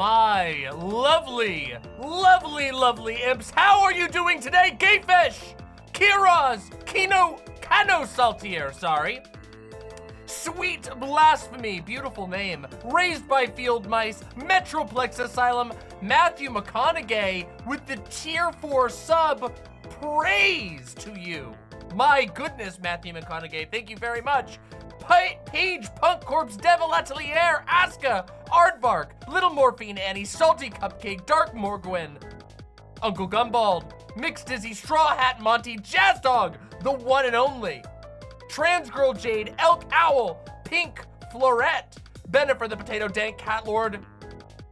my lovely, lovely, lovely imps. How are you doing today? Gayfish, Kiraz, Cano Saltier, sorry. Sweet Blasphemy, beautiful name. Raised by Field Mice, Metroplex Asylum, Matthew McConaughey with the tier 4 sub. Praise to you. My goodness, Matthew McConaughey, thank you very much. Paige, Punk Corpse, Devil Atelier, Aska, Aardvark, Little Morphine Annie, Salty Cupcake, Dark Morgwin, Uncle Gumbald, Mixed Dizzy, Straw Hat Monty, Jazz Dog, the one and only, Trans Girl Jade, Elk Owl, Pink Florette, Bennifer the Potato Dank, Cat Lord,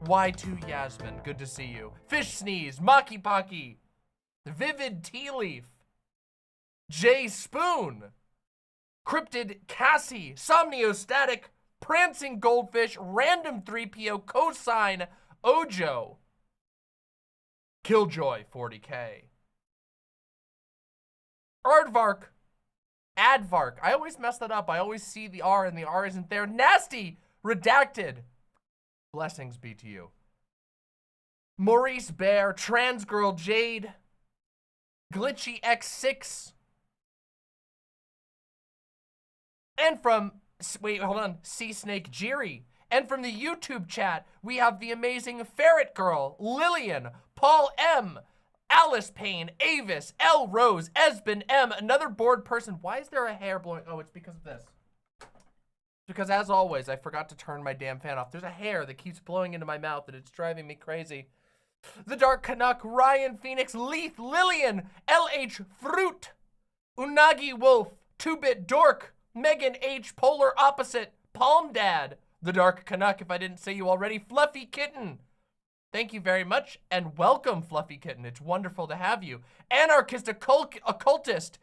Y2 Yasmin, good to see you, Fish Sneeze, Maki Pocky, Vivid Tea Leaf, Jay Spoon, Cryptid Cassie, Somniostatic, Prancing Goldfish, Random 3PO, Cosine, Ojo, Killjoy 40K, Aardvark, Advark. I always mess that up. I always see the R and the R isn't there. Nasty, Redacted. Blessings be to you. Maurice Bear, Trans Girl Jade, Glitchy X6. And from, wait, hold on, Sea Snake Jiri. And from the YouTube chat, we have the amazing Ferret Girl, Lillian, Paul M, Alice Payne, Avis, L Rose, Esben M, another bored person. Why is there a hair blowing? Oh, it's because of this. Because as always, I forgot to turn my damn fan off. There's a hair that keeps blowing into my mouth and it's driving me crazy. The Dark Canuck, Ryan Phoenix, Leith, Lillian, LH Fruit, Unagi Wolf, 2-Bit Dork, Megan H, Polar Opposite, Palm Dad, The Dark Canuck, if I didn't say you already, Fluffy Kitten. Thank you very much, and welcome, Fluffy Kitten. It's wonderful to have you. Anarchist Occultist,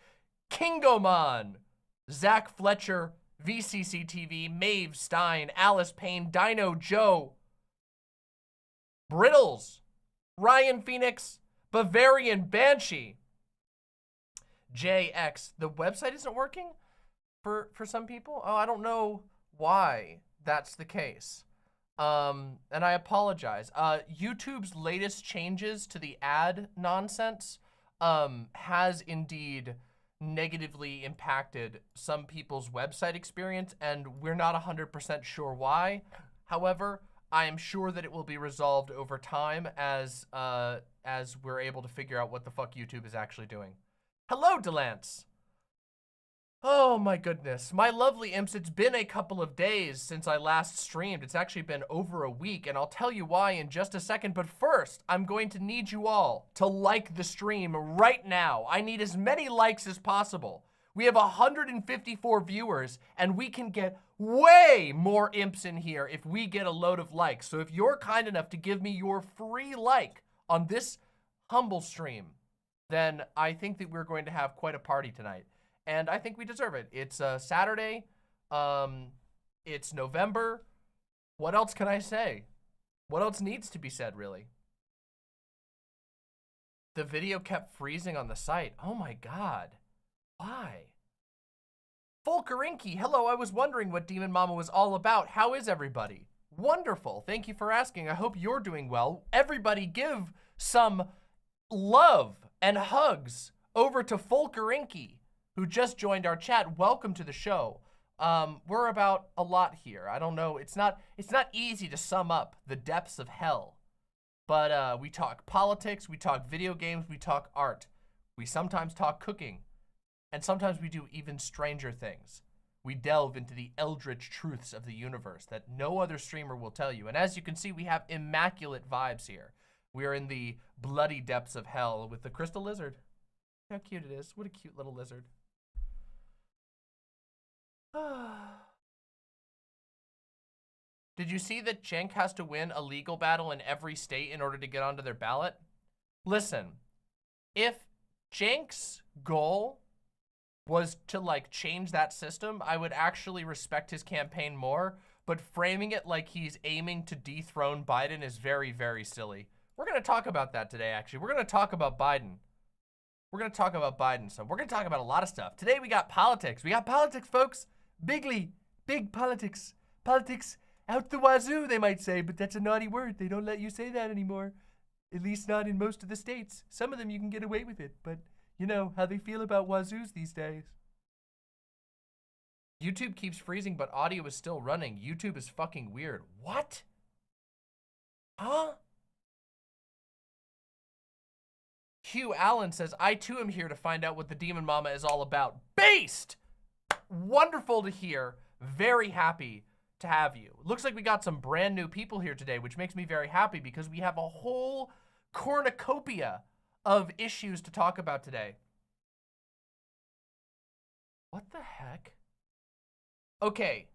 Kingomon, Zach Fletcher, VCC TV, Maeve Stein, Alice Payne, Dino Joe, Brittles, Ryan Phoenix, Bavarian Banshee, JX. The website isn't working for some people? Oh, I don't know why that's the case. And I apologize. YouTube's latest changes to the ad nonsense has indeed negatively impacted some people's website experience, and we're not 100% sure why. However, I am sure that it will be resolved over time as we're able to figure out what the fuck YouTube is actually doing. Hello, Delance. Oh my goodness, my lovely imps, it's been a couple of days since I last streamed. It's actually been over a week, and I'll tell you why in just a second, but first, I'm going to need you all to like the stream right now. I need as many likes as possible. We have 154 viewers, and we can get way more imps in here if we get a load of likes. So if you're kind enough to give me your free like on this humble stream, then I think that we're going to have quite a party tonight. And I think we deserve it. It's Saturday. It's November. What else can I say? What else needs to be said, really? The video kept freezing on the site. Oh my God. Why? Folkerinky, hello. I was wondering what Demon Mama was all about. How is everybody? Wonderful. Thank you for asking. I hope you're doing well. Everybody give some love and hugs over to Folkerinky, who just joined our chat. Welcome to the show. We're about a lot here. I don't know, it's not easy to sum up the depths of hell, but we talk politics, we talk video games, we talk art. We sometimes talk cooking, and sometimes we do even stranger things. We delve into the eldritch truths of the universe that no other streamer will tell you. And as you can see, we have immaculate vibes here. We are in the bloody depths of hell with the crystal lizard. How cute it is. What a cute little lizard. Did you see that Cenk has to win a legal battle in every state in order to get onto their ballot? Listen, if Cenk's goal was to like change that system, I would actually respect his campaign more, but framing it like he's aiming to dethrone Biden is very, very silly. We're gonna talk about that today, actually. We're gonna talk about Biden. We're gonna talk about Biden, so we're gonna talk about a lot of stuff. Today we got politics. We got politics, folks. Big politics. Politics Out the wazoo, they might say, but that's a naughty word. They don't let you say that anymore. At least not in most of the states. Some of them you can get away with it, but you know how they feel about wazoos these days. YouTube keeps freezing, but audio is still running. YouTube is fucking weird. What? Huh? Hugh Allen says, I too am here to find out what the Demon Mama is all about. Based! Wonderful to hear. Very happy to have you. Looks like we got some brand new people here today, which makes me very happy because we have a whole cornucopia of issues to talk about today. What the heck? Okay,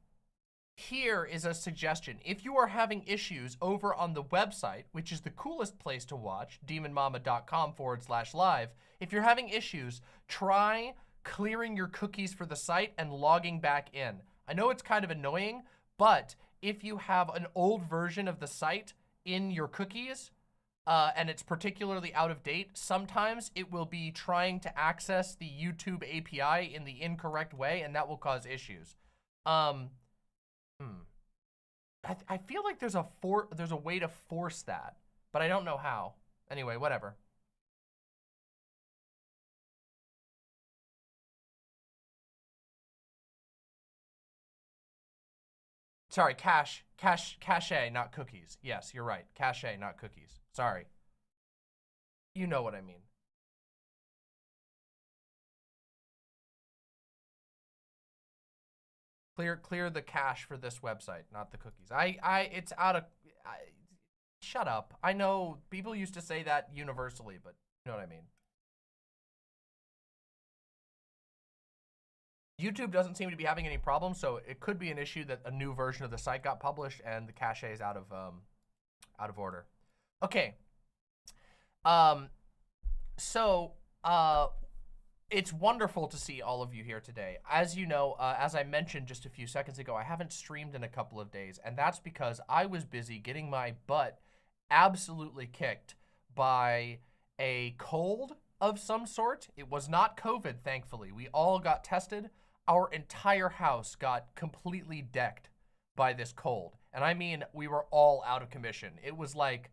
here is a suggestion. If you are having issues over on the website, which is the coolest place to watch, demonmama.com/live, if you're having issues, try clearing your cookies for the site and logging back in. I know it's kind of annoying, but if you have an old version of the site in your cookies, and it's particularly out of date, sometimes it will be trying to access the YouTube API in the incorrect way, and that will cause issues. I feel like there's a way to force that, but I don't know how. Anyway, whatever. Sorry, cache, not cookies. Yes, you're right. Cache, not cookies. Sorry. You know what I mean. Clear the cache for this website, not the cookies. It's out of, shut up. I know people used to say that universally, but you know what I mean. YouTube doesn't seem to be having any problems, so it could be an issue that a new version of the site got published and the cache is out of order. Okay. It's wonderful to see all of you here today. As you know, as I mentioned just a few seconds ago, I haven't streamed in a couple of days, and that's because I was busy getting my butt absolutely kicked by a cold of some sort. It was not COVID, thankfully. We all got tested. Our entire house got completely decked by this cold. And I mean, we were all out of commission. It was like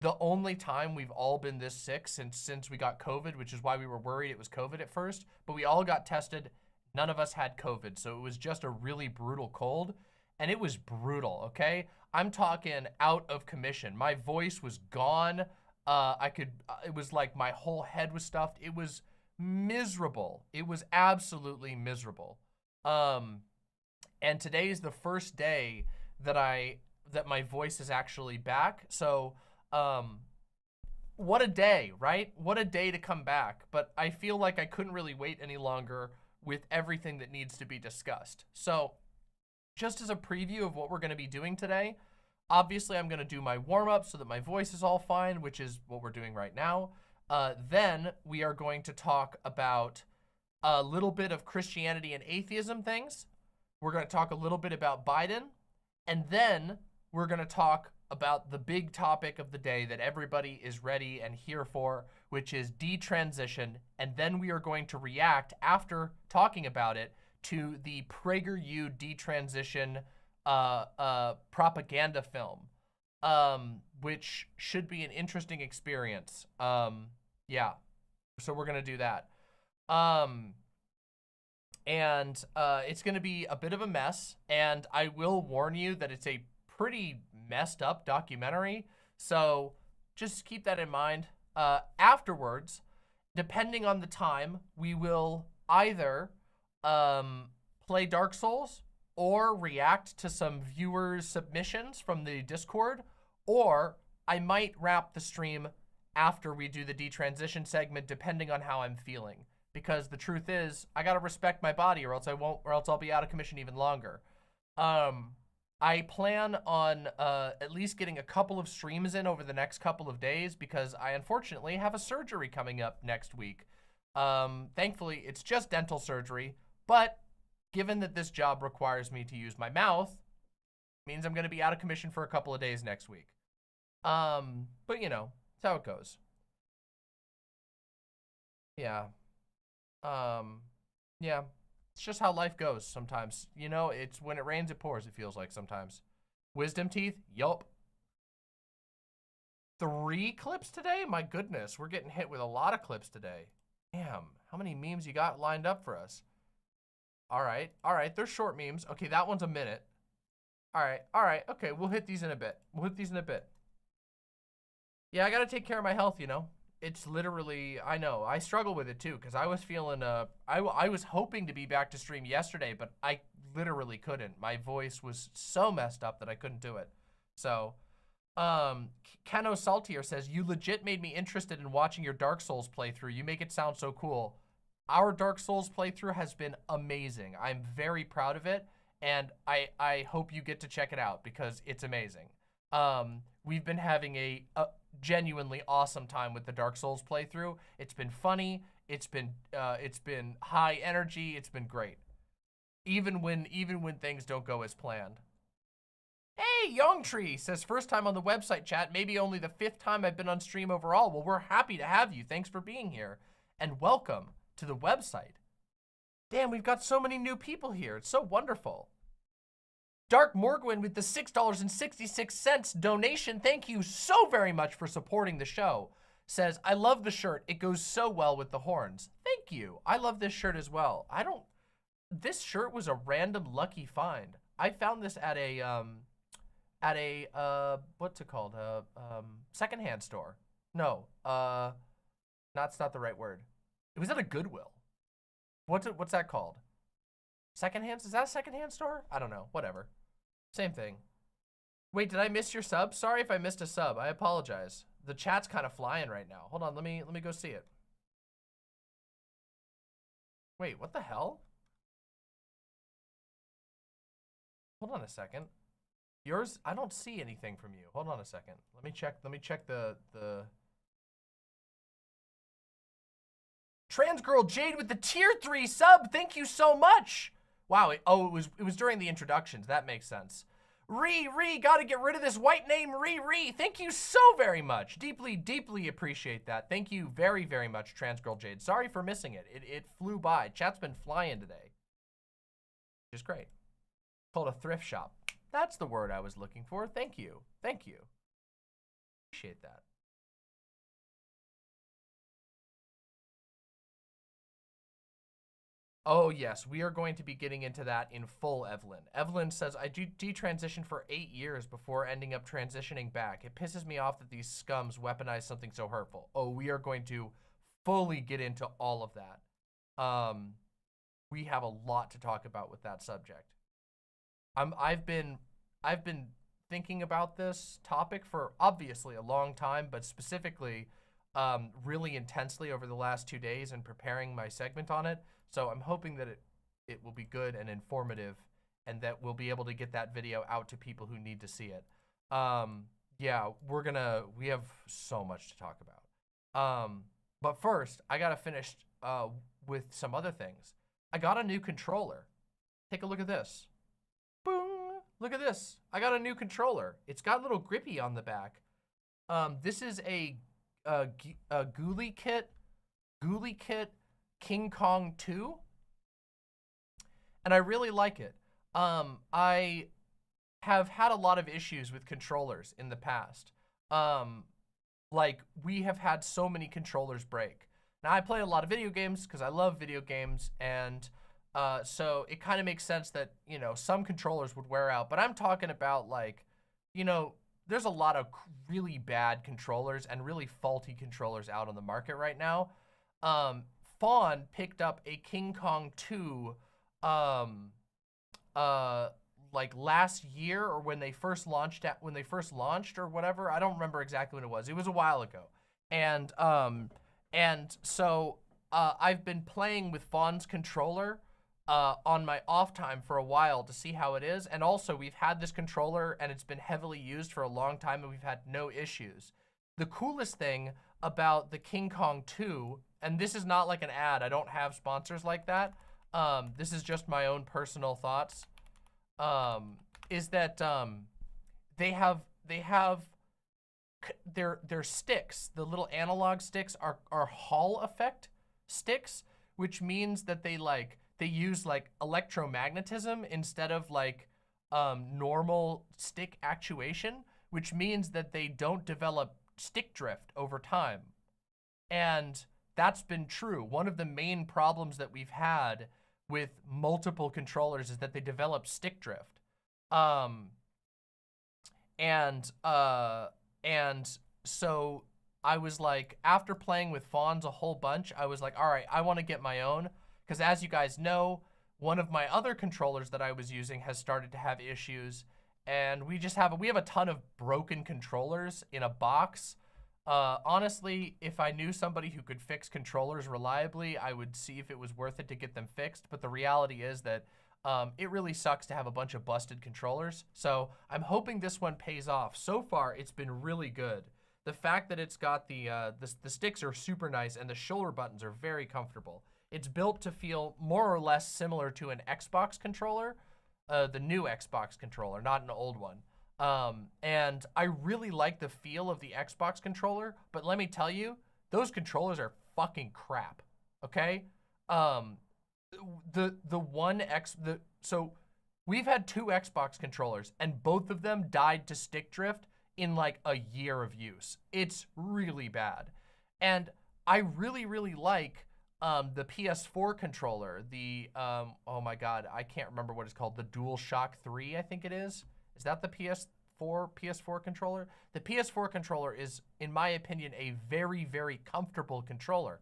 the only time we've all been this sick since we got COVID, which is why we were worried it was COVID at first. But we all got tested. None of us had COVID. So it was just a really brutal cold. And it was brutal, okay? I'm talking out of commission. My voice was gone. It was like my whole head was stuffed. It was miserable. It was absolutely miserable. And today is the first day that my voice is actually back. So, what a day, right? What a day to come back. But I feel like I couldn't really wait any longer with everything that needs to be discussed. So, just as a preview of what we're going to be doing today, obviously I'm going to do my warm-up so that my voice is all fine, which is what we're doing right now. Then we are going to talk about a little bit of Christianity and atheism things. We're going to talk a little bit about Biden. And then we're going to talk about the big topic of the day that everybody is ready and here for, which is detransition. And then we are going to react after talking about it to the PragerU detransition propaganda film, which should be an interesting experience. Yeah, so we're gonna do that. It's gonna be a bit of a mess, and I will warn you that it's a pretty messed up documentary, so just keep that in mind. Afterwards, depending on the time, we will either play Dark Souls or react to some viewers' submissions from the Discord, or I might wrap the stream after we do the detransition segment, depending on how I'm feeling. Because the truth is, I gotta respect my body, or else I'll be out of commission even longer. I plan on at least getting a couple of streams in over the next couple of days because I unfortunately have a surgery coming up next week. Thankfully, it's just dental surgery, but given that this job requires me to use my mouth, it means I'm going to be out of commission for a couple of days next week. But you know, that's how it goes. Yeah. Yeah. It's just how life goes sometimes. You know, it's when it rains, it pours, it feels like sometimes. Wisdom teeth? Yup. 3 clips today? My goodness, we're getting hit with a lot of clips today. Damn, how many memes you got lined up for us? All right, they're short memes. Okay, that one's a minute. All right, okay, we'll hit these in a bit. Yeah, I gotta take care of my health, you know? It's literally, I know, I struggle with it too, because I was feeling, I was hoping to be back to stream yesterday, but I literally couldn't. My voice was so messed up that I couldn't do it. So, Keno Saltier says, you legit made me interested in watching your Dark Souls playthrough. You make it sound so cool. Our Dark Souls playthrough has been amazing. I'm very proud of it, and I hope you get to check it out because it's amazing. We've been having a genuinely awesome time with the Dark Souls playthrough. It's been funny. It's been high energy. It's been great. Even when things don't go as planned. Hey, Yongtree says, first time on the website, chat. Maybe only the 5th time I've been on stream overall. Well, we're happy to have you. Thanks for being here. And welcome to the website. Damn, we've got so many new people here. It's so wonderful. Dark Morgwin with the $6.66 donation. Thank you so very much for supporting the show. Says, I love the shirt. It goes so well with the horns. Thank you. I love this shirt as well. This shirt was a random lucky find. I found this at a what's it called? Secondhand store. No, that's not the right word. It was at a Goodwill. What's that called? Secondhand? Is that a secondhand store? I don't know. Whatever. Same thing. Wait, did I miss your sub? Sorry if I missed a sub. I apologize. The chat's kind of flying right now. Hold on. Let me go see it. Wait, what the hell? Hold on a second. Yours? I don't see anything from you. Hold on a second. Let me check the Trans Girl Jade with the tier 3 sub. Thank you so much. Wow. It was during the introductions. That makes sense. Gotta get rid of this white name, Thank you so very much. Deeply appreciate that. Thank you very, very much, Trans Girl Jade. Sorry for missing it. It flew by. Chat's been flying today. Which is great. Called a thrift shop. That's the word I was looking for. Thank you. Thank you. Appreciate that. Oh yes, we are going to be getting into that in full, Evelyn. Evelyn says, I detransitioned for 8 years before ending up transitioning back. It pisses me off that these scums weaponize something so hurtful. Oh, we are going to fully get into all of that. We have a lot to talk about with that subject. I've been thinking about this topic for obviously a long time, but specifically really intensely over the last 2 days and preparing my segment on it. So I'm hoping that it will be good and informative and that we'll be able to get that video out to people who need to see it. Yeah, we have so much to talk about. But first, I gotta finish with some other things. I got a new controller. Take a look at this. Boom! Look at this. I got a new controller. It's got a little grippy on the back. This is a Ghoulie Kit King Kong 2, and I really like it. I have had a lot of issues with controllers in the past. Like, we have had so many controllers break. Now, I play a lot of video games because I love video games, and so it kind of makes sense that, you know, some controllers would wear out, but I'm talking about, like, you know, there's a lot of really bad controllers and really faulty controllers out on the market right now. Fawn picked up a King Kong 2 like last year, or when they first launched or whatever. I don't remember exactly when it was. It was a while ago. And so I've been playing with Fawn's controller on my off time for a while to see how it is. And also, we've had this controller and it's been heavily used for a long time and we've had no issues. The coolest thing about the King Kong 2, and this is not like an ad, I don't have sponsors like that, this is just my own personal thoughts, is that they have their sticks, the little analog sticks are Hall effect sticks, which means that they use like electromagnetism instead of like normal stick actuation, which means that they don't develop stick drift over time. And that's been true. One of the main problems that we've had with multiple controllers is that they develop stick drift. And so I was like, after playing with Fawns a whole bunch, I was like, all right, I want to get my own. Because as you guys know, one of my other controllers that I was using has started to have issues. And we have a ton of broken controllers in a box. Honestly, if I knew somebody who could fix controllers reliably, I would see if it was worth it to get them fixed. But the reality is that it really sucks to have a bunch of busted controllers. So I'm hoping this one pays off. So far, it's been really good. The fact that it's got the sticks are super nice and the shoulder buttons are very comfortable. It's built to feel more or less similar to an Xbox controller, the new Xbox controller, not an old one. And I really like the feel of the Xbox controller, but let me tell you, those controllers are fucking crap, okay? So we've had 2 Xbox controllers and both of them died to stick drift in like a year of use. It's really bad. And I really, really like the PS4 controller, oh my God, I can't remember what it's called, the DualShock 3, I think it is. Is that the PS4 controller? The PS4 controller is, in my opinion, a very, very comfortable controller.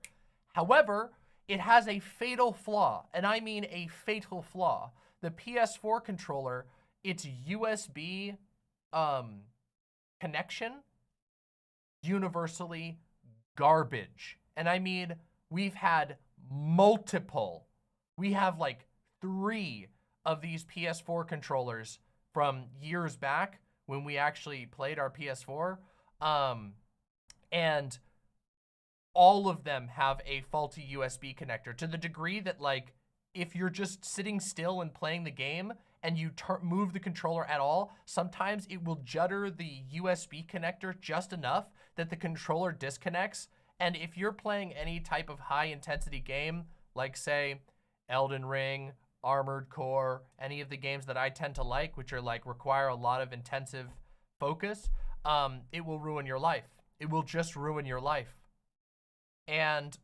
However, it has a fatal flaw, and I mean a fatal flaw. The PS4 controller, its USB connection, universally garbage. And I mean, we've had multiple. We have like 3 of these PS4 controllers from years back when we actually played our PS4. And all of them have a faulty USB connector to the degree that like, if you're just sitting still and playing the game and you move the controller at all, sometimes it will judder the USB connector just enough that the controller disconnects. And if you're playing any type of high intensity game, like say Elden Ring, Armored Core, any of the games that I tend to like, which are like require a lot of intensive focus, it will ruin your life. It will just ruin your life. And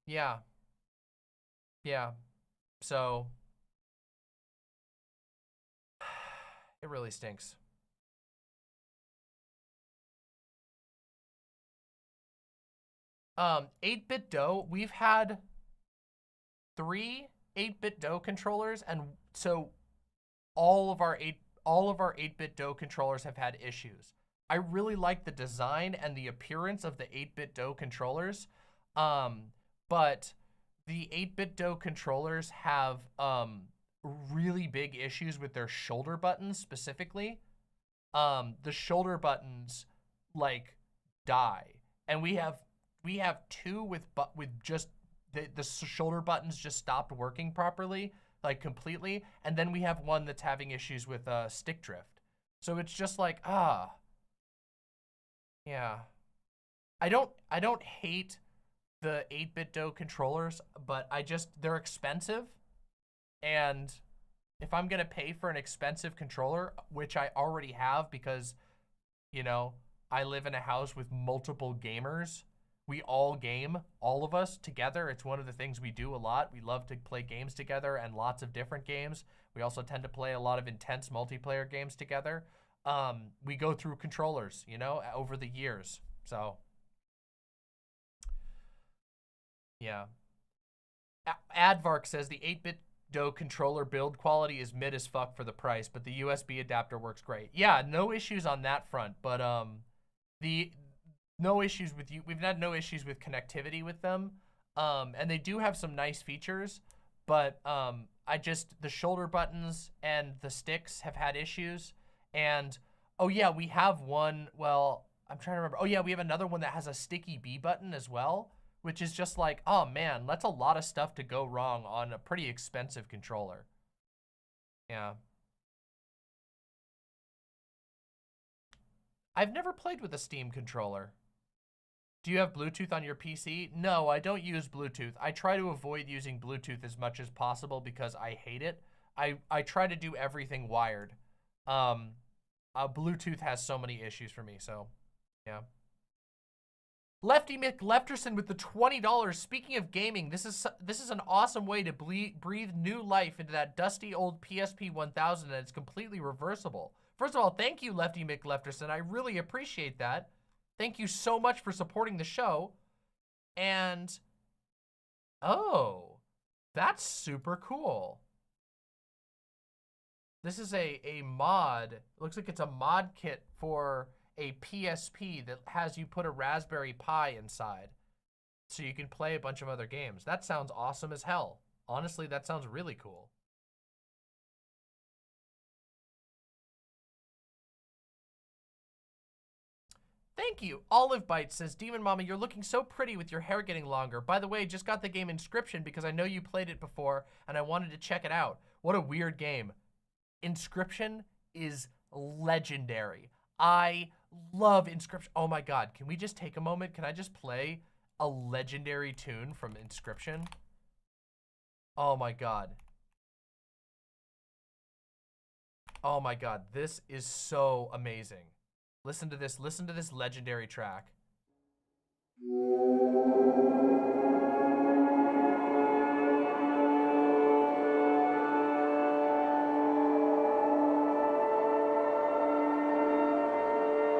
yeah. So it really stinks. 8-bit dough, we've had 3 8-bit dough controllers, and so all of our 8-bit dough controllers have had issues. I really like the design and the appearance of the 8-bit dough controllers, but the 8-bit dough controllers have really big issues with their shoulder buttons specifically. The shoulder buttons like die, and we have 2 with just the shoulder buttons just stopped working properly, like completely, and then we have one that's having issues with stick drift. So it's just like, yeah. I don't hate the 8-bit dough controllers, but they're expensive, and if I'm gonna pay for an expensive controller, which I already have because, you know, I live in a house with multiple gamers. We all game, all of us together. It's one of the things we do a lot. We love to play games together and lots of different games. We also tend to play a lot of intense multiplayer games together. We go through controllers, you know, over the years. So, yeah. Advark says the 8-bit dough controller build quality is mid as fuck for the price, but the USB adapter works great. Yeah, no issues on that front, but no issues with we've had no issues with connectivity with them. And they do have some nice features, but the shoulder buttons and the sticks have had issues. And oh yeah, we have one, well, I'm trying to remember. Oh yeah, we have another one that has a sticky B button as well, which is just like, oh man, that's a lot of stuff to go wrong on a pretty expensive controller. Yeah. I've never played with a Steam controller. Do you have Bluetooth on your PC? No, I don't use Bluetooth. I try to avoid using Bluetooth as much as possible because I hate it. I try to do everything wired. Bluetooth has so many issues for me, so yeah. Lefty McLefterson with the $20. Speaking of gaming, this is an awesome way to breathe new life into that dusty old PSP 1000, and it's completely reversible. First of all, thank you, Lefty McLefterson. I really appreciate that. Thank you so much for supporting the show. And oh, that's super cool. This is a mod. It looks like it's a mod kit for a PSP that has you put a Raspberry Pi inside so you can play a bunch of other games. That sounds awesome as hell. Honestly, that sounds really cool. Thank you. Olive Bite says, Demon Mama, you're looking so pretty with your hair getting longer. By the way, just got the game Inscription because I know you played it before and I wanted to check it out. What a weird game. Inscription is legendary. I love Inscription. Oh my God, can we just take a moment? Can I just play a legendary tune from Inscription? Oh my God. Oh my God, this is so amazing. Listen to this legendary track.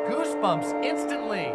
Goosebumps instantly.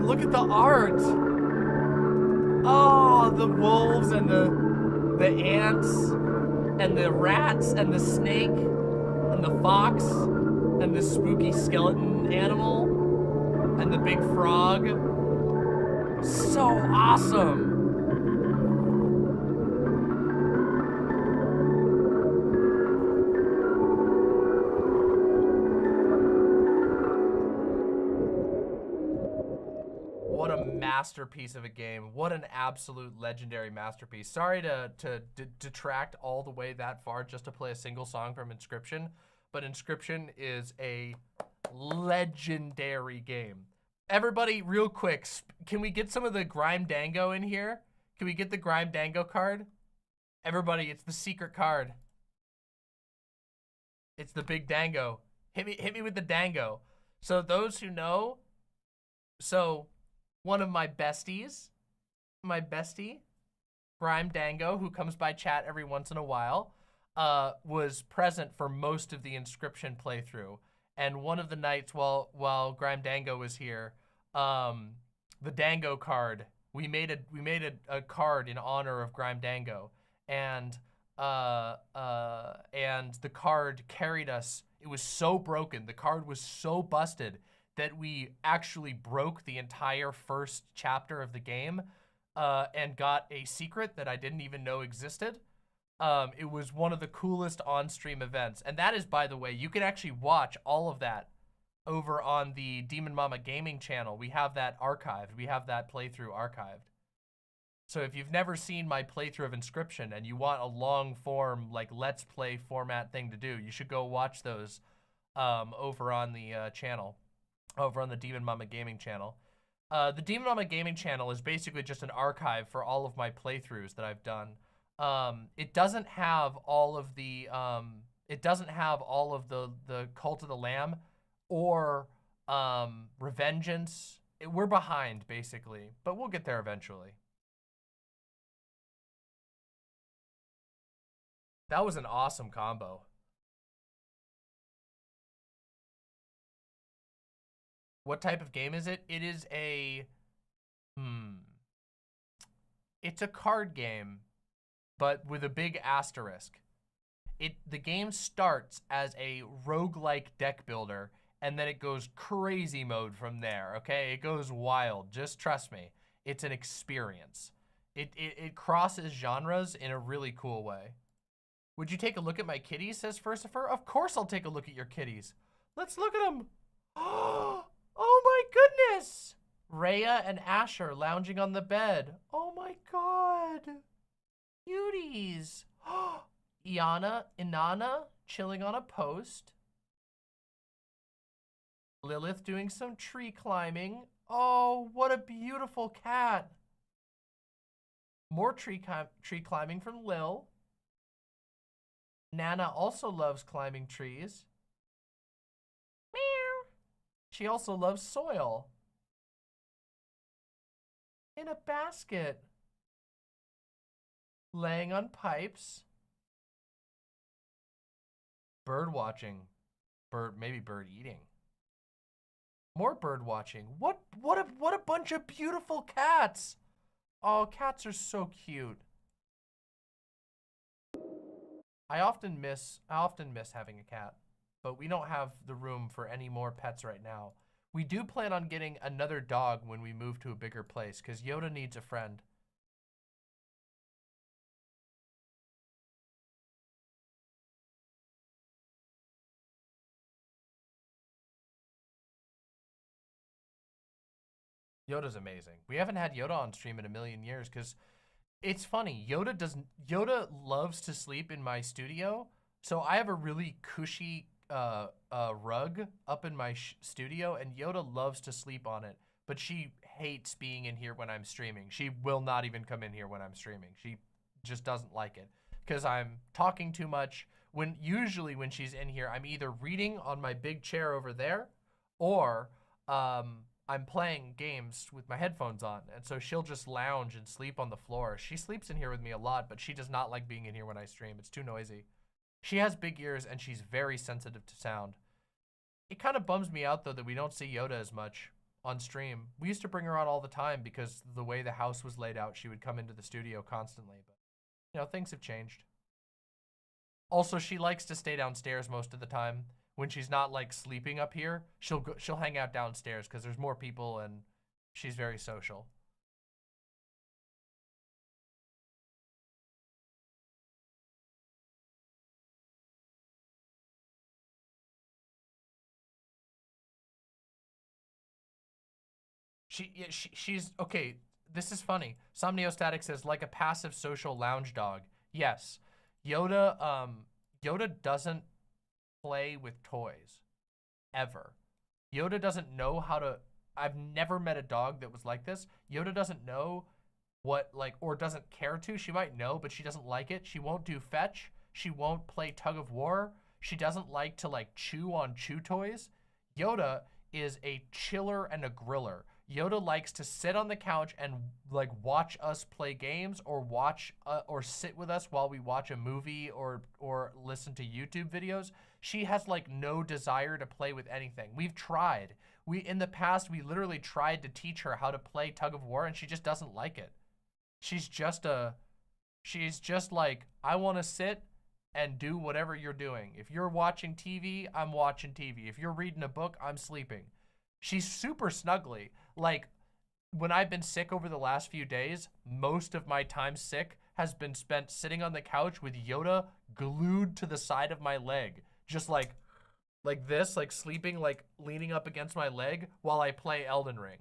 Look at the art. Oh, the wolves and the ants and the rats and the snake and the fox and the spooky skeleton animal and the big frog. So awesome. What a masterpiece of a game. What an absolute legendary masterpiece. Sorry to detract all the way that far just to play a single song from Inscription, but Inscription is a legendary game. Everybody, real quick, can we get some of the Grime Dango in here? Can we get the Grime Dango card? Everybody, it's the secret card. It's the big Dango. Hit me with the Dango. So those who know, one of my besties, my bestie, Grime Dango, who comes by chat every once in a while, was present for most of the Inscription playthrough. And one of the nights while Grime Dango was here, the Dango card, we made a card in honor of Grime Dango, and the card carried us. It was so broken. The card was so busted that we actually broke the entire first chapter of the game and got a secret that I didn't even know existed. It was one of the coolest on-stream events. And that is, by the way, you can actually watch all of that over on the Demon Mama Gaming channel. We have that archived. We have that playthrough archived. So if you've never seen my playthrough of Inscription and you want a long form, like let's play format thing to do, you should go watch those over on the channel, over on the Demon Mama Gaming channel. The Demon Mama Gaming channel is basically just an archive for all of my playthroughs that I've done. It doesn't have all of the the Cult of the Lamb or Revengeance. We're behind basically, but we'll get there eventually. That was an awesome combo. What type of game is it? It is a it's a card game, but with a big asterisk. The game starts as a roguelike deck builder, and then it goes crazy mode from there, okay? It goes wild, just trust me. It's an experience. It crosses genres in a really cool way. Would you take a look at my kitties, says Furcifer? Of course I'll take a look at your kitties. Let's look at them. Oh my goodness! Rhea and Asher lounging on the bed. Oh my god. Cuties. Inanna chilling on a post. Lilith doing some tree climbing. Oh, what a beautiful cat. More tree climbing from Lil. Nana also loves climbing trees. Meow. She also loves soil. In a basket. Laying on pipes. Bird watching. Maybe bird eating. More bird watching. What a bunch of beautiful cats. Oh, cats are so cute. I often miss having a cat, but we don't have the room for any more pets right now. We do plan on getting another dog when we move to a bigger place, because Yoda needs a friend. Yoda's amazing. We haven't had Yoda on stream in a million years, because it's funny. Yoda loves to sleep in my studio, so I have a really cushy rug up in my studio, and Yoda loves to sleep on it, but she hates being in here when I'm streaming. She will not even come in here when I'm streaming. She just doesn't like it because I'm talking too much. Usually when she's in here, I'm either reading on my big chair over there, or I'm playing games with my headphones on, and so she'll just lounge and sleep on the floor. She sleeps in here with me a lot, but she does not like being in here when I stream. It's too noisy. She has big ears, and she's very sensitive to sound. It kind of bums me out, though, that we don't see Yoda as much on stream. We used to bring her on all the time because the way the house was laid out, she would come into the studio constantly. But, you know, things have changed. Also, she likes to stay downstairs most of the time. When she's not like sleeping up here, she'll hang out downstairs because there's more people and she's very social. She's okay. This is funny. Somniostatic says like a passive social lounge dog. Yes, Yoda doesn't play with toys ever. Yoda doesn't know how to. I've never met a dog that was like this. Yoda doesn't know what, like, or doesn't care to. She might know, but she doesn't like it. She won't do fetch. She won't play tug of war. She doesn't like to like chew on chew toys. Yoda is a chiller and a griller. Yoda likes to sit on the couch and like watch us play games, or watch or sit with us while we watch a movie or listen to YouTube videos. She has like no desire to play with anything. We've tried. In the past, we literally tried to teach her how to play tug of war, and she just doesn't like it. She's just like, I want to sit and do whatever you're doing. If you're watching TV, I'm watching TV. If you're reading a book, I'm sleeping. She's super snuggly. Like, when I've been sick over the last few days, most of my time sick has been spent sitting on the couch with Yoda glued to the side of my leg. Just like this, like sleeping, like leaning up against my leg while I play Elden Ring.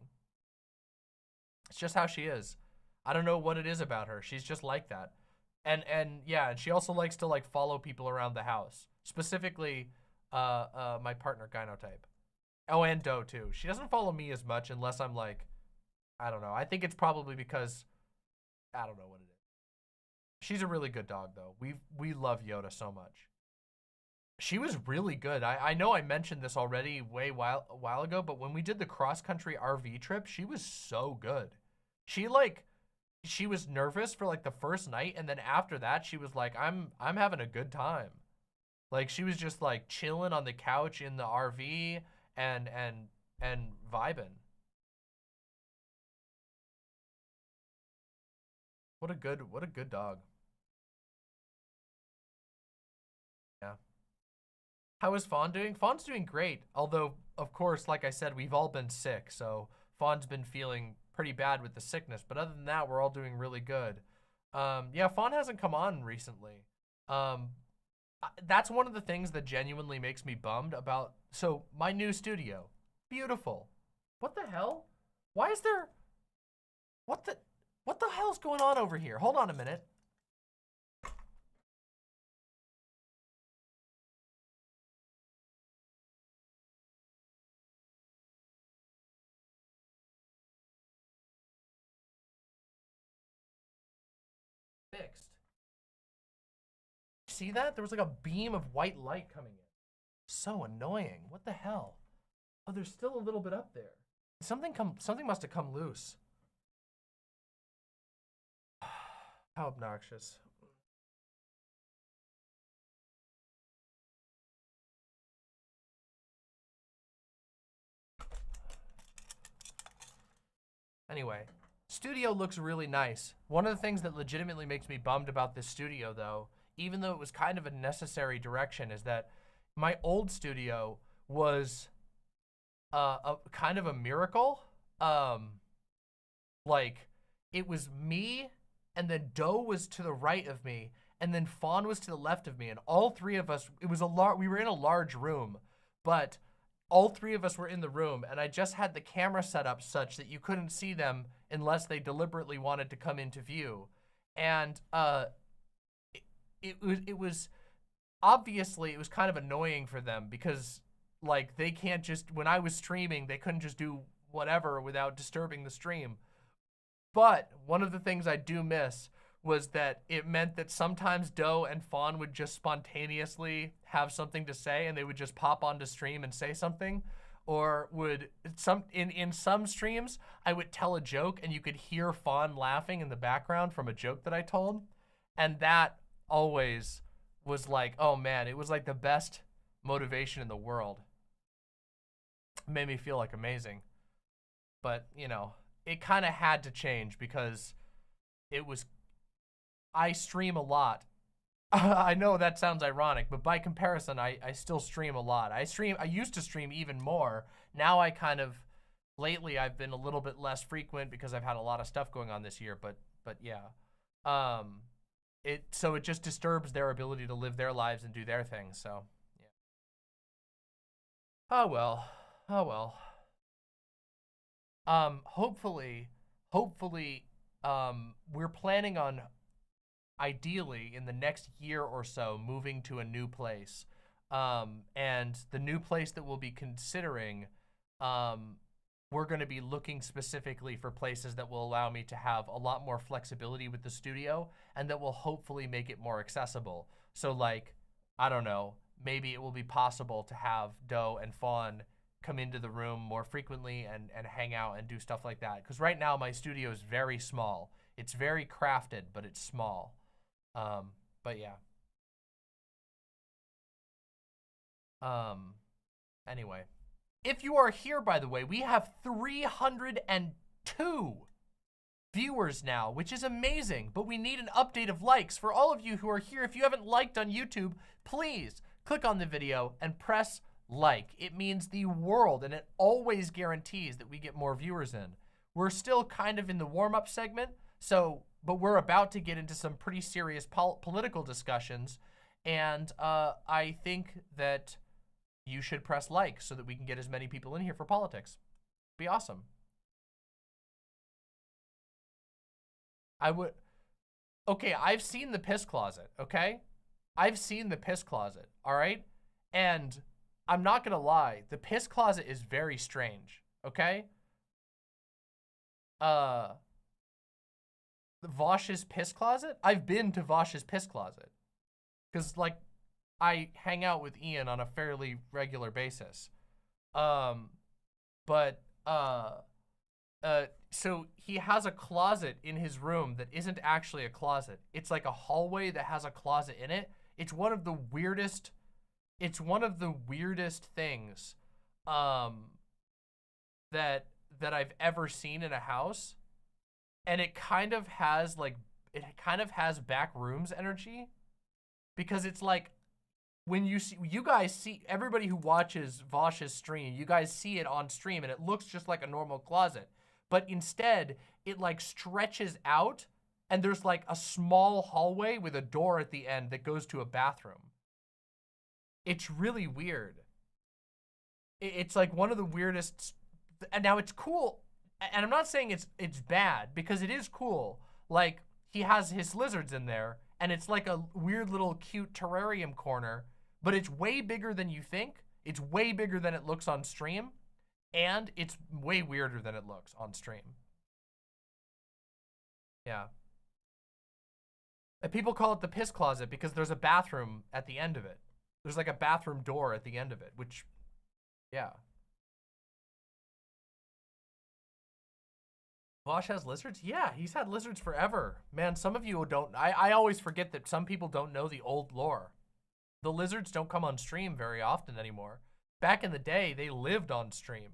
It's just how she is. I don't know what it is about her. She's just like that. And yeah, and she also likes to like follow people around the house. Specifically, my partner Gynotype. Oh, and Doe too. She doesn't follow me as much unless I'm like, I don't know. I think it's probably because I don't know what it is. She's a really good dog though. We love Yoda so much. She was really good. I know I mentioned this already a while ago, but when we did the cross-country RV trip, she was so good. She was nervous for like the first night, and then after that, she was like, I'm having a good time. Like she was just like chilling on the couch in the RV and vibing. What a good dog. Yeah. How is Fawn doing? Fawn's doing great. Although, of course, like I said, we've all been sick, so Fawn's been feeling pretty bad with the sickness. But other than that, we're all doing really good. Yeah, Fawn hasn't come on recently. Um, that's one of the things that genuinely makes me bummed about. So my new studio, beautiful. What the hell? Why is there? What the? What the hell's going on over here? Hold on a minute. Fixed. See that? There was like a beam of white light coming in. So annoying. What the hell? Oh, there's still a little bit up there. Something must have come loose. How obnoxious. Anyway, studio looks really nice. One of the things that legitimately makes me bummed about this studio though, even though it was kind of a necessary direction, is that my old studio was a kind of a miracle. Like it was me, and then Doe was to the right of me, and then Fawn was to the left of me, and all three of us, it was we were in a large room, but all three of us were in the room, and I just had the camera set up such that you couldn't see them unless they deliberately wanted to come into view. And it was obviously, it was kind of annoying for them because like they can't just, when I was streaming, they couldn't just do whatever without disturbing the stream. But one of the things I do miss was that it meant that sometimes Doe and Fawn would just spontaneously have something to say, and they would just pop onto stream and say something. Or would in some streams, I would tell a joke and you could hear Fawn laughing in the background from a joke that I told. And that always was like, oh man, it was like the best motivation in the world. It made me feel like amazing. But, you know, it kind of had to change because it was, I stream a lot. I know that sounds ironic, but by comparison, I still stream a lot. I used to stream even more. Now I kind of, lately I've been a little bit less frequent because I've had a lot of stuff going on this year, but yeah. So it just disturbs their ability to live their lives and do their things, so yeah. Oh well, oh well. Hopefully, we're planning on ideally in the next year or so moving to a new place. And the new place that we'll be considering, we're going to be looking specifically for places that will allow me to have a lot more flexibility with the studio and that will hopefully make it more accessible. So like, I don't know, maybe it will be possible to have Doe and Fawn come into the room more frequently and hang out and do stuff like that. Because right now my studio is very small. It's very crafted, but it's small. But yeah. Anyway. If you are here, by the way, we have 302 viewers now, which is amazing, but we need an update of likes. For all of you who are here, if you haven't liked on YouTube, please click on the video and press like. It means the world, and it always guarantees that we get more viewers in. We're still kind of in the warm-up segment, but we're about to get into some pretty serious political discussions, and I think that you should press like so that we can get as many people in here for politics. Be awesome. I would, okay, I've seen the piss closet, okay? I've seen the piss closet, all right? And I'm not gonna lie, the piss closet is very strange, okay? Uh, Vosh's piss closet? I've been to Vosh's piss closet. Because, like, I hang out with Ian on a fairly regular basis. Um, but, so he has a closet in his room that isn't actually a closet. It's like a hallway that has a closet in it. It's one of the weirdest things, that I've ever seen in a house. And it kind of has back rooms energy, because it's like, when you guys see, everybody who watches Vosh's stream, you guys see it on stream and it looks just like a normal closet. But instead, it like stretches out and there's like a small hallway with a door at the end that goes to a bathroom. It's really weird. It's like one of the weirdest, and now it's cool. And I'm not saying it's bad, because it is cool. Like, he has his lizards in there and it's like a weird little cute terrarium corner, but it's way bigger than you think. It's way bigger than it looks on stream, and it's way weirder than it looks on stream. Yeah. And people call it the piss closet because there's a bathroom at the end of it. There's like a bathroom door at the end of it, which, yeah. Vosh has lizards? Yeah, he's had lizards forever. Man, some of you don't, I always forget that some people don't know the old lore. The lizards don't come on stream very often anymore. Back in the day, they lived on stream.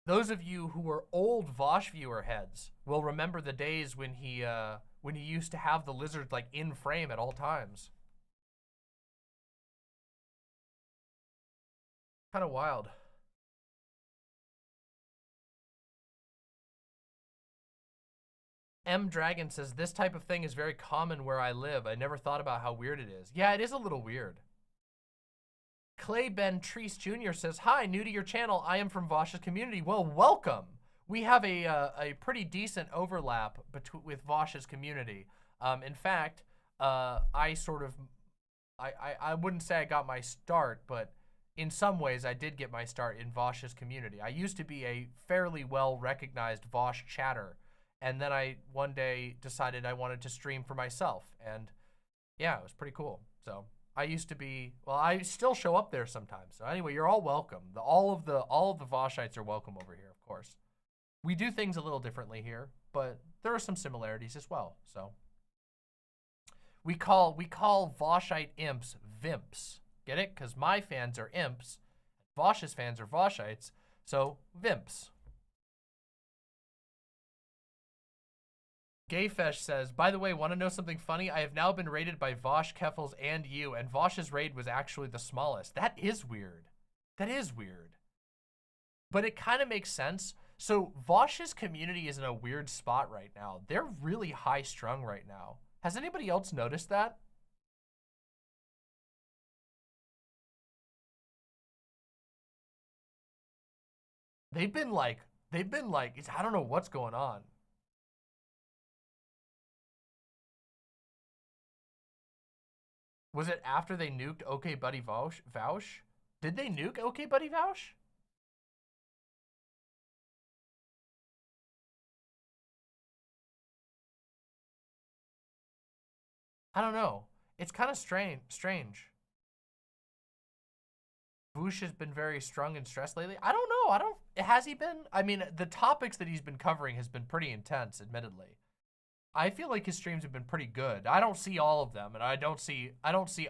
Those of you who were old Vosh viewer heads will remember the days when he used to have the lizard like in frame at all times. Kind of wild. M Dragon says, this type of thing is very common where I live. I never thought about how weird it is. Yeah, it is a little weird. Clay Ben Treese Jr. says, hi, new to your channel. I am from Vosh's community. Well, welcome. We have a pretty decent overlap with Vosh's community. In fact, I wouldn't say I got my start, but in some ways I did get my start in Vosh's community. I used to be a fairly well-recognized Vosh chatter, and then I one day decided I wanted to stream for myself, and yeah, it was pretty cool. So I used to be, well, I still show up there sometimes. So anyway, you're all welcome. All of the Voshites are welcome over here, of course. We do things a little differently here, but there are some similarities as well. So we call Voshite imps Vimps. Get it? Because my fans are imps, Vosh's fans are Voshites, so Vimps. Gayfesh says, by the way, want to know something funny? I have now been raided by Vosh, Keffels, and you, and Vosh's raid was actually the smallest. That is weird. That is weird. But it kind of makes sense. So Vosh's community is in a weird spot right now. They're really high-strung right now. Has anybody else noticed that? They've been like, I don't know what's going on. Was it after they nuked OK Buddy Vouch? Did they nuke OK Buddy Vouch? I don't know. It's kind of strange. Voosh has been very strung and stressed lately. I don't know. Has he been? I mean, the topics that he's been covering has been pretty intense, admittedly. I feel like his streams have been pretty good. I don't see all of them, and I don't see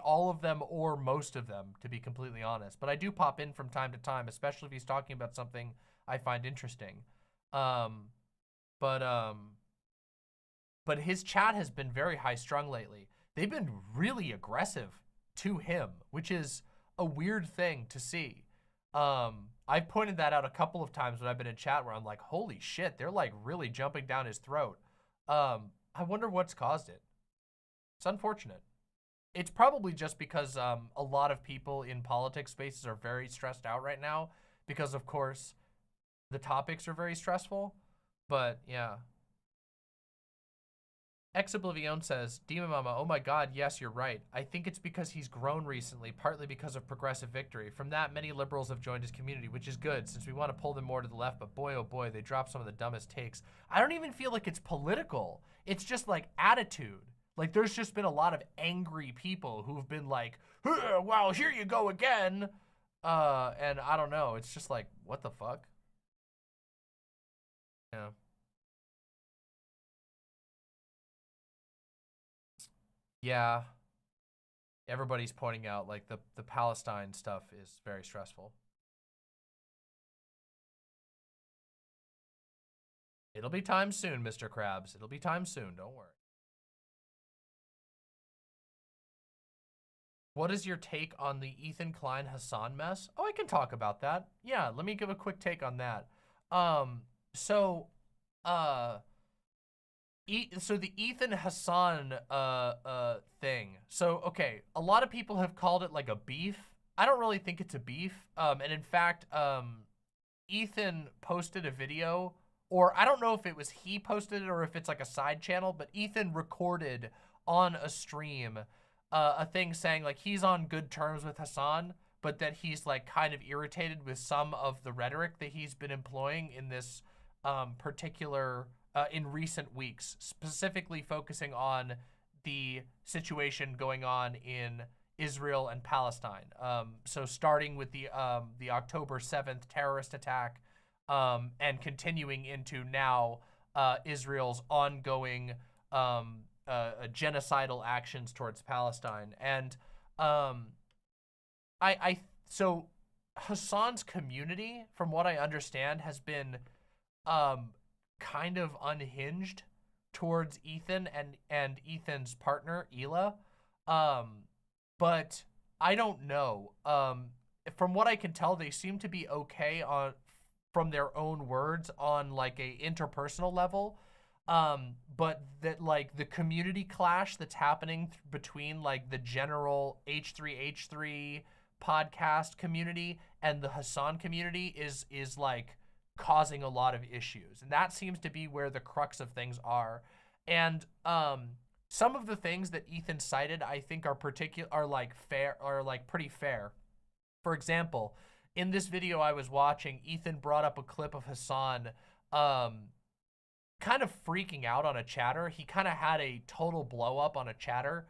all of them or most of them, to be completely honest. But I do pop in from time to time, especially if he's talking about something I find interesting. But his chat has been very high-strung lately. They've been really aggressive to him, which is a weird thing to see. I've pointed that out a couple of times when I've been in chat where I'm like, holy shit, they're like really jumping down his throat. I wonder what's caused it. It's unfortunate. It's probably just because a lot of people in politics spaces are very stressed out right now because, of course, the topics are very stressful. But, yeah. Oblivion says, Demon Mama, oh my god, yes, you're right. I think it's because he's grown recently, partly because of progressive victory. From that, many liberals have joined his community, which is good, since we want to pull them more to the left, but boy, oh boy, they drop some of the dumbest takes. I don't even feel like it's political. It's just like attitude. Like, there's just been a lot of angry people who've been like, well, here you go again. And I don't know, it's just like, what the fuck? Yeah. Yeah. Everybody's pointing out like the Palestine stuff is very stressful. It'll be time soon, Mr. Krabs. It'll be time soon, don't worry. What is your take on the Ethan Klein Hasan mess? Oh, I can talk about that. Yeah, let me give a quick take on that. So, uh, so the Ethan Hasan thing. So okay, a lot of people have called it like a beef. I don't really think it's a beef. And in fact, Ethan posted a video, or I don't know if it was he posted it or if it's like a side channel, but Ethan recorded on a stream a thing saying like he's on good terms with Hasan, but that he's like kind of irritated with some of the rhetoric that he's been employing in this particular in recent weeks, specifically focusing on the situation going on in Israel and Palestine. So starting with the October 7th terrorist attack and continuing into now Israel's ongoing genocidal actions towards Palestine. And so Hasan's community, from what I understand, has been kind of unhinged towards Ethan and Ethan's partner, Hila. But I don't know. From what I can tell, they seem to be okay from their own words on like a interpersonal level. But that like the community clash that's happening between like the general H3H3 podcast community and the Hasan community is like causing a lot of issues. And that seems to be where the crux of things are. And some of the things that Ethan cited, I think are pretty fair. For example, in this video I was watching, Ethan brought up a clip of Hasan kind of freaking out on a chatter. He kind of had a total blow up on a chatter,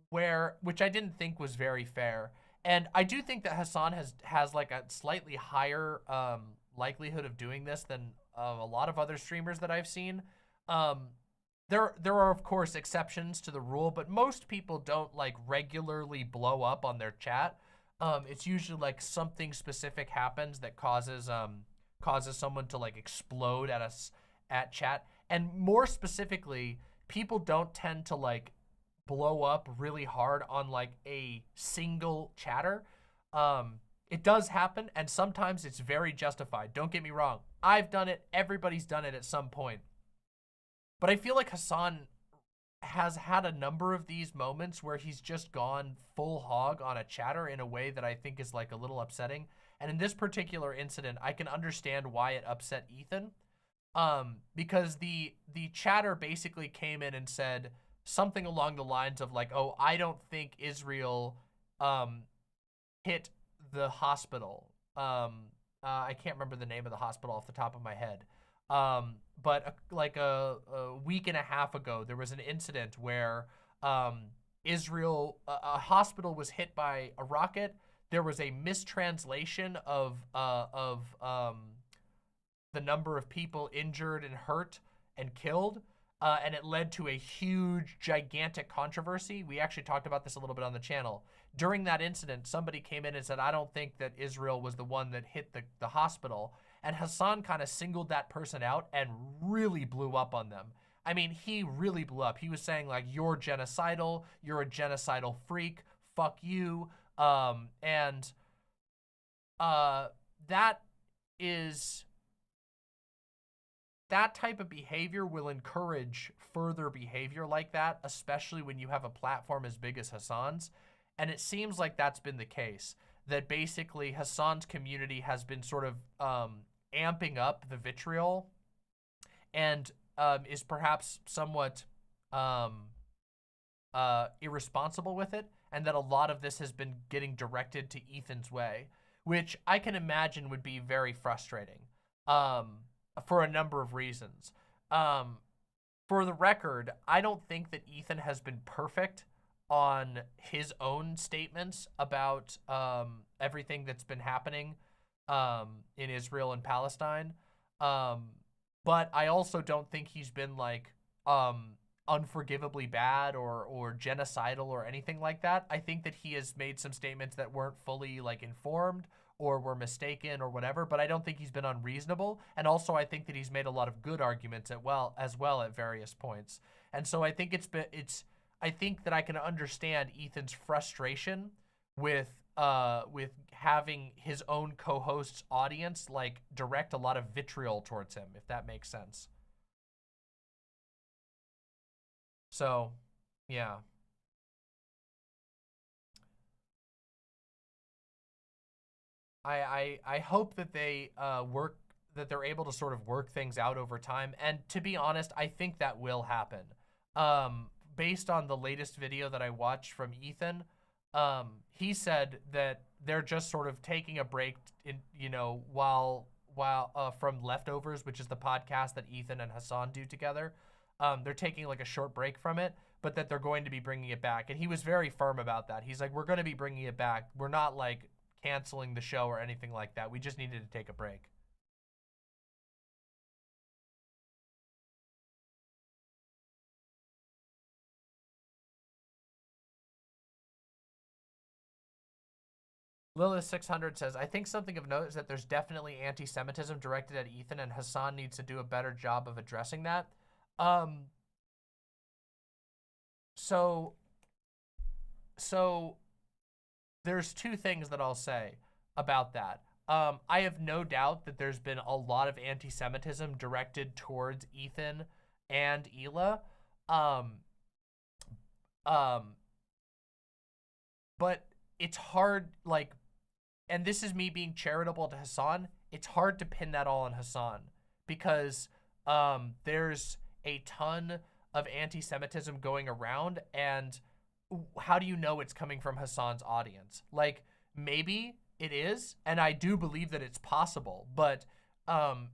which I didn't think was very fair. And I do think that Hasan has like a slightly higher likelihood of doing this than a lot of other streamers that I've seen. There are of course exceptions to the rule, but most people don't like regularly blow up on their chat. It's usually like something specific happens that causes someone to like explode at chat. And more specifically, people don't tend to like blow up really hard on like a single chatter. It does happen, and sometimes it's very justified. Don't get me wrong. I've done it. Everybody's done it at some point. But I feel like Hasan has had a number of these moments where he's just gone full hog on a chatter in a way that I think is like a little upsetting. And in this particular incident, I can understand why it upset Ethan. Because the chatter basically came in and said something along the lines of like, oh, I don't think Israel hit the hospital. I can't remember the name of the hospital off the top of my head. But like a week and a half ago, there was an incident where Israel, a hospital was hit by a rocket. There was a mistranslation of the number of people injured and hurt and killed. And it led to a huge, gigantic controversy. We actually talked about this a little bit on the channel. During that incident, somebody came in and said, I don't think that Israel was the one that hit the hospital. And Hasan kind of singled that person out and really blew up on them. I mean, he really blew up. He was saying like, you're genocidal, you're a genocidal freak, fuck you. That type of behavior will encourage further behavior like that, especially when you have a platform as big as Hasan's. And it seems like that's been the case, that basically Hasan's community has been sort of amping up the vitriol and is perhaps somewhat um, irresponsible with it, and that a lot of this has been getting directed to Ethan's way, which I can imagine would be very frustrating for a number of reasons. For the record, I don't think that Ethan has been perfect on his own statements about everything that's been happening in Israel and Palestine. But I also don't think he's been like unforgivably bad or genocidal or anything like that. I think that he has made some statements that weren't fully like informed or were mistaken or whatever, but I don't think he's been unreasonable. And also I think that he's made a lot of good arguments as well at various points. And so I think I think that I can understand Ethan's frustration with having his own co-host's audience like direct a lot of vitriol towards him, if that makes sense. So, yeah. I hope that they that they're able to sort of work things out over time. And to be honest, I think that will happen. Based on the latest video that I watched from Ethan, he said that they're just sort of taking a break in, you know, while from Leftovers, which is the podcast that Ethan and Hasan do together. They're taking like a short break from it, but that they're going to be bringing it back. And he was very firm about that. He's like, we're going to be bringing it back. We're not like canceling the show or anything like that. We just needed to take a break. Lilith600 says, I think something of note is that there's definitely anti-Semitism directed at Ethan, and Hasan needs to do a better job of addressing that. Um, so, so there's two things that I'll say about that. I have no doubt that there's been a lot of anti-Semitism directed towards Ethan and Hila. Um, um, but it's hard, like, and this is me being charitable to Hasan, it's hard to pin that all on Hasan because there's a ton of anti-Semitism going around, and how do you know it's coming from Hasan's audience? Like, maybe it is, and I do believe that it's possible, but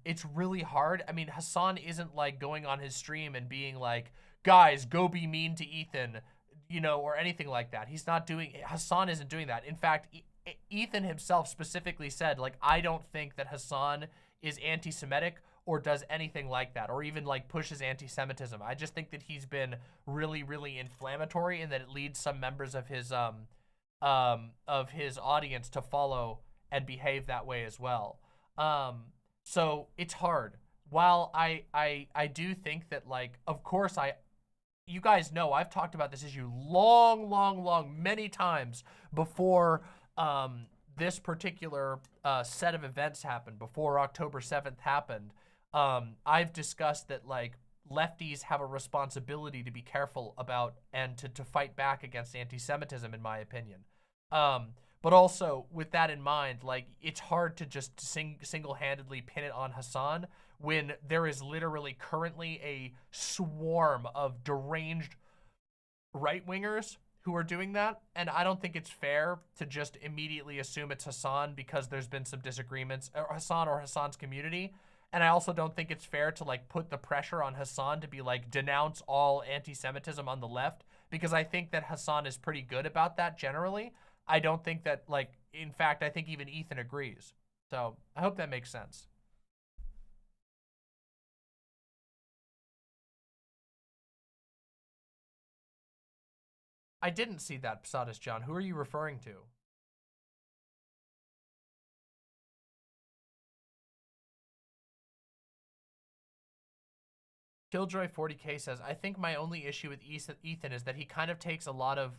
it's really hard. I mean, Hasan isn't like going on his stream and being like, guys, go be mean to Ethan, you know, or anything like that. He's not doing, Hasan isn't doing that. In fact, Ethan himself specifically said, like, I don't think that Hasan is anti-Semitic or does anything like that, or even like pushes anti-Semitism. I just think that he's been really, really inflammatory, and that it leads some members of his audience to follow and behave that way as well. So it's hard. While I do think that, like, of course you guys know I've talked about this issue long, many times before this particular set of events happened, before October 7th happened. I've discussed that, like, lefties have a responsibility to be careful about and to fight back against anti-Semitism, in my opinion. But also, with that in mind, like, it's hard to just single-handedly pin it on Hasan when there is literally currently a swarm of deranged right-wingers who are doing that. And I don't think it's fair to just immediately assume it's Hasan because there's been some disagreements, or Hasan or Hasan's community. And I also don't think it's fair to, like, put the pressure on Hasan to be like, denounce all anti-Semitism on the left, because I think that Hasan is pretty good about that generally. I don't think that, like, in fact, I think even Ethan agrees. So I hope that makes sense. I didn't see that, Psadis John. Who are you referring to? Killjoy 40K says, I think my only issue with Ethan is that he kind of takes a lot of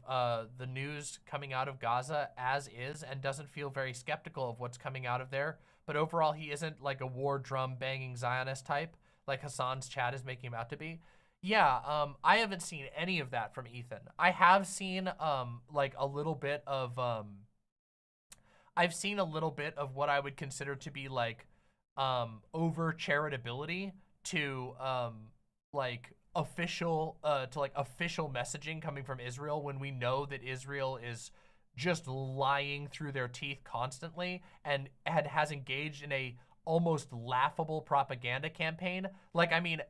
the news coming out of Gaza as is and doesn't feel very skeptical of what's coming out of there. But overall, he isn't like a war drum banging Zionist type like Hasan's chat is making him out to be. Yeah, I haven't seen any of that from Ethan. I have seen like a little bit of I've seen a little bit of what I would consider to be like over charitability to like official official messaging coming from Israel when we know that Israel is just lying through their teeth constantly and has engaged in a almost laughable propaganda campaign. Like, I mean,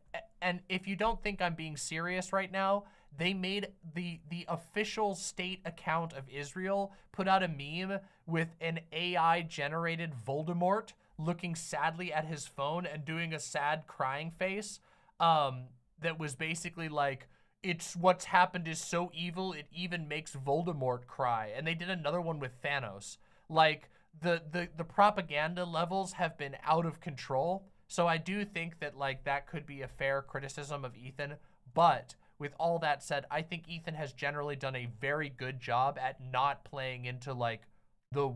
and if you don't think I'm being serious right now, they made the official state account of Israel put out a meme with an AI generated Voldemort looking sadly at his phone and doing a sad crying face. That was basically like, it's what's happened is so evil, it even makes Voldemort cry. And they did another one with Thanos. Like, the propaganda levels have been out of control. So I do think that, like, that could be a fair criticism of Ethan. But with all that said, I think Ethan has generally done a very good job at not playing into, like, the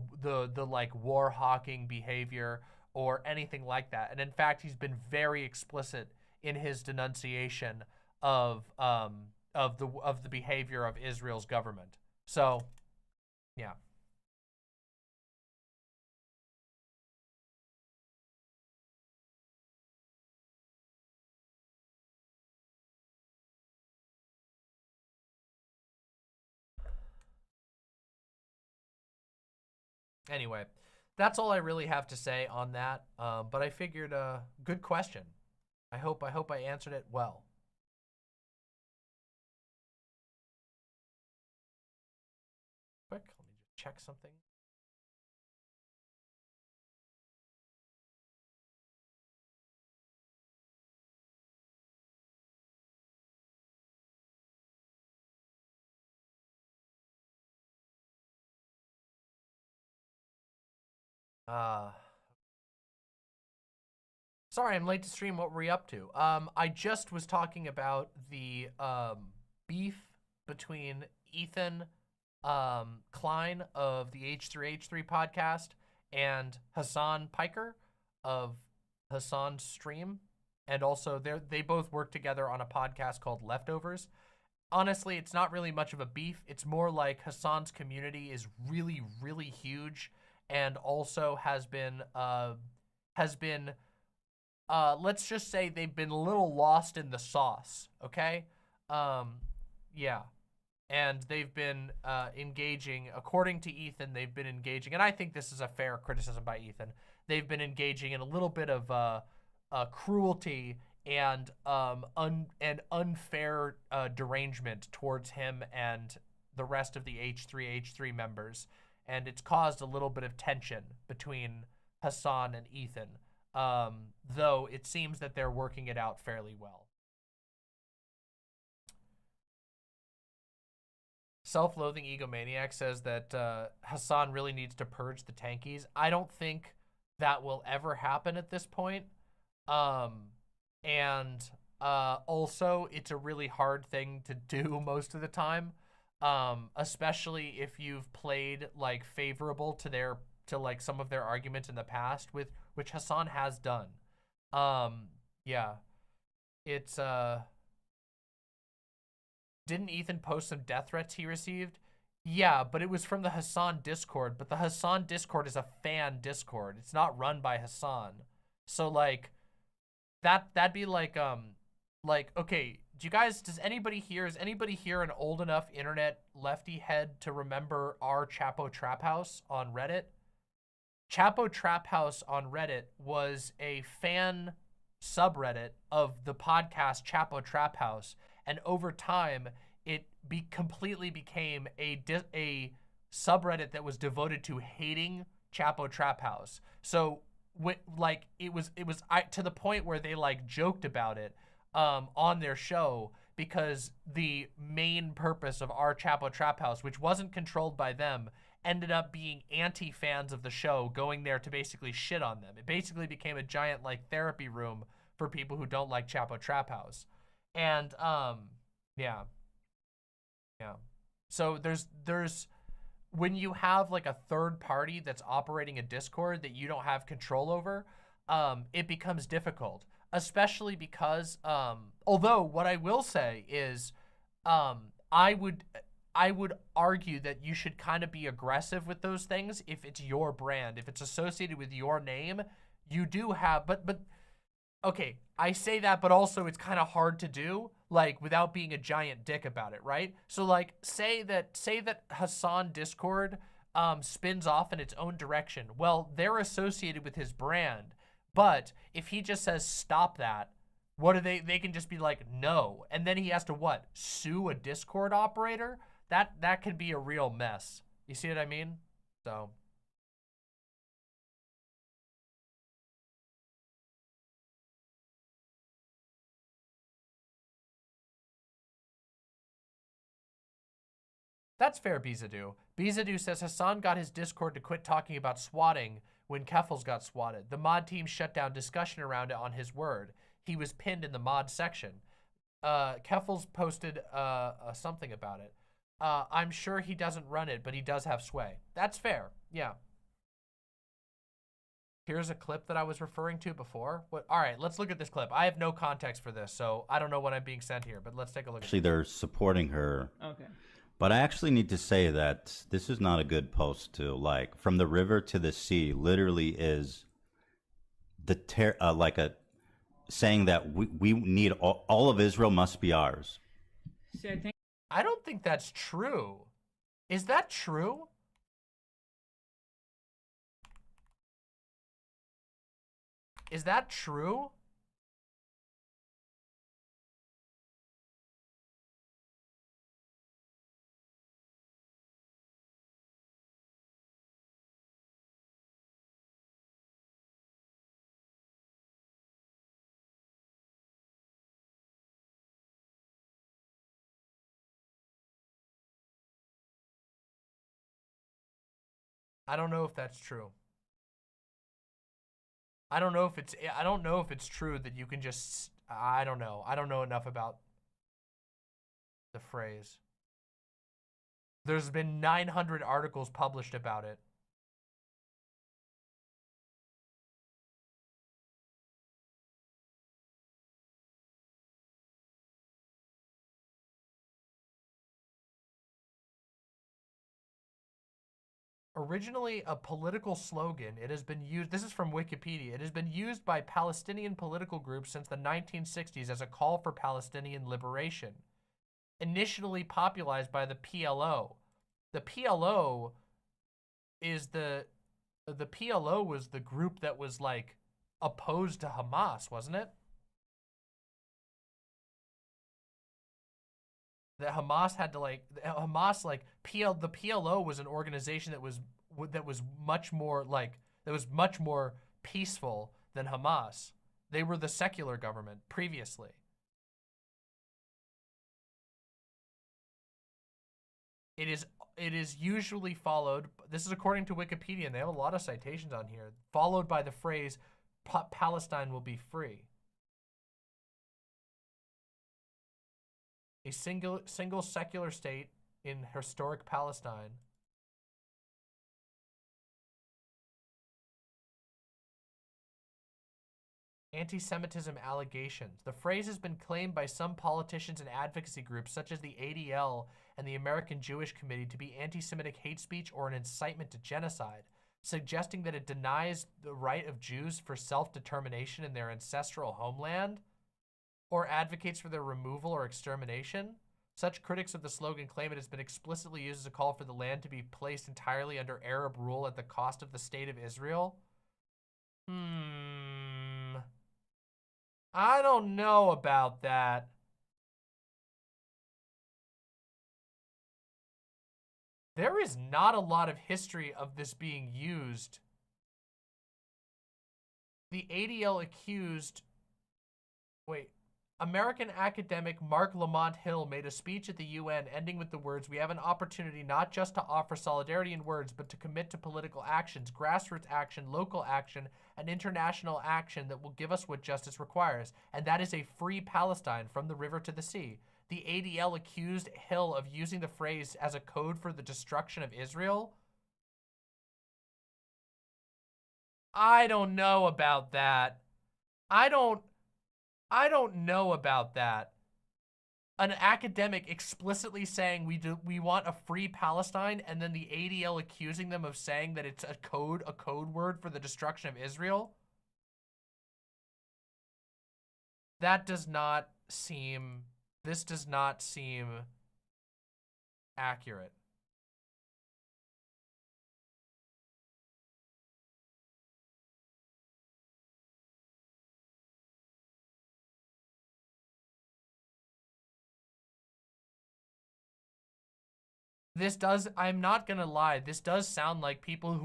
like war hawking behavior or anything like that. And in fact, he's been very explicit in his denunciation of the behavior of Israel's government. So, yeah. Anyway, that's all I really have to say on that. But I figured, good question. I hope I answered it well. Quick, let me just check something. Uh, Sorry, I'm late to stream. What were we up to? I just was talking about the beef between Ethan Klein of the H3H3 podcast and Hasan Piker of Hasan's stream. And also, they both work together on a podcast called Leftovers. Honestly, it's not really much of a beef. It's more like Hasan's community is really, really huge, and also has been let's just say they've been a little lost in the sauce, okay? Yeah. And they've been engaging, according to Ethan, they've been engaging, and I think this is a fair criticism by Ethan, they've been engaging in a little bit of cruelty and unfair derangement towards him and the rest of the H3H3 members, and it's caused a little bit of tension between Hasan and Ethan. Though it seems that they're working it out fairly well. Self-loathing egomaniac says that Hasan really needs to purge the tankies. I don't think that will ever happen at this point. Also, it's a really hard thing to do most of the time, especially if you've played like favorable to like some of their arguments in the past, which Hasan has done. Yeah. It's didn't Ethan post some death threats he received? Yeah, but it was from the Hasan Discord, but the Hasan Discord is a fan Discord. It's not run by Hasan. So like that'd be like okay, is anybody here an old enough internet lefty head to remember our Chapo Trap House on Reddit? Chapo Trap House on Reddit was a fan subreddit of the podcast Chapo Trap House, and over time it completely became a subreddit that was devoted to hating Chapo Trap House. So it was to the point where they like joked about it on their show, because the main purpose of our Chapo Trap House, which wasn't controlled by them, ended up being anti-fans of the show going there to basically shit on them. It basically became a giant like therapy room for people who don't like Chapo Trap House. And yeah. So there's when you have like a third party that's operating a Discord that you don't have control over, it becomes difficult, especially because although what I will say is I would argue that you should kind of be aggressive with those things if it's your brand. If it's associated with your name, you do have, but okay, I say that, but also it's kind of hard to do, like, without being a giant dick about it, right? So, like, say that Hasan Discord spins off in its own direction. Well, they're associated with his brand, but if he just says stop that, what are they can just be like, no, and then he has to what? Sue a Discord operator? That could be a real mess. You see what I mean? So that's fair, Bizadu. Bizadu says Hasan got his Discord to quit talking about swatting when Keffels got swatted. The mod team shut down discussion around it on his word. He was pinned in the mod section. Keffels posted something about it. I'm sure he doesn't run it, but he does have sway. That's fair. Yeah. Here's a clip that I was referring to before. What? All right, let's look at this clip. I have no context for this, so I don't know what I'm being sent here, but let's take a look. Actually, they're supporting her. Okay. But I actually need to say that this is not a good post to like. From the river to the sea literally is the like a saying that we need all of Israel must be ours. See, I think I don't think that's true. Is that true? Is that true? I don't know if that's true. I don't know if it's true that you can just, I don't know. I don't know enough about the phrase. There's been 900 articles published about it. Originally a political slogan, it has been used, this is from Wikipedia, it has been used by Palestinian political groups since the 1960s as a call for Palestinian liberation. Initially popularized by the PLO. The PLO is the PLO was the group that was like opposed to Hamas, wasn't it? That Hamas had to like the PLO was an organization that was much more like peaceful than Hamas. They were the secular government previously. It is usually followed, this is according to Wikipedia, and they have a lot of citations on here, followed by the phrase Palestine will be free. A single secular state in historic Palestine. Anti-Semitism allegations. The phrase has been claimed by some politicians and advocacy groups such as the ADL and the American Jewish Committee to be anti-Semitic hate speech or an incitement to genocide, suggesting that it denies the right of Jews for self-determination in their ancestral homeland or advocates for their removal or extermination. Such critics of the slogan claim it has been explicitly used as a call for the land to be placed entirely under Arab rule at the cost of the state of Israel. I don't know about that. There is not a lot of history of this being used. The ADL accused, wait, American academic Mark Lamont Hill made a speech at the UN ending with the words, "We have an opportunity not just to offer solidarity in words, but to commit to political actions, grassroots action, local action, and international action that will give us what justice requires. And that is a free Palestine from the river to the sea." The ADL accused Hill of using the phrase as a code for the destruction of Israel. I don't know about that. I don't know about that. An academic explicitly saying we want a free Palestine, and then the ADL accusing them of saying that it's a code word for the destruction of Israel. That does not seem, this does not seem accurate. This does, I'm not gonna lie, this does sound like people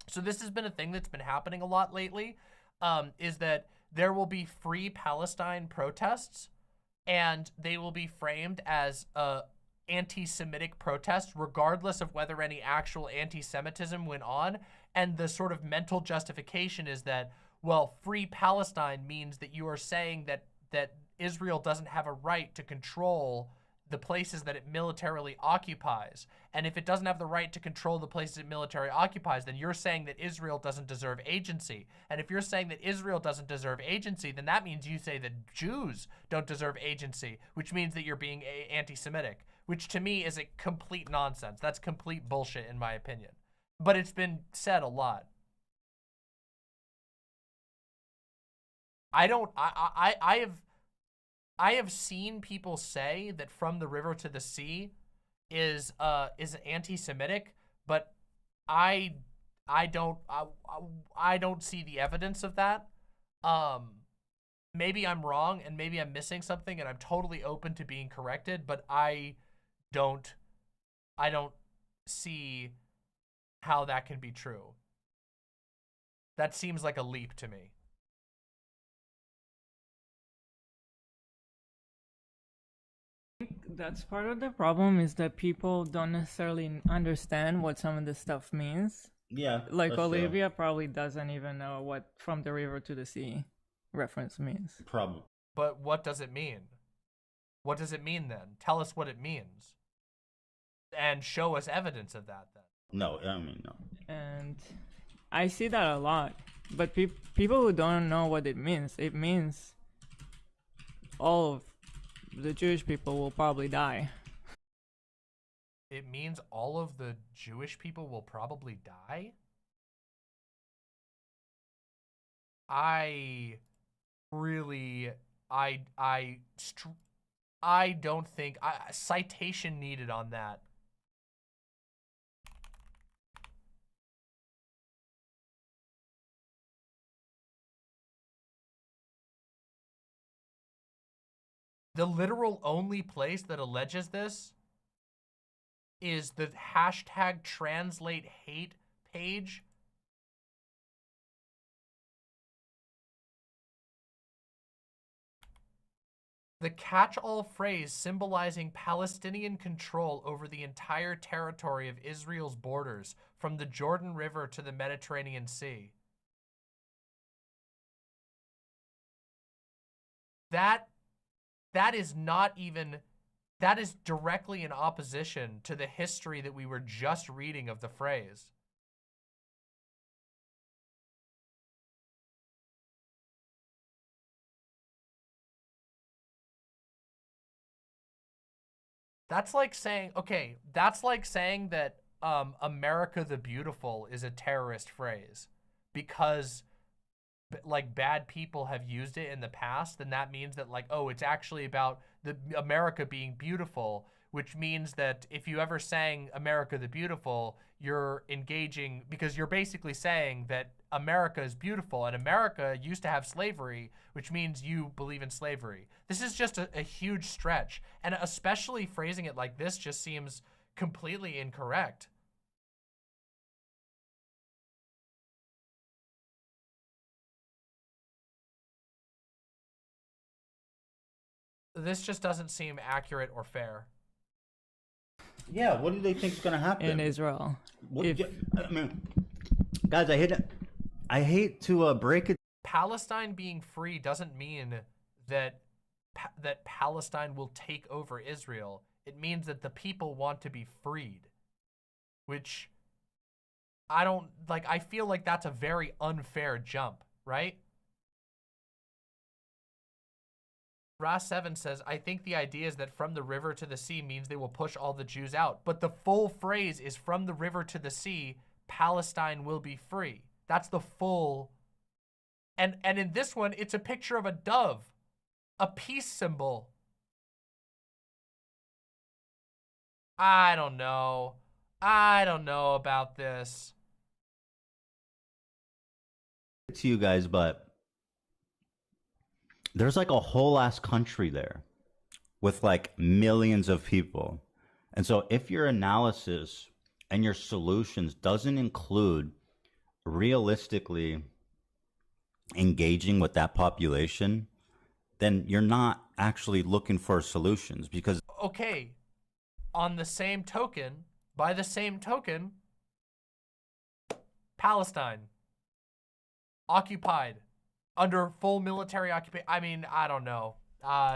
so this has been a thing that's been happening a lot lately, is that there will be free Palestine protests, and they will be framed as anti-Semitic protests, regardless of whether any actual anti-Semitism went on. And the sort of mental justification is that, well, free Palestine means that you are saying that Israel doesn't have a right to control the places that it militarily occupies. And if it doesn't have the right to control the places it militarily occupies, then you're saying that Israel doesn't deserve agency. And if you're saying that Israel doesn't deserve agency, then that means you say that Jews don't deserve agency, which means that you're being anti-Semitic, which to me is a complete nonsense. That's complete bullshit in my opinion. But it's been said a lot. I have seen people say that From the River to the Sea is anti-Semitic, but I don't see the evidence of that. Maybe I'm wrong and maybe I'm missing something, and I'm totally open to being corrected, but I don't see how that can be true. That seems like a leap to me. That's part of the problem, is that people don't necessarily understand what some of this stuff means. Yeah. Like that's true. Olivia probably doesn't even know what From the River to the Sea reference means. Probably. But what does it mean? What does it mean then? Tell us what it means. And show us evidence of that then. No, I mean, no. And I see that a lot. But people who don't know what it means all of the Jewish people will probably die. It means all of the Jewish people will probably die? I don't think, citation needed on that. The literal only place that alleges this is the hashtag translate hate page. The catch-all phrase symbolizing Palestinian control over the entire territory of Israel's borders, from the Jordan River to the Mediterranean Sea. That is not even, that is directly in opposition to the history that we were just reading of the phrase. That's like saying, okay, that's like saying that America the Beautiful is a terrorist phrase because like bad people have used it in the past, then that means that like, oh, it's actually about the America being beautiful, which means that if you ever sang America the Beautiful, you're engaging, because you're basically saying that America is beautiful and America used to have slavery, which means you believe in slavery. This is just a huge stretch, and especially phrasing it like this just seems completely incorrect. This just doesn't seem accurate or fair. Yeah, what do they think is going to happen in Israel? I mean, guys, I hate to break it. Palestine being free doesn't mean that that Palestine will take over Israel. It means that the people want to be freed, which I don't like. I feel like that's a very unfair jump, right? Ras7 says, I think the idea is that from the river to the sea means they will push all the Jews out. But the full phrase is from the river to the sea, Palestine will be free. That's the full And in this one, it's a picture of a dove, a peace symbol. I don't know. I don't know about this. To you guys, but there's like a whole ass country there with like millions of people. And so if your analysis and your solutions doesn't include realistically engaging with that population, then you're not actually looking for solutions. Because Okay, on the same token, by the same token, Palestine, occupied, under full military occupation. I mean, I don't know.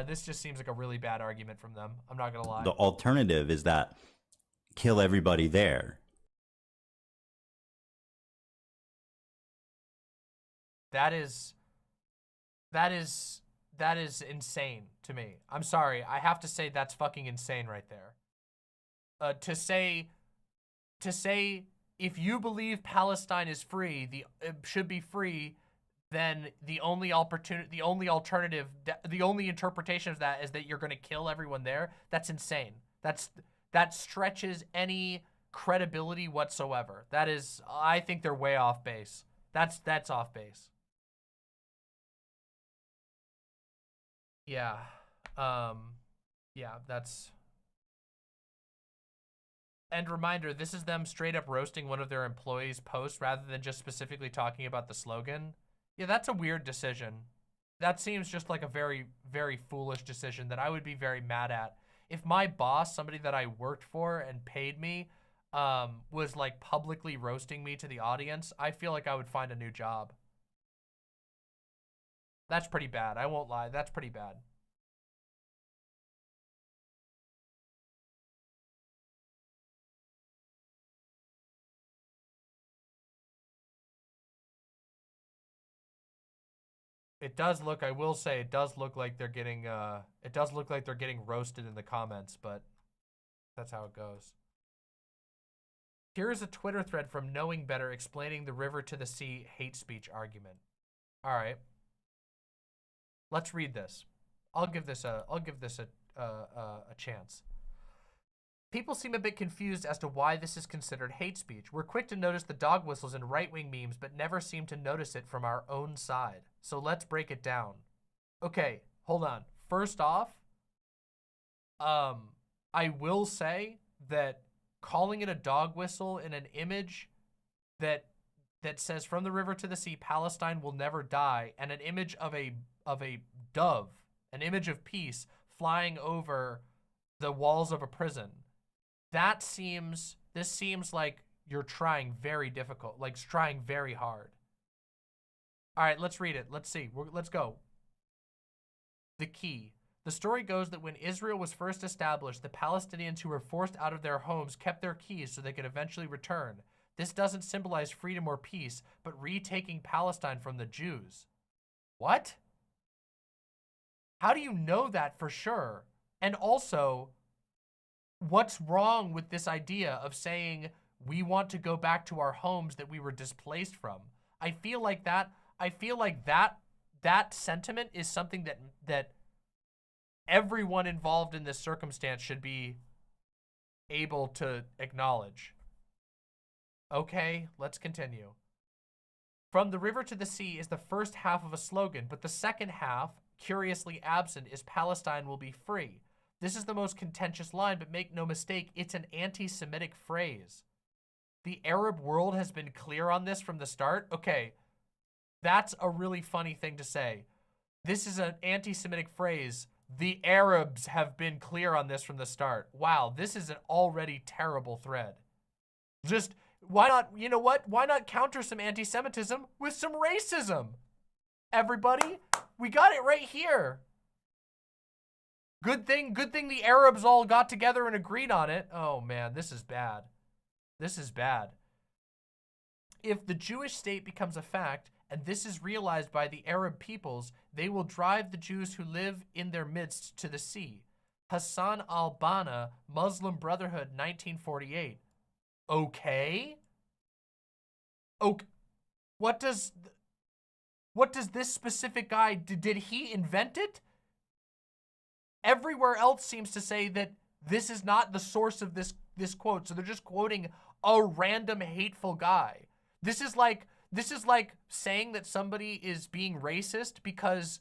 This just seems like a really bad argument from them. I'm not gonna lie. the alternative is that kill everybody there. That is insane to me. I'm sorry. I have to say that's fucking insane right there. To say if you believe Palestine is free, should be free, then the only alternative, the only interpretation of that is that you're going to kill everyone there. That's insane. That stretches any credibility whatsoever. That is, I think they're way off base. That's off base. Yeah. Yeah, that's... And reminder, this is them straight up roasting one of their employees' posts rather than just specifically talking about the slogan. Yeah, that's a weird decision. That seems just like a very, very foolish decision that I would be very mad at. If my boss, somebody that I worked for and paid me, was like publicly roasting me to the audience, I feel like I would find a new job. That's pretty bad. I won't lie. That's pretty bad. It does look, I will say, it does look like they're getting roasted in the comments, but that's how it goes. Here is a Twitter thread from Knowing Better explaining the river to the sea hate speech argument. All right. Let's read this. I'll give this a chance. People seem a bit confused as to why this is considered hate speech. We're quick to notice the dog whistles and right-wing memes, but never seem to notice it from our own side. So let's break it down. Okay, hold on. First off, I will say that calling it a dog whistle in an image that says from the river to the sea, Palestine will never die, and an image of a dove, an image of peace flying over the walls of a prison. This seems like you're trying very difficult, like trying very hard. All right, let's read it. Let's see. Let's go. The key. The story goes that when Israel was first established, the Palestinians who were forced out of their homes kept their keys so they could eventually return. This doesn't symbolize freedom or peace, but retaking Palestine from the Jews. What? How do you know that for sure? And also, what's wrong with this idea of saying we want to go back to our homes that we were displaced from? I feel like that sentiment is something that everyone involved in this circumstance should be able to acknowledge. Okay, let's continue. From the river to the sea is the first half of a slogan, but the second half, curiously absent, is Palestine will be free. This is the most contentious line, but make no mistake, it's an anti-Semitic phrase. The Arab world has been clear on this from the start. Okay, that's a really funny thing to say. This is an anti-Semitic phrase. The Arabs have been clear on this from the start. Wow, this is an already terrible thread. Just, why not, you know what? Why not counter some anti-Semitism with some racism? Everybody, we got it right here. Good thing the Arabs all got together and agreed on it. Oh man, this is bad. This is bad. If the Jewish state becomes a fact, and this is realized by the Arab peoples, they will drive the Jews who live in their midst to the sea. Hasan al-Banna, Muslim Brotherhood, 1948. Okay? Okay. What does... What does this specific guy, did he invent it? Everywhere else seems to say that this is not the source of this quote, so they're just quoting a random hateful guy. This is like saying that somebody is being racist because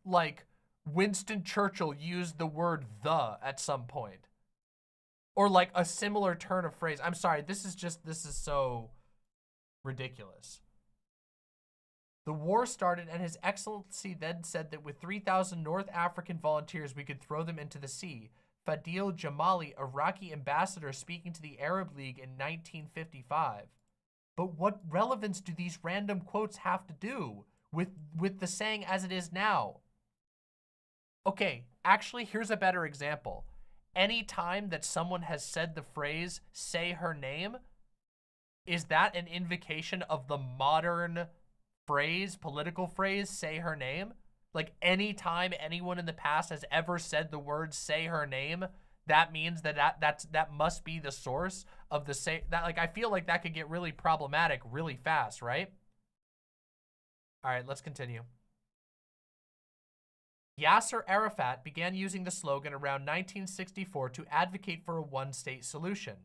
like Winston Churchill used the word "the" at some point. Or like a similar turn of phrase. I'm sorry, this is so ridiculous. The war started, and His Excellency then said that with 3,000 North African volunteers, we could throw them into the sea. Fadil Jamali, Iraqi ambassador speaking to the Arab League in 1955. But what relevance do these random quotes have to do with the saying as it is now? Okay, actually, here's a better example. Any time that someone has said the phrase, say her name, is that an invocation of the modern phrase, political phrase, say her name? Like any time anyone in the past has ever said the word say her name, that means that must be the source of the say that. Like, I feel like that could get really problematic really fast, right? All right, let's continue. Yasser Arafat began using the slogan around 1964 to advocate for a one-state solution.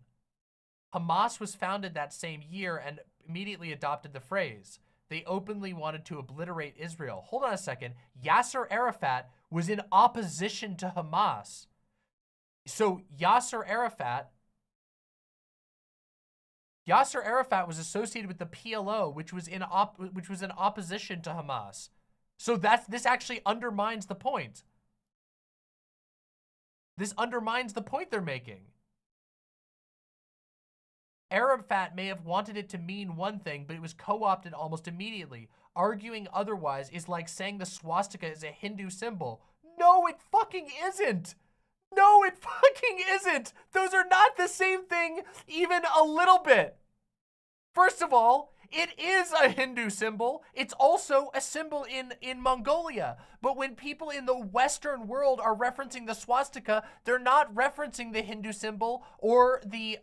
Hamas was founded that same year and immediately adopted the phrase. They openly wanted to obliterate Israel. Hold on a second. Yasser Arafat was in opposition to Hamas. So Yasser Arafat was associated with the PLO, which was in opposition to Hamas. So this actually undermines the point. This undermines the point they're making. Arafat may have wanted it to mean one thing, but it was co-opted almost immediately. Arguing otherwise is like saying the swastika is a Hindu symbol. No, it fucking isn't. No, it fucking isn't. Those are not the same thing even a little bit. First of all, it is a Hindu symbol. It's also a symbol in Mongolia. But when people in the Western world are referencing the swastika, they're not referencing the Hindu symbol or the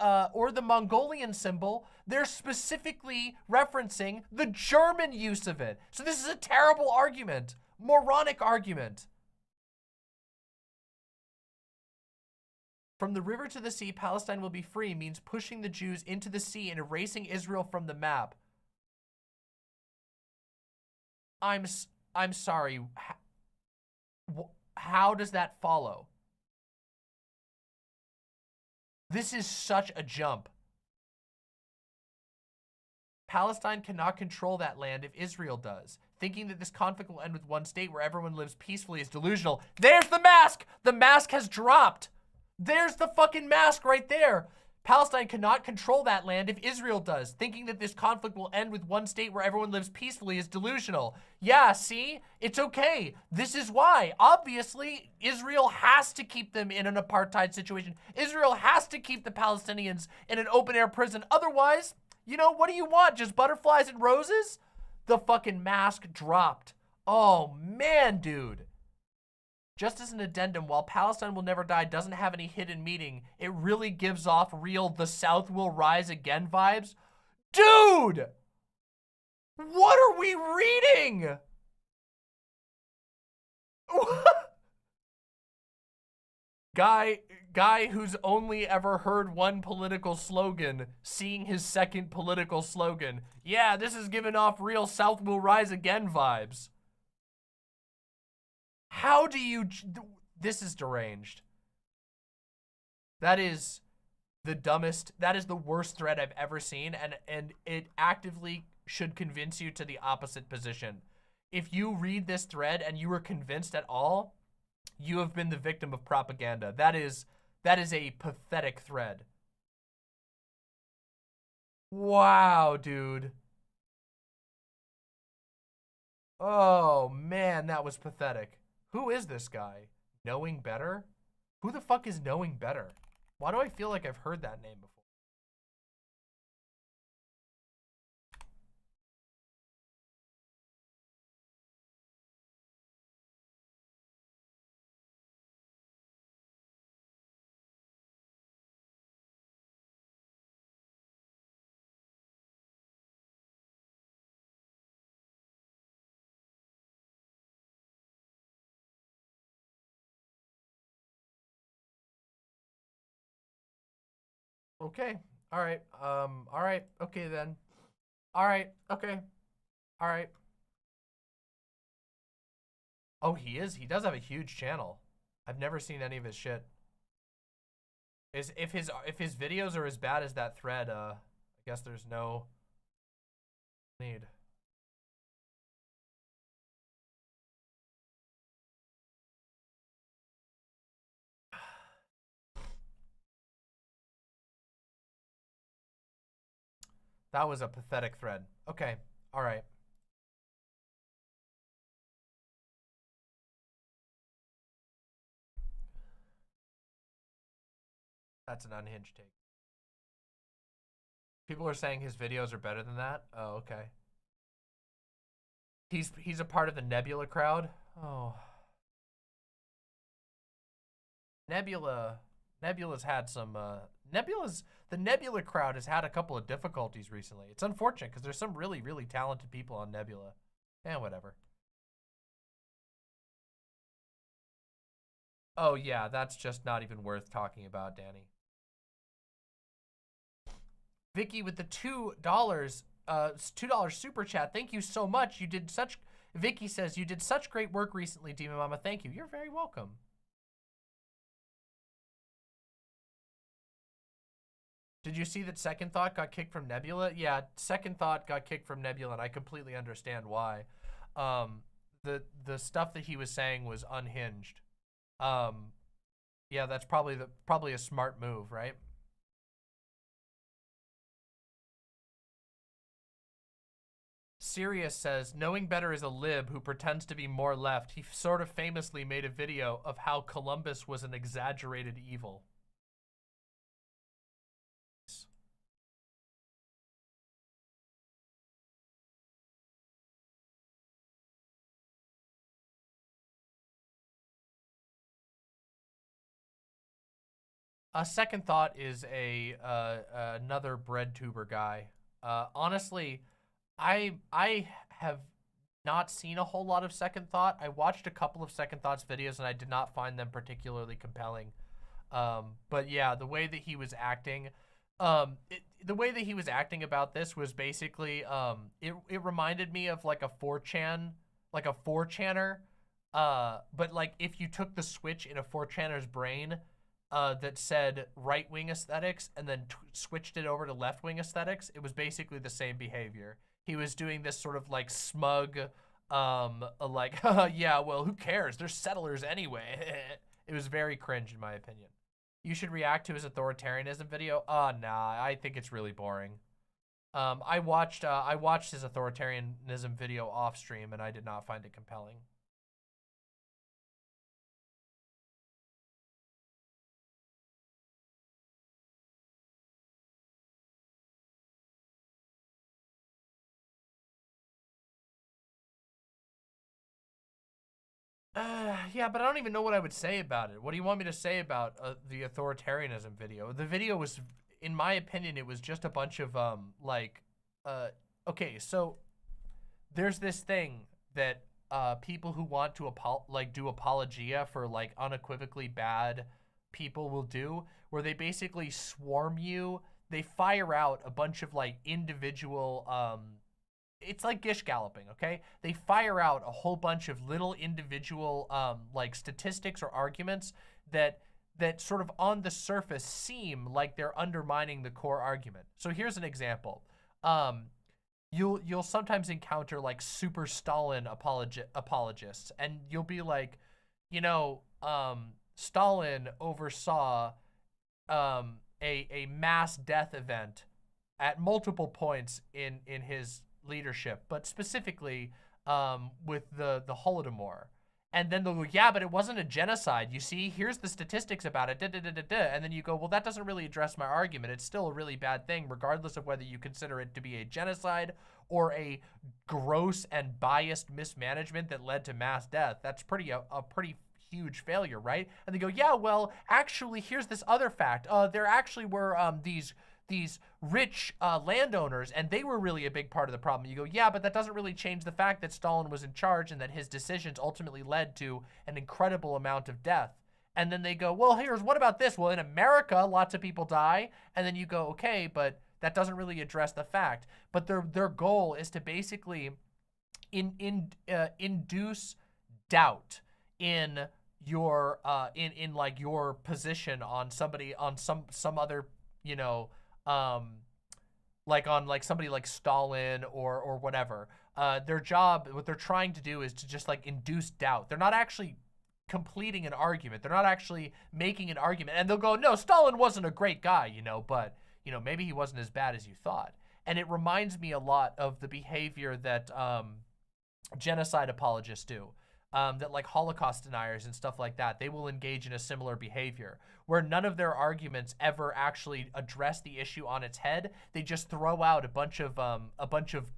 Mongolian symbol. They're specifically referencing the German use of it. So this is a terrible argument, moronic argument. From the river to the sea, Palestine will be free means pushing the Jews into the sea and erasing Israel from the map. I'm sorry. How does that follow? This is such a jump. Palestine cannot control that land if Israel does. Thinking that this conflict will end with one state where everyone lives peacefully is delusional. There's the mask! The mask has dropped. There's the fucking mask right there. Palestine cannot control that land if Israel does. Thinking that this conflict will end with one state where everyone lives peacefully is delusional. Yeah, see? It's okay. This is why. Obviously, Israel has to keep them in an apartheid situation. Israel has to keep the Palestinians in an open-air prison. Otherwise, you know, what do you want? Just butterflies and roses? The fucking mask dropped. Oh, man, dude. Just as an addendum, while Palestine will never die doesn't have any hidden meaning, it really gives off real "the South will rise again" vibes. Dude! What are we reading? Guy who's only ever heard one political slogan, seeing his second political slogan. Yeah, this is giving off real "South will rise again" vibes. How do you... This is deranged. That is the dumbest... That is the worst thread I've ever seen, and it actively should convince you to the opposite position. If you read this thread and you were convinced at all, you have been the victim of propaganda. That is a pathetic thread. Wow, dude. Oh, man, that was pathetic. Who is this guy? Knowing Better? Who the fuck is Knowing Better? Why do I feel like I've heard that name before? Okay. All right. All right. Okay then. All right. Okay. All right. Oh, he is. He does have a huge channel. I've never seen any of his shit. If his videos are as bad as that thread, I guess there's no need. That was a pathetic thread. Okay. All right. That's an unhinged take. People are saying his videos are better than that. Oh, okay. He's a part of the Nebula crowd. Oh. Nebula's had some the Nebula crowd has had a couple of difficulties recently. It's unfortunate because there's some really, really talented people on Nebula. Whatever. Oh yeah, that's just not even worth talking about, Danny. Vicky with the $2 $2 super chat. Thank you so much. Vicky says you did such great work recently, Demon Mama. Thank you. You're very welcome. Did you see that Second Thought got kicked from Nebula? Yeah, Second Thought got kicked from Nebula, and I completely understand why. The stuff that he was saying was unhinged. Yeah, that's probably a smart move, right? Sirius says, knowing better is a lib who pretends to be more left. He sort of famously made a video of how Columbus was an exaggerated evil. A Second Thought is another bread tuber guy. Honestly, I have not seen a whole lot of Second Thought. I watched a couple of Second Thought's videos and I did not find them particularly compelling. But yeah, the way that he was acting, about this was basically, it reminded me of like a 4chan, like a 4chaner. But like if you took the switch in a 4chaner's brain, that said right-wing aesthetics and then switched it over to left-wing aesthetics, it was basically the same behavior. He was doing this sort of like smug, like, yeah, well, who cares? They're settlers anyway. It was very cringe in my opinion. You should react to his authoritarianism video. Nah, I think it's really boring. I watched his authoritarianism video off stream and I did not find it compelling. Yeah, but I don't even know what I would say about it. What do you want me to say about the authoritarianism video? The video was, in my opinion, it was just a bunch of, okay, so there's this thing that people who want to do apologia for like unequivocally bad people will do, where they basically swarm you. They fire out a bunch of like individual, it's like gish galloping, okay? They fire out a whole bunch of little individual like statistics or arguments that sort of on the surface seem like they're undermining the core argument. So here's an example. You'll sometimes encounter like super Stalin apologists, and you'll be like, you know, Stalin oversaw a mass death event at multiple points in his leadership, but specifically with the Holodomor. And then they'll go, yeah, but it wasn't a genocide. You see, here's the statistics about it. And then you go, well, that doesn't really address my argument. It's still a really bad thing, regardless of whether you consider it to be a genocide or a gross and biased mismanagement that led to mass death. That's a pretty huge failure, right? And they go, yeah, well, actually, here's this other fact. There actually were these rich landowners, and they were really a big part of the problem. You go, yeah, but that doesn't really change the fact that Stalin was in charge and that his decisions ultimately led to an incredible amount of death. And then they go, well, what about this? Well, in America, lots of people die. And then you go, okay, but that doesn't really address the fact. But their goal is to basically induce doubt in your in like your position on somebody, on some other, you know, like on like somebody like Stalin or whatever. Their job, what they're trying to do is to just like induce doubt. They're not actually completing an argument. They're not actually making an argument. And they'll go, no, Stalin wasn't a great guy, you know, but, you know, maybe he wasn't as bad as you thought. And it reminds me a lot of the behavior that genocide apologists do. That like Holocaust deniers and stuff like that, they will engage in a similar behavior where none of their arguments ever actually address the issue on its head. They just throw out a bunch of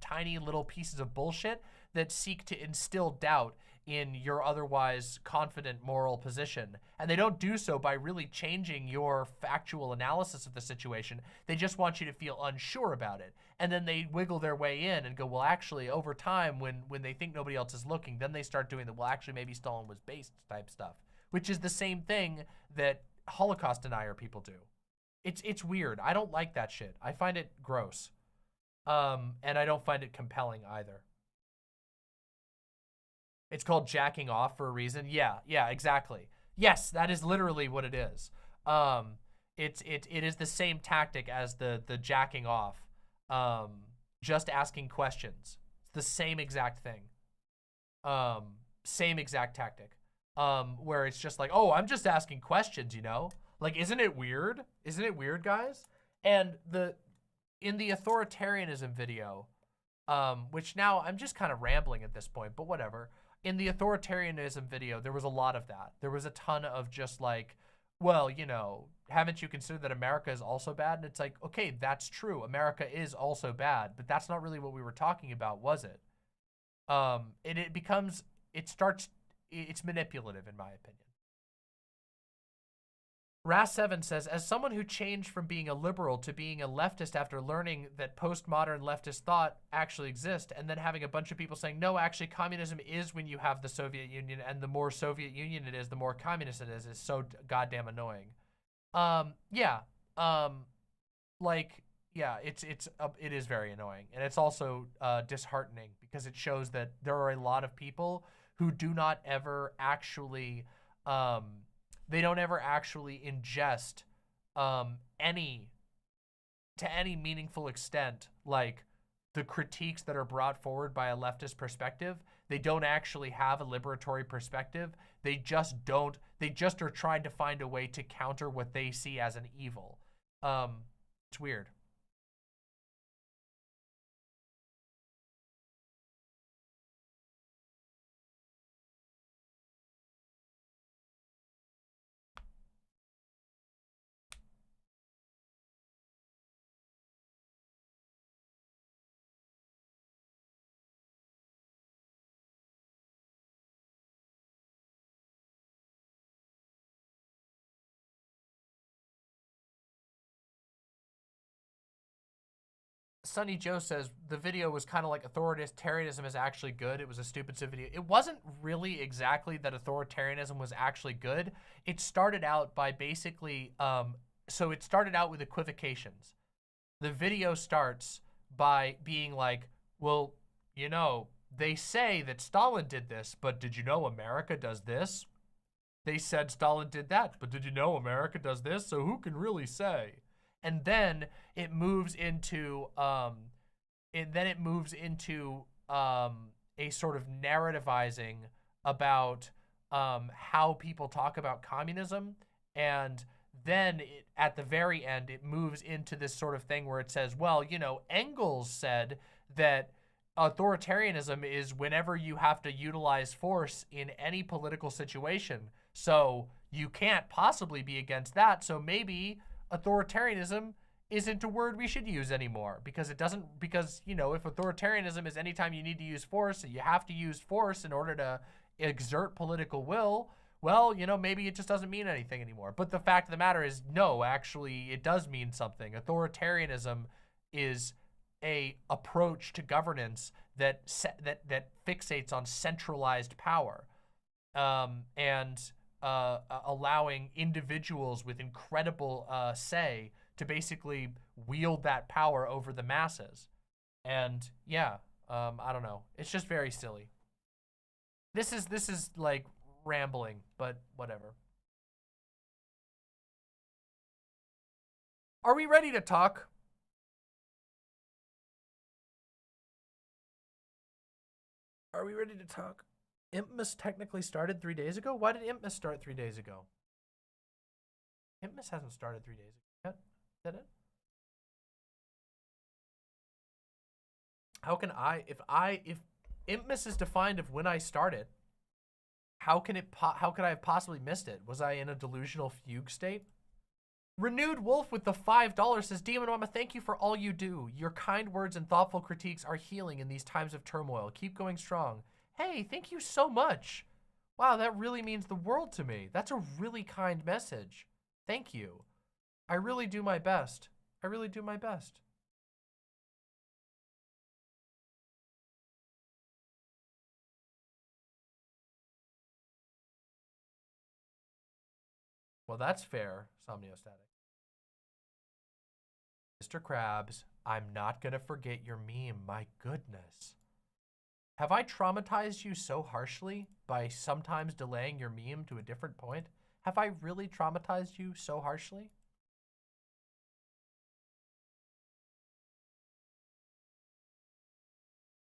tiny little pieces of bullshit that seek to instill doubt in your otherwise confident moral position. And they don't do so by really changing your factual analysis of the situation. They just want you to feel unsure about it. And then they wiggle their way in and go, well, actually, over time, when they think nobody else is looking, then they start doing the, well, actually, maybe Stalin was based type stuff, which is the same thing that Holocaust denier people do. It's weird. I don't like that shit. I find it gross. And I don't find it compelling either. It's called jacking off for a reason. Yeah, exactly. Yes, that is literally what it is. It is the same tactic as the jacking off. Just asking questions. It's the same exact thing. Same exact tactic. Where it's just like, oh, I'm just asking questions, you know? Like, isn't it weird? Isn't it weird, guys? And in the authoritarianism video, which now I'm just kind of rambling at this point, but whatever. In the authoritarianism video, there was a lot of that. There was a ton of just like, well, you know, haven't you considered that America is also bad? And it's like, okay, that's true. America is also bad, but that's not really what we were talking about, was it? It's manipulative in my opinion. Ras7 says, as someone who changed from being a liberal to being a leftist after learning that postmodern leftist thought actually exists, and then having a bunch of people saying, no, actually communism is when you have the Soviet Union, and the more Soviet Union it is, the more communist it is so goddamn annoying. It is very annoying. And it's also disheartening because it shows that there are a lot of people who do not ever actually, they don't ever actually ingest to any meaningful extent, like the critiques that are brought forward by a leftist perspective. They don't actually have a liberatory perspective. They just are trying to find a way to counter what they see as an evil. It's weird. Sunny Joe says the video was kind of like authoritarianism is actually good. It was a stupid video. It wasn't really exactly that authoritarianism was actually good. It started out by basically, so it started out with equivocations. The video starts by being like, well, you know, they say that Stalin did this, but did you know America does this? They said Stalin did that, but did you know America does this? So who can really say? And then it moves into a sort of narrativizing about how people talk about communism, and then at the very end it moves into this sort of thing where it says, well, you know, Engels said that authoritarianism is whenever you have to utilize force in any political situation, so you can't possibly be against that, so maybe authoritarianism isn't a word we should use anymore because you know, if authoritarianism is anytime you need to use force, you have to use force in order to exert political will, well, you know, maybe it just doesn't mean anything anymore. But the fact of the matter is, no, actually it does mean something. Authoritarianism is a approach to governance that fixates on centralized power. allowing individuals with incredible say to basically wield that power over the masses. And yeah, I don't know. It's just very silly. This is like rambling, but whatever. Are we ready to talk? Are we ready to talk? Impmas technically started 3 days ago? Why did Impmas start 3 days ago? Impmas hasn't started 3 days ago yet, did it? How can if Impmas is defined of when I started, how could I have possibly missed it? Was I in a delusional fugue state? Renewed Wolf with the $5 says, Demon Mama, thank you for all you do. Your kind words and thoughtful critiques are healing in these times of turmoil. Keep going strong. Hey, thank you so much. Wow, that really means the world to me. That's a really kind message. Thank you. I really do my best. I really do my best. Well, that's fair, Somniostatic. Mr. Krabs, I'm not gonna forget your meme, my goodness. Have I traumatized you so harshly by sometimes delaying your meme to a different point? Have I really traumatized you so harshly?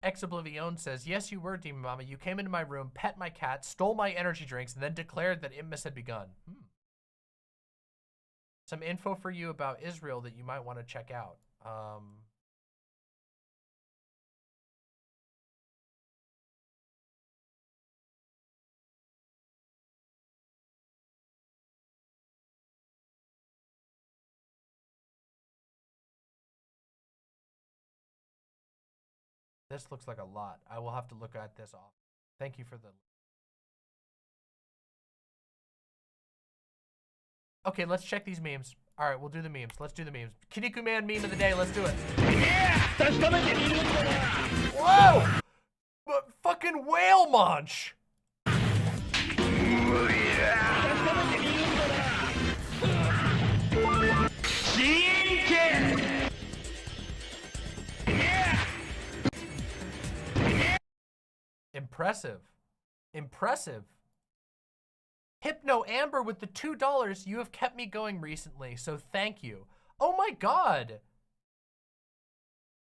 Ex-Oblivion says, yes, you were, Demon Mama. You came into my room, pet my cat, stole my energy drinks, and then declared that Impmas had begun. Some info for you about Israel that you might want to check out. This looks like a lot. I will have to look at this off. Thank you for the... Okay, let's check these memes. All right, we'll do the memes. Let's do the memes. Kiniku Man meme of the day. Let's do it. Yeah! Whoa! But fucking whale munch! Impressive. Impressive. Hypno Amber with the $2. You have kept me going recently, so thank you. Oh my God.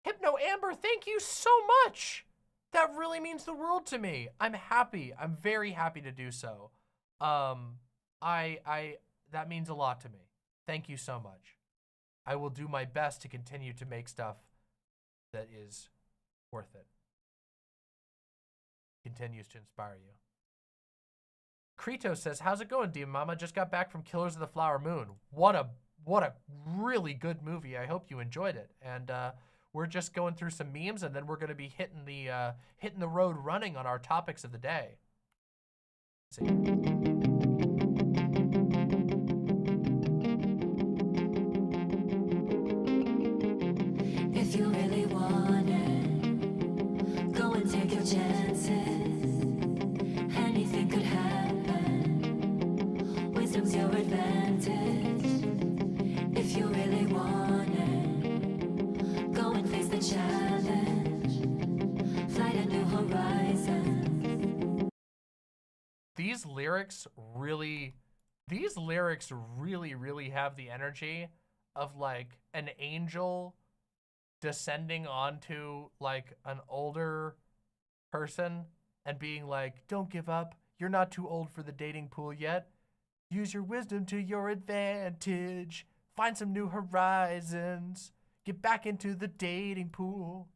Hypno Amber, thank you so much. That really means the world to me. I'm happy. I'm very happy to do so. That means a lot to me. Thank you so much. I will do my best to continue to make stuff that is worth it. Continues to inspire you. Krito says, how's it going, Demon Mama? Just got back from Killers of the Flower Moon. What a really good movie. I hope you enjoyed it. And we're just going through some memes, and then we're going to be hitting the road running on our topics of the day. Let's see. If you really want it, go and take your chances. Anything could happen. Wisdom's your advantage. If you really want it, go and face the challenge. Fly to new horizons. These lyrics really have the energy of like an angel descending onto like an older person and being like, don't give up. You're not too old for the dating pool yet. Use your wisdom to your advantage. Find some new horizons. Get back into the dating pool.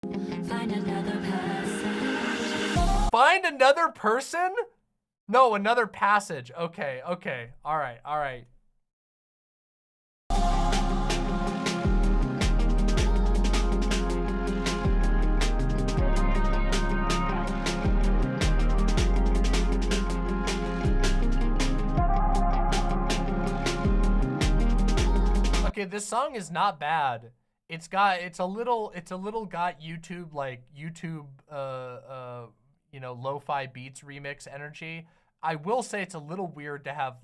Find another passage. Find another person? No, another passage. Okay, okay. All right, all right. Okay, this song is not bad. It's a little got YouTube, like YouTube, you know, lo-fi beats remix energy. I will say it's a little weird to have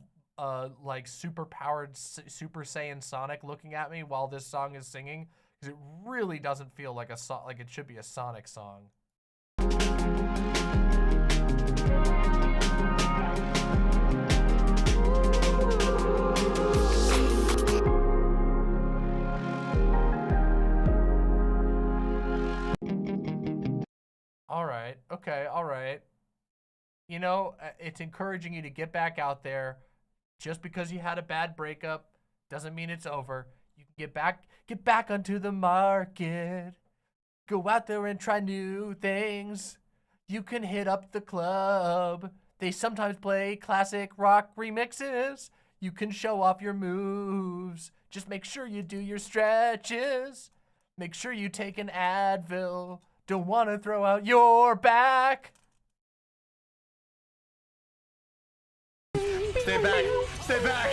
like super powered Super Saiyan Sonic looking at me while this song is singing, because it really doesn't feel like like it should be a Sonic song. All right, okay, all right. You know, it's encouraging you to get back out there. Just because you had a bad breakup doesn't mean it's over. You can get back onto the market. Go out there and try new things. You can hit up the club. They sometimes play classic rock remixes. You can show off your moves. Just make sure you do your stretches. Make sure you take an Advil. Don't want to throw out your back. Stay back. Stay back.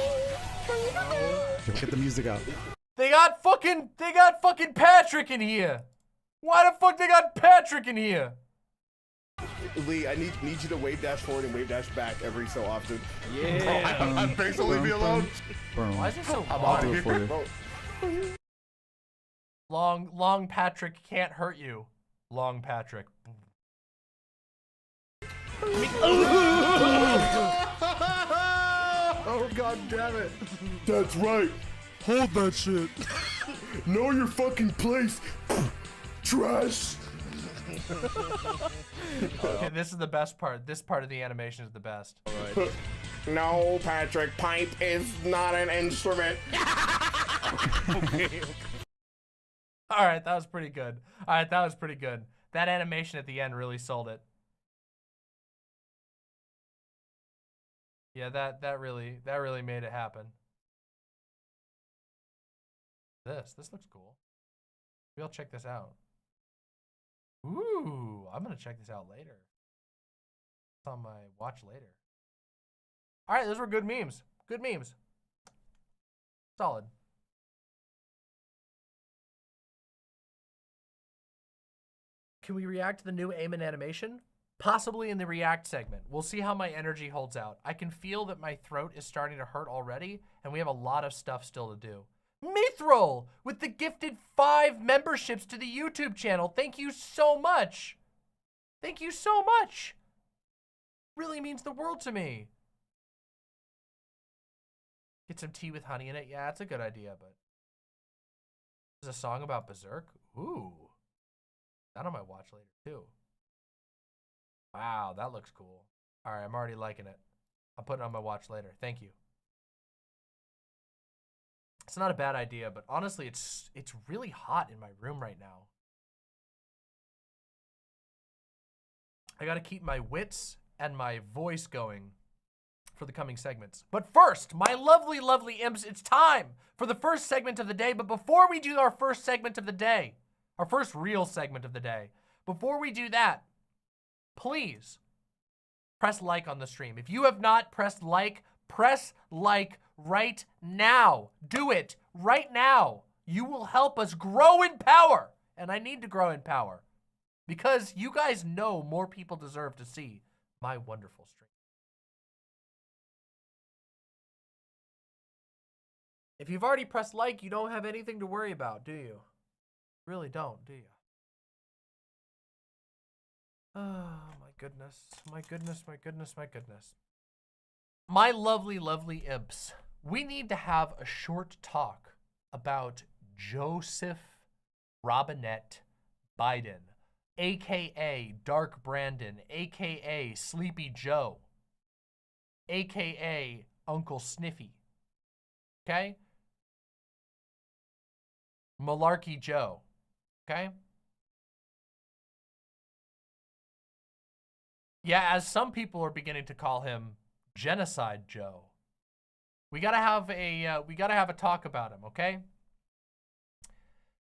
Get the music out. They got fucking Patrick in here. Why the fuck they got Patrick in here? Lee, I need you to wave dash forward and wave dash back every so often. Yeah. Bro, I'm begging to leave me alone. Why is it so I'm long? out of here. Bro. Long Patrick can't hurt you. Long Patrick. Oh, god damn it. That's right. Hold that shit. Know your fucking place. Trash. Okay, this is the best part. This part of the animation is the best. No, Patrick, pipe is not an instrument. Okay. All right, that was pretty good. All right, that was pretty good. That animation at the end really sold it. Yeah, that really made it happen. This looks cool. Maybe I'll check this out. Ooh, I'm gonna check this out later. It's on my watch later. All right, those were good memes. Good memes. Solid. Can we react to the new Eamon animation? Possibly in the react segment. We'll see how my energy holds out. I can feel that my throat is starting to hurt already, and we have a lot of stuff still to do. Mithril with the gifted 5 memberships to the YouTube channel. Thank you so much. Thank you so much. Really means the world to me. Get some tea with honey in it. Yeah, it's a good idea, but there's a song about Berserk. Ooh. That on my watch later too. Wow, that looks cool. All right, I'm already liking it. I'll put it on my watch later. Thank you. It's not a bad idea, but honestly, it's really hot in my room right now. I gotta keep my wits and my voice going for the coming segments. But first, my lovely, lovely imps, it's time for the first segment of the day. But before we do our first segment of the day, our first real segment of the day, before we do that, please press like on the stream. If you have not pressed like, press like right now. Do it right now. You will help us grow in power. And I need to grow in power because you guys know more people deserve to see my wonderful stream. If you've already pressed like, you don't have anything to worry about, do you? Really don't, do you? Oh, my goodness. My goodness, my goodness, my goodness. My lovely, lovely imps. We need to have a short talk about Joseph Robinette Biden, a.k.a. Dark Brandon, a.k.a. Sleepy Joe, a.k.a. Uncle Sniffy. Okay? Malarkey Joe. Okay? Yeah, as some people are beginning to call him Genocide Joe. We gotta have a talk about him, okay?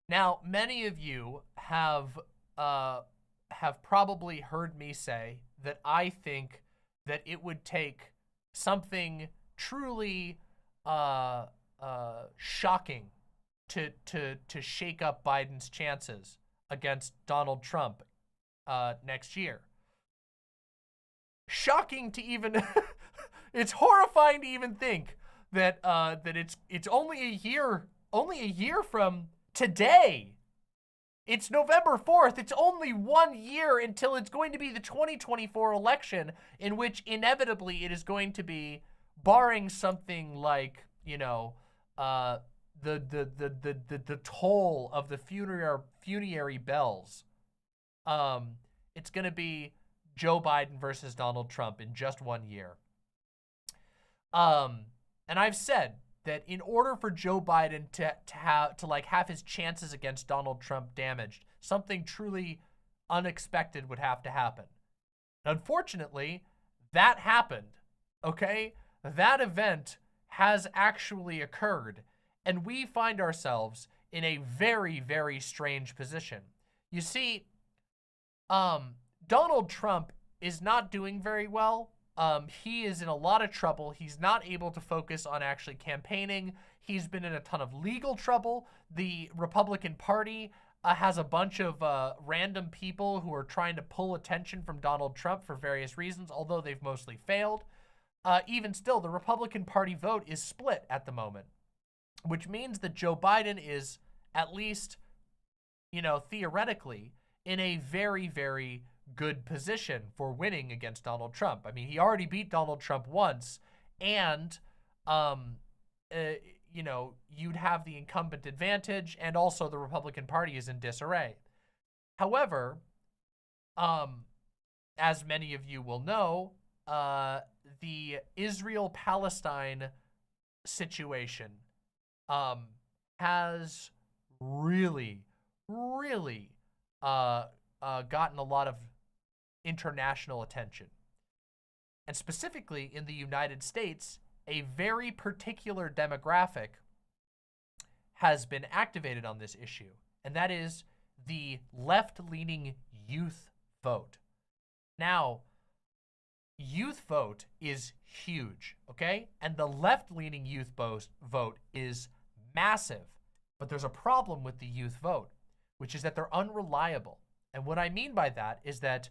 Now, many of you have probably heard me say that I think that it would take something truly shocking to shake up Biden's chances against Donald Trump next year. shocking to even, it's horrifying to even think that that it's only a year from today. It's November 4th. It's only 1 year until it's going to be the 2024 election, in which inevitably it is going to be, barring something like, you know, the toll of the funerary bells. It's going to be Joe Biden versus Donald Trump in just 1 year. And I've said that in order for Joe Biden to have his chances against Donald Trump damaged, something truly unexpected would have to happen. Unfortunately, that happened, okay? That event has actually occurred, and we find ourselves in a very, very strange position. You see, Donald Trump is not doing very well. He is in a lot of trouble. He's not able to focus on actually campaigning. He's been in a ton of legal trouble. The Republican Party has a bunch of random people who are trying to pull attention from Donald Trump for various reasons, although they've mostly failed. Even still, the Republican Party vote is split at the moment, which means that Joe Biden is, at least, you know, theoretically, in a very, very good position for winning against Donald Trump. I mean, he already beat Donald Trump once, and, you know, you'd have the incumbent advantage, and also the Republican Party is in disarray. However, as many of you will know, the Israel-Palestine situation has really gotten a lot of international attention. And specifically in the United States, a very particular demographic has been activated on this issue, and that is the left-leaning youth vote. Now, youth vote is huge, okay? And the left-leaning youth vote is massive. But there's a problem with the youth vote, which is that they're unreliable. And what I mean by that is that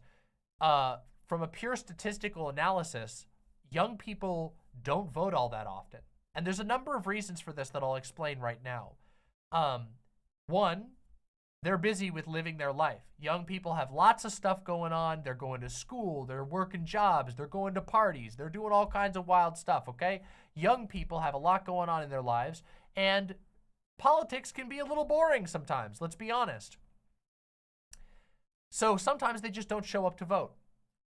from a pure statistical analysis, young people don't vote all that often. And there's a number of reasons for this that I'll explain right now. One, they're busy with living their life. Young people have lots of stuff going on. They're going to school, they're working jobs, they're going to parties, they're doing all kinds of wild stuff, okay? Young people have a lot going on in their lives, and politics can be a little boring sometimes, let's be honest. So sometimes they just don't show up to vote.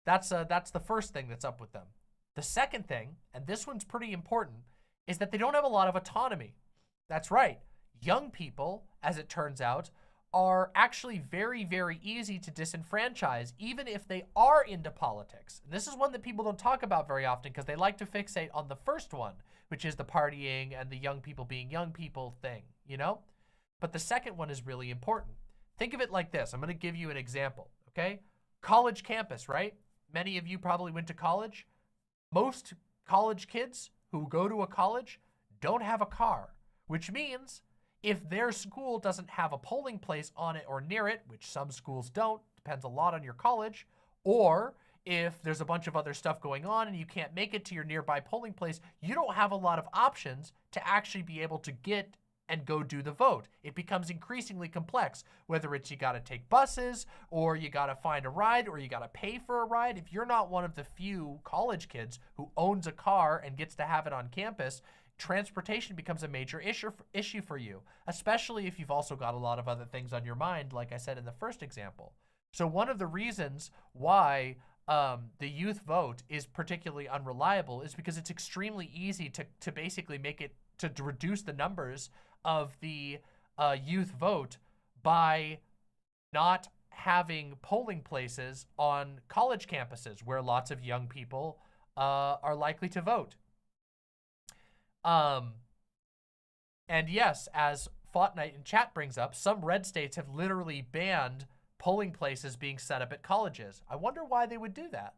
That's the first thing that's up with them. The second thing, and this one's pretty important, is that they don't have a lot of autonomy. That's right. Young people, as it turns out, are actually very, very easy to disenfranchise, even if they are into politics. And this is one that people don't talk about very often because they like to fixate on the first one, which is the partying and the young people being young people thing, you know? But the second one is really important. Think of it like this. I'm going to give you an example, okay? College campus, right? Many of you probably went to college. Most college kids who go to a college don't have a car, which means if their school doesn't have a polling place on it or near it, which some schools don't, depends a lot on your college, or if there's a bunch of other stuff going on and you can't make it to your nearby polling place, you don't have a lot of options to actually be able to get and go do the vote. It becomes increasingly complex, whether it's you gotta take buses, or you gotta find a ride, or you gotta pay for a ride. If you're not one of the few college kids who owns a car and gets to have it on campus, transportation becomes a major issue for you, especially if you've also got a lot of other things on your mind, like I said in the first example. So one of the reasons why the youth vote is particularly unreliable is because it's extremely easy to basically make it, to reduce the numbers of the youth vote by not having polling places on college campuses where lots of young people are likely to vote. And yes, as Fortnite in chat brings up, some red states have literally banned polling places being set up at colleges. I wonder why they would do that.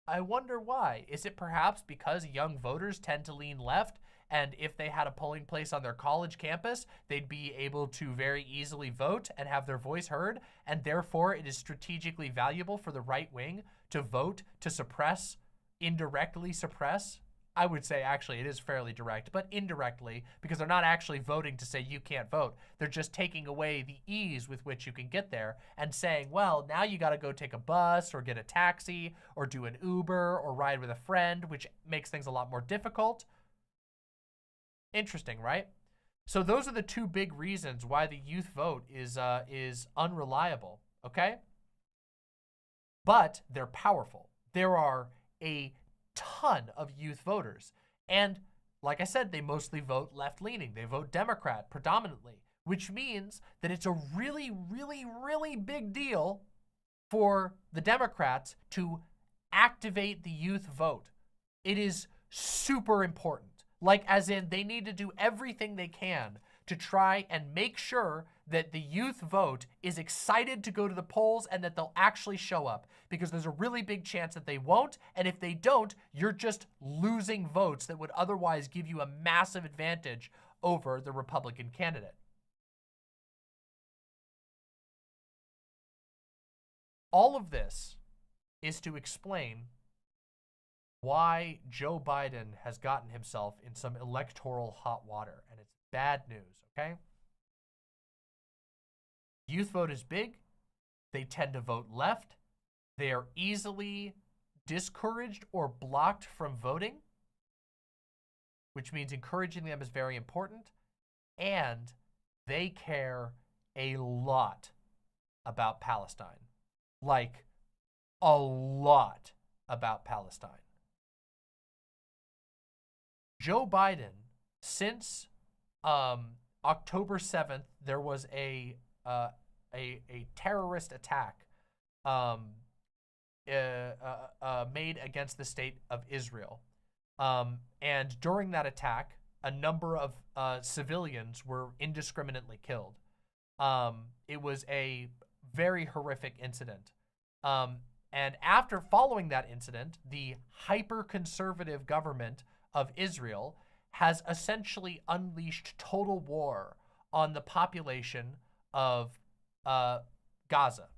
I wonder why. Is it perhaps because young voters tend to lean left and if they had a polling place on their college campus, they'd be able to very easily vote and have their voice heard, and therefore it is strategically valuable for the right wing to vote to suppress, indirectly suppress. I would say actually it is fairly direct, but indirectly, because they're not actually voting to say you can't vote. They're just taking away the ease with which you can get there and saying, well, now you got to go take a bus or get a taxi or do an Uber or ride with a friend, which makes things a lot more difficult. Interesting, right? So those are the two big reasons why the youth vote is unreliable, okay? But they're powerful. There are a ton of youth voters. And like I said, they mostly vote left-leaning. They vote Democrat predominantly, which means that it's a really, really, really big deal for the Democrats to activate the youth vote. It is super important. Like, as in, they need to do everything they can to try and make sure that the youth vote is excited to go to the polls and that they'll actually show up, because there's a really big chance that they won't, and if they don't, you're just losing votes that would otherwise give you a massive advantage over the Republican candidate. All of this is to explain why Joe Biden has gotten himself in some electoral hot water, and it's bad news, okay? Youth vote is big. They tend to vote left. They are easily discouraged or blocked from voting, which means encouraging them is very important. And they care a lot about Palestine. Like, a lot about Palestine. Joe Biden, since October 7th, there was a terrorist attack made against the state of Israel. And during that attack, a number of civilians were indiscriminately killed. It was a very horrific incident. And after following that incident, the hyper-conservative government of Israel has essentially unleashed total war on the population of Gaza,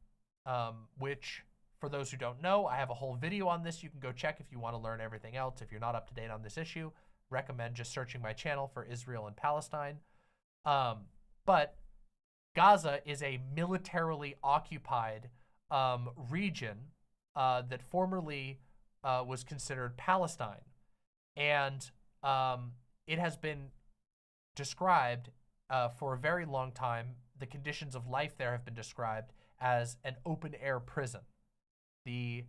which, for those who don't know, I have a whole video on this. You can go check if you want to learn everything else. If you're not up to date on this issue, recommend just searching my channel for Israel and Palestine. But Gaza is a militarily occupied region that formerly was considered Palestine. And it has been described for a very long time. The conditions of life there have been described as an open-air prison. The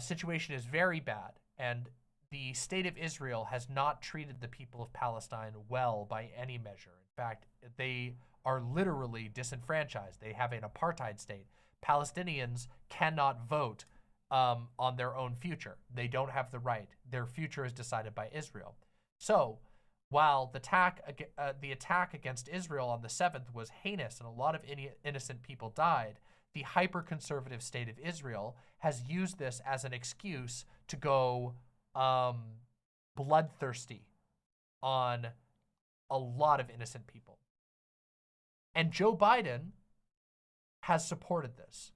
situation is very bad, and the state of Israel has not treated the people of Palestine well by any measure. In fact, they are literally disenfranchised. They have an apartheid state. Palestinians cannot vote on their own future. They don't have the right. Their future is decided by Israel. So, while the attack against Israel on the 7th was heinous and a lot of innocent people died, the hyper-conservative state of Israel has used this as an excuse to go bloodthirsty on a lot of innocent people. And Joe Biden has supported this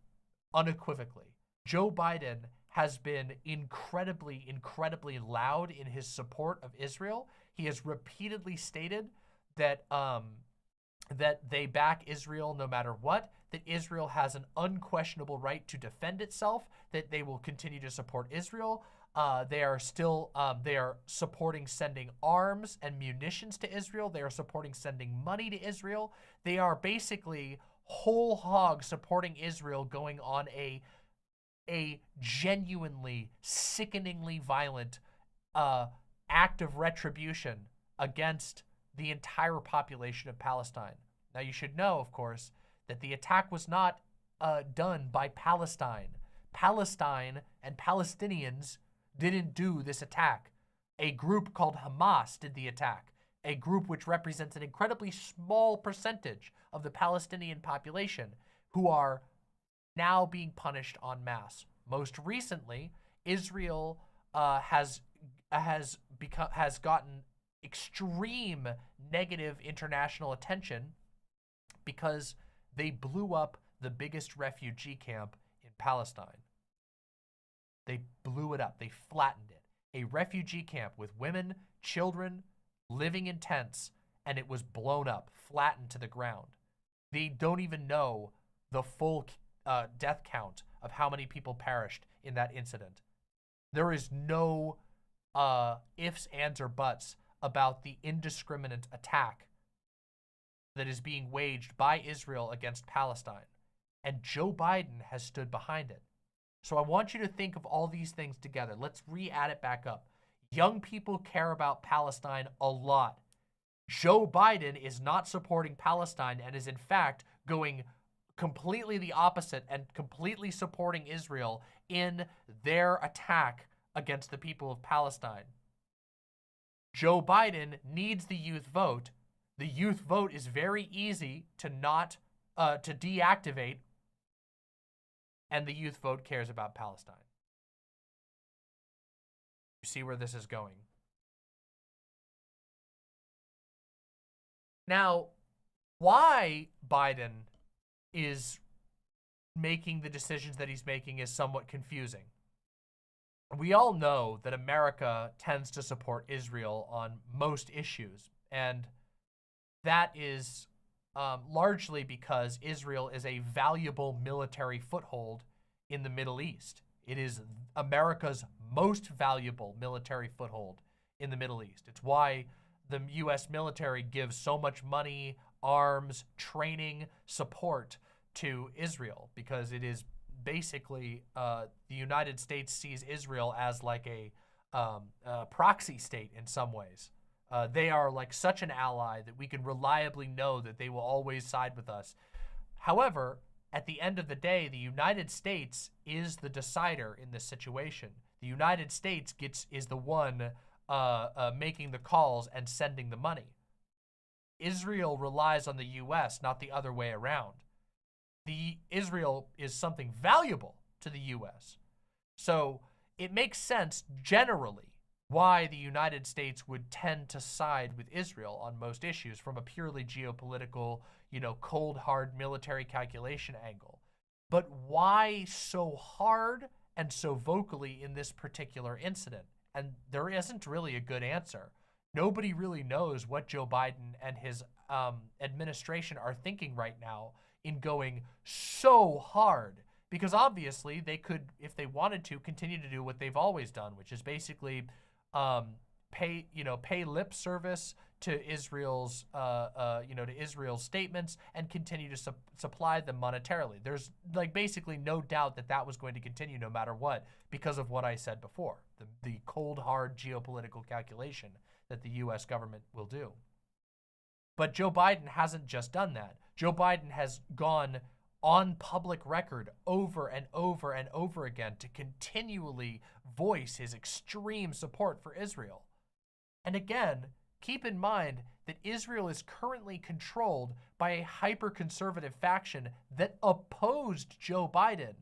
unequivocally. Joe Biden has been incredibly, incredibly loud in his support of Israel. He has repeatedly stated that that they back Israel no matter what, that Israel has an unquestionable right to defend itself, that they will continue to support Israel. They are supporting sending arms and munitions to Israel. They are supporting sending money to Israel. They are basically whole hog supporting Israel, going on a genuinely, sickeningly violent act of retribution against the entire population of Palestine. Now, you should know, of course, that the attack was not done by Palestine. Palestine and Palestinians didn't do this attack. A group called Hamas did the attack, a group which represents an incredibly small percentage of the Palestinian population who are now being punished en masse. Most recently, Israel has gotten extreme negative international attention because they blew up the biggest refugee camp in Palestine. They blew it up. They flattened it. A refugee camp with women, children, living in tents, and it was blown up, flattened to the ground. They don't even know the full death count of how many people perished in that incident. There is no ifs, ands, or buts about the indiscriminate attack that is being waged by Israel against Palestine. And Joe Biden has stood behind it. So I want you to think of all these things together. Let's re-add it back up. Young people care about Palestine a lot. Joe Biden is not supporting Palestine and is in fact going completely the opposite and completely supporting Israel in their attack against the people of Palestine. Joe Biden needs the youth vote. The youth vote is very easy to to deactivate, and the youth vote cares about Palestine. You see where this is going. Now, why Biden is making the decisions that he's making is somewhat confusing. We all know that America tends to support Israel on most issues, and that is largely because Israel is a valuable military foothold in the Middle East. It is America's most valuable military foothold in the Middle East. It's why the U.S. military gives so much money, arms, training, support to Israel, because it is basically the United States sees Israel as like a proxy state in some ways. They are like such an ally that we can reliably know that they will always side with us. However, at the end of the day, the United States is the decider in this situation. The United States is the one making the calls and sending the money. Israel relies on the U.S., not the other way around. Israel is something valuable to the U.S. So it makes sense generally why the United States would tend to side with Israel on most issues from a purely geopolitical, cold, hard military calculation angle. But why so hard and so vocally in this particular incident? And there isn't really a good answer. Nobody really knows what Joe Biden and his administration are thinking right now in going so hard, because obviously they could, if they wanted to, continue to do what they've always done, which is basically pay lip service to Israel's to Israel's statements and continue to supply them monetarily. There's basically no doubt that that was going to continue no matter what, because of what I said before, the cold hard geopolitical calculation that the U.S. government will do. But Joe Biden hasn't just done that. Joe Biden has gone on public record over and over and over again to continually voice his extreme support for Israel. And again, keep in mind that Israel is currently controlled by a hyper-conservative faction that opposed Joe Biden.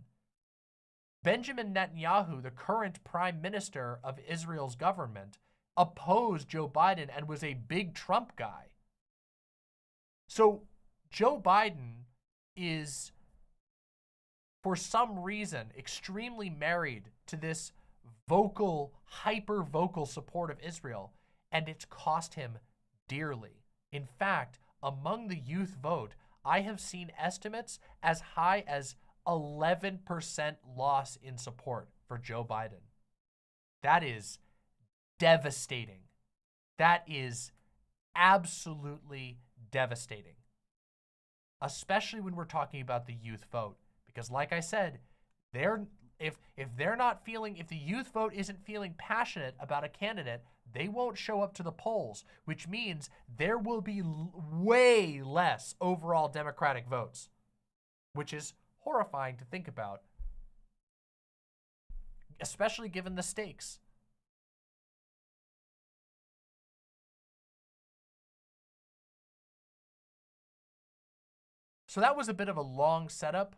Benjamin Netanyahu, the current prime minister of Israel's government, opposed Joe Biden and was a big Trump guy. So Joe Biden is, for some reason, extremely married to this vocal, hyper-vocal support of Israel, and it's cost him dearly. In fact, among the youth vote, I have seen estimates as high as 11% loss in support for Joe Biden. That is devastating. That is absolutely devastating, especially when we're talking about the youth vote, because like I said, if the youth vote isn't feeling passionate about a candidate, they won't show up to the polls, which means there will be way less overall Democratic votes, which is horrifying to think about, especially given the stakes. So that was a bit of a long setup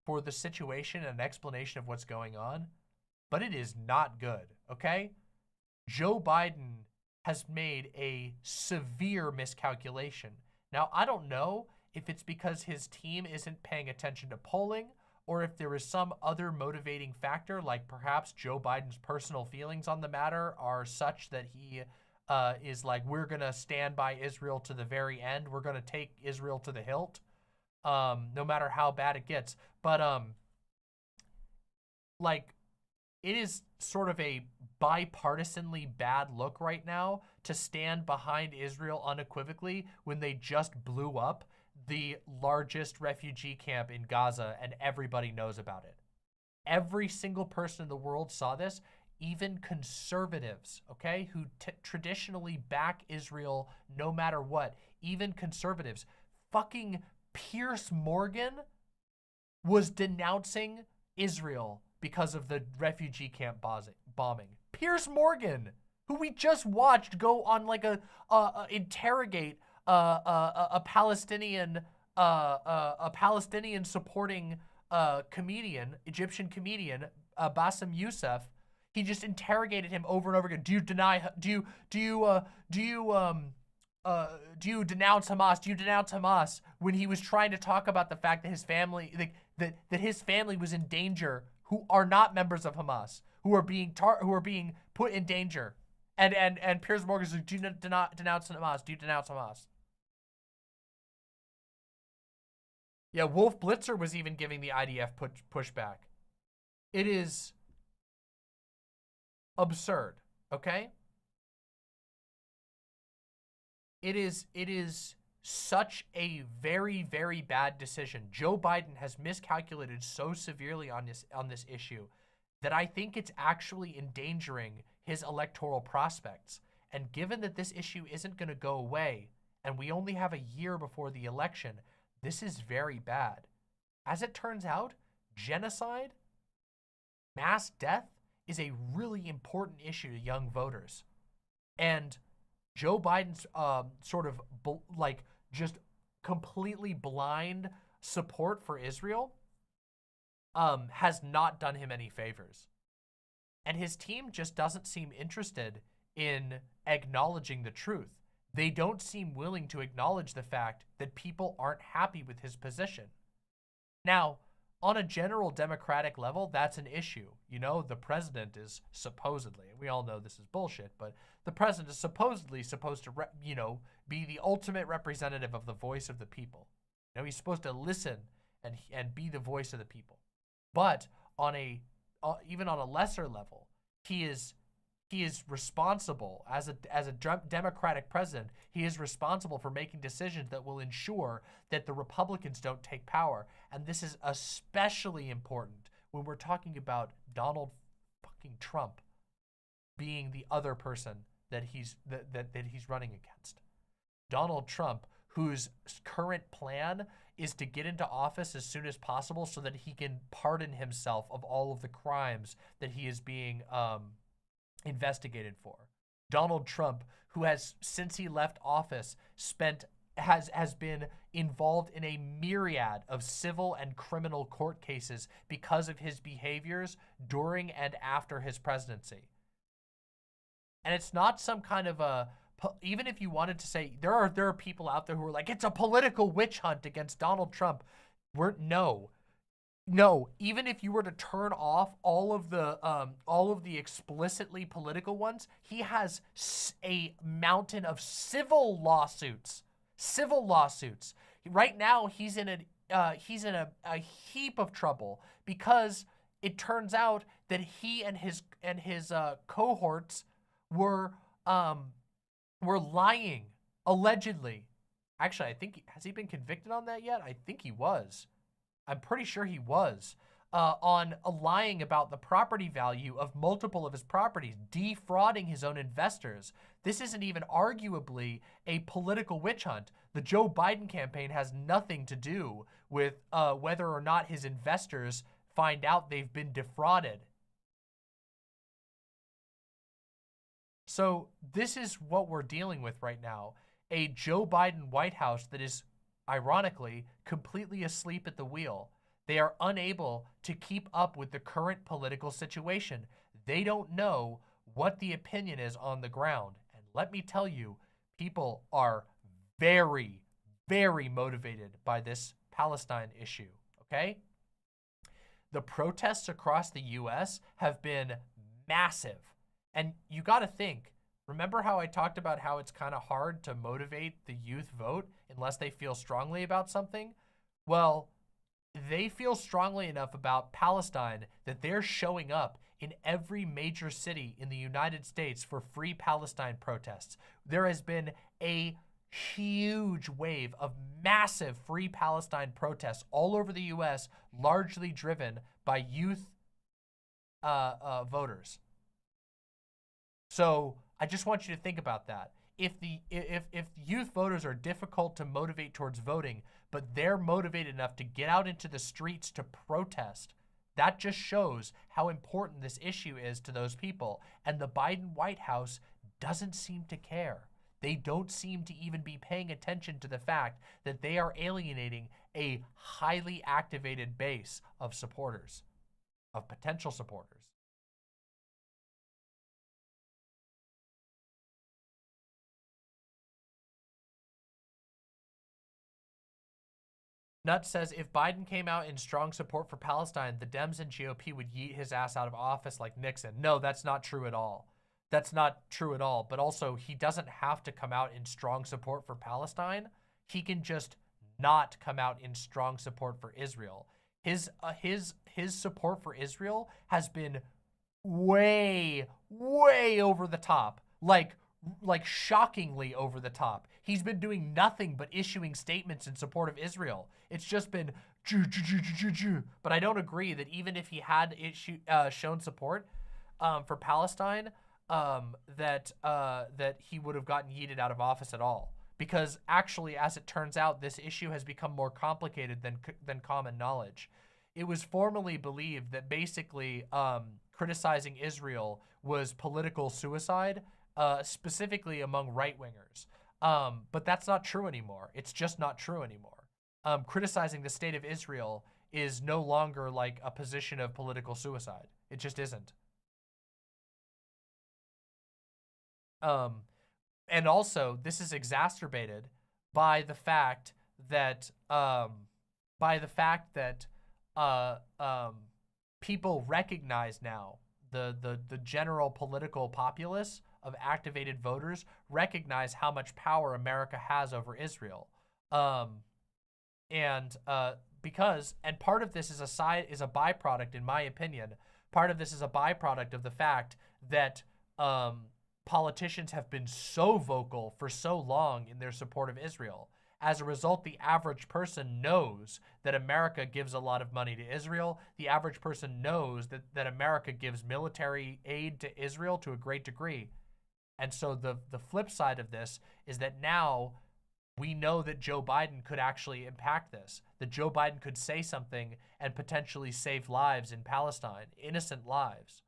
for the situation and an explanation of what's going on, but it is not good, okay? Joe Biden has made a severe miscalculation. Now, I don't know if it's because his team isn't paying attention to polling, or if there is some other motivating factor, like perhaps Joe Biden's personal feelings on the matter are such that he is like, we're going to stand by Israel to the very end. We're going to take Israel to the hilt, no matter how bad it gets. But, like, it is sort of a bipartisanly bad look right now to stand behind Israel unequivocally when they just blew up the largest refugee camp in Gaza and everybody knows about it. Every single person in the world saw this, even conservatives, okay, who traditionally back Israel no matter what, even conservatives. Fucking Piers Morgan was denouncing Israel because of the refugee camp bombing. Piers Morgan, who we just watched go on like interrogate a Palestinian supporting comedian, Egyptian comedian, Bassem Youssef. He just interrogated him over and over again. Do you deny? Do you denounce Hamas? Do you denounce Hamas? When he was trying to talk about the fact that his family, that his family was in danger, who are not members of Hamas, who are being put in danger, and Piers Morgan says, do you denounce Hamas? Do you denounce Hamas? Yeah, Wolf Blitzer was even giving the IDF pushback. It is absurd, okay? It is such a very, very bad decision. Joe Biden has miscalculated so severely on this issue that I think it's actually endangering his electoral prospects. And given that this issue isn't going to go away, and we only have a year before the election, this is very bad. As it turns out, genocide, mass death, is a really important issue to young voters. And Joe Biden's sort of just completely blind support for Israel has not done him any favors. And his team just doesn't seem interested in acknowledging the truth. They don't seem willing to acknowledge the fact that people aren't happy with his position. Now, on a general democratic level, that's an issue. You know, the president is supposedly, and we all know this is bullshit, but the president is supposedly supposed to, be the ultimate representative of the voice of the people. You know, he's supposed to listen and be the voice of the people. But on even on a lesser level, he is responsible as a democratic president. He is responsible for making decisions that will ensure that the Republicans don't take power. And this is especially important when we're talking about Donald fucking Trump being the other person that he's running against. Donald Trump, whose current plan is to get into office as soon as possible so that he can pardon himself of all of the crimes that he is being investigated for. Donald Trump, who has, since he left office, has been involved in a myriad of civil and criminal court cases because of his behaviors during and after his presidency. And it's not some kind of even if you wanted to say, there are people out there who are like, it's a political witch hunt against Donald Trump. No, even if you were to turn off all of the explicitly political ones, he has a mountain of civil lawsuits. Right now, he's in a heap of trouble because it turns out that he and his cohorts were lying, allegedly. Actually, I think, has he been convicted on that yet? I think he was. I'm pretty sure he was, on lying about the property value of multiple of his properties, defrauding his own investors. This isn't even arguably a political witch hunt. The Joe Biden campaign has nothing to do with whether or not his investors find out they've been defrauded. So this is what we're dealing with right now. A Joe Biden White House that is, ironically, completely asleep at the wheel. They are unable to keep up with the current political situation. They don't know what the opinion is on the ground. And let me tell you, people are very, very motivated by this Palestine issue, okay? The protests across the US have been massive. And you got to think, remember how I talked about how it's kind of hard to motivate the youth vote unless they feel strongly about something? Well, they feel strongly enough about Palestine that they're showing up in every major city in the United States for free Palestine protests. There has been a huge wave of massive free Palestine protests all over the US, largely driven by youth voters. So I just want you to think about that. If youth voters are difficult to motivate towards voting, but they're motivated enough to get out into the streets to protest, that just shows how important this issue is to those people. And the Biden White House doesn't seem to care. They don't seem to even be paying attention to the fact that they are alienating a highly activated base of supporters, of potential supporters. Nuts says, if Biden came out in strong support for Palestine, the Dems and GOP would yeet his ass out of office like Nixon. No, that's not true at all. That's not true at all. But also, he doesn't have to come out in strong support for Palestine. He can just not come out in strong support for Israel. His support for Israel has been way, way over the top. Like shockingly over the top. He's been doing nothing but issuing statements in support of Israel. It's just been but I don't agree that even if he had shown support for Palestine, that he would have gotten yeeted out of office at all. Because actually, as it turns out, this issue has become more complicated than common knowledge. It was formerly believed that basically criticizing Israel was political suicide, specifically among right-wingers. But that's not true anymore. It's just not true anymore. Criticizing the state of Israel is no longer like a position of political suicide. It just isn't. And also, this is exacerbated by the fact that people recognize now, the general political populace of activated voters recognize how much power America has over Israel. And part of this is a byproduct, in my opinion. Part of this is a byproduct of the fact that politicians have been so vocal for so long in their support of Israel. As a result, the average person knows that America gives a lot of money to Israel. The average person knows that America gives military aid to Israel to a great degree. And so the flip side of this is that now we know that Joe Biden could actually impact this, that Joe Biden could say something and potentially save lives in Palestine, innocent lives.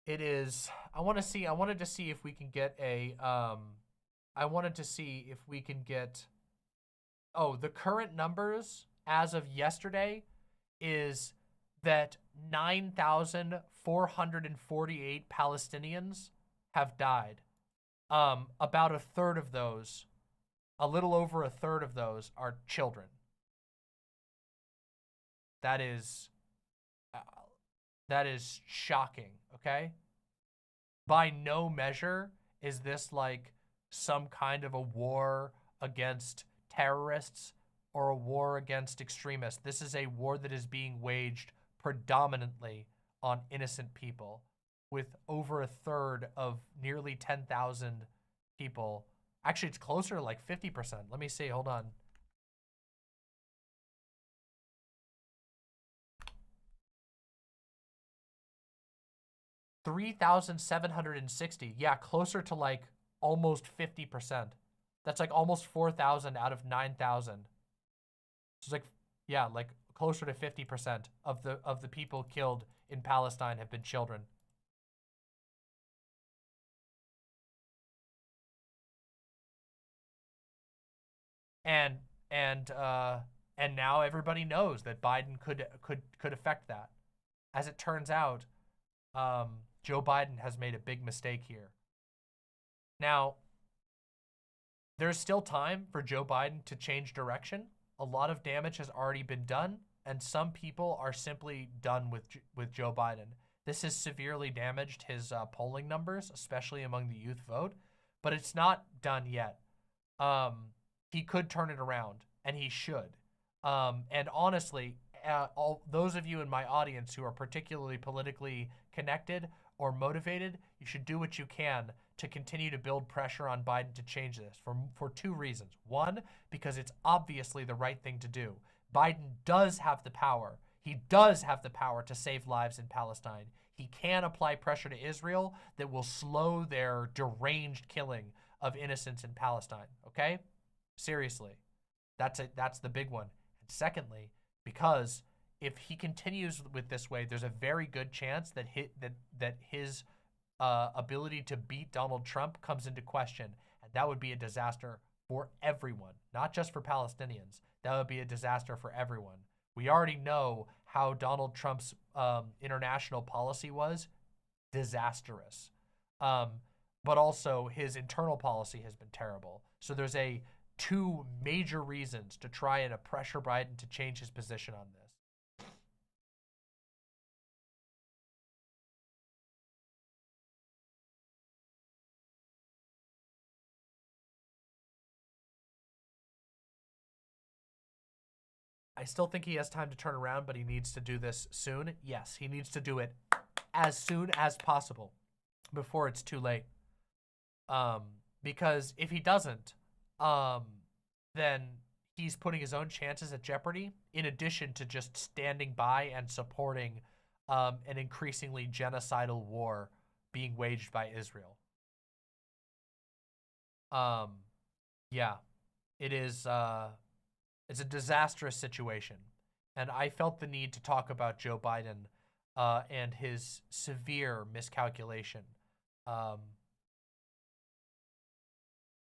It is, I wanted to see if we can get the current numbers as of yesterday is that 9,448 Palestinians have died. About a third of those, a little over a third of those are children. That is shocking, okay? By no measure is this like some kind of a war against terrorists or a war against extremists. This is a war that is being waged predominantly on innocent people, with over a third of nearly 10,000 people. Actually, it's closer to like 50%. Let me see, hold on. $3,760. Yeah, closer to like almost 50%. That's like almost 4,000 out of 9,000. So it's like, yeah, like closer to 50% of the people killed in Palestine have been children. And And now everybody knows that Biden could affect that. As it turns out, Joe Biden has made a big mistake here. Now, there's still time for Joe Biden to change direction. A lot of damage has already been done, and some people are simply done with Joe Biden. This has severely damaged his polling numbers, especially among the youth vote, but it's not done yet. He could turn it around, and he should. And honestly, all those of you in my audience who are particularly politically connected or motivated, you should do what you can to continue to build pressure on Biden to change this for two reasons. One, because it's obviously the right thing to do. Biden does have the power. He does have the power to save lives in Palestine. He can apply pressure to Israel that will slow their deranged killing of innocents in Palestine, okay? Seriously. That's the big one. And secondly, because if he continues with this way, there's a very good chance that his ability to beat Donald Trump comes into question, and that would be a disaster for everyone, not just for Palestinians. That would be a disaster for everyone. We already know how Donald Trump's international policy was disastrous, but also his internal policy has been terrible. So there's two major reasons to try and pressure Biden to change his position on this. I still think he has time to turn around, but he needs to do this soon. Yes, he needs to do it as soon as possible before it's too late. Because if he doesn't, then he's putting his own chances at jeopardy, in addition to just standing by and supporting an increasingly genocidal war being waged by Israel. Yeah, it is... It's a disastrous situation, and I felt the need to talk about Joe Biden and his severe miscalculation.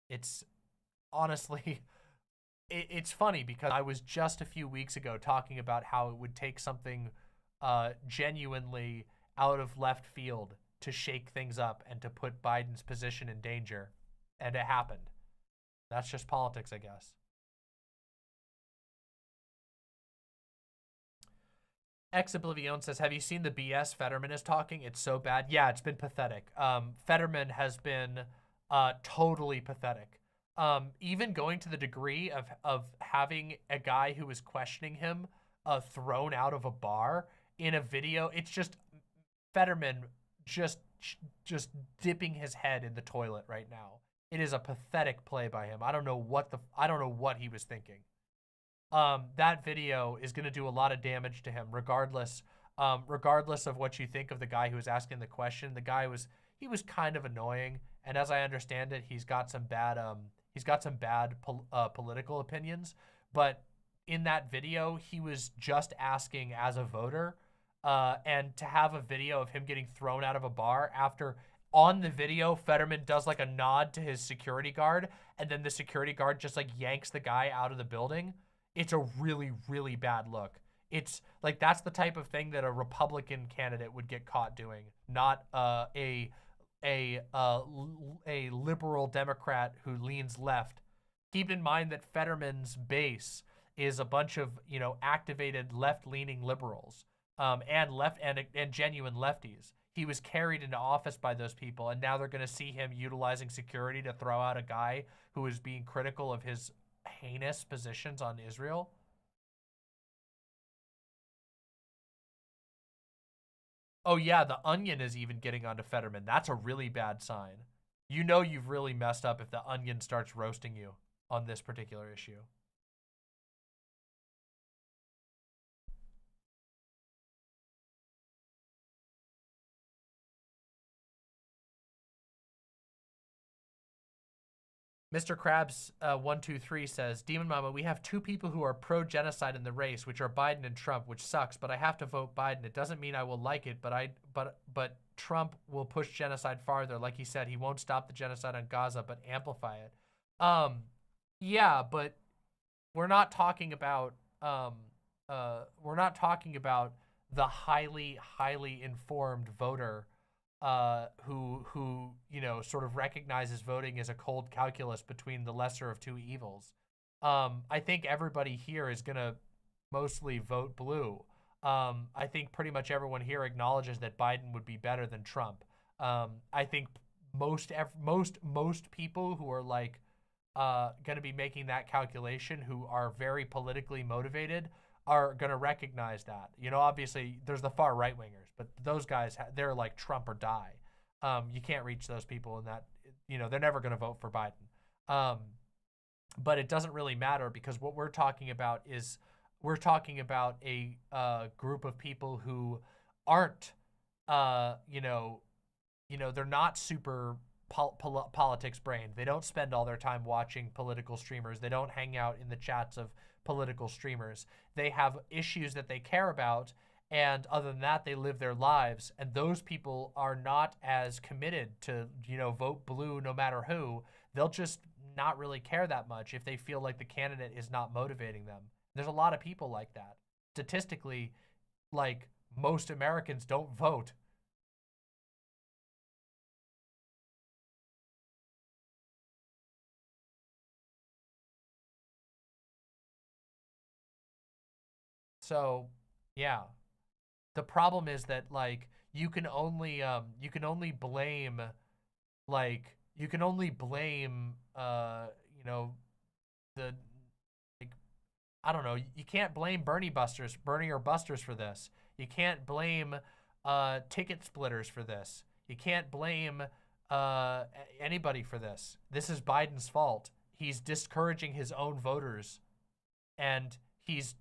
It's honestly, it's funny because I was just a few weeks ago talking about how it would take something genuinely out of left field to shake things up and to put Biden's position in danger, and it happened. That's just politics, I guess. Oblivion says, have you seen the BS Fetterman is talking? It's so bad. Yeah, it's been pathetic. Fetterman has been totally pathetic. Even going to the degree of having a guy who was questioning him thrown out of a bar in a video. It's just Fetterman just dipping his head in the toilet right now. It is a pathetic play by him. I don't know what he was thinking. That video is going to do a lot of damage to him, regardless of what you think of the guy who was asking the question. The guy was kind of annoying, and as I understand it, he's got some bad political opinions. But in that video, he was just asking as a voter, and to have a video of him getting thrown out of a bar after. On the video, Fetterman does like a nod to his security guard, and then the security guard just like yanks the guy out of the building. It's a really, really bad look. It's like that's the type of thing that a Republican candidate would get caught doing, not a liberal Democrat who leans left. Keep in mind that Fetterman's base is a bunch of activated left-leaning liberals, and genuine lefties. He was carried into office by those people, and now they're going to see him utilizing security to throw out a guy who is being critical of his heinous positions on Israel. Oh yeah, the Onion is even getting onto Fetterman. That's a really bad sign. You know you've really messed up if the Onion starts roasting you on this particular issue. Mr. Krabs 123 says, Demon Mama, we have two people who are pro-genocide in the race, which are Biden and Trump, which sucks, but I have to vote Biden. It doesn't mean I will like it, but Trump will push genocide farther. Like he said, he won't stop the genocide on Gaza, but amplify it. Yeah, but we're not talking about the highly informed voter who sort of recognizes voting as a cold calculus between the lesser of two evils. I think everybody here is gonna mostly vote blue. I think pretty much everyone here acknowledges that Biden would be better than Trump. I think most people who are like going to be making that calculation, who are very politically motivated, are going to recognize that. Obviously there's the far right wingers, but those guys, they're like Trump or die. You can't reach those people in that, they're never going to vote for Biden. But it doesn't really matter, because what we're talking about is a group of people who aren't, they're not super politics brained. They don't spend all their time watching political streamers. They don't hang out in the chats of political streamers. They have issues that they care about, and other than that, they live their lives. And those people are not as committed to, vote blue no matter who. They'll just not really care that much if they feel like the candidate is not motivating them. There's a lot of people like that. Statistically, like, most Americans don't vote. So, yeah. The problem is that, like, you can only blame the, like, I don't know, you can't blame Bernie or Busters for this. You can't blame ticket splitters for this. You can't blame anybody for this. This is Biden's fault. He's discouraging his own voters, and he's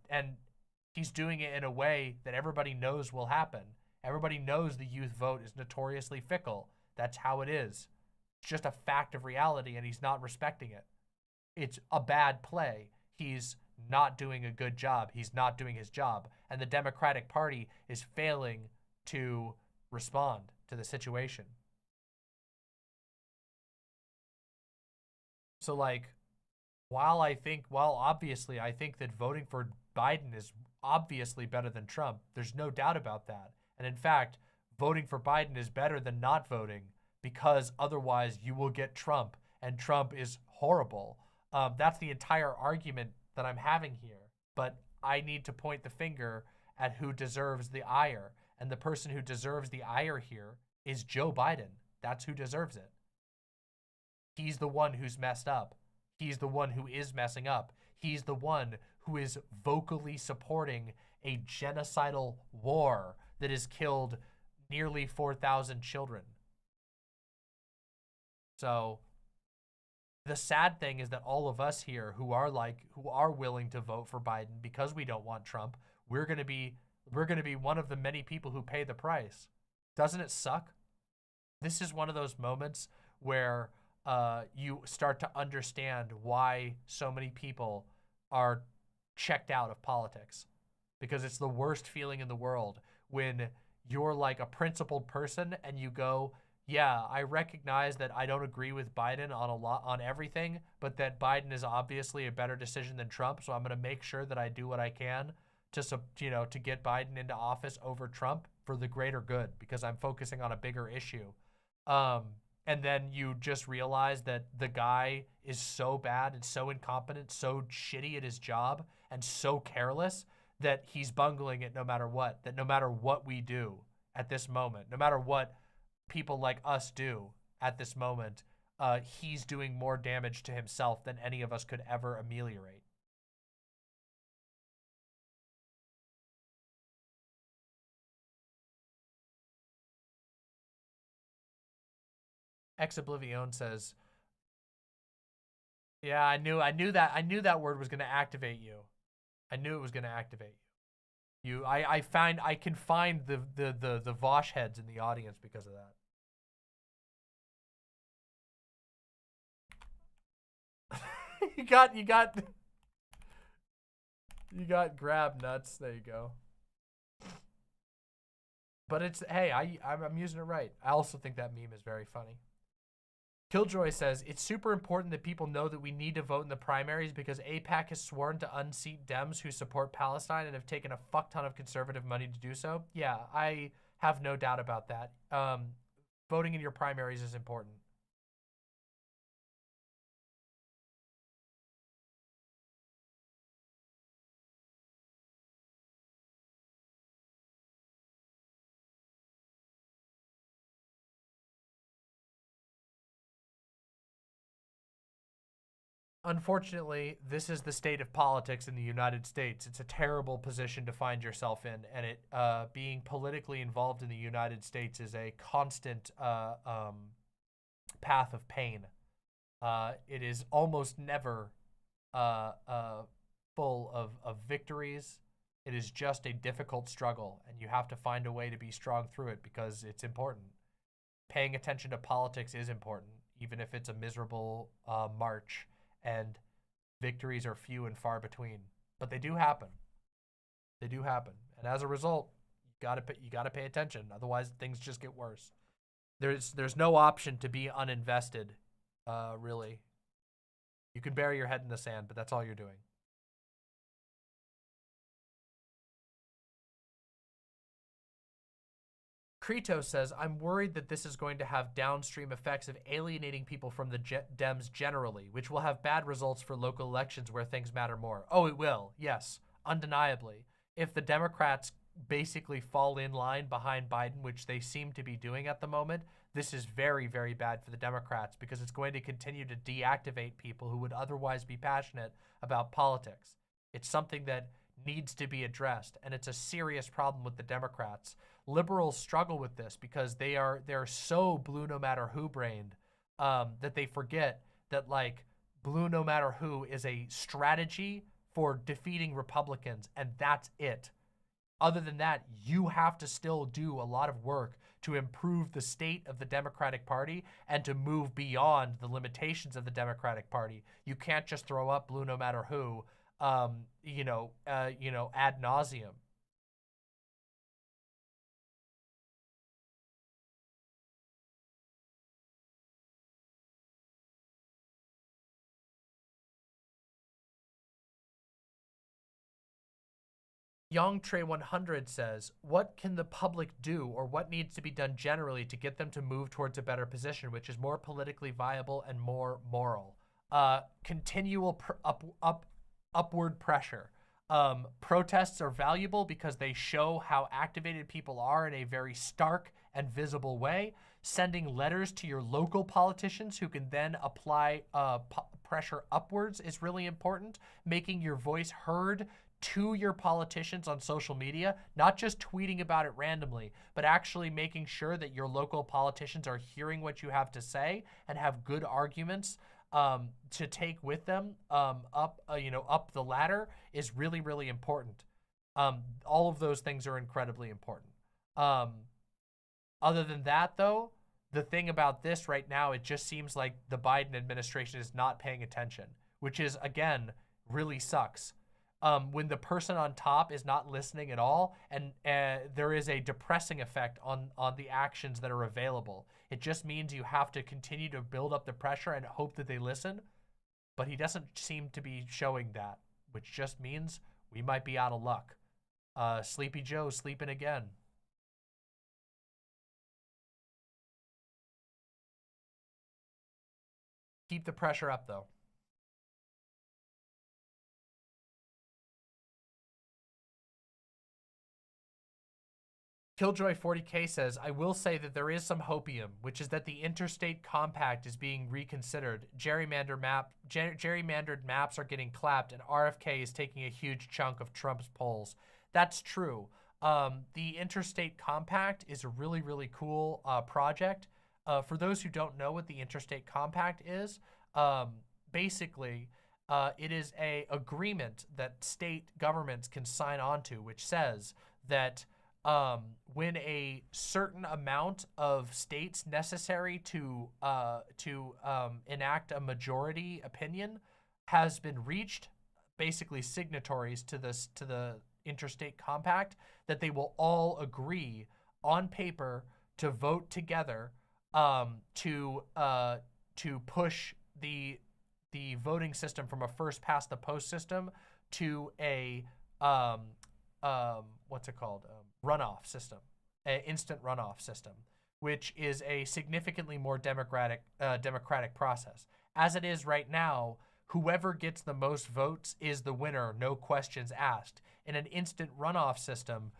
doing it in a way that everybody knows will happen. Everybody knows the youth vote is notoriously fickle. That's how it is. It's just a fact of reality, and he's not respecting it. It's a bad play. He's not doing a good job. He's not doing his job. And the Democratic Party is failing to respond to the situation. So, like, while obviously I think that voting for Biden is obviously better than Trump, there's no doubt about that. And in fact, voting for Biden is better than not voting, because otherwise you will get Trump, and Trump is horrible. That's the entire argument that I'm having here. But I need to point the finger at who deserves the ire. And the person who deserves the ire here is Joe Biden. That's who deserves it. He's the one who's messed up. He's the one who is messing up. He's the one who is vocally supporting a genocidal war that has killed nearly 4,000 children. So the sad thing is that all of us here who are willing to vote for Biden because we don't want Trump, we're going to be one of the many people who pay the price. Doesn't it suck? This is one of those moments where you start to understand why so many people are checked out of politics, because it's the worst feeling in the world when you're like a principled person and you go, yeah, I recognize that I don't agree with Biden on everything, but that Biden is obviously a better decision than Trump, so I'm going to make sure that I do what I can to get Biden into office over Trump for the greater good, because I'm focusing on a bigger issue. And then you just realize that the guy is so bad and so incompetent, so shitty at his job, and so careless that he's bungling it no matter what. That no matter what we do at this moment, no matter what people like us do at this moment, he's doing more damage to himself than any of us could ever ameliorate. Ex-Oblivion says, yeah, I knew that word was going to activate you. I knew it was going to activate you. I can find the Vosh heads in the audience because of that. you got grab nuts. There you go. But it's, hey, I'm using it right. I also think that meme is very funny. Killjoy says, it's super important that people know that we need to vote in the primaries because AIPAC has sworn to unseat Dems who support Palestine and have taken a fuck ton of conservative money to do so. Yeah, I have no doubt about that. Voting in your primaries is important. Unfortunately, this is the state of politics in the United States. It's a terrible position to find yourself in, and it being politically involved in the United States is a constant path of pain. It is almost never full of victories. It is just a difficult struggle, and you have to find a way to be strong through it because it's important. Paying attention to politics is important, even if it's a miserable march. And victories are few and far between, but they do happen. They do happen, and as a result, you gotta pay attention. Otherwise, things just get worse. There's no option to be uninvested, really. You can bury your head in the sand, but that's all you're doing. Kretos says, I'm worried that this is going to have downstream effects of alienating people from the Dems generally, which will have bad results for local elections where things matter more. Oh, it will. Yes, undeniably. If the Democrats basically fall in line behind Biden, which they seem to be doing at the moment, this is very, very bad for the Democrats because it's going to continue to deactivate people who would otherwise be passionate about politics. It's something that needs to be addressed, and it's a serious problem with the Democrats. Liberals struggle with this because they're so blue no matter who brained that they forget that like blue no matter who is a strategy for defeating Republicans, and that's it. Other than that, you have to still do a lot of work to improve the state of the Democratic Party and to move beyond the limitations of the Democratic Party. You can't just throw up blue no matter who, ad nauseum. Young Trey 100 says, what can the public do or what needs to be done generally to get them to move towards a better position, which is more politically viable and more moral? Continual upward pressure. Protests are valuable because they show how activated people are in a very stark and visible way. Sending letters to your local politicians who can then apply pressure upwards is really important. Making your voice heard to your politicians on social media, not just tweeting about it randomly, but actually making sure that your local politicians are hearing what you have to say and have good arguments to take with them up the ladder is really, really important. All of those things are incredibly important. Other than that, though, the thing about this right now, it just seems like the Biden administration is not paying attention, which is, again, really sucks. When the person on top is not listening at all, and there is a depressing effect on the actions that are available. It just means you have to continue to build up the pressure and hope that they listen, but he doesn't seem to be showing that, which just means we might be out of luck. Sleepy Joe sleeping again. Keep the pressure up, though. Killjoy 40K says, I will say that there is some hopium, which is that the interstate compact is being reconsidered. Gerrymandered maps are getting clapped, and RFK is taking a huge chunk of Trump's polls. That's true. The interstate compact is a really, really cool project. For those who don't know what the interstate compact is, basically, it is an agreement that state governments can sign on to, which says that when a certain amount of states necessary to enact a majority opinion has been reached, basically signatories to the interstate compact, that they will all agree on paper to vote together to to push the voting system from a first past the post system to a what's it called, runoff system, an instant runoff system, which is a significantly more democratic process. As it is right now, whoever gets the most votes is the winner, no questions asked. In an instant runoff system,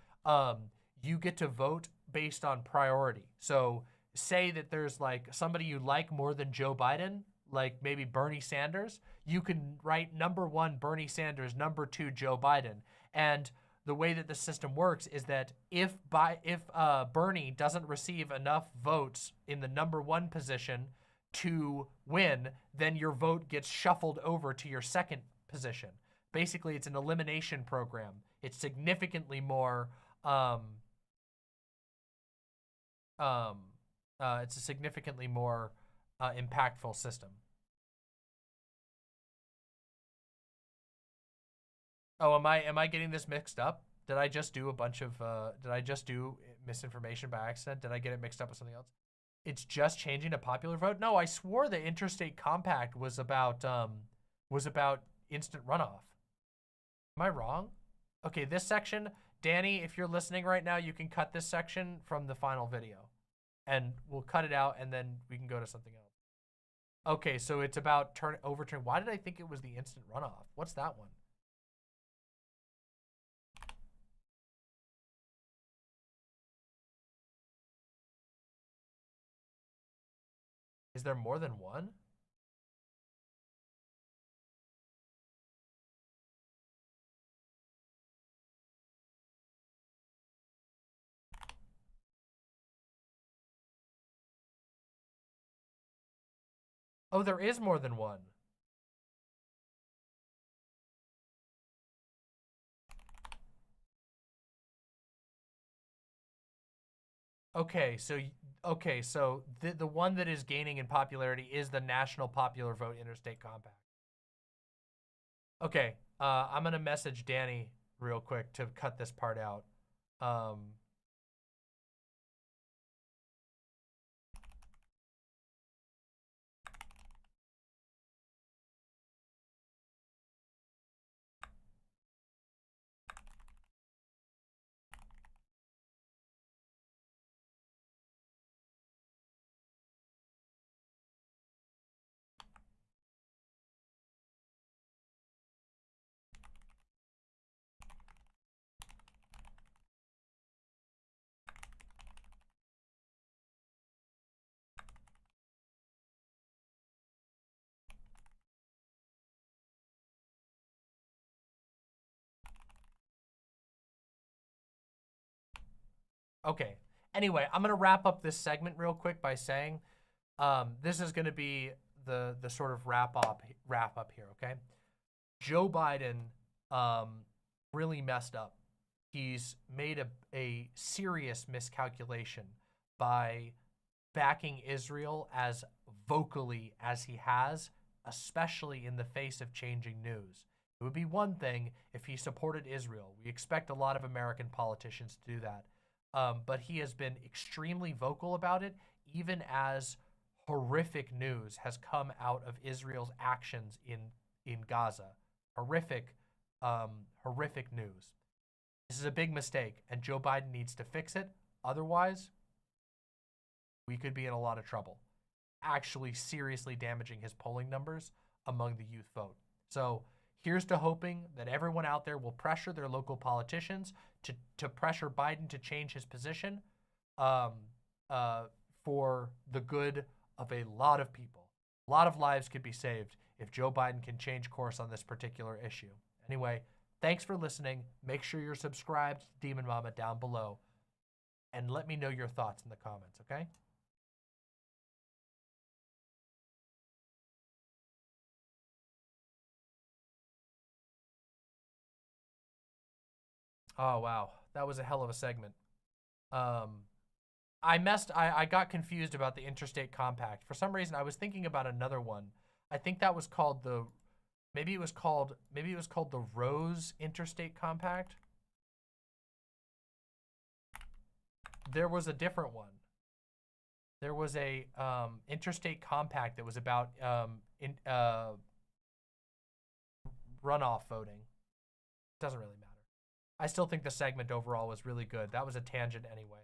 you get to vote based on priority. So say that there's like somebody you like more than Joe Biden, like maybe Bernie Sanders, you can write number 1 Bernie Sanders, number 2 Joe Biden. And the way that the system works is that if Bernie doesn't receive enough votes in the number 1 position to win, then your vote gets shuffled over to your second position. Basically, it's an elimination program. It's significantly more it's a significantly more impactful system. Oh, am I getting this mixed up? Did I just do a bunch of did I just do misinformation by accident? Did I get it mixed up with something else? It's just changing a popular vote? No, I swore the interstate compact was about instant runoff. Am I wrong? Okay, this section, Danny, if you're listening right now, you can cut this section from the final video. And we'll cut it out and then we can go to something else. Okay, so it's about overturn. Why did I think it was the instant runoff? What's that one? Is there more than one? Oh, there is more than one. Okay, so the one that is gaining in popularity is the National Popular Vote Interstate Compact. Okay, I'm gonna message Danny real quick to cut this part out. Okay. Anyway, I'm gonna wrap up this segment real quick by saying, this is gonna be the sort of wrap up here. Okay. Joe Biden really messed up. He's made a serious miscalculation by backing Israel as vocally as he has, especially in the face of changing news. It would be one thing if he supported Israel. We expect a lot of American politicians to do that. But he has been extremely vocal about it, even as horrific news has come out of Israel's actions in Gaza. Horrific news. This is a big mistake, and Joe Biden needs to fix it. Otherwise, we could be in a lot of trouble, actually seriously damaging his polling numbers among the youth vote. So here's to hoping that everyone out there will pressure their local politicians to pressure Biden to change his position for the good of a lot of people. A lot of lives could be saved if Joe Biden can change course on this particular issue. Anyway, thanks for listening. Make sure you're subscribed to Demon Mama down below. And let me know your thoughts in the comments, okay? Oh, wow. That was a hell of a segment. I got confused about the Interstate Compact. For some reason, I was thinking about another one. I think that was called maybe it was called the Rose Interstate Compact. There was a different one there was a interstate compact that was about runoff voting. Doesn't really matter. I still think the segment overall was really good. That was a tangent anyway.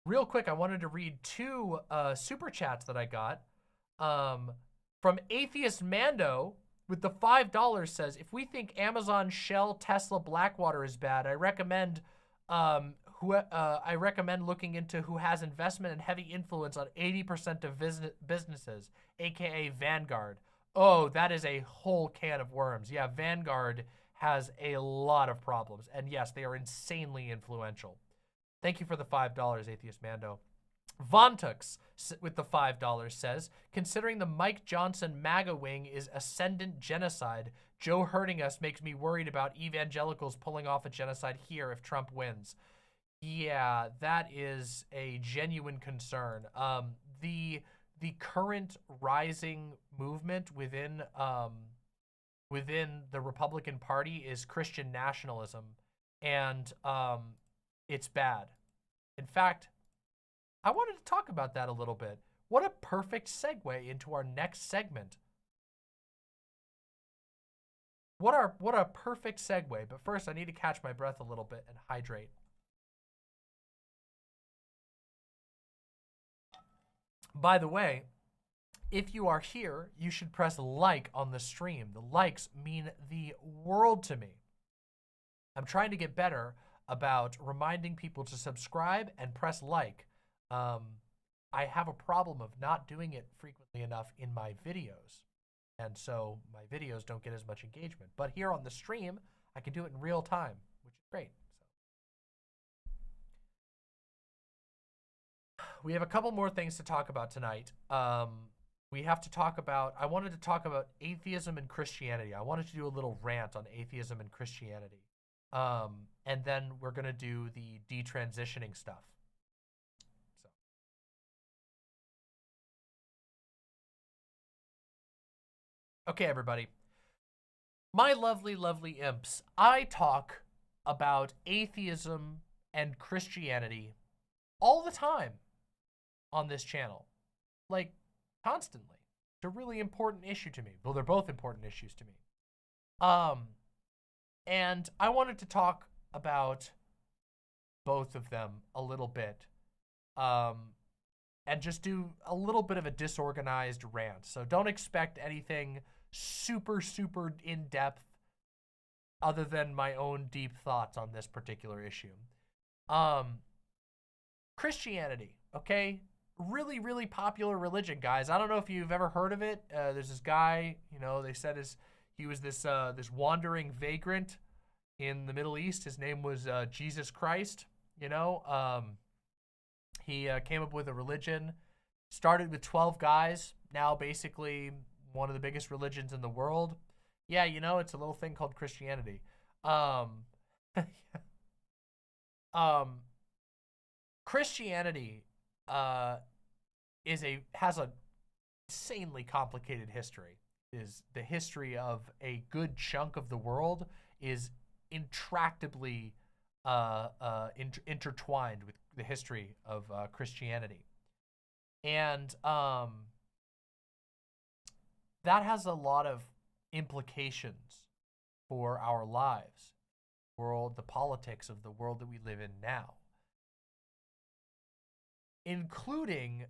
Real quick, I wanted to read two super chats that I got. From Atheist Mando with the $5 says, if we think Amazon, Shell, Tesla, Blackwater is bad, I recommend looking into who has investment and heavy influence on 80% of businesses, aka Vanguard. Oh, that is a whole can of worms. Yeah, Vanguard has a lot of problems, and yes, they are insanely influential. Thank you for the $5, Atheist Mando. Vontux with the $5 says, considering the Mike Johnson MAGA wing is ascendant genocide, Joe hurting us makes me worried about evangelicals pulling off a genocide here if Trump wins. Yeah, that is a genuine concern. The current rising movement within the Republican Party is Christian nationalism, and it's bad. In fact, I wanted to talk about that a little bit. What a perfect segue into our next segment. What a perfect segue. But first, I need to catch my breath a little bit and hydrate. By the way, if you are here, you should press like on the stream. The likes mean the world to me. I'm trying to get better about reminding people to subscribe and press like. I have a problem of not doing it frequently enough in my videos. And so my videos don't get as much engagement. But here on the stream, I can do it in real time, which is great. So we have a couple more things to talk about tonight. We have to talk about, I wanted to talk about atheism and Christianity. I wanted to do a little rant on atheism and Christianity. And then we're going to do the detransitioning stuff. Okay, everybody. My lovely, lovely imps, I talk about atheism and Christianity all the time on this channel. Like, constantly. It's a really important issue to me. Well, they're both important issues to me. And I wanted to talk about both of them a little bit. And just do a little bit of a disorganized rant. So don't expect anything super, super in-depth other than my own deep thoughts on this particular issue. Christianity, okay? Really, really popular religion, guys. I don't know if you've ever heard of it. There's this guy, you know, they said he was this wandering vagrant in the Middle East. His name was Jesus Christ, you know? He came up with a religion, started with 12 guys, now basically one of the biggest religions in the world. Yeah, you know, it's a little thing called Christianity. Christianity has a insanely complicated history. Is the history of a good chunk of the world is intractably intertwined with the history of Christianity. And that has a lot of implications for our lives, the politics of the world that we live in now, including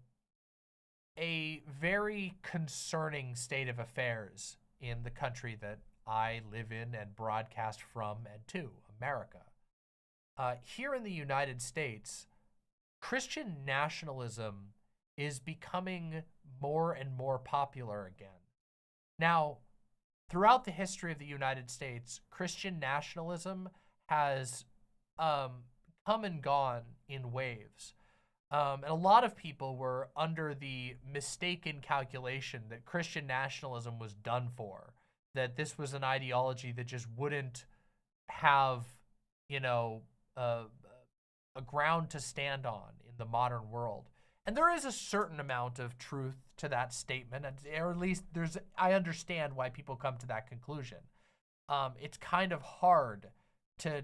a very concerning state of affairs in the country that I live in and broadcast from and to, America. Here in the United States, Christian nationalism is becoming more and more popular again. Now, throughout the history of the United States, Christian nationalism has come and gone in waves. And a lot of people were under the mistaken calculation that Christian nationalism was done for, that this was an ideology that just wouldn't have, you know, a ground to stand on in the modern world. And there is a certain amount of truth to that statement, or at least I understand why people come to that conclusion. It's kind of hard to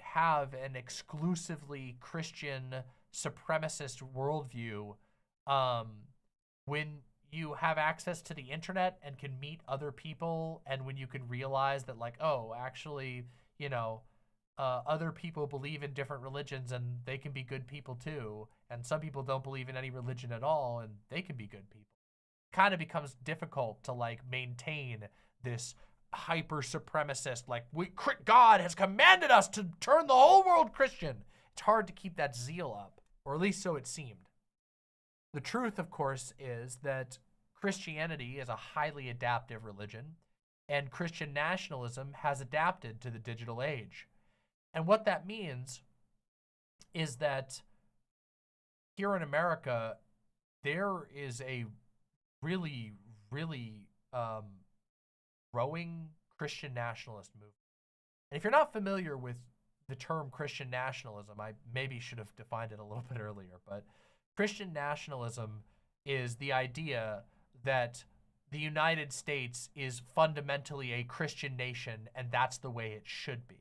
have an exclusively Christian supremacist worldview when you have access to the internet and can meet other people, and when you can realize that, like, oh, actually, you know, other people believe in different religions and they can be good people too, and some people don't believe in any religion at all and they can be good people. Kind of becomes difficult to, like, maintain this hyper supremacist, like, God has commanded us to turn the whole world Christian. It's hard to keep that zeal up, or at least so it seemed. The truth, of course, is that Christianity is a highly adaptive religion, and Christian nationalism has adapted to the digital age. And what that means is that here in America, there is a really, really growing Christian nationalist movement. And if you're not familiar with the term Christian nationalism, I maybe should have defined it a little bit earlier, but Christian nationalism is the idea that the United States is fundamentally a Christian nation, and that's the way it should be.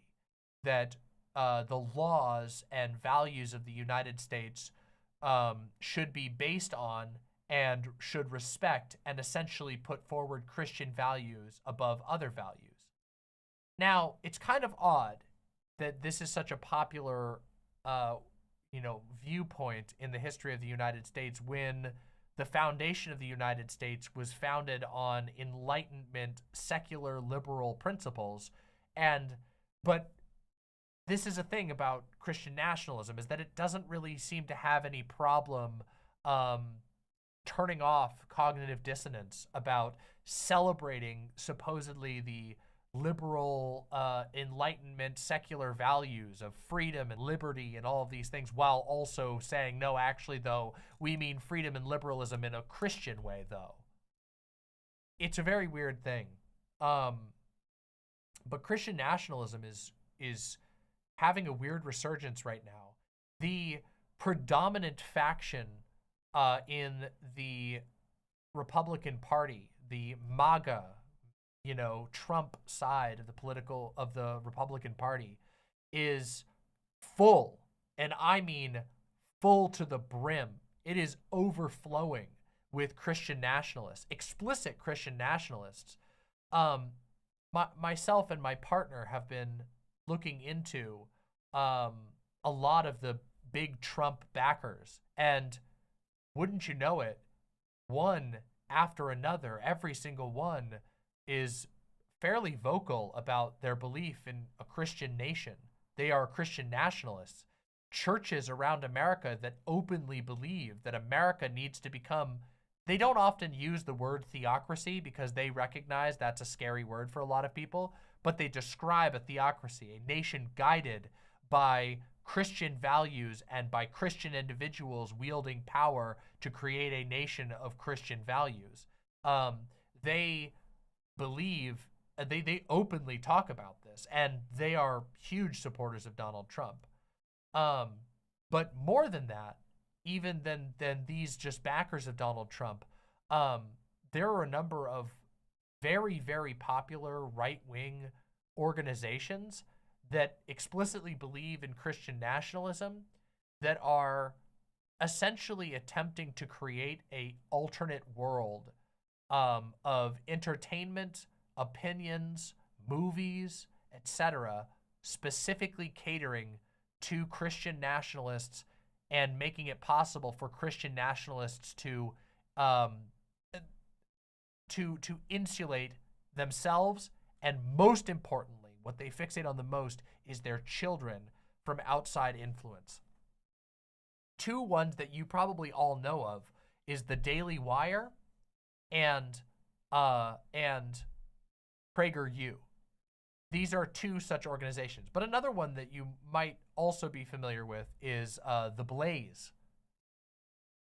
That the laws and values of the United States should be based on and should respect and essentially put forward Christian values above other values. Now, it's kind of odd that this is such a popular viewpoint in the history of the United States when the foundation of the United States was founded on Enlightenment, secular, liberal principles. But this is a thing about Christian nationalism, is that it doesn't really seem to have any problem turning off cognitive dissonance about celebrating supposedly the liberal, Enlightenment, secular values of freedom and liberty and all of these things, while also saying, no, actually, though, we mean freedom and liberalism in a Christian way, though. It's a very weird thing. But Christian nationalism is having a weird resurgence right now. The predominant faction in the Republican Party, the MAGA, Trump side of the Republican Party, is full, and I mean full to the brim. It is overflowing with Christian nationalists, explicit Christian nationalists. Myself and my partner have been looking into a lot of the big Trump backers, and wouldn't you know it, one after another, every single one is fairly vocal about their belief in a Christian nation. They are Christian nationalists. Churches around America that openly believe that America needs to become, they don't often use the word theocracy because they recognize that's a scary word for a lot of people, but they describe a theocracy, a nation guided by Christian values and by Christian individuals wielding power to create a nation of Christian values. They believe, they openly talk about this, and they are huge supporters of Donald Trump. But more than that, even than these just backers of Donald Trump, there are a number of very, very popular right-wing organizations that explicitly believe in Christian nationalism that are essentially attempting to create a alternate world of entertainment, opinions, movies, etc., specifically catering to Christian nationalists and making it possible for Christian nationalists to insulate themselves, and most importantly, what they fixate on the most is their children from outside influence. Two ones that you probably all know of is the Daily Wire and PragerU. These are two such organizations. But another one that you might also be familiar with is The Blaze.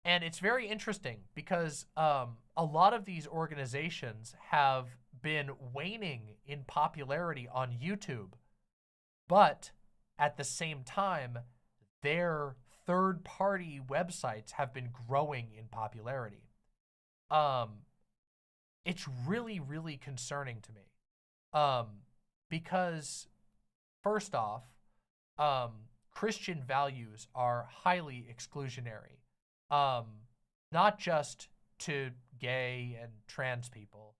And it's very interesting because a lot of these organizations have been waning in popularity on YouTube, but at the same time, their third-party websites have been growing in popularity. It's really, really concerning to me. Because first off, Christian values are highly exclusionary, not just to gay and trans people,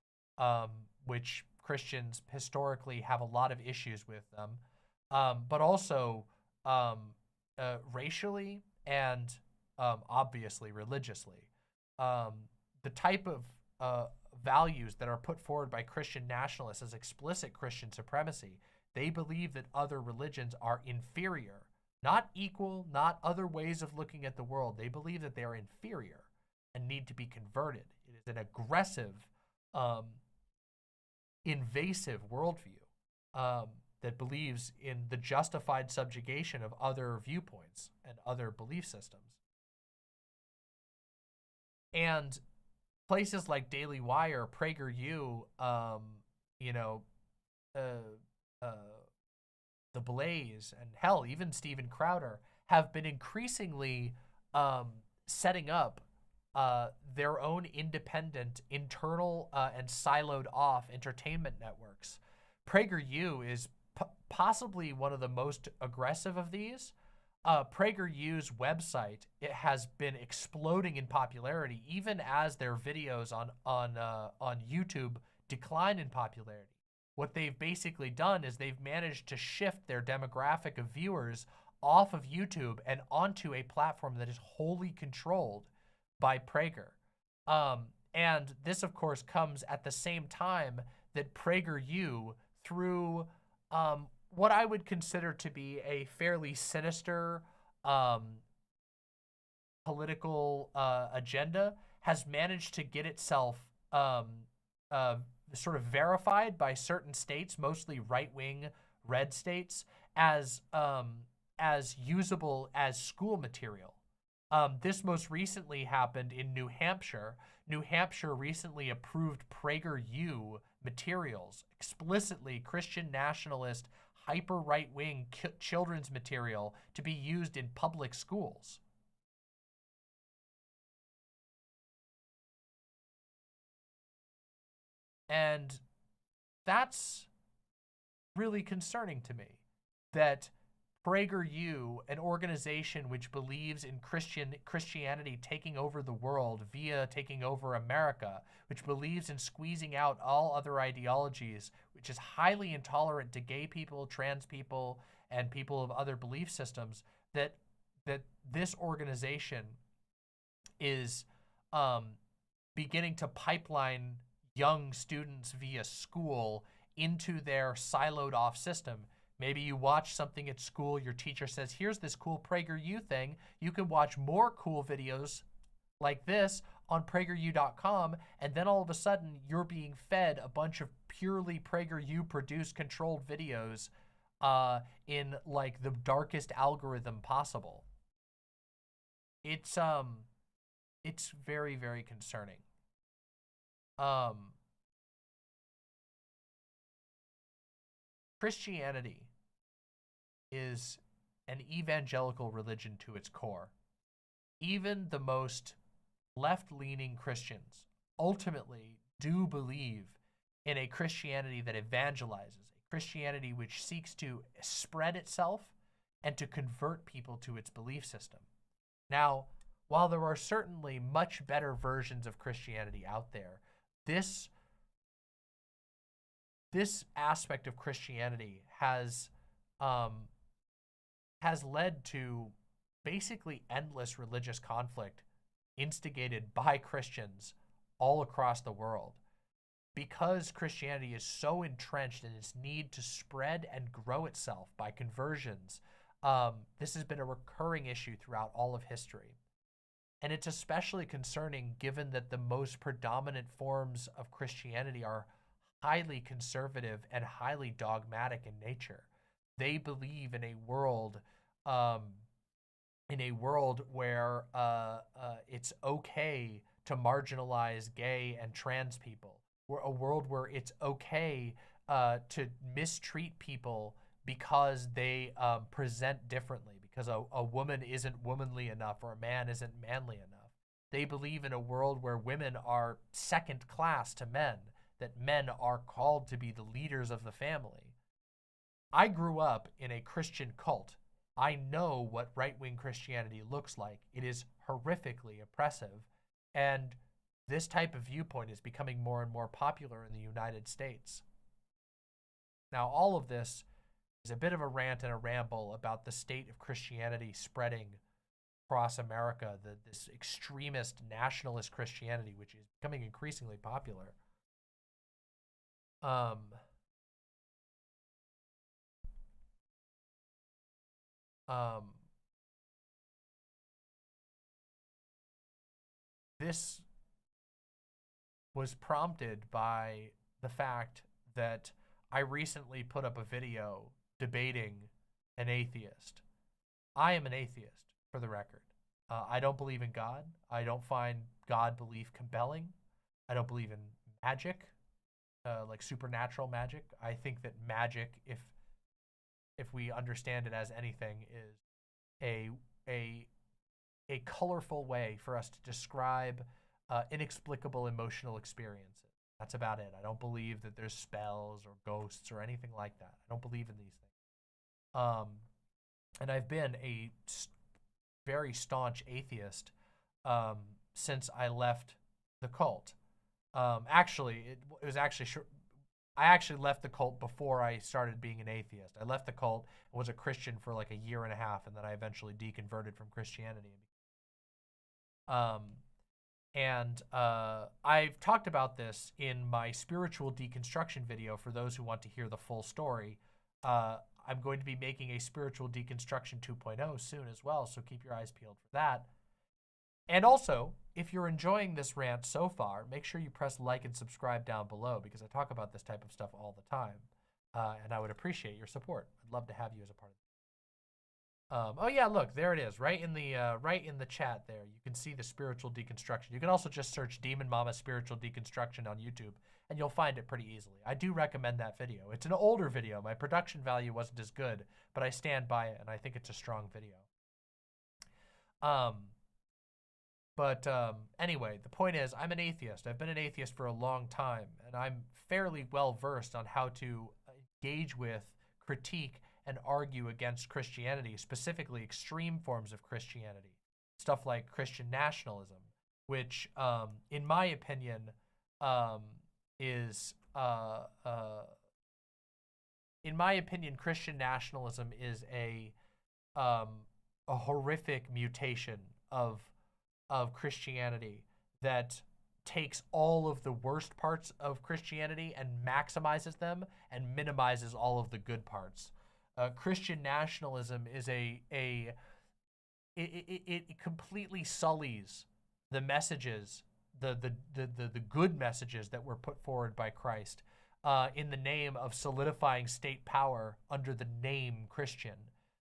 which Christians historically have a lot of issues with them, but also racially and obviously religiously. The type of values that are put forward by Christian nationalists as explicit Christian supremacy, they believe that other religions are inferior, not equal, not other ways of looking at the world. They believe that they are inferior and need to be converted. It is an aggressive, invasive worldview that believes in the justified subjugation of other viewpoints and other belief systems. And places like Daily Wire, PragerU, The Blaze, and hell, even Steven Crowder have been increasingly setting up their own independent, internal, and siloed off entertainment networks. PragerU is possibly one of the most aggressive of these. PragerU's website, it has been exploding in popularity, even as their videos on YouTube decline in popularity. What they've basically done is they've managed to shift their demographic of viewers off of YouTube and onto a platform that is wholly controlled by Prager. And this, of course, comes at the same time that PragerU, through what I would consider to be a fairly sinister political agenda, has managed to get itself sort of verified by certain states, mostly right-wing red states, as usable as school material. This most recently happened in New Hampshire. New Hampshire recently approved PragerU materials, explicitly Christian nationalist, hyper right-wing children's material, to be used in public schools. And that's really concerning to me, that PragerU, an organization which believes in Christianity taking over the world via taking over America, which believes in squeezing out all other ideologies, which is highly intolerant to gay people, trans people, and people of other belief systems, that this organization is beginning to pipeline young students via school into their siloed off system. Maybe you watch something at school, your teacher says, here's this cool PragerU thing. You can watch more cool videos like this on PragerU.com, and then all of a sudden you're being fed a bunch of purely PragerU produced controlled videos in like the darkest algorithm possible. It's very, very concerning. Christianity is an evangelical religion to its core. Even the most left-leaning Christians ultimately do believe in a Christianity that evangelizes, a Christianity which seeks to spread itself and to convert people to its belief system. Now, while there are certainly much better versions of Christianity out there, this aspect of Christianity has led to basically endless religious conflict instigated by Christians all across the world. Because Christianity is so entrenched in its need to spread and grow itself by conversions, this has been a recurring issue throughout all of history. And it's especially concerning given that the most predominant forms of Christianity are highly conservative and highly dogmatic in nature. They believe in a world where it's okay to marginalize gay and trans people. A world where it's okay to mistreat people because they present differently, because a woman isn't womanly enough or a man isn't manly enough. They believe in a world where women are second class to men, that men are called to be the leaders of the family. I grew up in a Christian cult I know what right-wing Christianity looks like. It is horrifically oppressive, and this type of viewpoint is becoming more and more popular in the United States. Now, all of this is a bit of a rant and a ramble about the state of Christianity spreading across America, this extremist nationalist Christianity, which is becoming increasingly popular. This was prompted by the fact that I recently put up a video debating an atheist. I am an atheist, for the record. I don't believe in God. I don't find God belief compelling. I don't believe in magic, like supernatural magic. I think that magic, if we understand it as anything, is a colorful way for us to describe inexplicable emotional experiences. That's about it. I don't believe that there's spells or ghosts or anything like that. I don't believe in these things. And I've been a very staunch atheist since I left the cult. Actually, it was actually I actually left the cult before I started being an atheist. I left the cult and was a Christian for like a year and a half, and then I eventually deconverted from Christianity. I've talked about this in my spiritual deconstruction video for those who want to hear the full story. I'm going to be making a spiritual deconstruction 2.0 soon as well, so keep your eyes peeled for that. And also, if you're enjoying this rant so far, make sure you press like and subscribe down below, because I talk about this type of stuff all the time, and I would appreciate your support. I'd love to have you as a part of it. Oh yeah, look, there it is, right in the chat there. You can see the spiritual deconstruction. You can also just search Demon Mama Spiritual Deconstruction on YouTube, and you'll find it pretty easily. I do recommend that video. It's an older video. My production value wasn't as good, but I stand by it, and I think it's a strong video. Anyway, the point is, I'm an atheist. I've been an atheist for a long time, and I'm fairly well versed on how to engage with, critique, and argue against Christianity, specifically extreme forms of Christianity. Stuff like Christian nationalism, which, in my opinion, Christian nationalism is a horrific mutation of Christianity that takes all of the worst parts of Christianity and maximizes them and minimizes all of the good parts. Christian nationalism is it completely sullies the messages, the good messages that were put forward by Christ in the name of solidifying state power under the name Christian.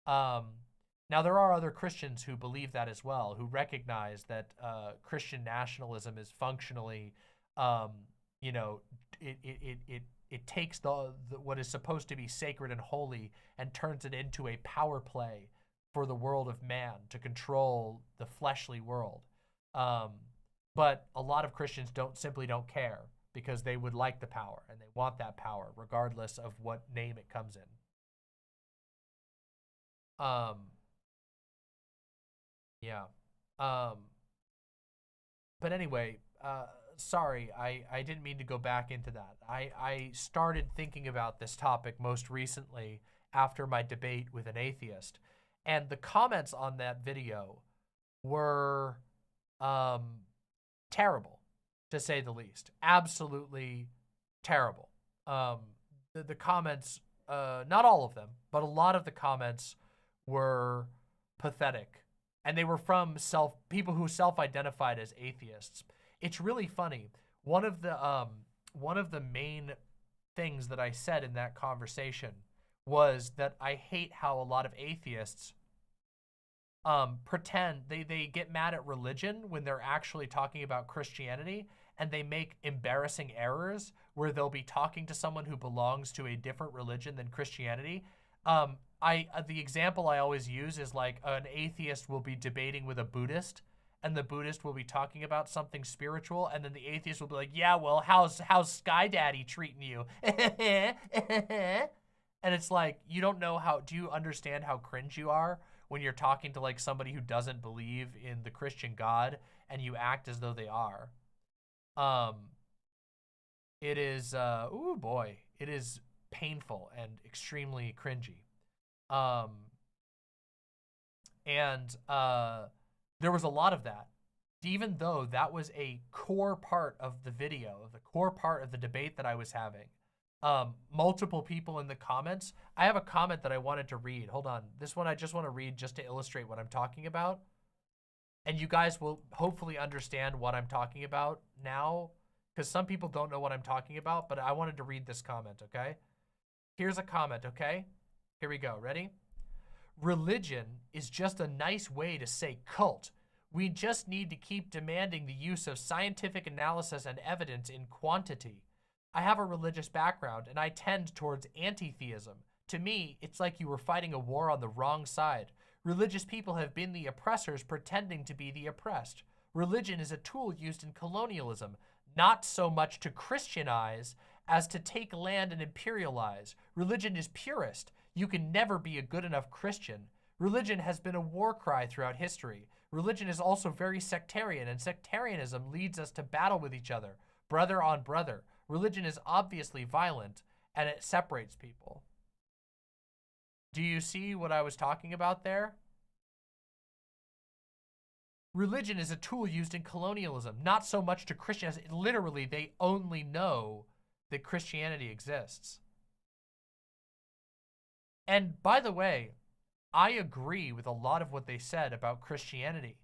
Now, there are other Christians who believe that as well, who recognize that Christian nationalism is functionally, it takes the what is supposed to be sacred and holy and turns it into a power play for the world of man to control the fleshly world. But a lot of Christians simply don't care, because they would like the power and they want that power regardless of what name it comes in. Yeah. But anyway, sorry, I didn't mean to go back into that. I started thinking about this topic most recently after my debate with an atheist, and the comments on that video were terrible, to say the least. Absolutely terrible. The comments, not all of them, but a lot of the comments were pathetic. And they were from people who self-identified as atheists. It's really funny. One of the main things that I said in that conversation was that I hate how a lot of atheists pretend they get mad at religion when they're actually talking about Christianity, and they make embarrassing errors where they'll be talking to someone who belongs to a different religion than Christianity. The example I always use is like an atheist will be debating with a Buddhist, and the Buddhist will be talking about something spiritual, and then the atheist will be like, yeah, well, how's Sky Daddy treating you? And it's like, you don't know how, do you understand how cringe you are when you're talking to like somebody who doesn't believe in the Christian God and you act as though they are? It is, ooh boy, it is painful and extremely cringy. There was a lot of that, even though that was a core part of the video, the core part of the debate that I was having. Multiple people in the comments. I have a comment that I wanted to read. Hold on. This one I just want to read just to illustrate what I'm talking about. And you guys will hopefully understand what I'm talking about now, because some people don't know what I'm talking about, but I wanted to read this comment, okay? Here's a comment, okay? Here we go. Ready? Religion is just a nice way to say cult. We just need to keep demanding the use of scientific analysis and evidence in quantity. I have a religious background and I tend towards anti-theism. To me, it's like you were fighting a war on the wrong side. Religious people have been the oppressors pretending to be the oppressed. Religion is a tool used in colonialism, not so much to Christianize as to take land and imperialize. Religion is purist. You can never be a good enough Christian. Religion has been a war cry throughout history. Religion is also very sectarian, and sectarianism leads us to battle with each other, brother on brother. Religion is obviously violent, and it separates people. Do you see what I was talking about there? Religion is a tool used in colonialism, not so much to Christians. Literally, they only know that Christianity exists. And by the way, I agree with a lot of what they said about Christianity,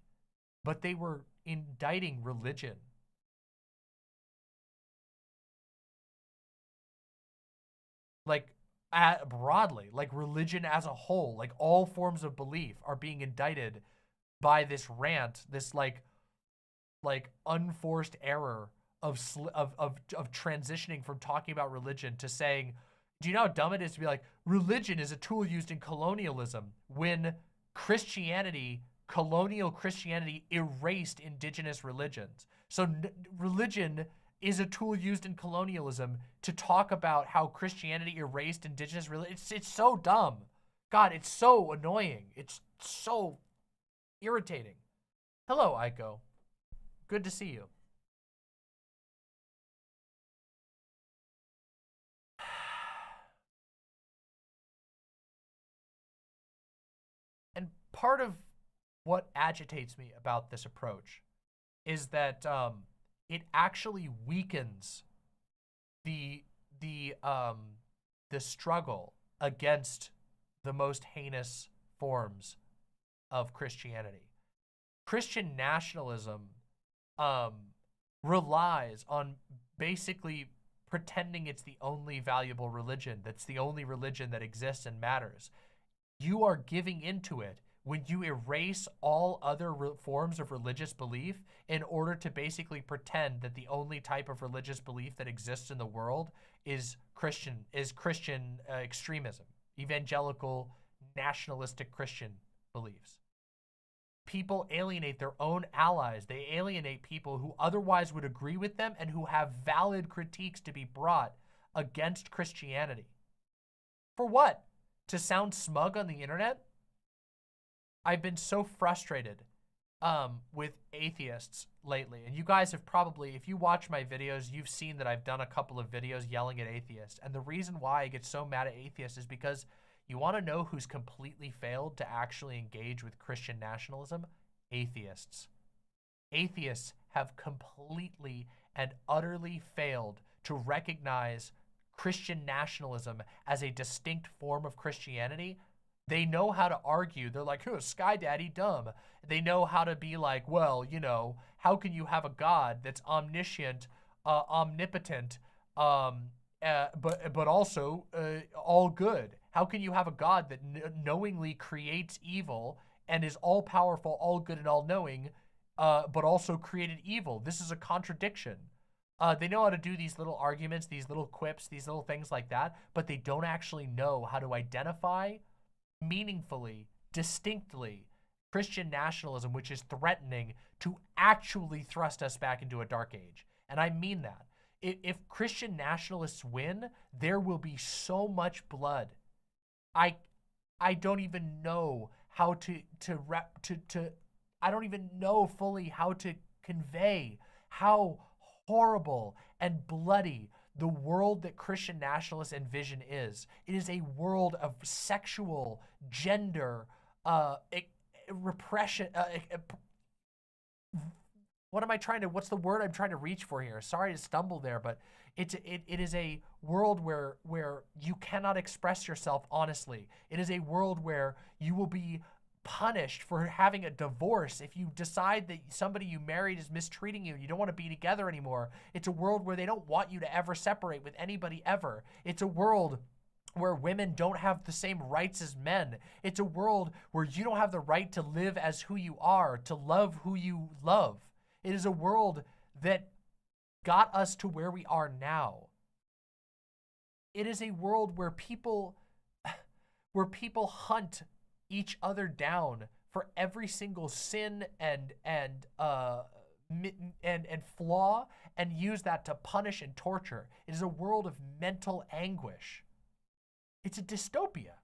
but they were indicting religion. Like, broadly, like religion as a whole, like all forms of belief are being indicted by this rant, this like unforced error of transitioning from talking about religion to saying, do you know how dumb it is to be like, religion is a tool used in colonialism, when Christianity, colonial Christianity, erased indigenous religions. So religion is a tool used in colonialism to talk about how Christianity erased indigenous religion. It's so dumb. God, it's so annoying. It's so irritating. Hello, Aiko. Good to see you. And part of what agitates me about this approach is that it actually weakens the struggle against the most heinous forms of Christianity. Christian nationalism relies on basically pretending it's the only valuable religion, that's the only religion that exists and matters. You are giving into it when you erase all other forms of religious belief in order to basically pretend that the only type of religious belief that exists in the world is Christian extremism, evangelical, nationalistic Christian beliefs. People alienate their own allies. They alienate people who otherwise would agree with them and who have valid critiques to be brought against Christianity. For what? To sound smug on the internet? I've been so frustrated with atheists lately. And you guys have probably, if you watch my videos, you've seen that I've done a couple of videos yelling at atheists. And the reason why I get so mad at atheists is because you want to know who's completely failed to actually engage with Christian nationalism? Atheists. Atheists have completely and utterly failed to recognize Christian nationalism as a distinct form of Christianity. They know how to argue. They're like, oh, Sky Daddy dumb. They know how to be like, well, you know, how can you have a God that's omniscient, omnipotent, but also all good? How can you have a God that knowingly creates evil and is all-powerful, all-good, and all-knowing, but also created evil? This is a contradiction. They know how to do these little arguments, these little quips, these little things like that, but they don't actually know how to identify meaningfully, distinctly, Christian nationalism, which is threatening to actually thrust us back into a dark age. And I mean that. If Christian nationalists win, there will be so much blood I don't even know how to I don't even know fully how to convey how horrible and bloody the world that Christian nationalists envision is. It is a world of sexual, gender, repression. What's the word I'm trying to reach for here? Sorry to stumble there, but it is a world where you cannot express yourself honestly. It is a world where you will be punished for having a divorce if you decide that somebody you married is mistreating you. You don't want to be together anymore. It's a world where they don't want you to ever separate with anybody ever. It's a world where women don't have the same rights as men. It's a world where you don't have the right to live as who you are, to love who you love. It is a world that got us to where we are now. It is a world where people hunt each other down for every single sin and flaw and use that to punish and torture. It is a world of mental anguish. It's a dystopia.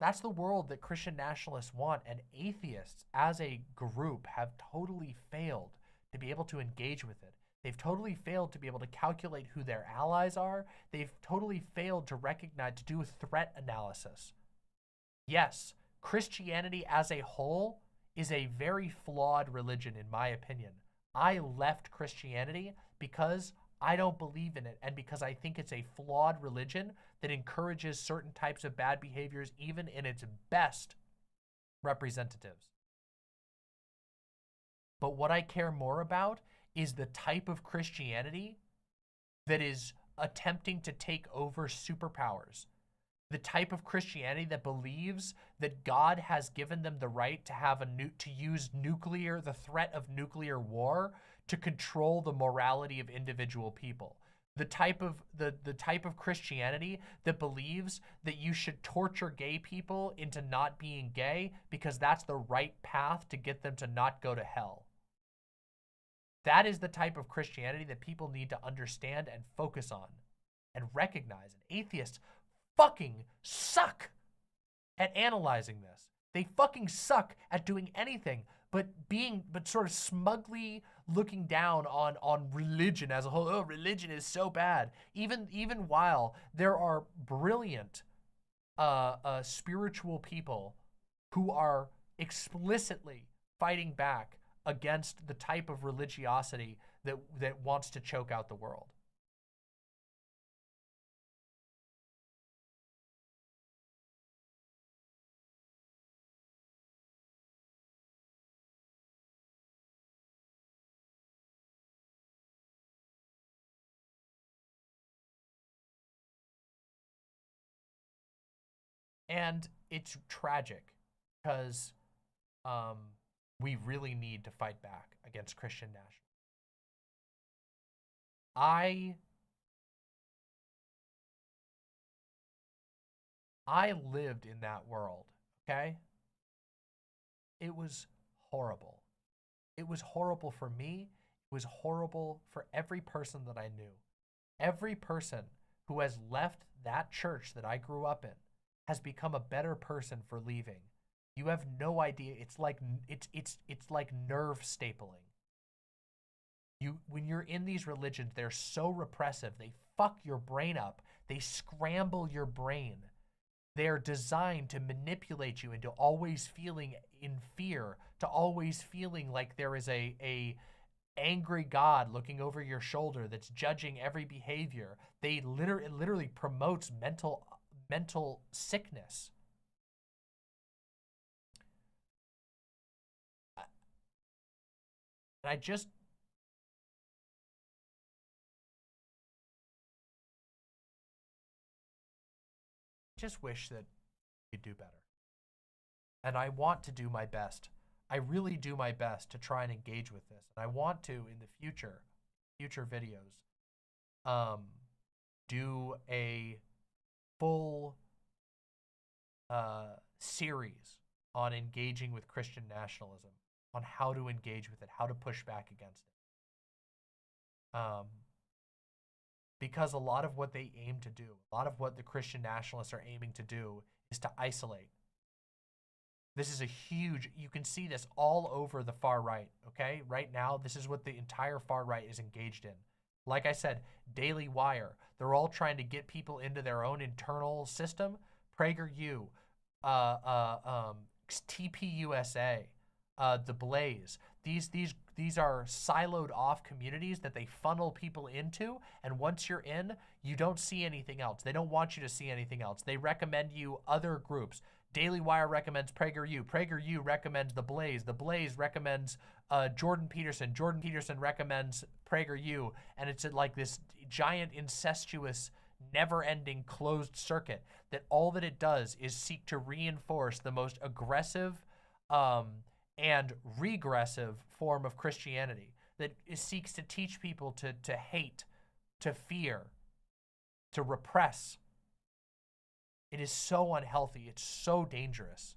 That's the world that Christian nationalists want, and atheists as a group have totally failed to be able to engage with it. They've totally failed to be able to calculate who their allies are. They've totally failed to recognize, to do a threat analysis. Yes, Christianity as a whole is a very flawed religion, in my opinion. I left Christianity because I don't believe in it, and because I think it's a flawed religion that encourages certain types of bad behaviors even in its best representatives. But what I care more about is the type of Christianity that is attempting to take over superpowers. The type of Christianity that believes that God has given them the right to have to use the threat of nuclear war to control the morality of individual people. The type of Christianity that believes that you should torture gay people into not being gay because that's the right path to get them to not go to hell. That is the type of Christianity that people need to understand and focus on and recognize. And atheists fucking suck at analyzing this. They fucking suck at doing anything but sort of smugly looking down on religion as a whole. Oh, religion is so bad. Even while there are brilliant spiritual people who are explicitly fighting back against the type of religiosity that wants to choke out the world. And it's tragic because we really need to fight back against Christian nationalism. I lived in that world, okay? It was horrible. It was horrible for me. It was horrible for every person that I knew. Every person who has left that church that I grew up in has become a better person for leaving. You have no idea. It's like nerve stapling. When you're in these religions, they're so repressive. They fuck your brain up. They scramble your brain. They're designed to manipulate you into always feeling in fear, to always feeling like there is a angry God looking over your shoulder that's judging every behavior. It literally promotes mental sickness. And I just wish that we could do better. And I want to do my best. I really do my best to try and engage with this. And I want to, in the future videos, do a full series on engaging with Christian nationalism. on how to engage with it, how to push back against it. Because a lot of what they aim to do, a lot of what the Christian nationalists are aiming to do is to isolate. This is a huge, you can see this all over the far right, okay? Right now, this is what the entire far right is engaged in. Like I said, Daily Wire, they're all trying to get people into their own internal system. PragerU, TPUSA, The Blaze. These are siloed off communities that they funnel people into, and once you're in, you don't see anything else. They don't want you to see anything else. They recommend you other groups. Daily Wire recommends PragerU. PragerU recommends The Blaze. The Blaze recommends Jordan Peterson. Jordan Peterson recommends PragerU, and it's like this giant incestuous never-ending closed circuit that all that it does is seek to reinforce the most aggressive and regressive form of Christianity that seeks to teach people to hate, to fear, to repress. It is so unhealthy. It's so dangerous.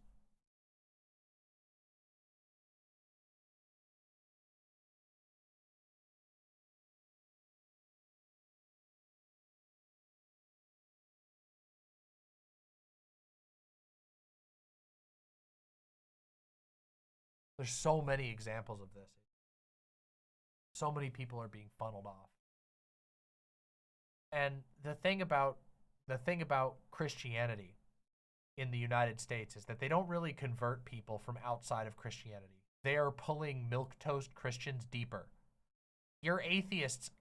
There's so many examples of this. So many people are being funneled off. And the thing about Christianity in the United States is that they don't really convert people from outside of Christianity. They are pulling milquetoast Christians deeper. Your atheists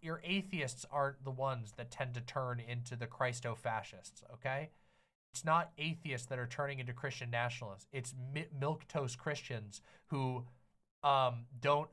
aren't the ones that tend to turn into the Christo-fascists, okay? It's not atheists that are turning into Christian nationalists. It's milquetoast Christians who do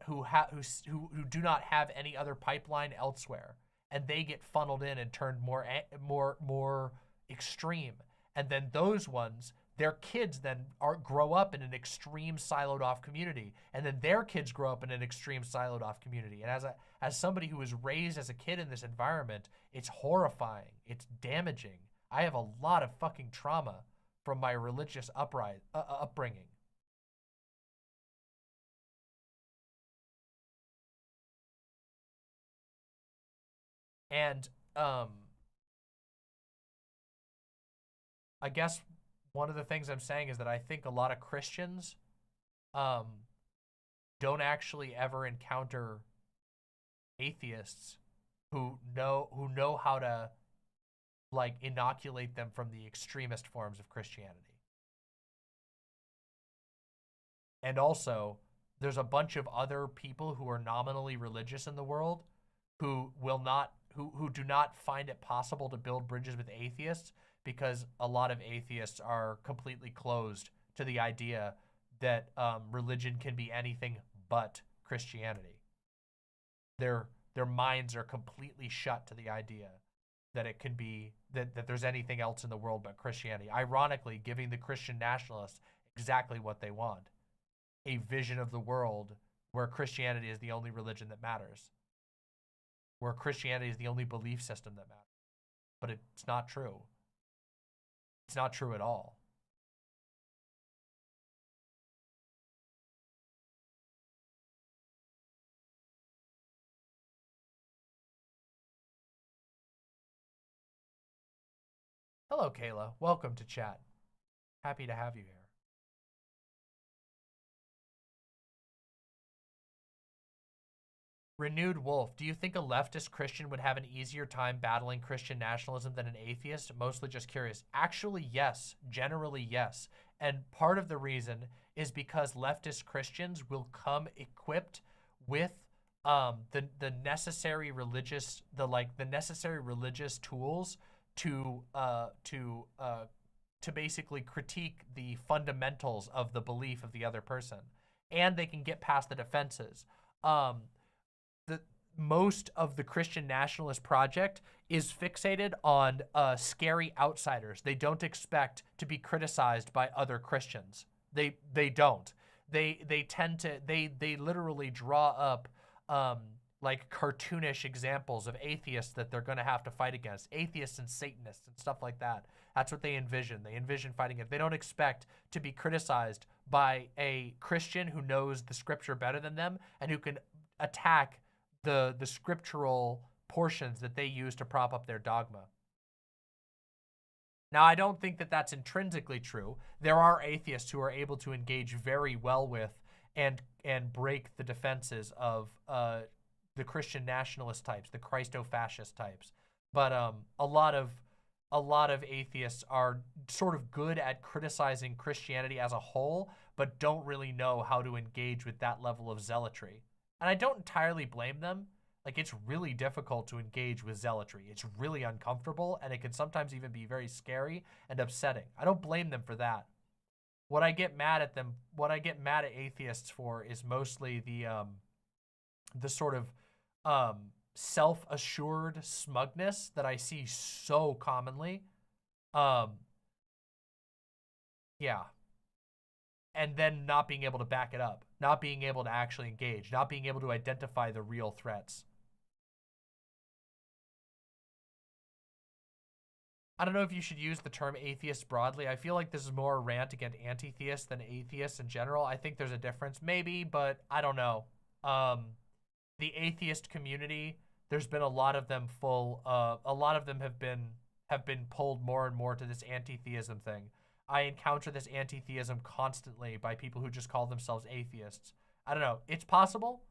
not have any other pipeline elsewhere, and they get funneled in and turned more extreme. And then those ones, their kids then grow up in an extreme siloed off community, and then their kids grow up in an extreme siloed off community. And as somebody who was raised as a kid in this environment, it's horrifying. It's damaging. I have a lot of fucking trauma from my religious upbringing. And I guess one of the things I'm saying is that I think a lot of Christians don't actually ever encounter atheists who know how to like inoculate them from the extremist forms of Christianity. And also, there's a bunch of other people who are nominally religious in the world who do not find it possible to build bridges with atheists because a lot of atheists are completely closed to the idea that religion can be anything but Christianity. Their minds are completely shut to the idea that it can be, that there's anything else in the world but Christianity. Ironically, giving the Christian nationalists exactly what they want. A vision of the world where Christianity is the only religion that matters. Where Christianity is the only belief system that matters. But it's not true. It's not true at all. Hello, Kayla. Welcome to chat. Happy to have you here. Renewed Wolf, do you think a leftist Christian would have an easier time battling Christian nationalism than an atheist? Mostly just curious. Actually, yes. Generally, yes. And part of the reason is because leftist Christians will come equipped with the necessary religious tools to basically critique the fundamentals of the belief of the other person, and they can get past the defenses. Most of the Christian nationalist project is fixated on scary outsiders. They don't expect to be criticized by other Christians. They don't. They tend to they literally draw up like cartoonish examples of atheists that they're going to have to fight against, atheists and Satanists and stuff like that. That's what they envision. They envision fighting it. They don't expect to be criticized by a Christian who knows the scripture better than them and who can attack the scriptural portions that they use to prop up their dogma. Now, I don't think that that's intrinsically true. There are atheists who are able to engage very well with and break the defenses of the Christian nationalist types, the Christo-fascist types. But a lot of atheists are sort of good at criticizing Christianity as a whole, but don't really know how to engage with that level of zealotry. And I don't entirely blame them. Like, it's really difficult to engage with zealotry. It's really uncomfortable, and it can sometimes even be very scary and upsetting. I don't blame them for that. What I get mad at atheists for is mostly the sort of self-assured smugness that I see so commonly. Yeah. And then not being able to back it up, not being able to actually engage, not being able to identify the real threats. I don't know if you should use the term atheist broadly. I feel like this is more a rant against anti-theists than atheists in general. I think there's a difference, maybe, but I don't know. The atheist community, there's been a lot of them a lot of them have been pulled more and more to this anti-theism thing. I encounter this anti-theism constantly by people who just call themselves atheists. I don't know. It's possible.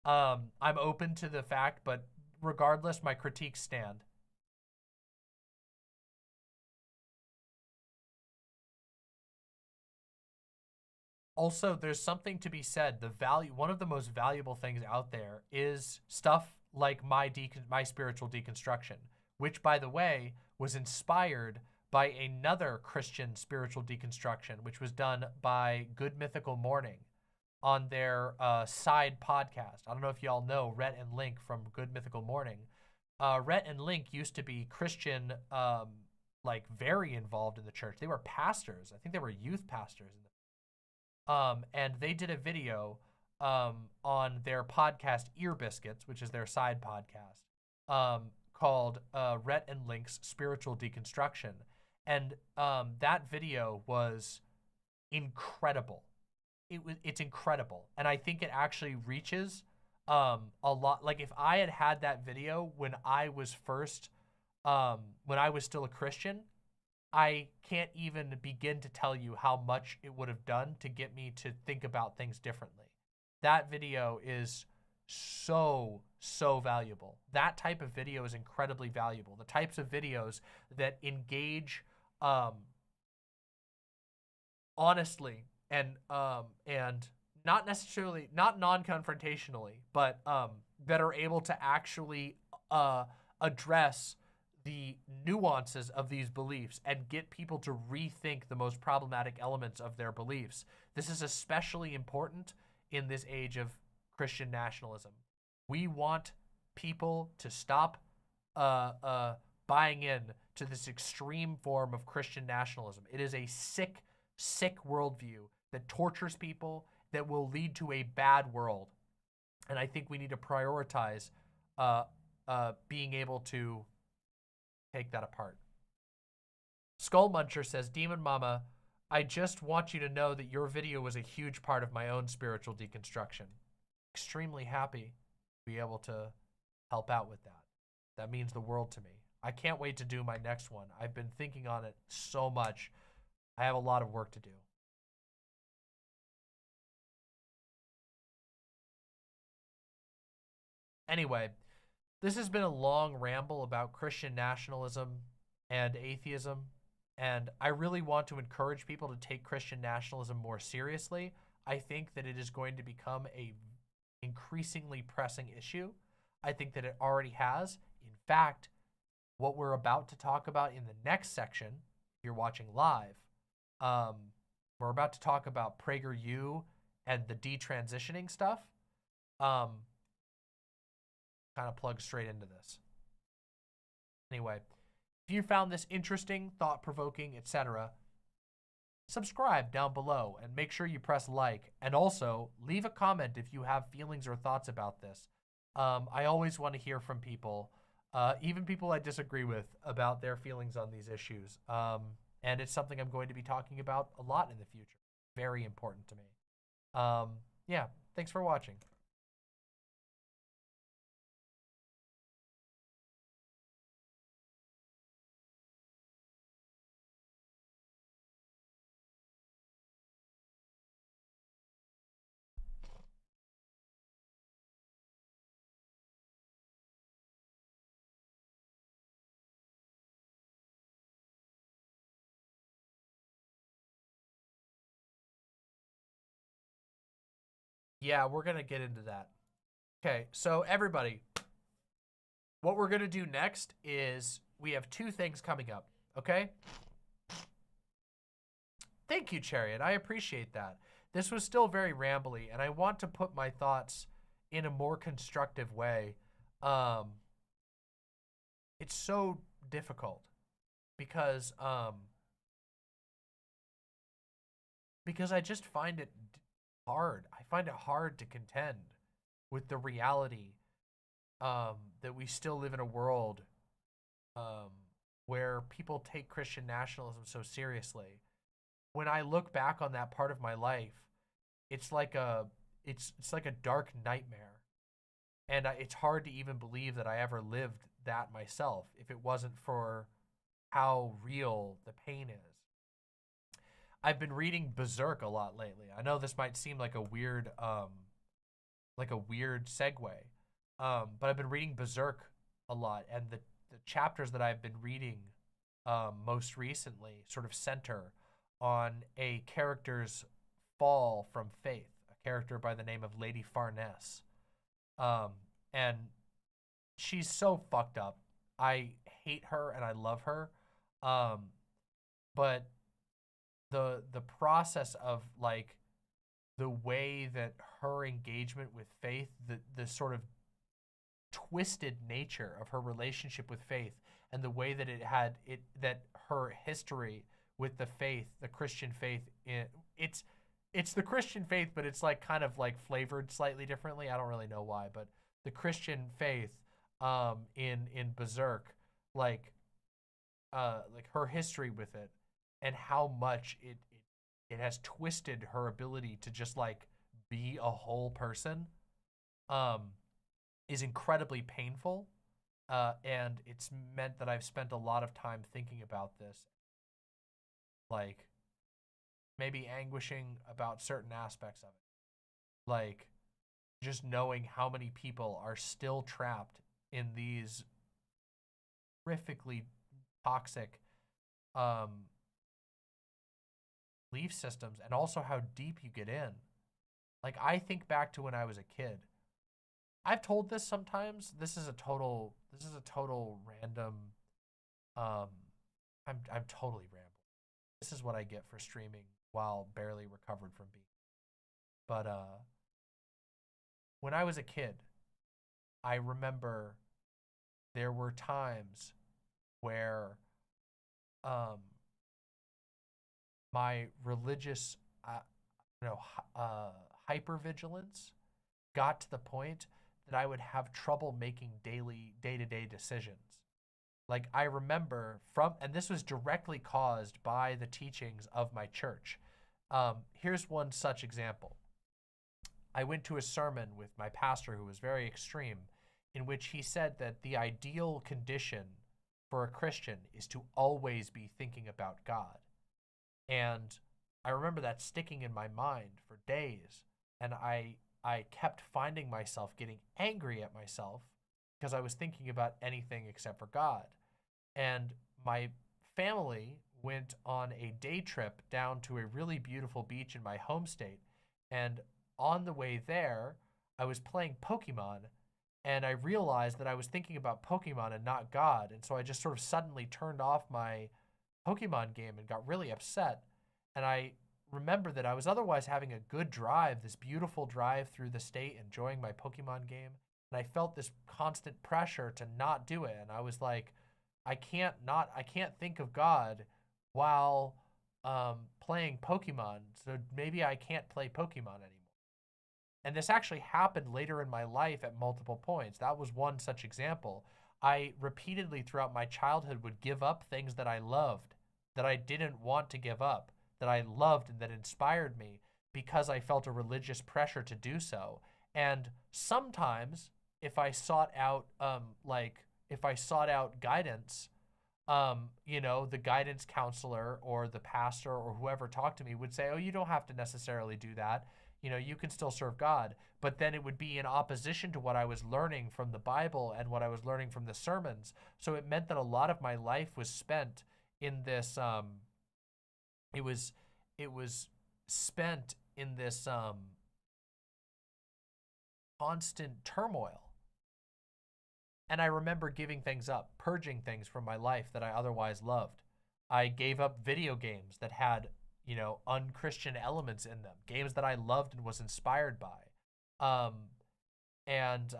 I'm open to the fact, but regardless, my critiques stand. Also, there's something to be said. One of the most valuable things out there is stuff like my spiritual deconstruction, which, by the way, was inspired by another Christian spiritual deconstruction, which was done by Good Mythical Morning on their side podcast. I don't know if y'all know Rhett and Link from Good Mythical Morning. Rhett and Link used to be Christian, like very involved in the church. They were pastors. I think they were youth pastors. And they did a video on their podcast Ear Biscuits, which is their side podcast, called Rhett and Link's Spiritual Deconstruction. And that video was incredible. It's incredible. And I think it actually reaches a lot. Like, if I had that video when I was still a Christian, I can't even begin to tell you how much it would have done to get me to think about things differently. That video is so valuable. That type of video is incredibly valuable. The types of videos that engage honestly and not necessarily, not non-confrontationally, but that are able to actually address the nuances of these beliefs and get people to rethink the most problematic elements of their beliefs. This is especially important in this age of Christian nationalism. We want people to stop buying in to this extreme form of Christian nationalism. It is a sick worldview that tortures people, that will lead to a bad world. And I think we need to prioritize being able to take that apart. Skull Muncher says, Demon Mama, I just want you to know that your video was a huge part of my own spiritual deconstruction. Extremely happy to be able to help out with that. That means the world to me. I can't wait to do my next one. I've been thinking on it so much. I have a lot of work to do. Anyway, this has been a long ramble about Christian nationalism and atheism, and I really want to encourage people to take Christian nationalism more seriously. I think that it is going to become a increasingly pressing issue. I think that it already has. In fact, what we're about to talk about in the next section, if you're watching live, we're about to talk about PragerU and the detransitioning stuff. Kind of plug straight into this. Anyway, if you found this interesting, thought-provoking, etc., subscribe down below and make sure you press like, and also leave a comment if you have feelings or thoughts about this. I always want to hear from people, even people I disagree with, about their feelings on these issues. And it's something I'm going to be talking about a lot in the future. Very important to me. Yeah, thanks for watching. Yeah, we're going to get into that. Okay, so everybody, what we're going to do next is we have two things coming up, okay? Thank you, Chariot. I appreciate that. This was still very rambly, and I want to put my thoughts in a more constructive way. It's so difficult because I just find it hard. I find it hard to contend with the reality that we still live in a world where people take Christian nationalism so seriously. When I look back on that part of my life, it's like a dark nightmare, and it's hard to even believe that I ever lived that myself if it wasn't for how real the pain is. I've been reading Berserk a lot lately. I know this might seem like a weird segue, but I've been reading Berserk a lot, and the chapters that I've been reading most recently sort of center on a character's fall from faith, a character by the name of Lady Farness. And she's so fucked up. I hate her and I love her. But the process of like the way that her engagement with faith, the sort of twisted nature of her relationship with faith, and the way that that her history with the faith, the Christian faith, it's the Christian faith, but it's like kind of like flavored slightly differently. I don't really know why, but the Christian faith in Berserk, like her history with it, and how much it has twisted her ability to just like be a whole person, is incredibly painful, and it's meant that I've spent a lot of time thinking about this, like maybe anguishing about certain aspects of it, like just knowing how many people are still trapped in these horrifically toxic belief systems, and also how deep you get in. Like, I think back to when I was a kid. I've told this sometimes. This is a total random, I'm totally rambling. This is what I get for streaming while barely recovered from being. But when I was a kid, I remember there were times where my religious hypervigilance got to the point that I would have trouble making day-to-day decisions. Like, I remember and this was directly caused by the teachings of my church. Here's one such example. I went to a sermon with my pastor who was very extreme, in which he said that the ideal condition for a Christian is to always be thinking about God. And I remember that sticking in my mind for days, and I kept finding myself getting angry at myself because I was thinking about anything except for God. And my family went on a day trip down to a really beautiful beach in my home state, and on the way there, I was playing Pokemon, and I realized that I was thinking about Pokemon and not God, and so I just sort of suddenly turned off my Pokemon game and got really upset. And I remember that I was otherwise having a good drive, this beautiful drive through the state, enjoying my Pokemon game, and I felt this constant pressure to not do it. And I was like, I can't think of God while playing Pokemon, so maybe I can't play Pokemon anymore. and this actually happened later in my life at multiple points. That was one such example. I repeatedly throughout my childhood would give up things that I loved, that I didn't want to give up, that I loved and that inspired me because I felt a religious pressure to do so. And sometimes if I sought out, if I sought out guidance, you know, the guidance counselor or the pastor or whoever talked to me would say, oh, you don't have to necessarily do that. You know, you can still serve God. But then it would be in opposition to what I was learning from the Bible and what I was learning from the sermons. So it meant that a lot of my life was spent in this, it was spent in this constant turmoil. And I remember giving things up, purging things from my life that I otherwise loved. I gave up video games that had, you know, unchristian elements in them, games that I loved and was inspired by. And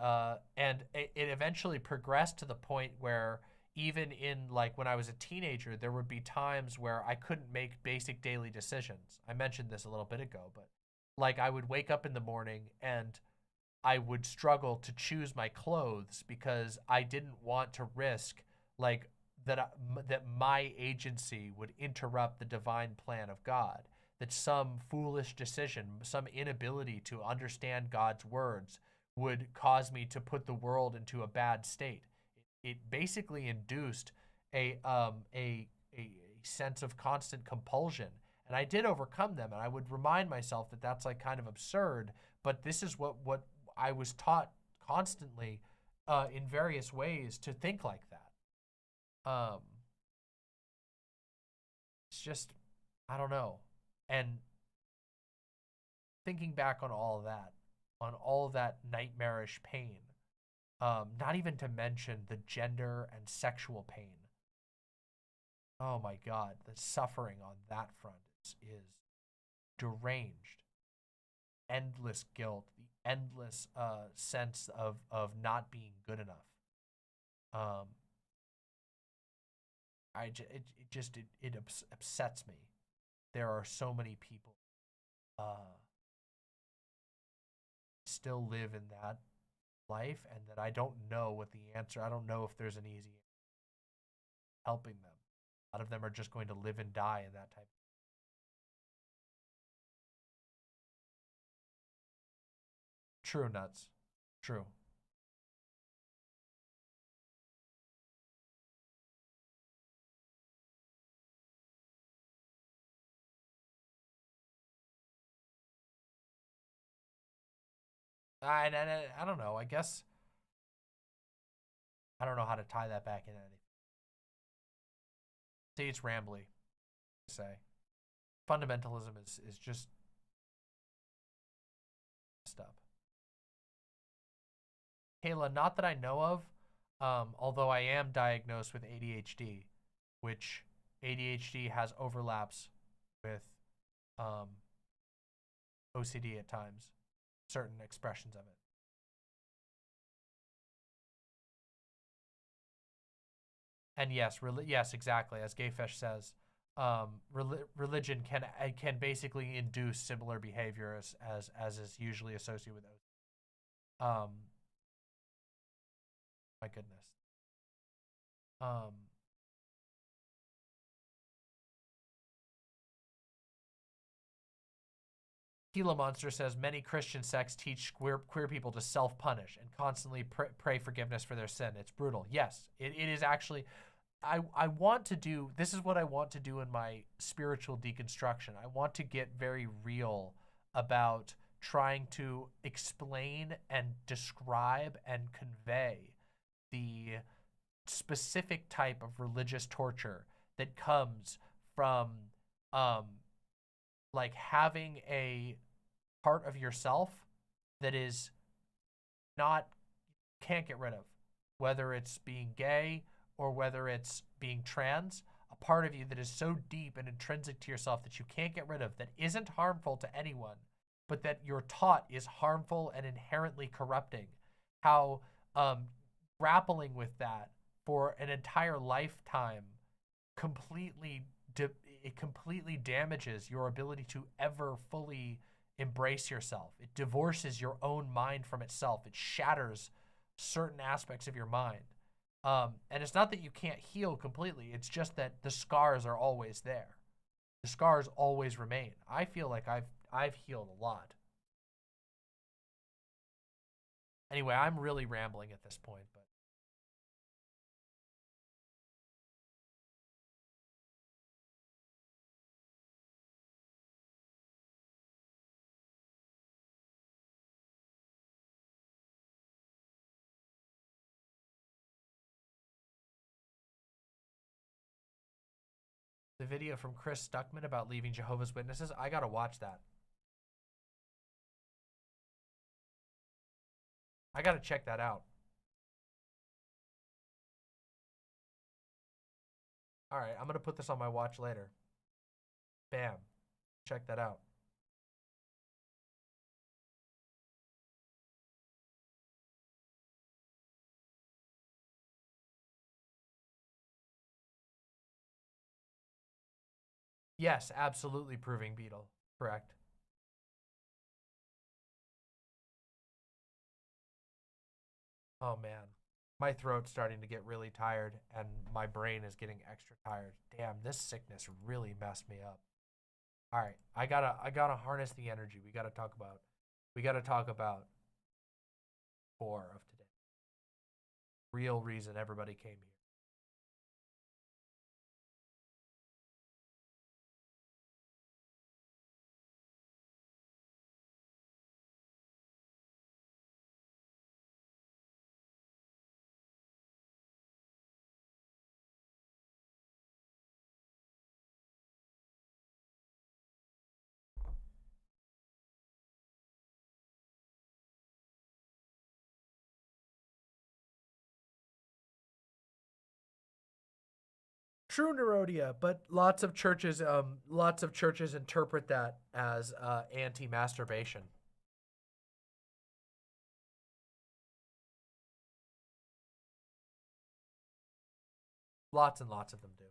it eventually progressed to the point where even in like when I was a teenager, there would be times where I couldn't make basic daily decisions. I mentioned this a little bit ago, but like I would wake up in the morning and I would struggle to choose my clothes because I didn't want to risk like that my agency would interrupt the divine plan of God, that some foolish decision, some inability to understand God's words would cause me to put the world into a bad state. It basically induced a sense of constant compulsion. And I did overcome them, and I would remind myself that that's like kind of absurd, but this is what I was taught constantly in various ways to think like that. It's just, I don't know. And thinking back on all of that nightmarish pain, not even to mention the gender and sexual pain. Oh my God, the suffering on that front is deranged. Endless guilt, the endless sense of not being good enough. It upsets me. There are so many people still live in that life, and that I don't know what the answer. I don't know if there's an easy helping them. A lot of them are just going to live and die in that type. True, nuts. True. I don't know. I guess I don't know how to tie that back in anything. See, it's rambly. Say fundamentalism is just messed up. Kayla, not that I know of, although I am diagnosed with ADHD, which ADHD has overlaps with OCD at times, certain expressions of it. And yes, yes, exactly. As Gayfesh says, religion can basically induce similar behavior as is usually associated with OCD. My goodness. Gila Monster says many Christian sects teach queer people to self-punish and constantly pray forgiveness for their sin. It's brutal. Yes, it is actually. I want to do, this is what I want to do in my spiritual deconstruction. I want to get very real about trying to explain and describe and convey the specific type of religious torture that comes from like having a part of yourself that is can't get rid of, whether it's being gay or whether it's being trans, a part of you that is so deep and intrinsic to yourself that you can't get rid of, that isn't harmful to anyone, but that you're taught is harmful and inherently corrupting. How grappling with that for an entire lifetime completely damages your ability to ever fully embrace yourself. It divorces your own mind from itself. It shatters certain aspects of your mind. And it's not that you can't heal completely. It's just that the scars are always there. The scars always remain. I feel like I've healed a lot. Anyway, I'm really rambling at this point, but the video from Chris Stuckman about leaving Jehovah's Witnesses, I gotta watch that. I gotta check that out. All right, I'm gonna put this on my watch later. Bam. Check that out. Yes, absolutely proving beetle. Correct. Oh man, my throat's starting to get really tired and my brain is getting extra tired. Damn, this sickness really messed me up. All right, I gotta harness the energy. We gotta talk about core of today. Real reason everybody came here. True Nerodia, but lots of churches interpret that as anti-masturbation. Lots and lots of them do.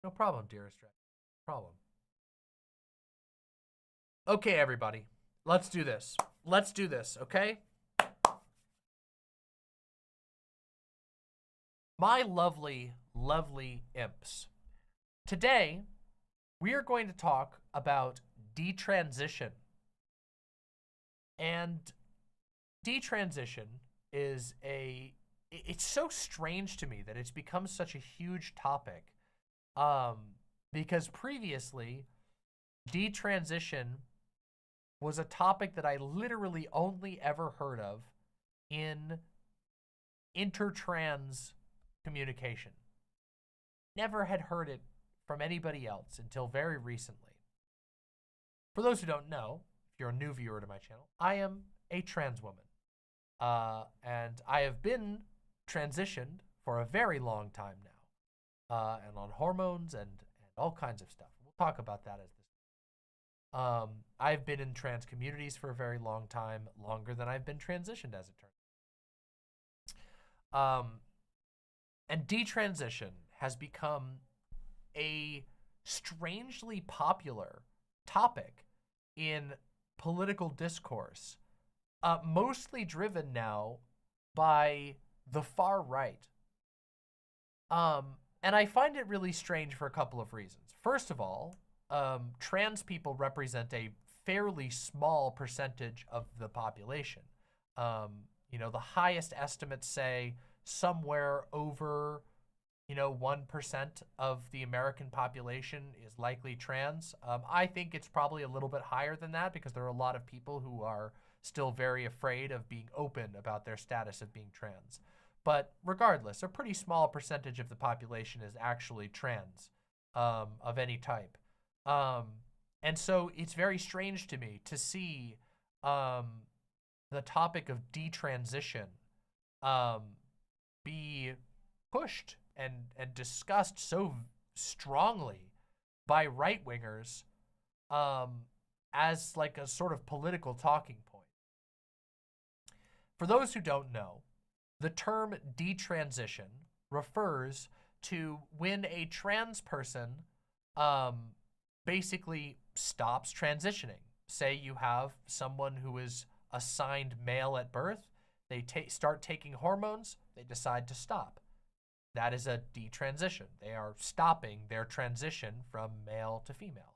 No problem, dearest Red. No problem. Okay, everybody. Let's do this. Let's do this, okay? My lovely, lovely imps. Today, we are going to talk about detransition. And detransition is it's so strange to me that it's become such a huge topic. Because previously, detransition was a topic that I literally only ever heard of in intertrans communication. Never had heard it from anybody else until very recently. For those who don't know, if you're a new viewer to my channel, I am a trans woman. And I have been transitioned for a very long time now. And on hormones and all kinds of stuff. We'll talk about that as this. I've been in trans communities for a very long time, longer than I've been transitioned, as it turns out. And detransition has become a strangely popular topic in political discourse, mostly driven now by the far right. And I find it really strange for a couple of reasons. First of all, trans people represent a fairly small percentage of the population. You know, the highest estimates say somewhere over, 1% of the American population is likely trans. I think it's probably a little bit higher than that because there are a lot of people who are still very afraid of being open about their status of being trans. But regardless, a pretty small percentage of the population is actually trans of any type. And so it's very strange to me to see the topic of detransition be pushed and discussed so strongly by right-wingers as like a sort of political talking point. For those who don't know, the term detransition refers to when a trans person basically stops transitioning. Say you have someone who is assigned male at birth, they start taking hormones, they decide to stop. That is a detransition. They are stopping their transition from male to female.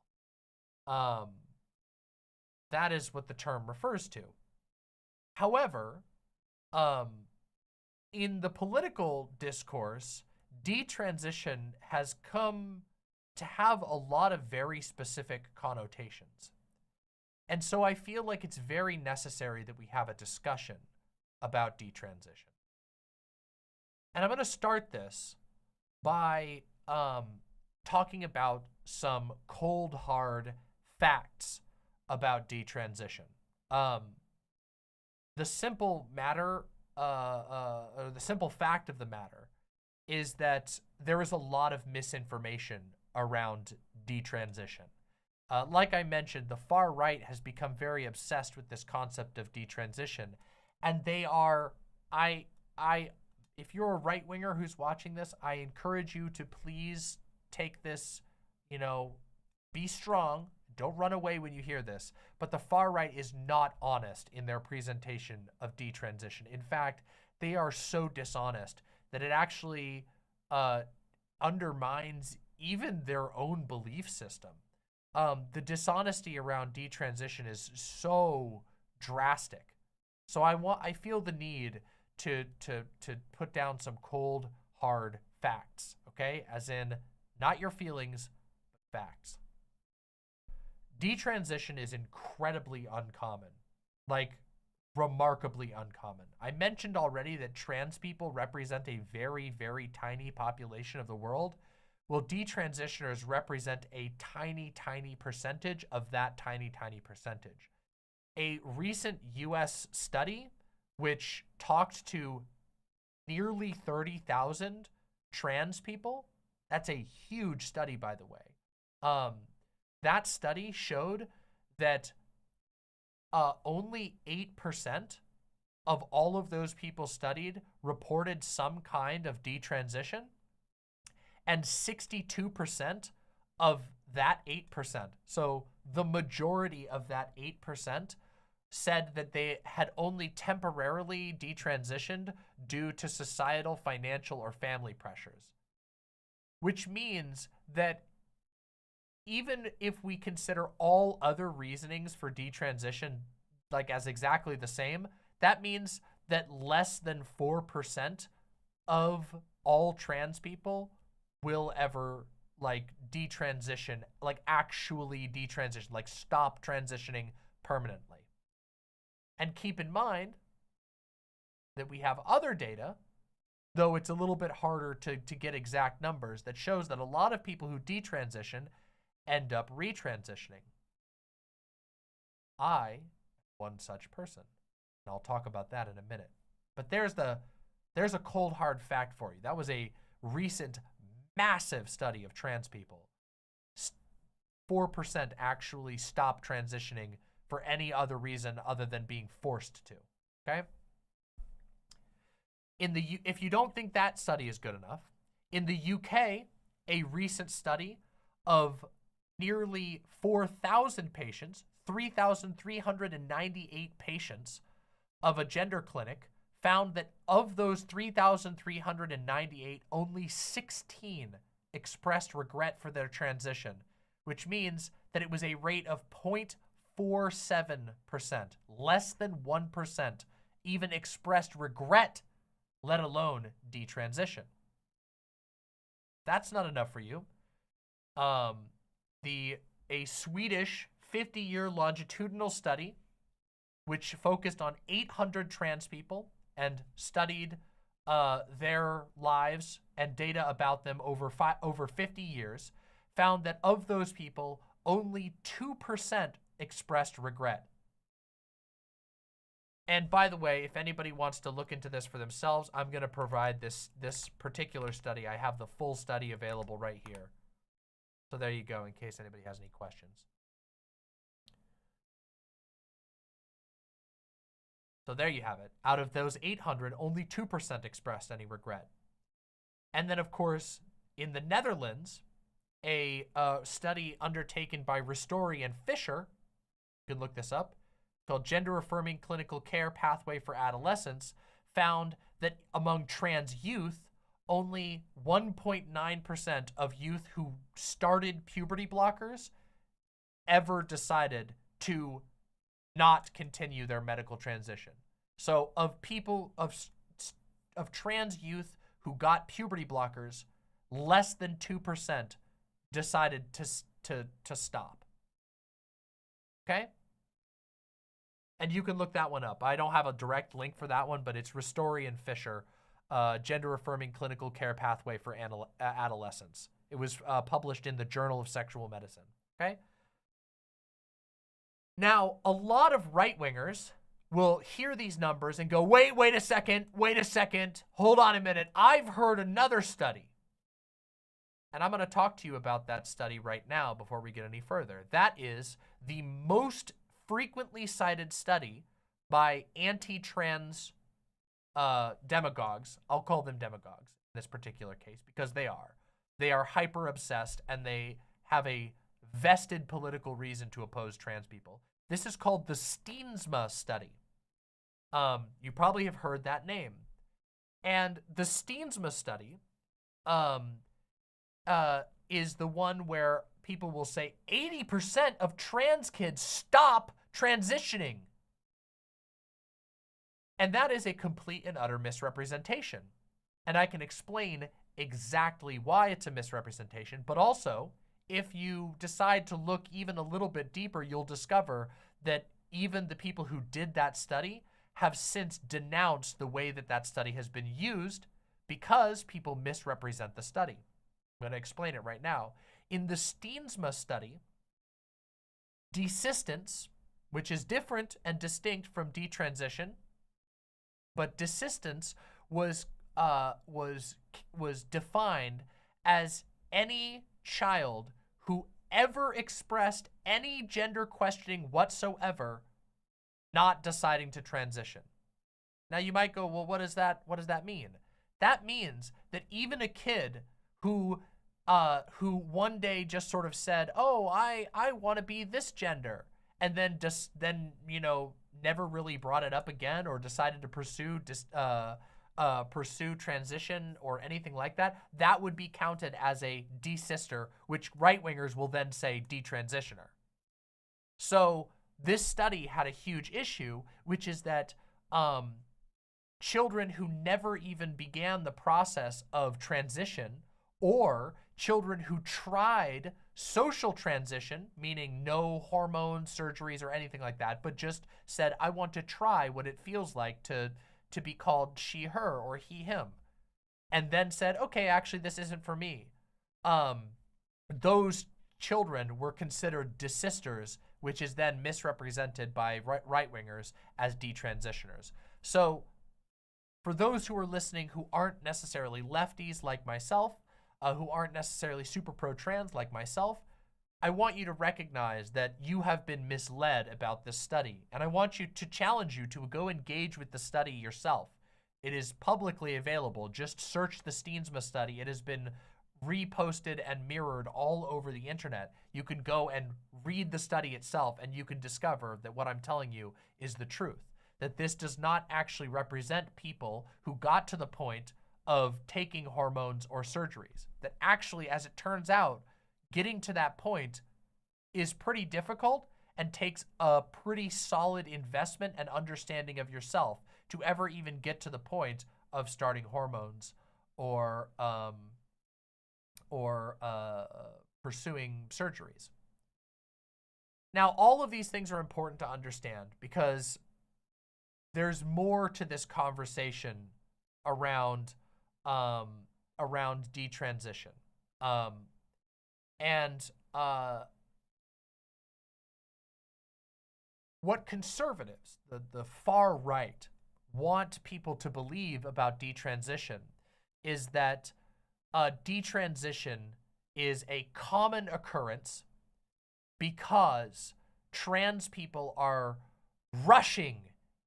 That is what the term refers to. However, in the political discourse, detransition has come to have a lot of very specific connotations. And so I feel like it's very necessary that we have a discussion about detransition. And I'm going to start this by talking about some cold, hard facts about detransition. The simple matter, or the simple fact of the matter is that there is a lot of misinformation around detransition. Like I mentioned, the far right has become very obsessed with this concept of detransition, and they are, if you're a right-winger who's watching this, I encourage you to please take this, you know, be strong. Don't run away when you hear this. But the far right is not honest in their presentation of detransition. In fact, they are so dishonest that it actually undermines even their own belief system. The dishonesty around detransition is so drastic. So I feel the need to put down some cold, hard facts, okay? As in, not your feelings, but facts. Detransition is incredibly uncommon, like remarkably uncommon. I mentioned already that trans people represent a very, very tiny population of the world. Well, detransitioners represent a tiny, tiny percentage of that tiny, tiny percentage. A recent US study, which talked to nearly 30,000 trans people, that's a huge study, by the way. That study showed that only 8% of all of those people studied reported some kind of detransition, and 62% of that 8%, so the majority of that 8%, said that they had only temporarily detransitioned due to societal, financial, or family pressures. Which means that even if we consider all other reasonings for detransition like as exactly the same, that means that less than 4% of all trans people will ever like detransition, like actually detransition, like stop transitioning permanently. And keep in mind that we have other data, though it's a little bit harder to get exact numbers, that shows that a lot of people who detransition end up retransitioning. I am one such person, and I'll talk about that in a minute. But there's a cold hard fact for you. That was a recent massive study of trans people. 4% actually stop transitioning for any other reason other than being forced to, okay? If you don't think that study is good enough, in the UK, a recent study of nearly 4,000 patients, 3,398 patients of a gender clinic found that of those 3,398, only 16 expressed regret for their transition, which means that it was a rate of 0.47%, less than 1%, even expressed regret, let alone detransition. That's not enough for you. A Swedish 50-year longitudinal study, which focused on 800 trans people and studied their lives and data about them over 50 years, found that of those people, only 2% expressed regret. And by the way, if anybody wants to look into this for themselves, I'm going to provide this particular study. I have the full study available right here. So there you go, in case anybody has any questions. So there you have it. Out of those 800, only 2% expressed any regret. And then, of course, in the Netherlands, a study undertaken by Ristori and Fisher, you can look this up, called Gender Affirming Clinical Care Pathway for Adolescents, found that among trans youth, only 1.9% of youth who started puberty blockers ever decided to not continue their medical transition. So of people, of trans youth who got puberty blockers, less than 2% decided to stop. Okay? And you can look that one up. I don't have a direct link for that one, but it's Ristori and Fisher, Gender Affirming Clinical Care Pathway for Adolescents. It was published in the Journal of Sexual Medicine. Okay? Now, a lot of right-wingers will hear these numbers and go, wait a second, hold on a minute. I've heard another study. And I'm going to talk to you about that study right now before we get any further. That is the most frequently cited study by anti-trans demagogues. I'll call them demagogues in this particular case because they are. They are hyper-obsessed and they have a vested political reason to oppose trans people. This is called the Steensma study. You probably have heard that name. And the Steensma study is the one where people will say 80% of trans kids stop transitioning. And that is a complete and utter misrepresentation. And I can explain exactly why it's a misrepresentation, but also, if you decide to look even a little bit deeper, you'll discover that even the people who did that study have since denounced the way that that study has been used because people misrepresent the study. I'm going to explain it right now. In the Steensma study, desistance, which is different and distinct from detransition, but desistance was defined as any child who ever expressed any gender questioning whatsoever not deciding to transition. Now you might go, well, what does that mean? That means that even a kid who one day just sort of said, oh, I want to be this gender, and then never really brought it up again or decided to pursue transition or anything like that, that would be counted as a desister, which right-wingers will then say detransitioner. So this study had a huge issue, which is that children who never even began the process of transition, or children who tried social transition, meaning no hormone surgeries or anything like that, but just said, I want to try what it feels like to be called she, her, or he, him, and then said, okay, actually, this isn't for me. Those children were considered desisters, which is then misrepresented by right-wingers as detransitioners. So for those who are listening who aren't necessarily lefties like myself, who aren't necessarily super pro-trans like myself, I want you to recognize that you have been misled about this study. And I want you to challenge you to go engage with the study yourself. It is publicly available. Just search the Steensma study. It has been reposted and mirrored all over the internet. You can go and read the study itself and you can discover that what I'm telling you is the truth. That this does not actually represent people who got to the point of taking hormones or surgeries. That actually, as it turns out, getting to that point is pretty difficult and takes a pretty solid investment and understanding of yourself to ever even get to the point of starting hormones or pursuing surgeries. Now, all of these things are important to understand because there's more to this conversation around detransition. What conservatives, the far right, want people to believe about detransition is that detransition is a common occurrence because trans people are rushing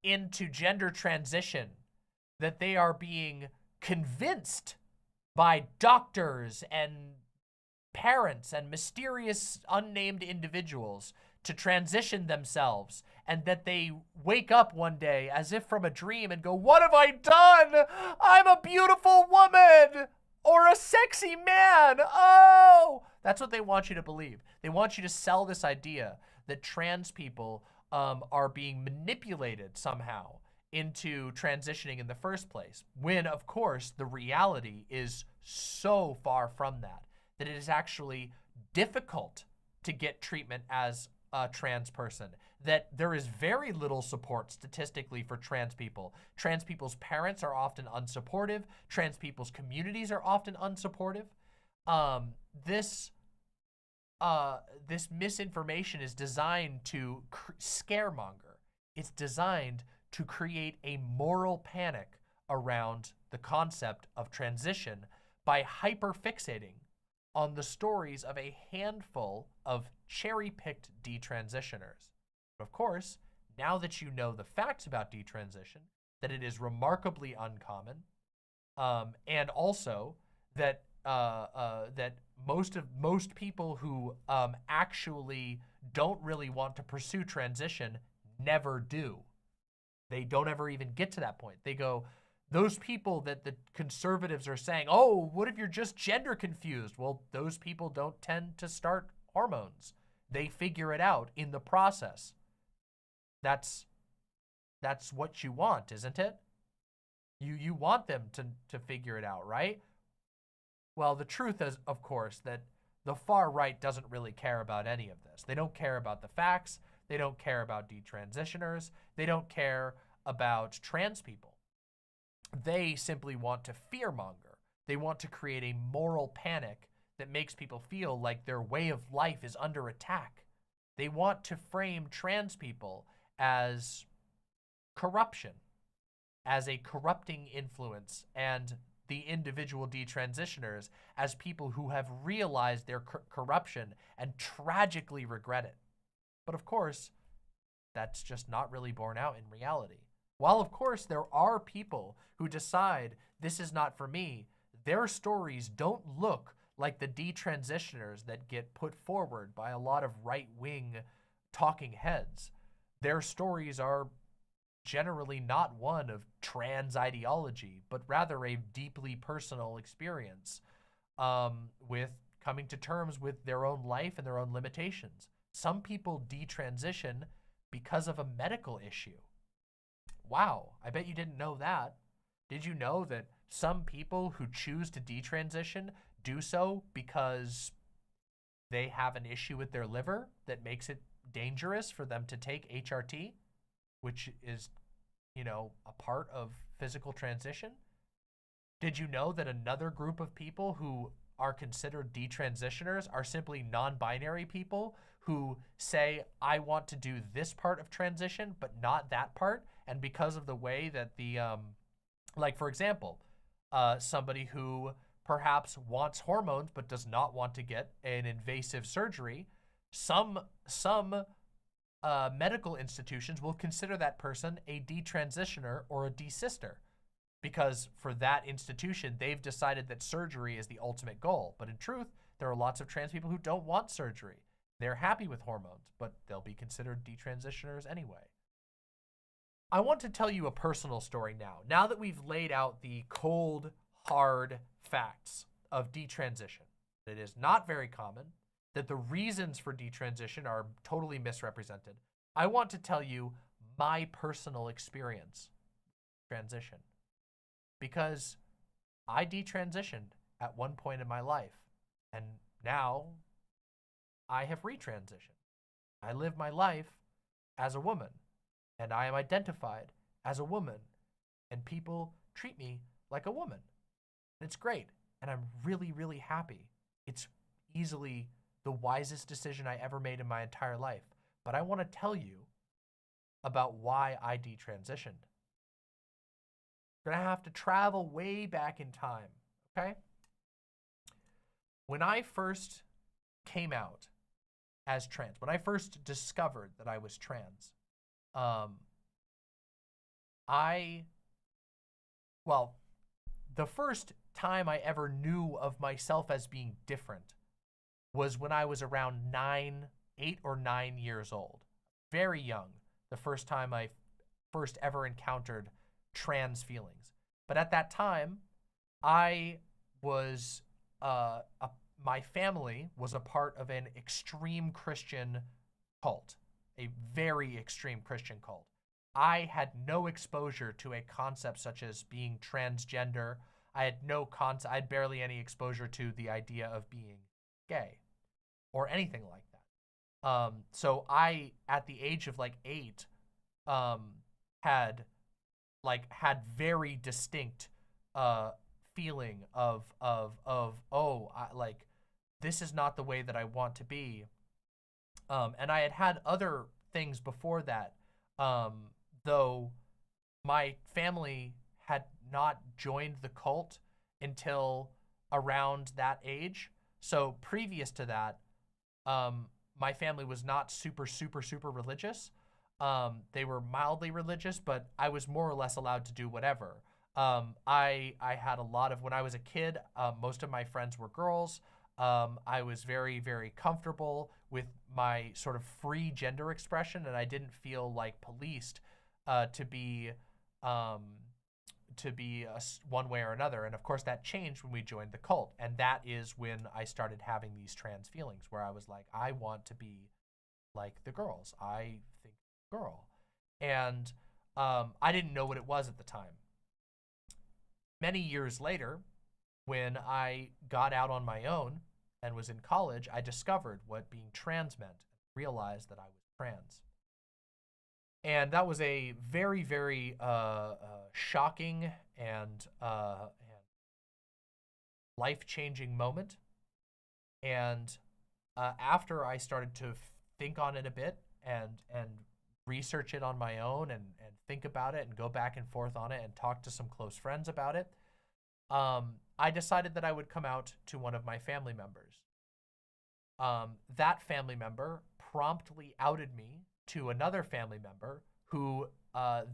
into gender transition that they are being convinced by doctors and parents and mysterious unnamed individuals to transition themselves, and that they wake up one day as if from a dream and go, what have I done? I'm a beautiful woman or a sexy man. Oh, that's what they want you to believe. They want you to sell this idea that trans people are being manipulated somehow into transitioning in the first place, when of course the reality is so far from that it is actually difficult to get treatment as a trans person, that there is very little support statistically for trans people. Trans people's parents are often unsupportive. Trans people's communities are often unsupportive. This misinformation is designed to scaremonger. It's designed to create a moral panic around the concept of transition by hyper-fixating on the stories of a handful of cherry-picked detransitioners. Of course, now that you know the facts about detransition, that it is remarkably uncommon, and also that that most people who actually don't really want to pursue transition never do. They don't ever even get to that point. They go, those people that the conservatives are saying, oh, what if you're just gender confused? Well, those people don't tend to start hormones. They figure it out in the process. That's what you want, isn't it? You want them to figure it out, right? Well, the truth is, of course, that the far right doesn't really care about any of this. They don't care about the facts. They don't care about detransitioners. They don't care about trans people. They simply want to fearmonger. They want to create a moral panic that makes people feel like their way of life is under attack. They want to frame trans people as corruption, as a corrupting influence, and the individual detransitioners as people who have realized their corruption and tragically regret it. But of course, that's just not really borne out in reality. While of course there are people who decide this is not for me, their stories don't look like the detransitioners that get put forward by a lot of right-wing talking heads. Their stories are generally not one of trans ideology, but rather a deeply personal experience with coming to terms with their own life and their own limitations. Some people detransition because of a medical issue. Wow, I bet you didn't know that. Did you know that some people who choose to detransition do so because they have an issue with their liver that makes it dangerous for them to take HRT, which is, you know, a part of physical transition? Did you know that another group of people who are considered detransitioners are simply non-binary people who say, I want to do this part of transition, but not that part? And because of the way that the, like for example, somebody who perhaps wants hormones but does not want to get an invasive surgery, some medical institutions will consider that person a detransitioner or a desister, because for that institution, they've decided that surgery is the ultimate goal. But in truth, there are lots of trans people who don't want surgery. They're happy with hormones, but they'll be considered detransitioners anyway. I want to tell you a personal story now. Now that we've laid out the cold, hard facts of detransition, it is not very common, that the reasons for detransition are totally misrepresented. I want to tell you my personal experience with transition, because I detransitioned at one point in my life, and now I have retransitioned. I live my life as a woman, and I am identified as a woman, and people treat me like a woman. And it's great, and I'm really, really happy. It's easily the wisest decision I ever made in my entire life. But I want to tell you about why I detransitioned. You're going to have to travel way back in time, okay? When I first came out as trans, when I first discovered that I was trans, well, the first time I ever knew of myself as being different was when I was around 8 or 9 years old. Very young, the first time I first ever encountered trans feelings. But at that time, I was, my family was a part of an extreme Christian cult, a very extreme Christian cult. I had no exposure to a concept such as being transgender. I had barely any exposure to the idea of being gay or anything like that. So I, at the age of like 8, had very distinct feeling of this is not the way that I want to be. And I had other things before that, though my family had not joined the cult until around that age. So previous to that, my family was not super religious. They were mildly religious, but I was more or less allowed to do whatever. I had a lot of, when I was a kid, most of my friends were girls. I was very, very comfortable with my sort of free gender expression, and I didn't feel like policed to be one way or another. And of course that changed when we joined the cult, and that is when I started having these trans feelings where I was like, I want to be like the girls. I think girl. And I didn't know what it was at the time. Many years later, when I got out on my own and was in college, I discovered what being trans meant and realized that I was trans. And that was a very, very shocking and life-changing moment. And after I started to think on it a bit and research it on my own and think about it and go back and forth on it and talk to some close friends about it, I decided that I would come out to one of my family members. That family member promptly outed me to another family member who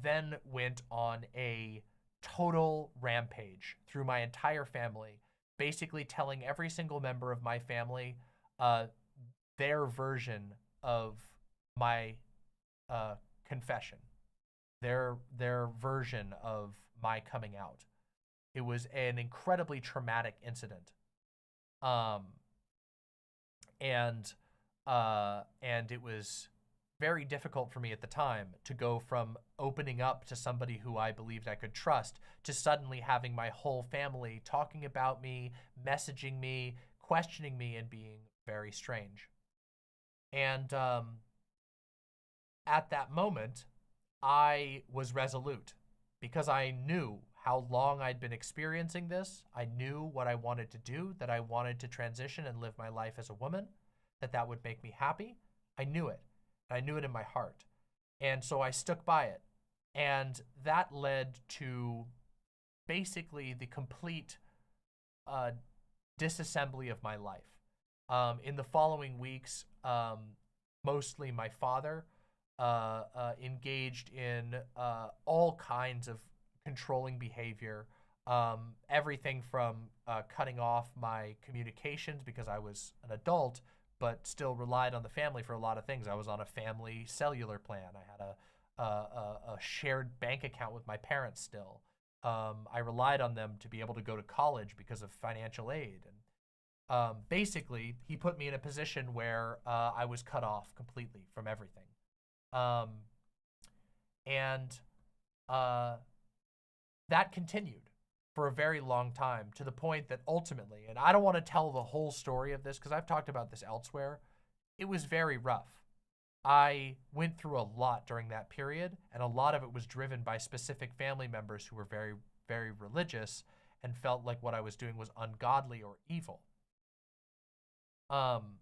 then went on a total rampage through my entire family, basically telling every single member of my family their version of my confession, their version of my coming out. It was an incredibly traumatic incident. And it was very difficult for me at the time to go from opening up to somebody who I believed I could trust to suddenly having my whole family talking about me, messaging me, questioning me, and being very strange. And at that moment, I was resolute because I knew how long I'd been experiencing this. I knew what I wanted to do, that I wanted to transition and live my life as a woman, that would make me happy. I knew it. I knew it in my heart. And so I stuck by it. And that led to basically the complete disassembly of my life. In the following weeks, mostly my father engaged in all kinds of controlling behavior, everything from cutting off my communications because I was an adult, but still relied on the family for a lot of things. I was on a family cellular plan. I had a shared bank account with my parents still. I relied on them to be able to go to college because of financial aid. And basically, he put me in a position where I was cut off completely from everything. That continued for a very long time, to the point that ultimately, and I don't want to tell the whole story of this because I've talked about this elsewhere, it was very rough. I went through a lot during that period, and a lot of it was driven by specific family members who were very, very religious and felt like what I was doing was ungodly or evil. And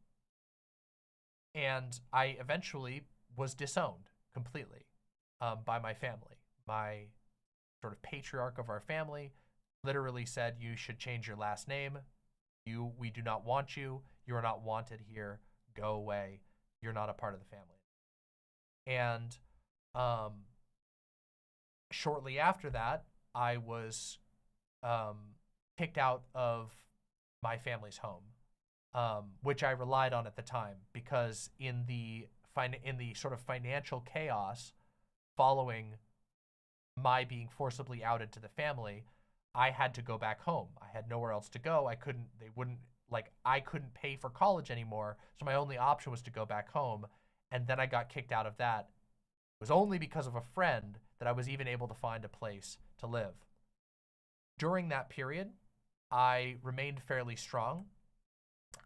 I eventually was disowned completely by my family. My sort of patriarch of our family literally said, you should change your last name. We do not want you. You are not wanted here. Go away. You're not a part of the family. And shortly after that, I was kicked out of my family's home, which I relied on at the time because in the sort of financial chaos following my being forcibly outed to the family, I had to go back home. I had nowhere else to go. I couldn't pay for college anymore, so my only option was to go back home, and then I got kicked out of that. It was only because of a friend that I was even able to find a place to live. During that period, I remained fairly strong.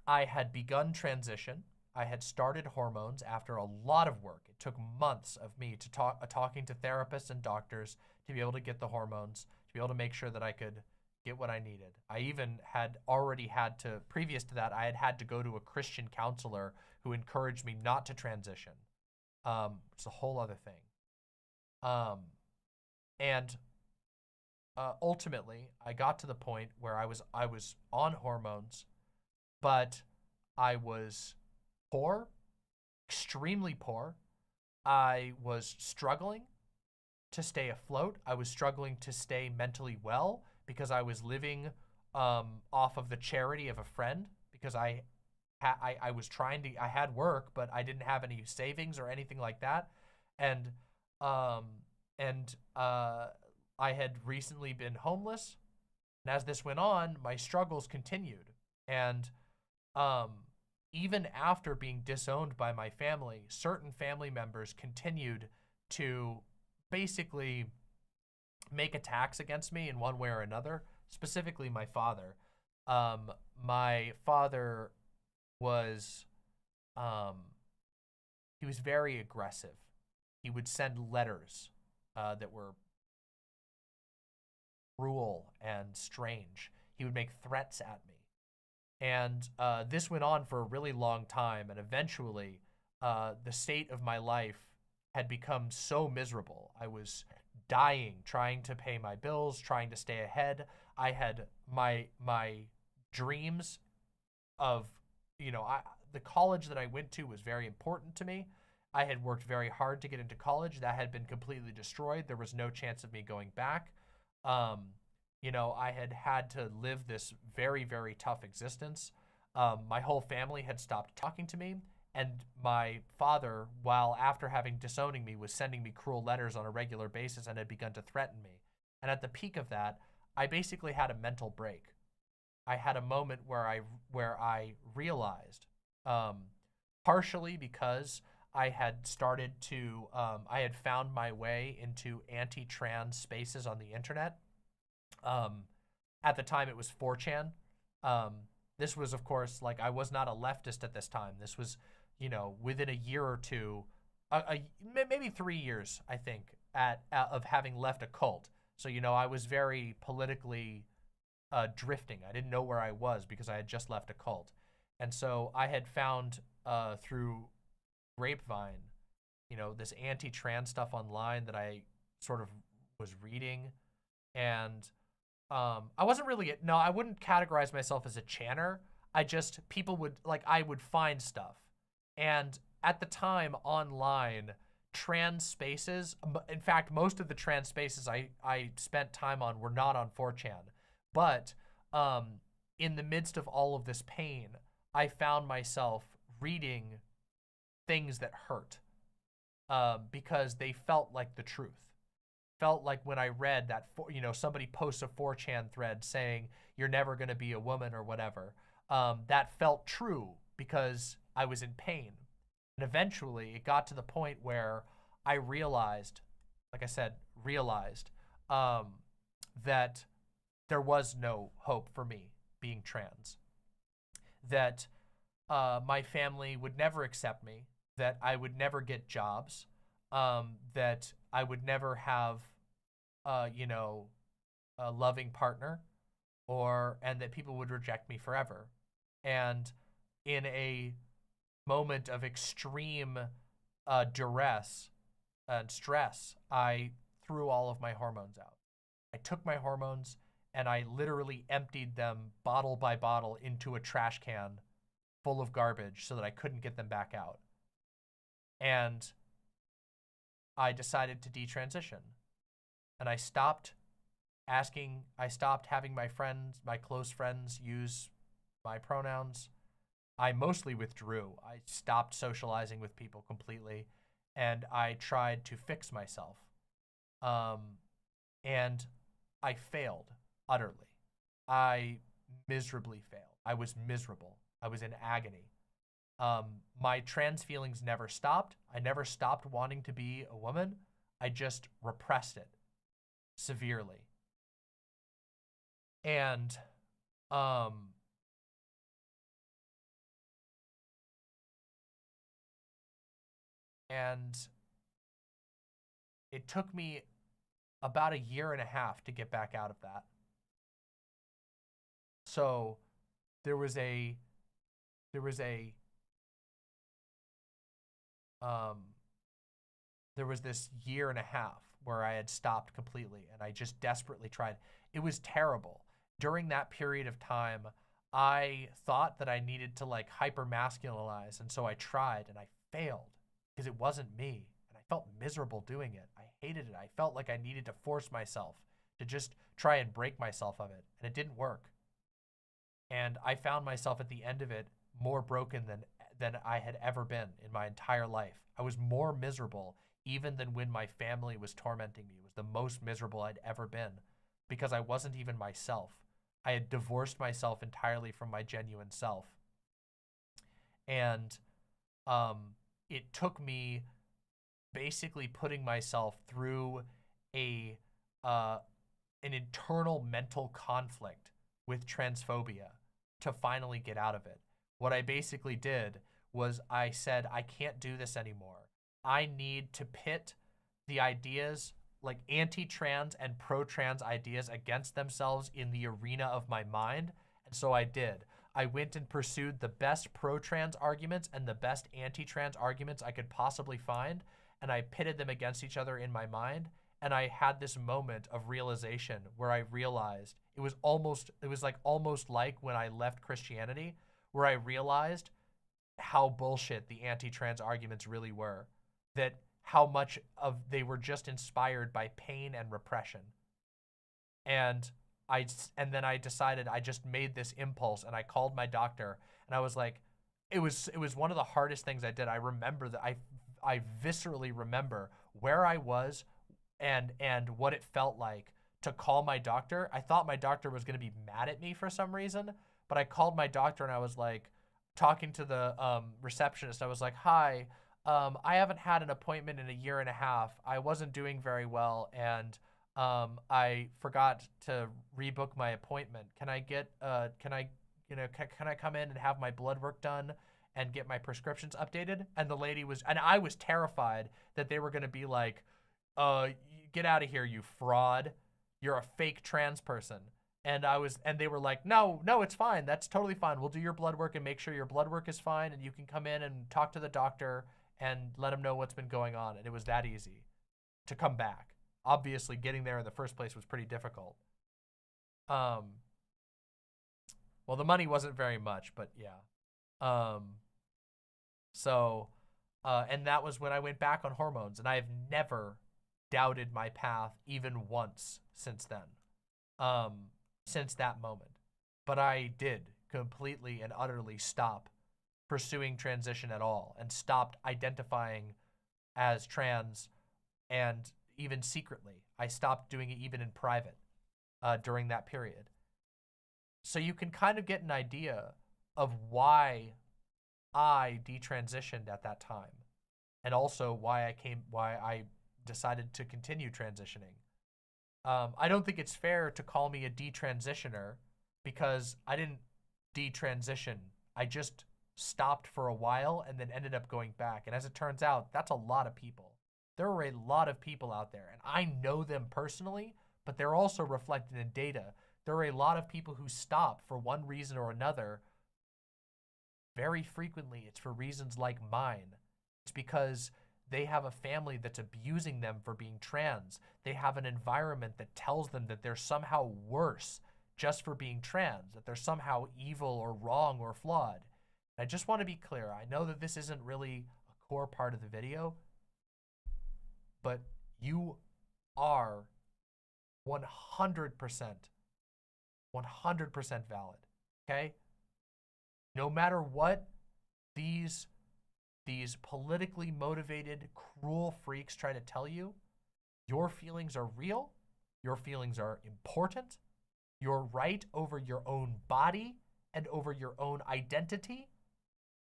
I had begun transition. I had started hormones after a lot of work. It took months of me to talking to therapists and doctors to be able to get the hormones, to be able to make sure that I could get what I needed. I even had already had to, previous to that, I had had to go to a Christian counselor who encouraged me not to transition. It's a whole other thing. Ultimately, I got to the point where I was on hormones, but I was poor, extremely poor. I was struggling to stay afloat. I was struggling to stay mentally well because I was living off of the charity of a friend because I was trying to, I had work, but I didn't have any savings or anything like that. And I had recently been homeless. And as this went on, my struggles continued. And even after being disowned by my family, certain family members continued to basically make attacks against me in one way or another, specifically my father. My father was, he was very aggressive. He would send letters that were cruel and strange. He would make threats at me. And this went on for a really long time, and eventually the state of my life had become so miserable. I was dying, trying to pay my bills, trying to stay ahead. I had my dreams of, the college that I went to was very important to me. I had worked very hard to get into college. That had been completely destroyed. There was no chance of me going back. I had to live this very, very tough existence. My whole family had stopped talking to me, and my father, while after having disowning me, was sending me cruel letters on a regular basis and had begun to threaten me. And at the peak of that, I basically had a mental break. I had a moment where I realized, partially because I had started to, I had found my way into anti-trans spaces on the internet. At the time, it was 4chan. This was, of course, like, I was not a leftist at this time. This was, within a year or two, maybe 3 years, I think, of having left a cult. So, I was very politically drifting. I didn't know where I was because I had just left a cult. And so I had found through Grapevine, this anti-trans stuff online that I sort of was reading. And I wasn't really, I wouldn't categorize myself as a channer. I would find stuff. And at the time online, trans spaces, in fact, most of the trans spaces I spent time on were not on 4chan. But in the midst of all of this pain, I found myself reading things that hurt because they felt like the truth. Felt like when I read that, somebody posts a 4chan thread saying, you're never going to be a woman or whatever, that felt true because I was in pain. And eventually it got to the point where I realized, like I said, that there was no hope for me being trans. That my family would never accept me, that I would never get jobs, that I would never have, a loving partner, and that people would reject me forever. And in a moment of extreme duress and stress, I threw all of my hormones out. I took my hormones and I literally emptied them bottle by bottle into a trash can full of garbage so that I couldn't get them back out. And I decided to detransition. And I stopped having my close friends use my pronouns. I mostly withdrew. I stopped socializing with people completely, and I tried to fix myself. And I failed utterly. I miserably failed. I was miserable. I was in agony. My trans feelings never stopped. I never stopped wanting to be a woman. I just repressed it severely. And it took me about a year and a half to get back out of that. So there was this year and a half where I had stopped completely, and I just desperately tried. It was terrible. During that period of time, I thought that I needed to like hyper masculinize, and so I tried and I failed because it wasn't me, and I felt miserable doing it. I hated it. I felt like I needed to force myself to just try and break myself of it, and it didn't work. And I found myself at the end of it more broken than I had ever been in my entire life. I was more miserable even than when my family was tormenting me. It was the most miserable I'd ever been because I wasn't even myself. I had divorced myself entirely from my genuine self. And it took me basically putting myself through an internal mental conflict with transphobia to finally get out of it. What I basically did was I said, I can't do this anymore. I need to pit the ideas, like anti-trans and pro-trans ideas, against themselves in the arena of my mind. And so I did. I went and pursued the best pro-trans arguments and the best anti-trans arguments I could possibly find, and I pitted them against each other in my mind. And I had this moment of realization where I realized it was almost like when I left Christianity, where I realized how bullshit the anti-trans arguments really were, that how much of they were just inspired by pain and repression. And then I decided, I just made this impulse, and I called my doctor, and I was like, it was one of the hardest things I did. I remember that I viscerally remember where I was and what it felt like to call my doctor. I thought my doctor was going to be mad at me for some reason, but I called my doctor, and I was like, talking to the receptionist, I was like, hi, I haven't had an appointment in a year and a half. I wasn't doing very well, and I forgot to rebook my appointment. Can I come in and have my blood work done and get my prescriptions updated? And the lady was, and I was terrified that they were going to be like, get out of here, you fraud. You're a fake trans person. And they were like, no, it's fine. That's totally fine. We'll do your blood work and make sure your blood work is fine, and you can come in and talk to the doctor and let him know what's been going on. And it was that easy to come back. Obviously, getting there in the first place was pretty difficult. Well, the money wasn't very much, but yeah. And that was when I went back on hormones, and I have never doubted my path even once since then. Since that moment. But I did completely and utterly stop pursuing transition at all, and stopped identifying as trans, and even secretly. I stopped doing it even in private during that period. So you can kind of get an idea of why I detransitioned at that time, and also why I decided to continue transitioning. I don't think it's fair to call me a detransitioner, because I didn't detransition. I just stopped for a while and then ended up going back. And as it turns out, that's a lot of people. There are a lot of people out there, and I know them personally, but they're also reflected in data. There are a lot of people who stop for one reason or another. Very frequently, it's for reasons like mine. It's because they have a family that's abusing them for being trans. They have an environment that tells them that they're somehow worse just for being trans, that they're somehow evil or wrong or flawed. And I just want to be clear. I know that this isn't really a core part of the video, but you are 100%. 100% valid. Okay? No matter what these politically motivated, cruel freaks try to tell you, your feelings are real. Your feelings are important. Your right over your own body and over your own identity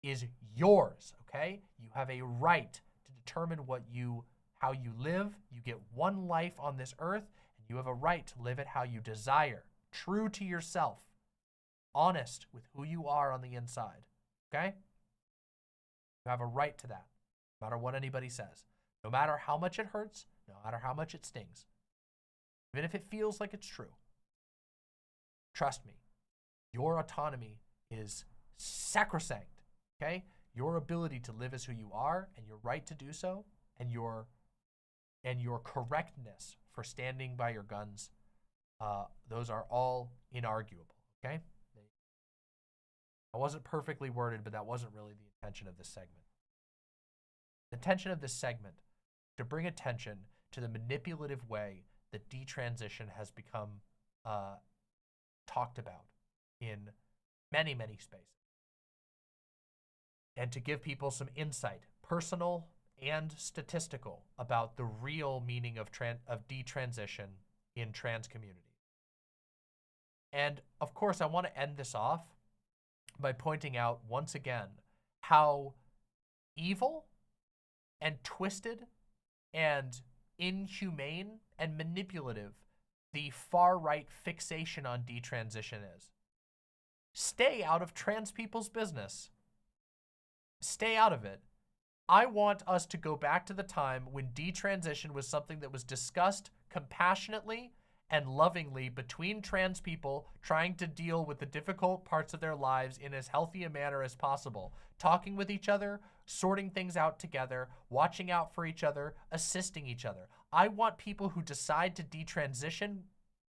is yours, okay? You have a right to determine how you live. You get one life on this earth, and you have a right to live it how you desire, true to yourself, honest with who you are on the inside, okay? You have a right to that, no matter what anybody says, no matter how much it hurts, no matter how much it stings, even if it feels like it's true. Trust me, your autonomy is sacrosanct, okay? Your ability to live as who you are and your right to do so and your correctness for standing by your guns, those are all inarguable, okay? I wasn't perfectly worded, but that wasn't really the intention of this segment. The intention of this segment is to bring attention to the manipulative way that detransition has become talked about in many, many spaces. And to give people some insight, personal and statistical, about the real meaning of detransition in trans communities. And of course, I want to end this off by pointing out once again how evil and twisted and inhumane and manipulative the far-right fixation on detransition is. Stay out of trans people's business. Stay out of it. I want us to go back to the time when detransition was something that was discussed compassionately and lovingly between trans people trying to deal with the difficult parts of their lives in as healthy a manner as possible, talking with each other, sorting things out together, watching out for each other, assisting each other. I want people who decide to detransition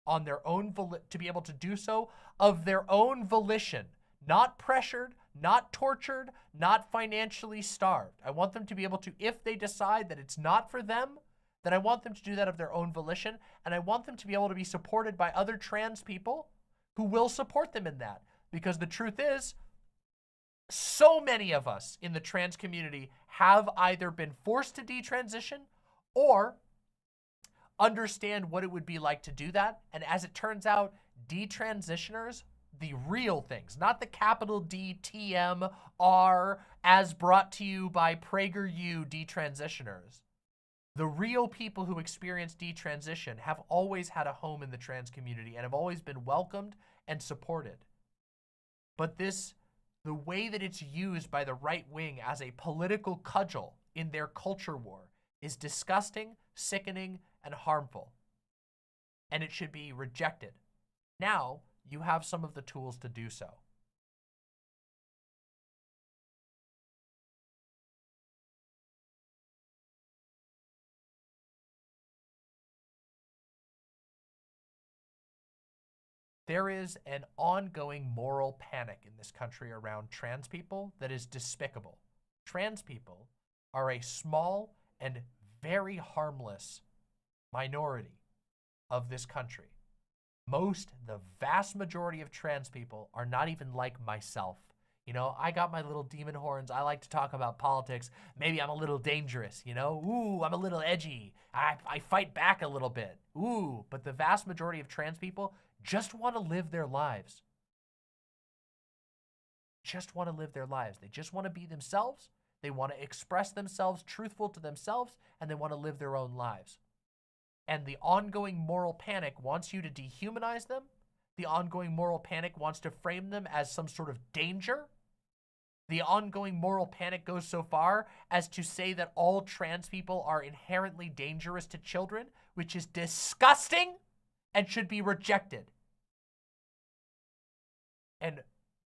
on their own to be able to do so of their own volition, not pressured, not tortured, not financially starved. I want them to be able to, if they decide that it's not for them, then I want them to do that of their own volition, and I want them to be able to be supported by other trans people who will support them in that. Because the truth is, so many of us in the trans community have either been forced to detransition or understand what it would be like to do that. And as it turns out, detransitioners, the real things, not the capital DTM, are as brought to you by PragerU detransitioners. The real people who experience detransition have always had a home in the trans community and have always been welcomed and supported. But the way that it's used by the right wing as a political cudgel in their culture war is disgusting, sickening, and harmful. And it should be rejected. Now, you have some of the tools to do so. There is an ongoing moral panic in this country around trans people that is despicable. Trans people are a small and very harmless minority of this country. The vast majority of trans people are not even like myself. You know, I got my little demon horns. I like to talk about politics. Maybe I'm a little dangerous, you know? Ooh, I'm a little edgy. I fight back a little bit. Ooh, but the vast majority of trans people just want to live their lives. Just want to live their lives. They just want to be themselves. They want to express themselves, truthful to themselves, and they want to live their own lives. And the ongoing moral panic wants you to dehumanize them. The ongoing moral panic wants to frame them as some sort of danger. The ongoing moral panic goes so far as to say that all trans people are inherently dangerous to children, which is disgusting and should be rejected. And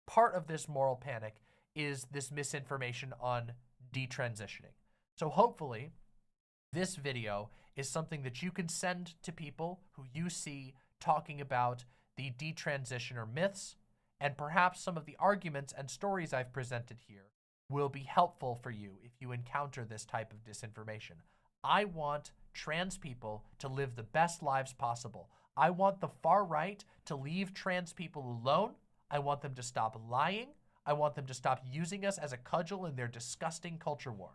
part of this moral panic is this misinformation on detransitioning. So hopefully, this video is something that you can send to people who you see talking about the detransitioner myths, and perhaps some of the arguments and stories I've presented here will be helpful for you if you encounter this type of disinformation. I want trans people to live the best lives possible. I want the far right to leave trans people alone. I want them to stop lying. I want them to stop using us as a cudgel in their disgusting culture war.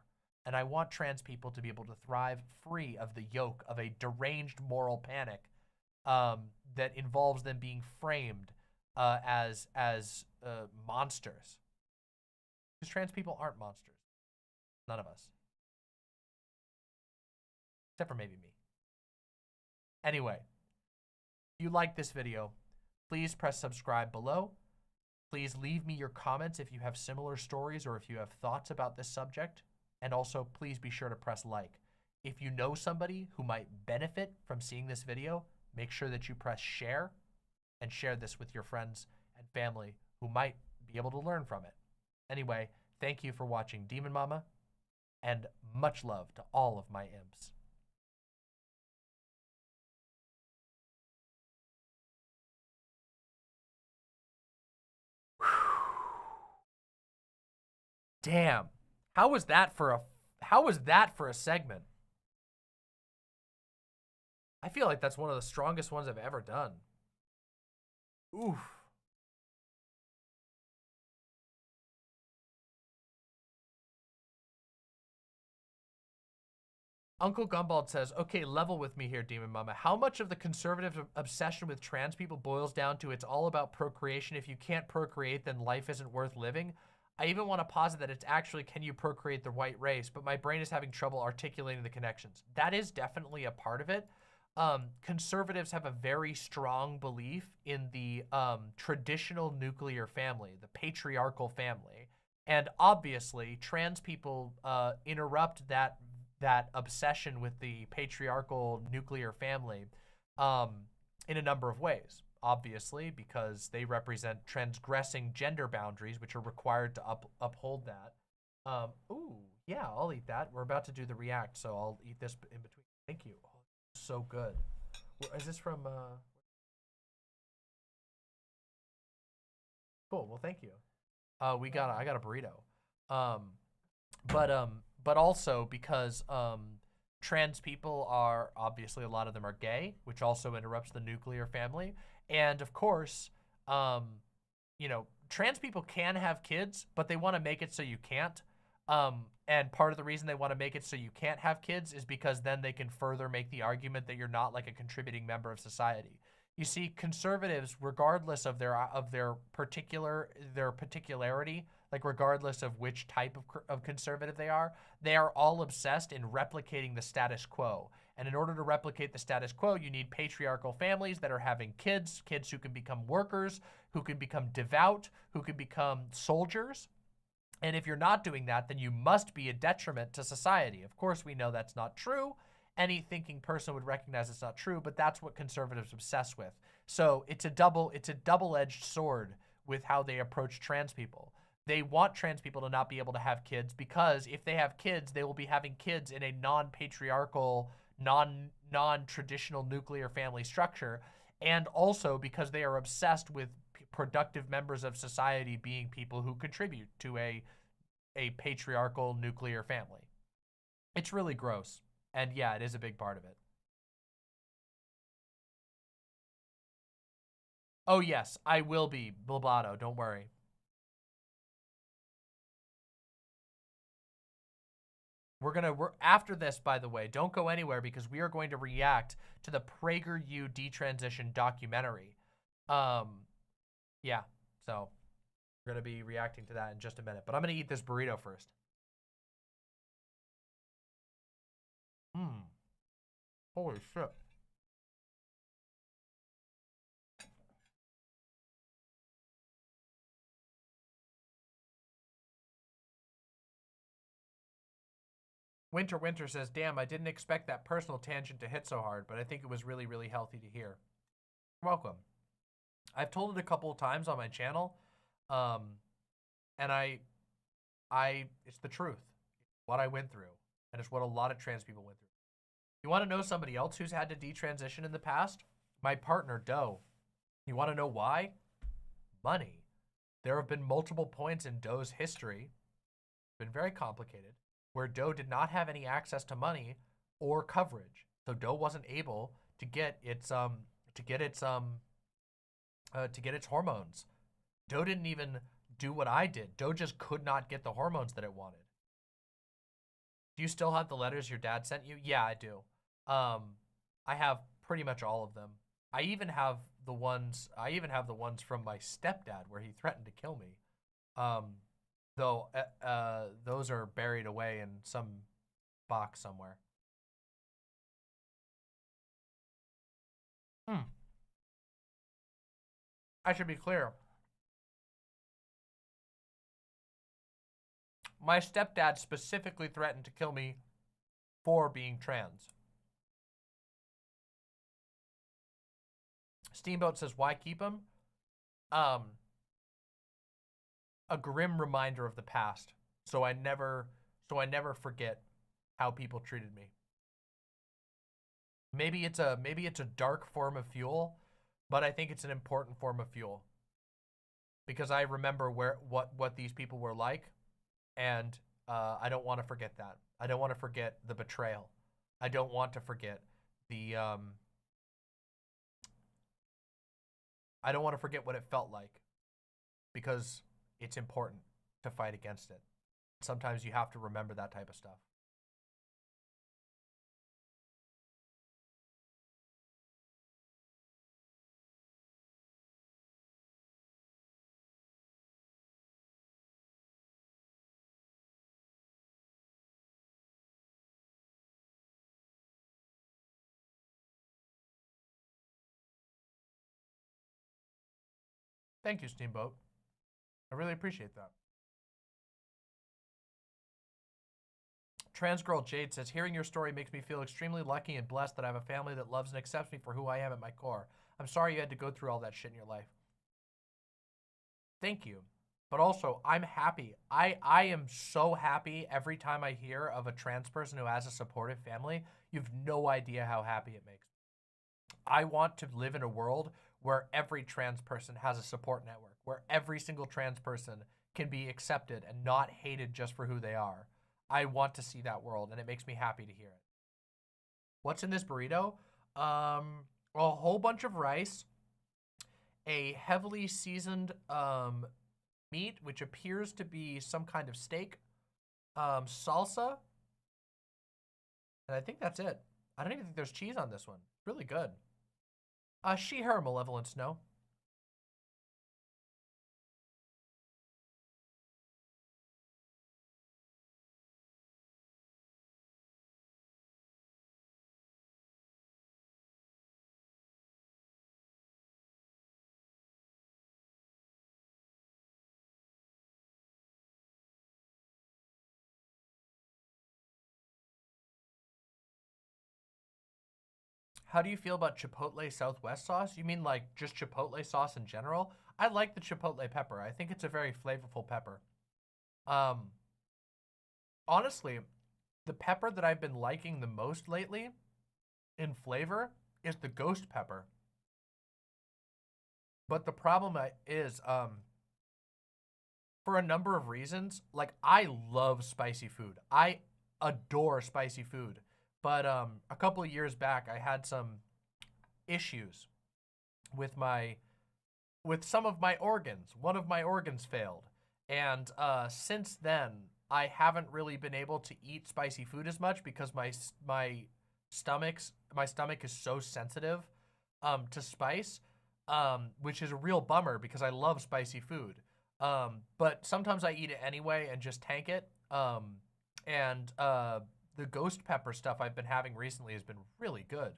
And I want trans people to be able to thrive free of the yoke of a deranged moral panic that involves them being framed as monsters. Because trans people aren't monsters. None of us. Except for maybe me. Anyway, if you like this video, please press subscribe below. Please leave me your comments if you have similar stories or if you have thoughts about this subject. And also, please be sure to press like. If you know somebody who might benefit from seeing this video, make sure that you press share and share this with your friends and family who might be able to learn from it. Anyway, thank you for watching Demon Mama, and much love to all of my imps. Damn. How was that for a segment? I feel like that's one of the strongest ones I've ever done. Oof. Uncle Gumbald says, okay, level with me here, Demon Mama. How much of the conservative obsession with trans people boils down to it's all about procreation? If you can't procreate, then life isn't worth living. I even want to posit that it's actually, can you procreate the white race? But my brain is having trouble articulating the connections. That is definitely a part of it. Conservatives have a very strong belief in the traditional nuclear family, the patriarchal family. And obviously, trans people interrupt that obsession with the patriarchal nuclear family in a number of ways. Obviously, because they represent transgressing gender boundaries, which are required to uphold that. Ooh, yeah, I'll eat that. We're about to do the react, so I'll eat this in between. Thank you. Oh, so good. Is this from... Cool, well, thank you. I got a burrito. But also because trans people are, obviously a lot of them are gay, which also interrupts the nuclear family. And of course, you know, trans people can have kids, but they want to make it so you can't. And part of the reason they want to make it so you can't have kids is because then they can further make the argument that you're not like a contributing member of society. You see, conservatives, regardless of their particularity, like regardless of which type of conservative they are all obsessed in replicating the status quo. And in order to replicate the status quo, you need patriarchal families that are having kids who can become workers, who can become devout, who can become soldiers. And if you're not doing that, then you must be a detriment to society. Of course, we know that's not true. Any thinking person would recognize it's not true, but that's what conservatives obsess with. So it's a double-edged sword with how they approach trans people. They want trans people to not be able to have kids because if they have kids, they will be having kids in a non-patriarchal, non-traditional nuclear family structure. And also because they are obsessed with productive members of society being people who contribute to a patriarchal nuclear family. It's really gross. And yeah, it is a big part of it. Oh yes, I will be, Bilbado, don't worry. We're after this, by the way, don't go anywhere because we are going to react to the PragerU Detransition documentary. Yeah, so we're going to be reacting to that in just a minute, but I'm going to eat this burrito first. Holy shit. Winter says, damn, I didn't expect that personal tangent to hit so hard, but I think it was really, really healthy to hear. You're welcome. I've told it a couple of times on my channel, and it's the truth. What I went through, and it's what a lot of trans people went through. You want to know somebody else who's had to detransition in the past? My partner, Doe. You want to know why? Money. There have been multiple points in Doe's history, been very complicated, where Doe did not have any access to money or coverage. So Doe wasn't able to get its to get its hormones. Doe didn't even do what I did. Doe just could not get the hormones that it wanted. Do you still have the letters your dad sent you? Yeah, I do. I have pretty much all of them. I even have the ones from my stepdad where he threatened to kill me. Though those are buried away in some box somewhere. I should be clear. My stepdad specifically threatened to kill me for being trans. Steamboat says, why keep him? A grim reminder of the past. So I never forget how people treated me. Maybe it's a dark form of fuel, but I think it's an important form of fuel. Because I remember what these people were like, and I don't want to forget that. I don't want to forget the betrayal. I don't want to forget the I don't want to forget what it felt like, because it's important to fight against it. Sometimes you have to remember that type of stuff. Thank you, Steamboat. I really appreciate that. Trans Girl Jade says, hearing your story makes me feel extremely lucky and blessed that I have a family that loves and accepts me for who I am at my core. I'm sorry you had to go through all that shit in your life. Thank you. But also, I'm happy. I am so happy every time I hear of a trans person who has a supportive family. You've no idea how happy it makes me. I want to live in a world where every trans person has a support network, where every single trans person can be accepted and not hated just for who they are. I want to see that world, and it makes me happy to hear it. What's in this burrito? A whole bunch of rice, a heavily seasoned meat, which appears to be some kind of steak, salsa, and I think that's it. I don't even think there's cheese on this one. Really good. She, her, Malevolent Snow. How do you feel about Chipotle Southwest sauce? You mean like just Chipotle sauce in general? I like the Chipotle pepper. I think it's a very flavorful pepper. Honestly, the pepper that I've been liking the most lately in flavor is the ghost pepper. But the problem is, for a number of reasons, like I love spicy food. I adore spicy food. But a couple of years back, I had some issues with some of my organs. One of my organs failed. And since then, I haven't really been able to eat spicy food as much because my stomach is so sensitive to spice, which is a real bummer because I love spicy food. But sometimes I eat it anyway and just tank it. The ghost pepper stuff I've been having recently has been really good.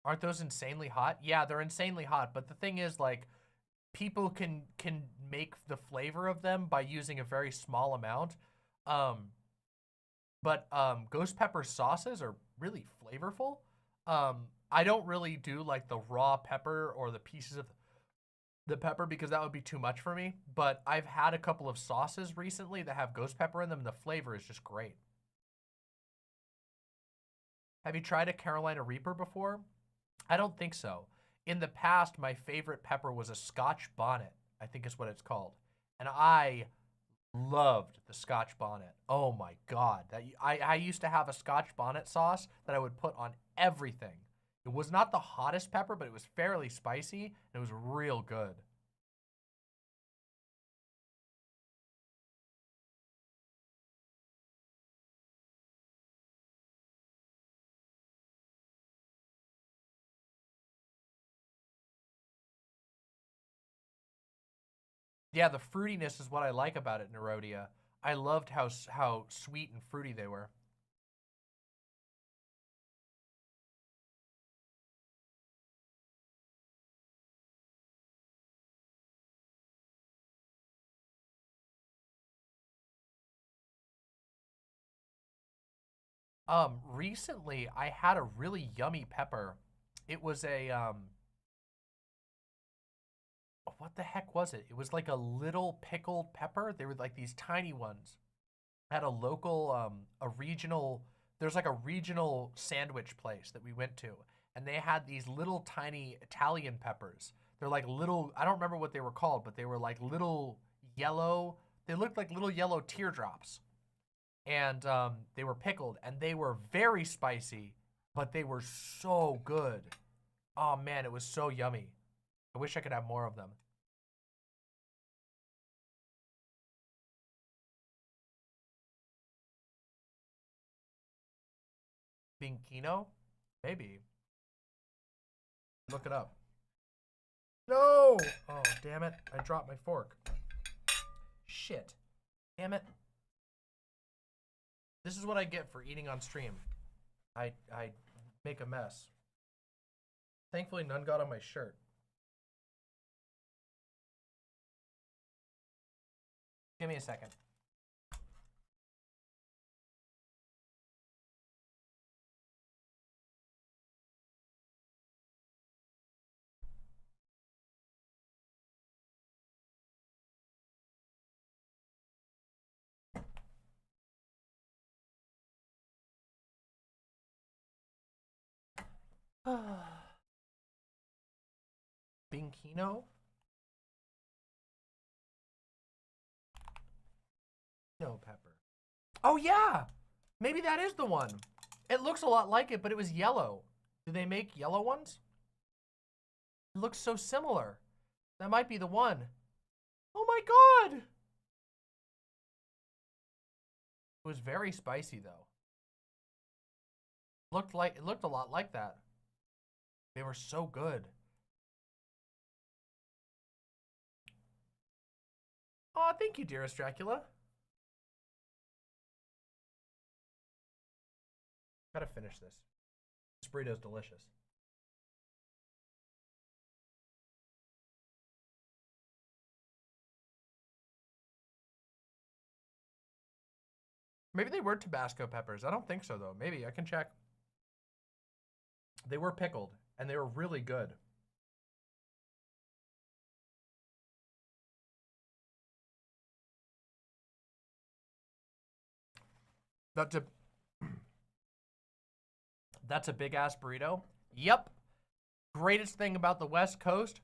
Aren't those insanely hot? Yeah, they're insanely hot. But the thing is, like, people can make the flavor of them by using a very small amount. Ghost pepper sauces are really flavorful. I don't really do like the raw pepper or the pieces of the pepper because that would be too much for me. But I've had a couple of sauces recently that have ghost pepper in them, and the flavor is just great. Have you tried a Carolina Reaper before? I don't think so. In the past, my favorite pepper was a Scotch bonnet, I think is what it's called. And I Loved the Scotch bonnet. Oh my God. I used to have a Scotch bonnet sauce that I would put on everything. It was not the hottest pepper, but it was fairly spicy, and it was real good. Yeah, the fruitiness is what I like about it, Nerodia. I loved how sweet and fruity they were. Recently I had a really yummy pepper. It was a what the heck was it? It was like a little pickled pepper. They were like these tiny ones. At a local, a regional, there's like a regional sandwich place that we went to, and they had these little tiny Italian peppers. They're like little, I don't remember what they were called, but they were like little yellow, they looked like little yellow teardrops. And they were pickled, and they were very spicy, but they were so good. Oh man, it was so yummy. I wish I could have more of them. Binkino? Maybe. Look it up. No! Oh, damn it. I dropped my fork. Shit. Damn it. This is what I get for eating on stream. I make a mess. Thankfully, none got on my shirt. Give me a second. Binkino? No pepper. Oh yeah! Maybe that is the one. It looks a lot like it, but it was yellow. Do they make yellow ones? It looks so similar. That might be the one. Oh my God! It was very spicy though. It looked a lot like that. They were so good. Aw, thank you, dearest Dracula. Gotta finish this. This burrito's delicious. Maybe they were Tabasco peppers. I don't think so, though. Maybe. I can check. They were pickled, and they were really good. That's a big-ass burrito. Yep. Greatest thing about the West Coast,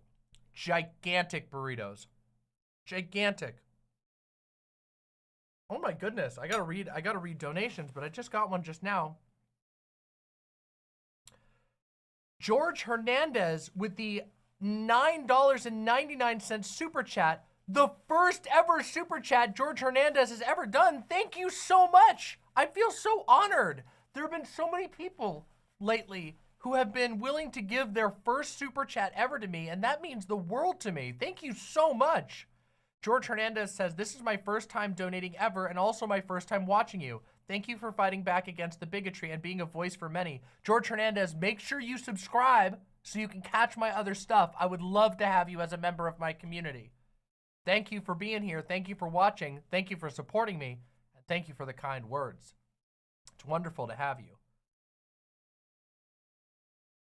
gigantic burritos. Gigantic. Oh my goodness. I gotta read donations, but I just got one just now. George Hernandez with the $9.99 super chat. The first ever super chat George Hernandez has ever done. Thank you so much. I feel so honored. There have been so many people lately who have been willing to give their first super chat ever to me, and that means the world to me. Thank you so much. George Hernandez says, this is my first time donating ever and also my first time watching you. Thank you for fighting back against the bigotry and being a voice for many. George Hernandez, make sure you subscribe so you can catch my other stuff. I would love to have you as a member of my community. Thank you for being here. Thank you for watching. Thank you for supporting me. And thank you for the kind words. It's wonderful to have you.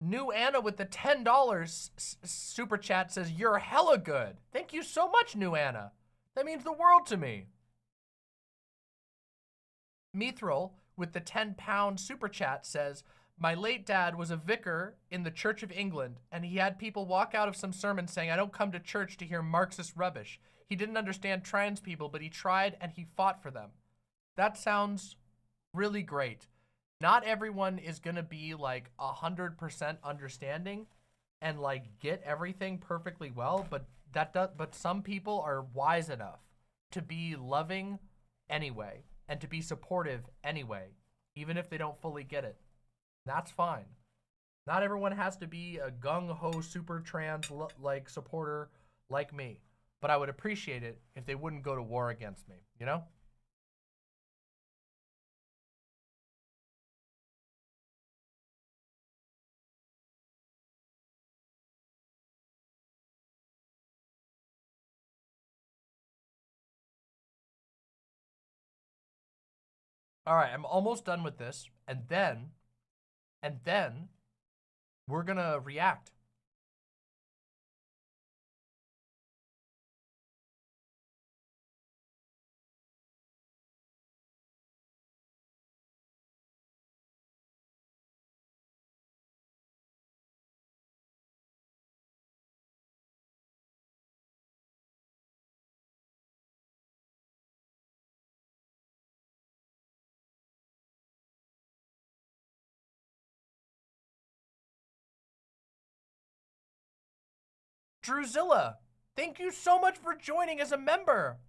New Anna with the $10 super chat says, you're hella good. Thank you so much, New Anna. That means the world to me. Mithril with the £10 super chat says, My late dad was a vicar in the Church of England, and he had people walk out of some sermon saying, I don't come to church to hear Marxist rubbish. He didn't understand trans people, but he tried and he fought for them. That sounds really great. Not everyone is gonna be like 100% understanding and like get everything perfectly well, but but some people are wise enough to be loving anyway and to be supportive anyway, even if they don't fully get it. That's fine. Not everyone has to be a gung-ho super trans like supporter like me, but I would appreciate it if they wouldn't go to war against me, you know? All right, I'm almost done with this, and then we're gonna react. Druzilla, thank you so much for joining as a member.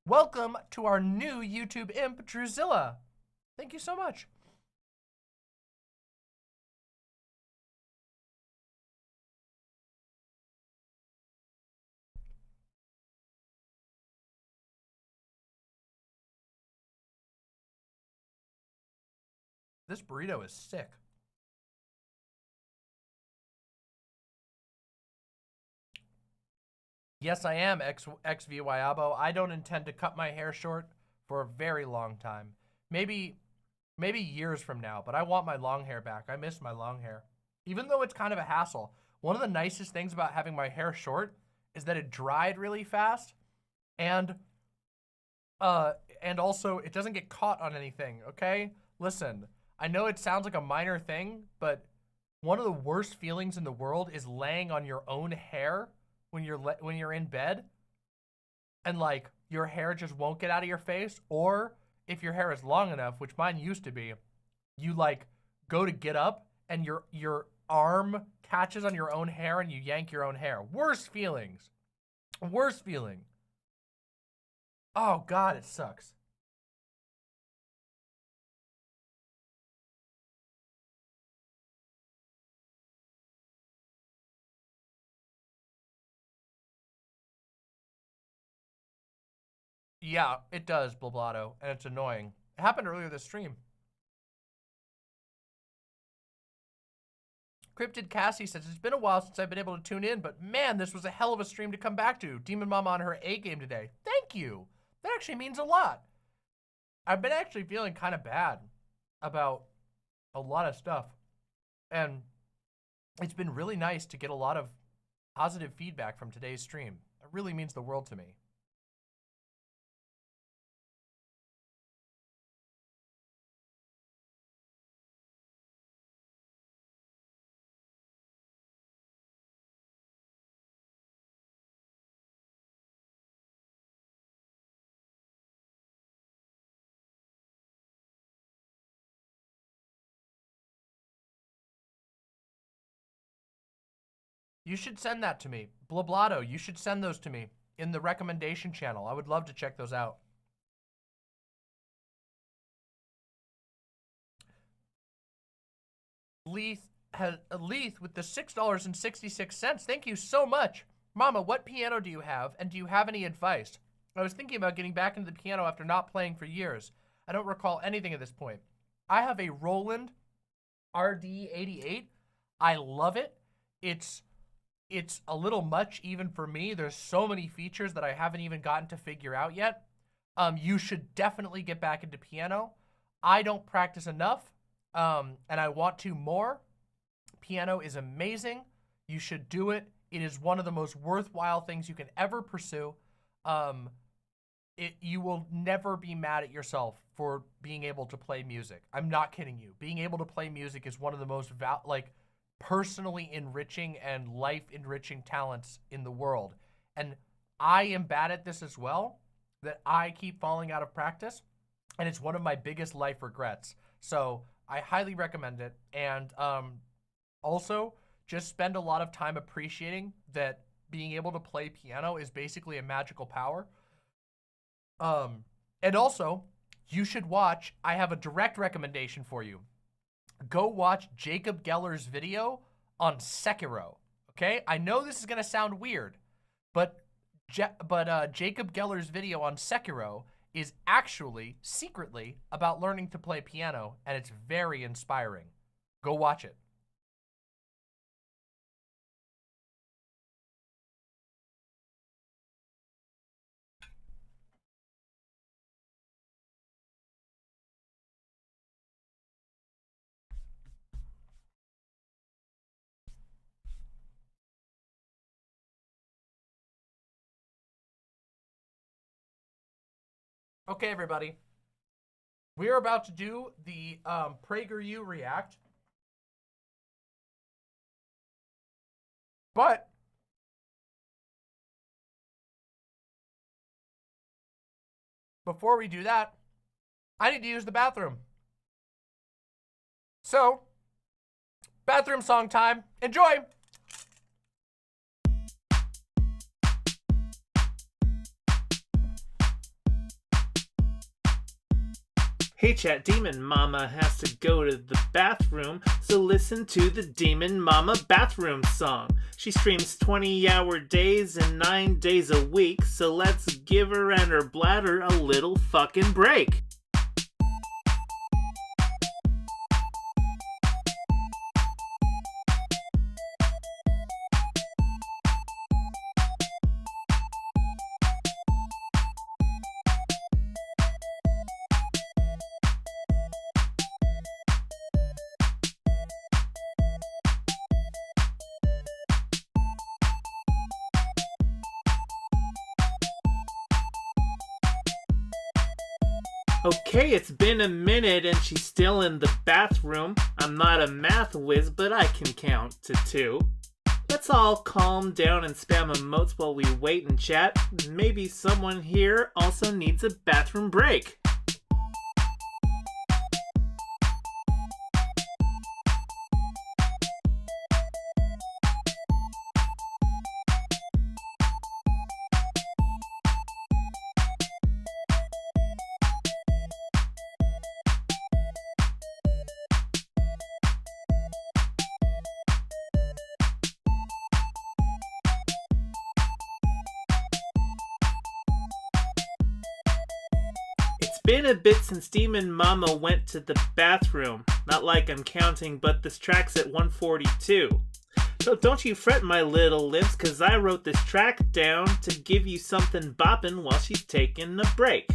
Welcome to our new YouTube imp, Druzilla. Thank you so much. This burrito is sick. Yes, I am XVYABO. I don't intend to cut my hair short for a very long time. Maybe years from now, but I want my long hair back. I miss my long hair. Even though it's kind of a hassle. One of the nicest things about having my hair short is that it dried really fast and also it doesn't get caught on anything, okay? Listen, I know it sounds like a minor thing, but one of the worst feelings in the world is laying on your own hair when you're in bed and like your hair just won't get out of your face, or if your hair is long enough, which mine used to be, you like go to get up and your arm catches on your own hair and you yank your own hair. Worst feelings. Worst feeling. Oh God, it sucks. Yeah, it does, Blablato, and it's annoying. It happened earlier this stream. Cryptid Cassie says, it's been a while since I've been able to tune in, but man, this was a hell of a stream to come back to. Demon Mama on her A game today. Thank you. That actually means a lot. I've been actually feeling kind of bad about a lot of stuff. And it's been really nice to get a lot of positive feedback from today's stream. It really means the world to me. You should send that to me. Blablato, you should send those to me in the recommendation channel. I would love to check those out. Leith with the $6.66. Thank you so much. Mama, what piano do you have? And do you have any advice? I was thinking about getting back into the piano after not playing for years. I don't recall anything at this point. I have a Roland RD88. I love it. It's a little much even for me. There's so many features that I haven't even gotten to figure out yet. You should definitely get back into piano. I don't practice enough, and I want to more. Piano is amazing. You should do it. It is one of the most worthwhile things you can ever pursue. you will never be mad at yourself for being able to play music. I'm not kidding you. Being able to play music is one of the most personally enriching and life enriching talents in the world. And I am bad at this as well, that I keep falling out of practice, and it's one of my biggest life regrets. So I highly recommend it. And also just spend a lot of time appreciating that being able to play piano is basically a magical power. And also, you should watch, I have a direct recommendation for you. Go watch Jacob Geller's video on Sekiro, okay? I know this is going to sound weird, but Jacob Geller's video on Sekiro is actually, secretly, about learning to play piano, and it's very inspiring. Go watch it. Okay, everybody. We're about to do the PragerU React. But before we do that, I need to use the bathroom. So, bathroom song time. Enjoy! Hey chat, Demon Mama has to go to the bathroom, so listen to the Demon Mama bathroom song. She streams 20-hour days and 9 days a week, so let's give her and her bladder a little fucking break. Okay, it's been a minute and she's still in the bathroom. I'm not a math whiz, but I can count to 2. Let's all calm down and spam emotes while we wait and chat. Maybe someone here also needs a bathroom break. It's been a bit since Demon Mama went to the bathroom. Not like I'm counting, but this track's at 142. So don't you fret, my little lips, cause I wrote this track down to give you something boppin' while she's taking a break.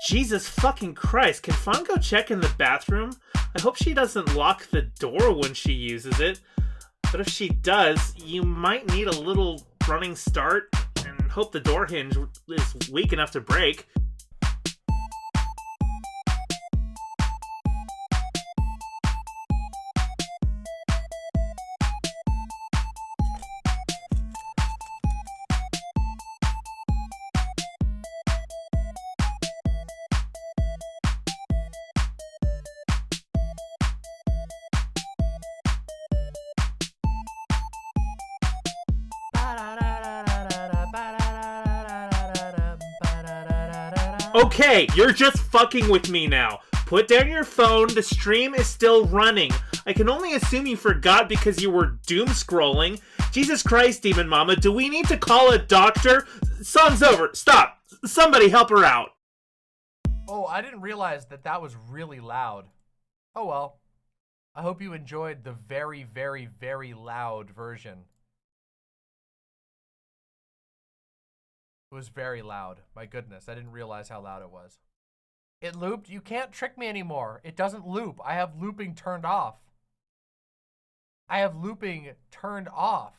Jesus fucking Christ, can Fawn go check in the bathroom? I hope she doesn't lock the door when she uses it. But if she does, you might need a little running start and hope the door hinge is weak enough to break. Okay, you're just fucking with me now. Put down your phone, the stream is still running. I can only assume you forgot because you were doom scrolling. Jesus Christ, Demon Mama, do we need to call a doctor? Song's over, stop. Somebody help her out. Oh, I didn't realize that that was really loud. Oh well. I hope you enjoyed the very, very, very loud version. It was very loud. My goodness, I didn't realize how loud it was. It looped? You can't trick me anymore. It doesn't loop. I have looping turned off. I have looping turned off.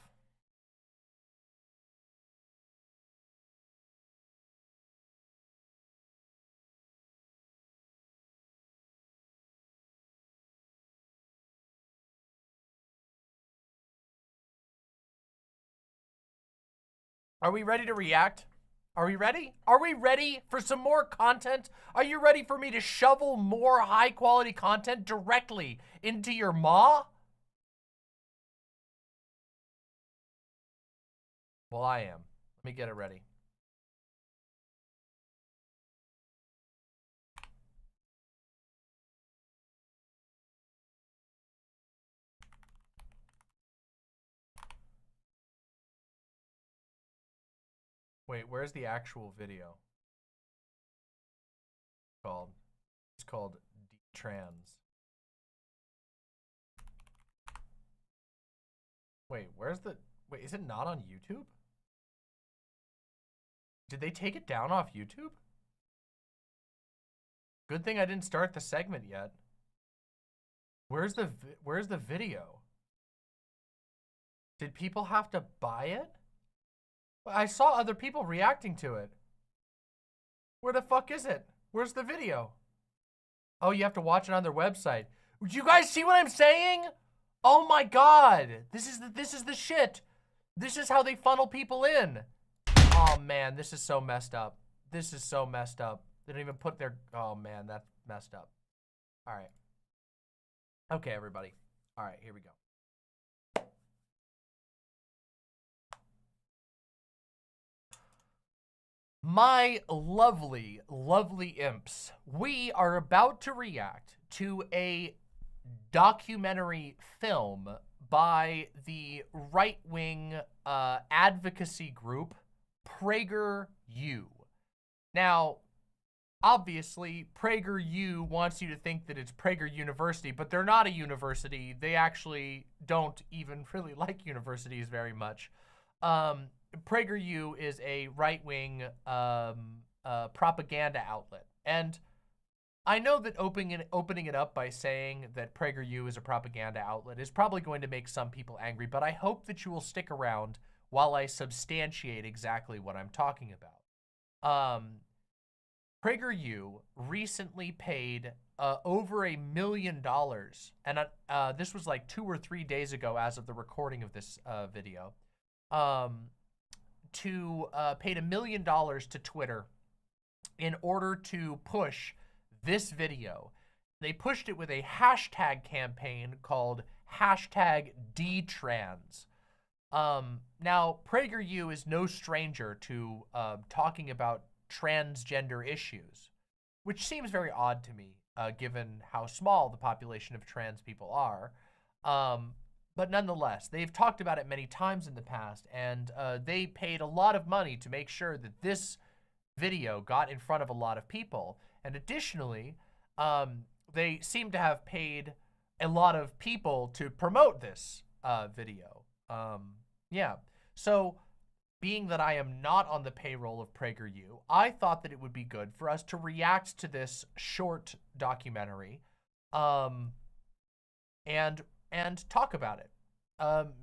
Are we ready to react? Are we ready? Are we ready for some more content? Are you ready for me to shovel more high quality content directly into your maw? Well, I am. Let me get it ready. Wait, where's the actual video? It's called Detrans. Wait, wait, is it not on YouTube? Did they take it down off YouTube? Good thing I didn't start the segment yet. Where's the video? Did people have to buy it? I saw other people reacting to it. Where the fuck is it? Where's the video? Oh, you have to watch it on their website. You guys see what I'm saying? Oh my God. This is the shit. This is how they funnel people in. Oh man, this is so messed up. This is so messed up. They don't even put their, oh man, that's messed up. All right. Okay, everybody. All right, here we go. My lovely, lovely imps, we are about to react to a documentary film by the right-wing advocacy group, PragerU. Now, obviously, PragerU wants you to think that it's Prager University, but they're not a university. They actually don't even really like universities very much. PragerU is a right-wing propaganda outlet. And I know that opening it up by saying that PragerU is a propaganda outlet is probably going to make some people angry, but I hope that you will stick around while I substantiate exactly what I'm talking about. PragerU recently paid over $1 million, and this was like 2 or 3 days ago as of the recording of this video, paid $1 million to Twitter in order to push this video. They pushed it with a hashtag campaign called #Detrans. Now, PragerU is no stranger to talking about transgender issues, which seems very odd to me, given how small the population of trans people are. But nonetheless, they've talked about it many times in the past, and they paid a lot of money to make sure that this video got in front of a lot of people. And additionally, they seem to have paid a lot of people to promote this video. Yeah, so being that I am not on the payroll of PragerU, I thought that it would be good for us to react to this short documentary and talk about it.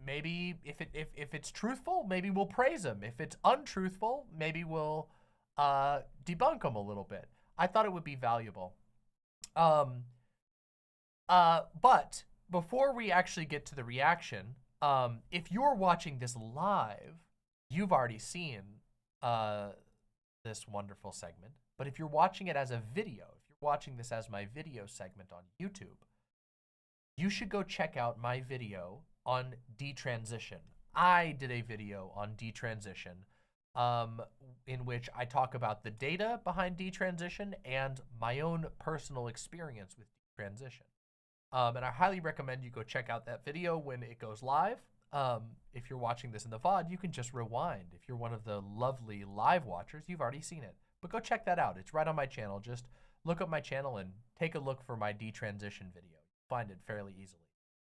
Maybe if it's truthful, maybe we'll praise him. If it's untruthful, maybe we'll debunk him a little bit. I thought it would be valuable. But before we actually get to the reaction, if you're watching this live, you've already seen this wonderful segment. But if you're watching it as a video, if you're watching this as my video segment on YouTube, you should go check out my video on Detransition. I did a video on Detransition in which I talk about the data behind Detransition and my own personal experience with Detransition. And I highly recommend you go check out that video when it goes live. If you're watching this in the VOD, you can just rewind. If you're one of the lovely live watchers, you've already seen it. But go check that out. It's right on my channel. Just look up my channel and take a look for my detransition video. You'll find it fairly easily.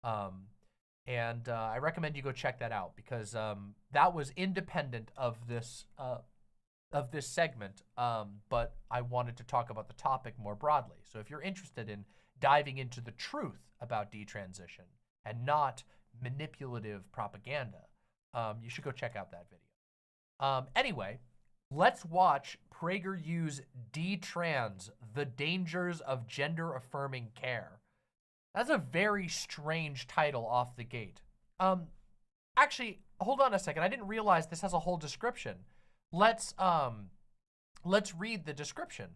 I recommend you go check that out because that was independent of this segment, but I wanted to talk about the topic more broadly. So if you're interested in diving into the truth about detransition and not manipulative propaganda, you should go check out that video. Anyway, let's watch PragerU's Detrans, The Dangers of Gender-Affirming Care. That's a very strange title off the gate. Actually, hold on a second. I didn't realize this has a whole description. Let's read the description.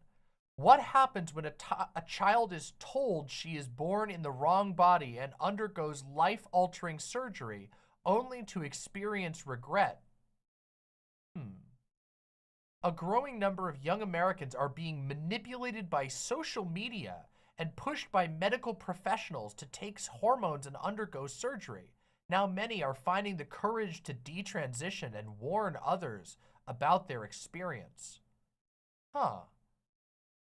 What happens when a child is told she is born in the wrong body and undergoes life-altering surgery only to experience regret? A growing number of young Americans are being manipulated by social media and pushed by medical professionals to take hormones and undergo surgery. Now many are finding the courage to detransition and warn others about their experience. Now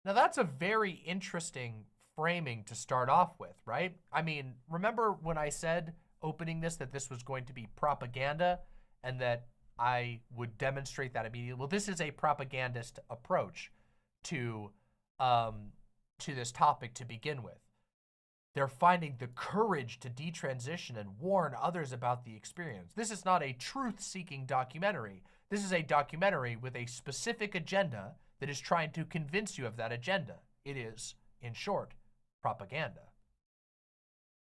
that's a very interesting framing to start off with, right? I mean, remember when I said opening this that this was going to be propaganda and that I would demonstrate that immediately? Well, this is a propagandist approach to this topic to begin with. They're finding the courage to detransition and warn others about the experience. This is not a truth-seeking documentary. This is a documentary with a specific agenda that is trying to convince you of that agenda. It is, in short, propaganda.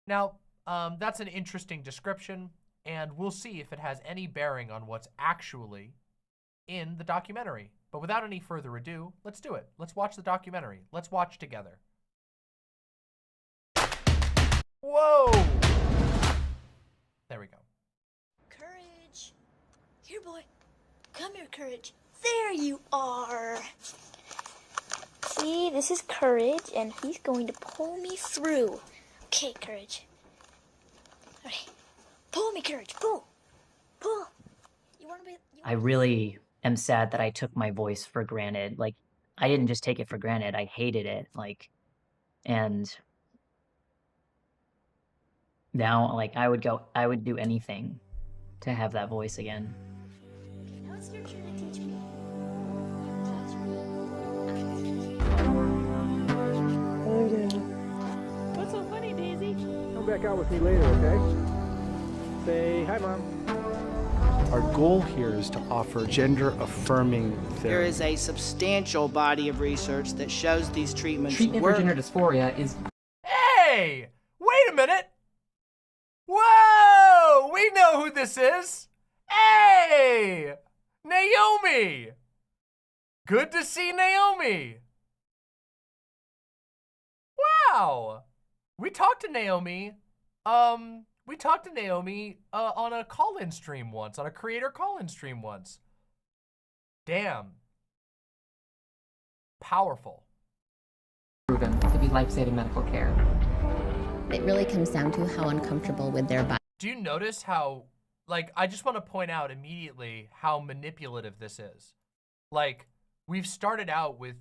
Now, that's an interesting description, and we'll see if it has any bearing on what's actually in the documentary. But without any further ado, let's do it. Let's watch the documentary. Let's watch together. Whoa! There we go. Courage. Here, boy. Come here, Courage. There you are. See, this is Courage, and he's going to pull me through. Okay, Courage. All right. Pull me, Courage. Pull. Pull. You want to be... I really am sad that I took my voice for granted. Like, I didn't just take it for granted. I hated it. Like, and now, like, I would do anything to have that voice again. Now it's your turn to teach me. What's so funny, Daisy? Come back out with me later, okay? Say hi, Mom. Our goal here is to offer gender-affirming therapy. There is a substantial body of research that shows these treatments Treatment work. for gender dysphoria is... Hey! Wait a minute! Whoa! We know who this is! Hey! Naomi! Good to see Naomi! Wow! We talked to Naomi, on a call-in stream once, on a creator call-in stream once. Damn. Powerful. proven to be life-saving medical care. It really comes down to how uncomfortable with their body. Do you notice how, like, I just want to point out immediately how manipulative this is. Like, we've started out with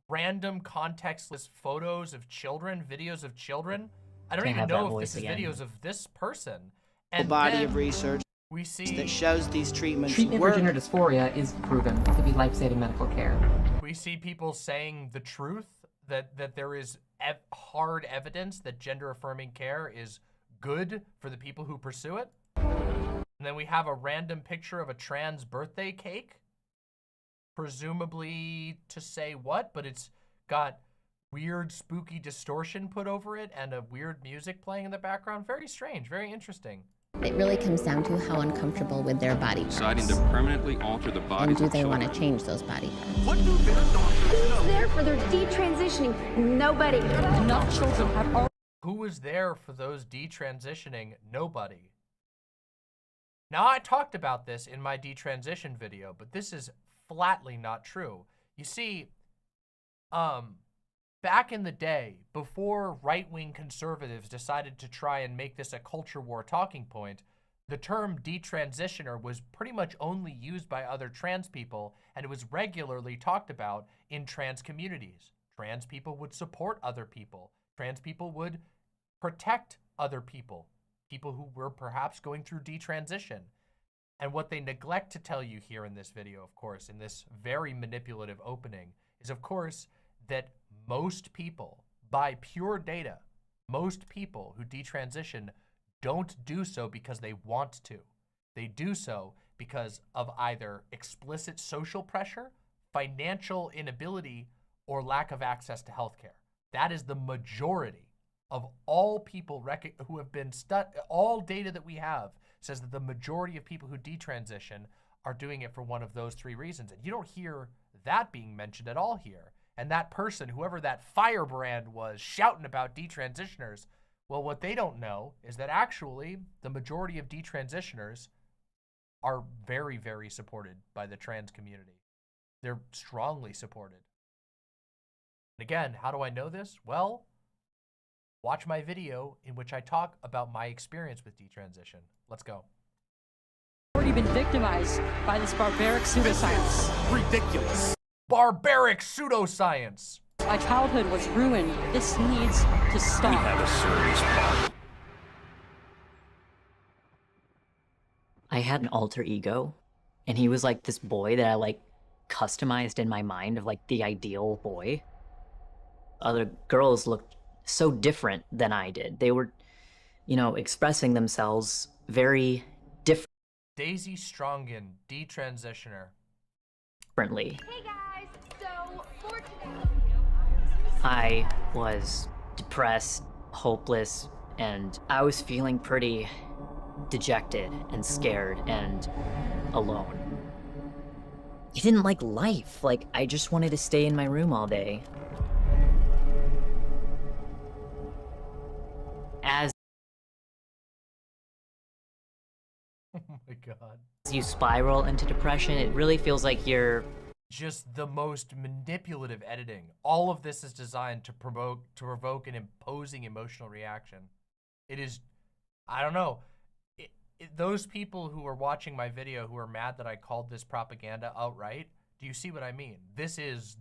random contextless photos of children, videos of children. I don't even know if this is videos of this person. And body of research we see that shows these treatments Treatment work. for gender dysphoria is proven to be life-saving medical care. We see people saying the truth, that there is hard evidence that gender-affirming care is good for the people who pursue it. And then we have a random picture of a trans birthday cake, presumably to say what, but it's got weird spooky distortion put over it and a weird music playing in the background. Very strange, very interesting. It really comes down to how uncomfortable with their body parts. Deciding to permanently alter the bodies And do of they children. want to change those body parts? What do their doctors know? Who's there for their detransitioning? Nobody. Enough children have already... Who was there for those detransitioning? Nobody. Now, I talked about this in my detransition video, but this is flatly not true. You see, back in the day, before right-wing conservatives decided to try and make this a culture war talking point, the term detransitioner was pretty much only used by other trans people, and it was regularly talked about in trans communities. Trans people would support other people. Trans people would protect other people, people who were perhaps going through detransition. And what they neglect to tell you here in this video, of course, in this very manipulative opening, is of course that most people, by pure data, most people who detransition don't do so because they want to. They do so because of either explicit social pressure, financial inability, or lack of access to healthcare. That is the majority of all people who have been all data that we have says that the majority of people who detransition are doing it for one of those three reasons. And you don't hear that being mentioned at all here. And that person, whoever that firebrand was shouting about detransitioners, well, what they don't know is that actually the majority of detransitioners are very, very supported by the trans community. They're strongly supported. And again, how do I know this? Well, watch my video in which I talk about my experience with detransition. Let's go. Already been victimized by this barbaric pseudoscience. Ridiculous. Barbaric pseudoscience. My childhood was ruined. This needs to stop. We have a serious problem. I had an alter ego, and he was like this boy that I like customized in my mind of like the ideal boy. Other girls looked so different than I did. They were, you know, expressing themselves very Daisy Strongen, detransitioner. differently. Hey guys, so for today... I was depressed, hopeless, and I was feeling pretty dejected and scared and alone. I didn't like life. Like, I just wanted to stay in my room all day. As Oh my God. you spiral into depression, it really feels like you're just the most manipulative editing. All of this is designed to provoke an imposing emotional reaction. It is, I don't know. Those people who are watching my video who are mad that I called this propaganda outright, do you see what I mean? This is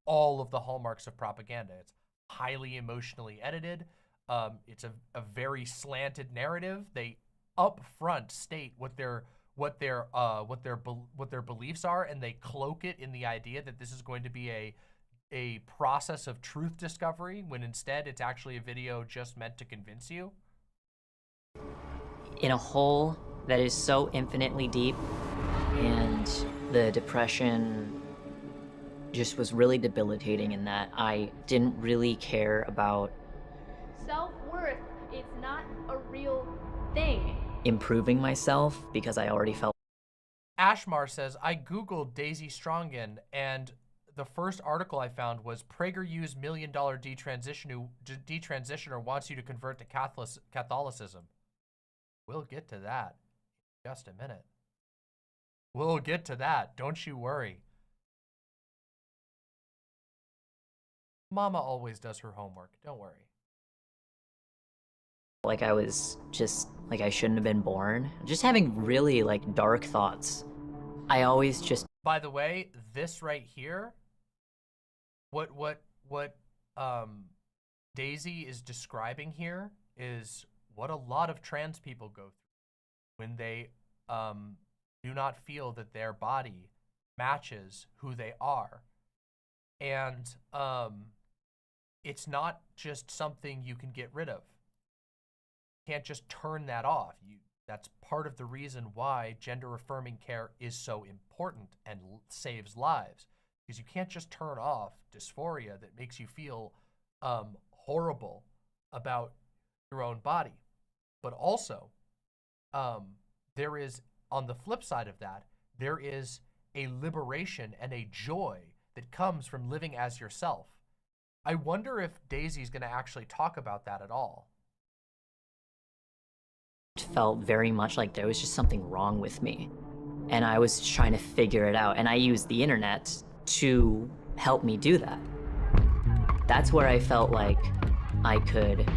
all of the hallmarks of propaganda. It's highly emotionally edited. It's a very slanted narrative. They up front state what their beliefs are, and they cloak it in the idea that this is going to be a process of truth discovery, when instead it's actually a video just meant to convince you. in a hole that is so infinitely deep, and the depression just was really debilitating in that I didn't really care about Self-worth is not a real thing. improving myself because I already felt Ashmar says, I Googled Daisy Strongen, and the first article I found was PragerU's $1 million detransitioner wants you to convert to Catholicism. We'll get to that in just a minute. We'll get to that. Don't you worry. Mama always does her homework. Don't worry. like I was just like I shouldn't have been born. Just having really like dark thoughts. I always just By the way, this right here, what Daisy is describing here is what a lot of trans people go through when they do not feel that their body matches who they are. And it's not just something you can get rid of. You can't just turn that off. That's part of the reason why gender affirming care is so important and saves lives, because you can't just turn off dysphoria that makes you feel horrible about your own body. But also, there is, on the flip side of that, there is a liberation and a joy that comes from living as yourself. I wonder if Daisy's going to actually talk about that at all. felt very much like there was just something wrong with me. And I was trying to figure it out. And I used the internet to help me do that. That's where I felt like I could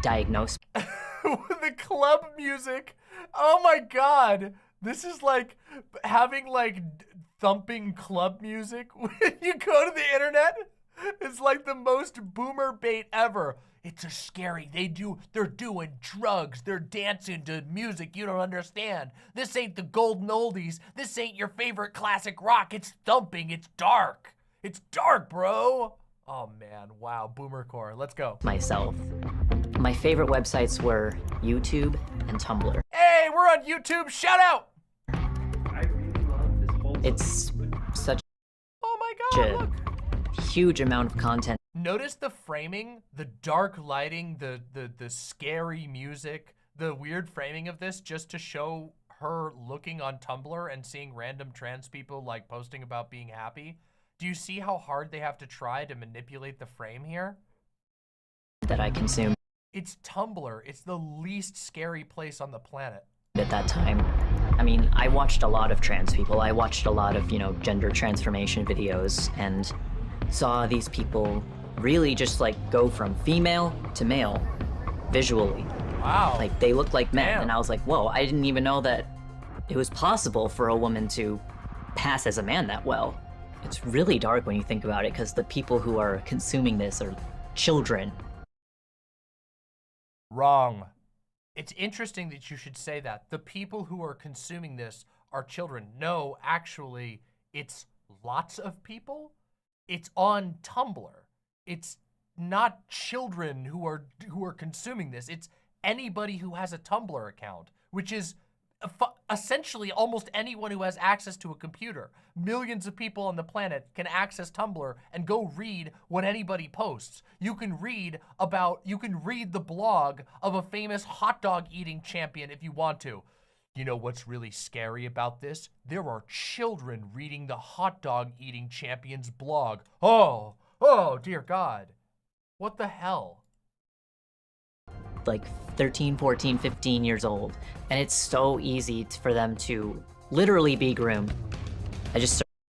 diagnose. The club music. Oh my God. This is like having like thumping club music when you go to the internet. It's like the most boomer bait ever. It's a scary, they're doing drugs, they're dancing to music you don't understand. This ain't the golden oldies, this ain't your favorite classic rock, it's thumping, it's dark. It's dark, bro. Oh man, wow, boomercore, let's go. Myself. My favorite websites were YouTube and Tumblr. Hey, we're on YouTube, shout out. It's such Oh my God, look. a huge amount of content. Notice the framing, the dark lighting, the scary music, the weird framing of this just to show her looking on Tumblr and seeing random trans people like posting about being happy. Do you see how hard they have to try to manipulate the frame here? That I consumed It's Tumblr. It's the least scary place on the planet. at that time. I mean, I watched a lot of trans people. I watched a lot of, gender transformation videos and saw these people really just like go from female to male visually. Wow. Like they looked like men. Damn. And I was like, whoa, I didn't even know that it was possible for a woman to pass as a man that well. It's really dark when you think about it because the people who are consuming this are children. Wrong. It's interesting that you should say that. The people who are consuming this are children. No, actually, it's lots of people. It's on Tumblr. It's not children who are consuming this. It's anybody who has a Tumblr account, which is essentially almost anyone who has access to a computer. Millions of people on the planet can access Tumblr and go read what anybody posts. You can read the blog of a famous hot dog eating champion if you want to. You know what's really scary about this? There are children reading the hot dog eating champion's blog. Oh dear God. What the hell? Like 13, 14, 15 years old. And it's so easy for them to literally be groomed.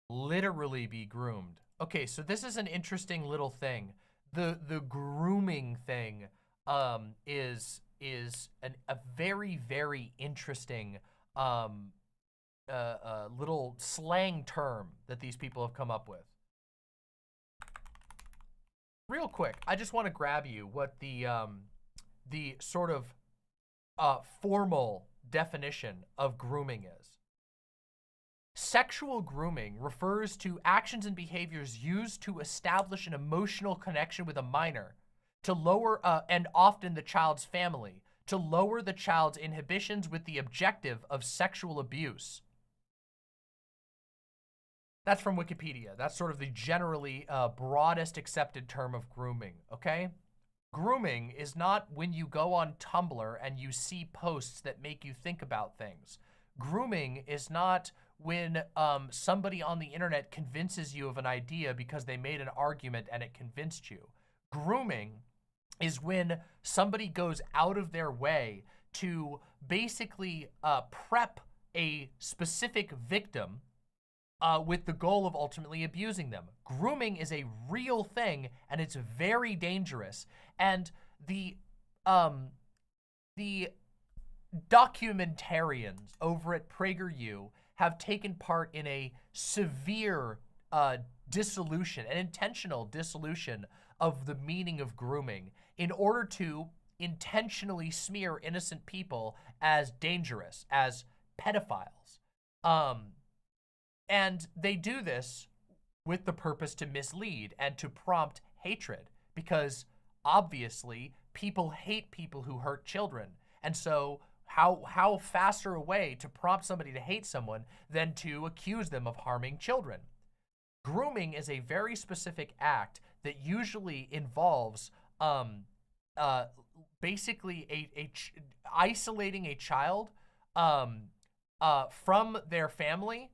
Literally be groomed. Okay, so this is an interesting little thing. The grooming thing is a very, very interesting little slang term that these people have come up with. Real quick, I just want to grab you what the sort of formal definition of grooming is. Sexual grooming refers to actions and behaviors used to establish an emotional connection with a minor, to lower, and often the child's family, to lower the child's inhibitions with the objective of sexual abuse. That's from Wikipedia. That's sort of the generally broadest accepted term of grooming, okay? Grooming is not when you go on Tumblr and you see posts that make you think about things. Grooming is not when somebody on the internet convinces you of an idea because they made an argument and it convinced you. Grooming is when somebody goes out of their way to basically prep a specific victim with the goal of ultimately abusing them. Grooming is a real thing and it's very dangerous. And the documentarians over at PragerU have taken part in a severe dissolution, an intentional dissolution of the meaning of grooming in order to intentionally smear innocent people as dangerous, as pedophiles. And they do this with the purpose to mislead and to prompt hatred because obviously people hate people who hurt children. And so how faster a way to prompt somebody to hate someone than to accuse them of harming children? Grooming is a very specific act that usually involves basically isolating a child from their family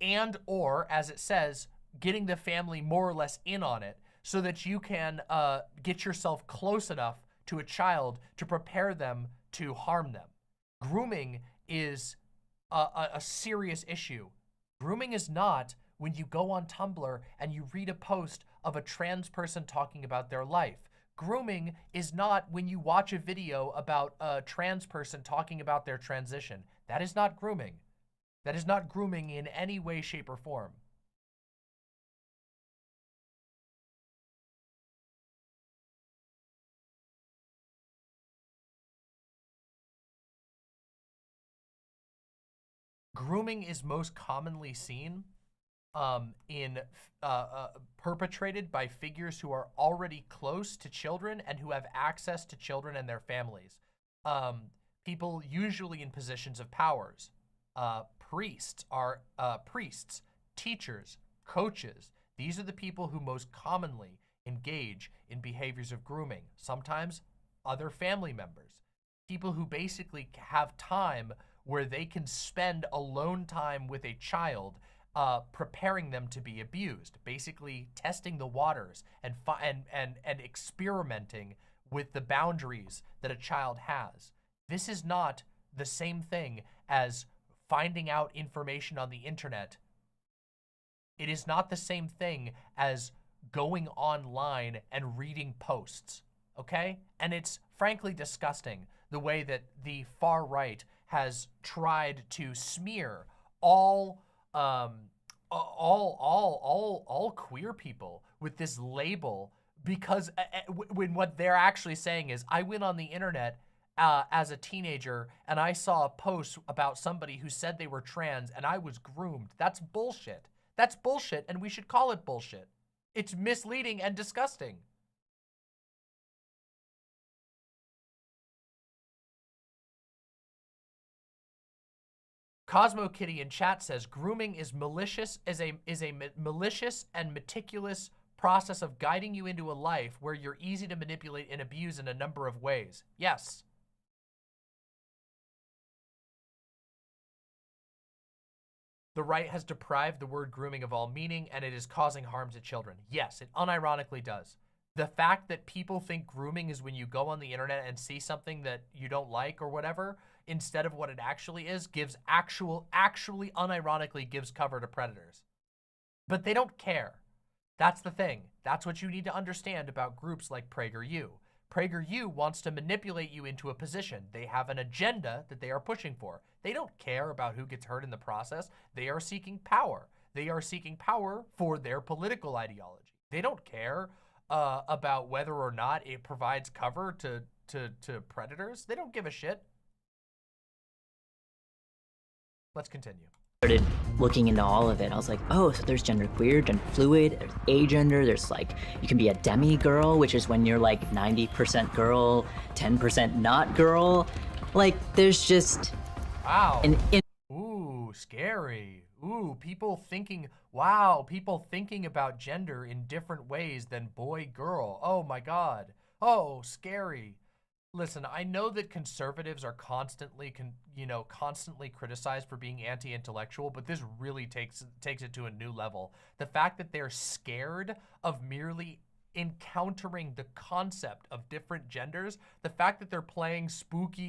and or, as it says, getting the family more or less in on it so that you can get yourself close enough to a child to prepare them to harm them. Grooming is a serious issue. Grooming is not when you go on Tumblr and you read a post of a trans person talking about their life. Grooming is not when you watch a video about a trans person talking about their transition. That is not grooming. That is not grooming in any way, shape, or form. grooming is most commonly seen perpetrated by figures who are already close to children and who have access to children and their families. People usually in positions of powers. Priests, teachers, coaches. These are the people who most commonly engage in behaviors of grooming. Sometimes other family members. People who basically have time where they can spend alone time with a child, preparing them to be abused, basically testing the waters and experimenting with the boundaries that a child has. This is not the same thing as finding out information on the internet. It is not the same thing as going online and reading posts, okay? And it's frankly disgusting the way that the far right has tried to smear all queer people with this label, because when what they're actually saying is, I went on the internet as a teenager and I saw a post about somebody who said they were trans and I was groomed. That's bullshit. That's bullshit, and we should call it bullshit. It's misleading and disgusting. Cosmo Kitty in chat says grooming is malicious, is a malicious and meticulous process of guiding you into a life where you're easy to manipulate and abuse in a number of ways. Yes. The right has deprived the word grooming of all meaning, and it is causing harm to children. Yes, it unironically does. The fact that people think grooming is when you go on the internet and see something that you don't like or whatever, instead of what it actually is, gives actually unironically gives cover to predators. But they don't care. That's the thing. That's what you need to understand about groups like PragerU. PragerU wants to manipulate you into a position. They have an agenda that they are pushing for. They don't care about who gets hurt in the process. They are seeking power. They are seeking power for their political ideology. They don't care about whether or not it provides cover to predators. They don't give a shit. Let's continue. Started looking into all of it. I was like, oh, so there's genderqueer, gender fluid, there's agender, there's like, you can be a demi-girl, which is when you're like 90% girl, 10% not girl. Like, there's just... Wow. Ooh, scary. Ooh, people thinking, wow, people thinking about gender in different ways than boy, girl. Oh my God. Oh, scary. Listen, I know that conservatives are constantly criticized for being anti-intellectual, but this really takes it to a new level. The fact that they're scared of merely encountering the concept of different genders, the fact that they're playing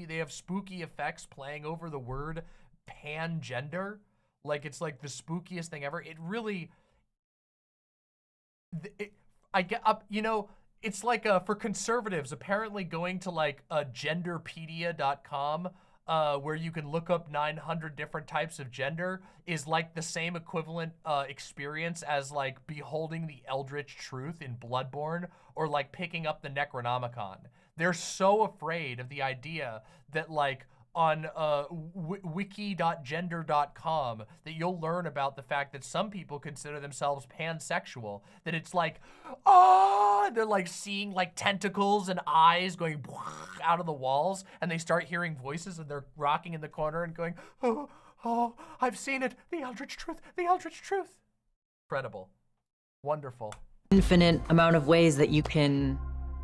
they have spooky effects playing over the word pan-gender, like it's like the spookiest thing ever. It really, it's like for conservatives, apparently going to like genderpedia.com, where you can look up 900 different types of gender, is like the same equivalent experience as like beholding the Eldritch Truth in Bloodborne, or like picking up the Necronomicon. They're so afraid of the idea that like on wiki.gender.com that you'll learn about the fact that some people consider themselves pansexual, that it's like, oh, they're like seeing like tentacles and eyes going out of the walls, and they start hearing voices and they're rocking in the corner and going, oh, I've seen it, the Eldritch Truth, the Eldritch Truth. Incredible. Wonderful. Infinite amount of ways that you can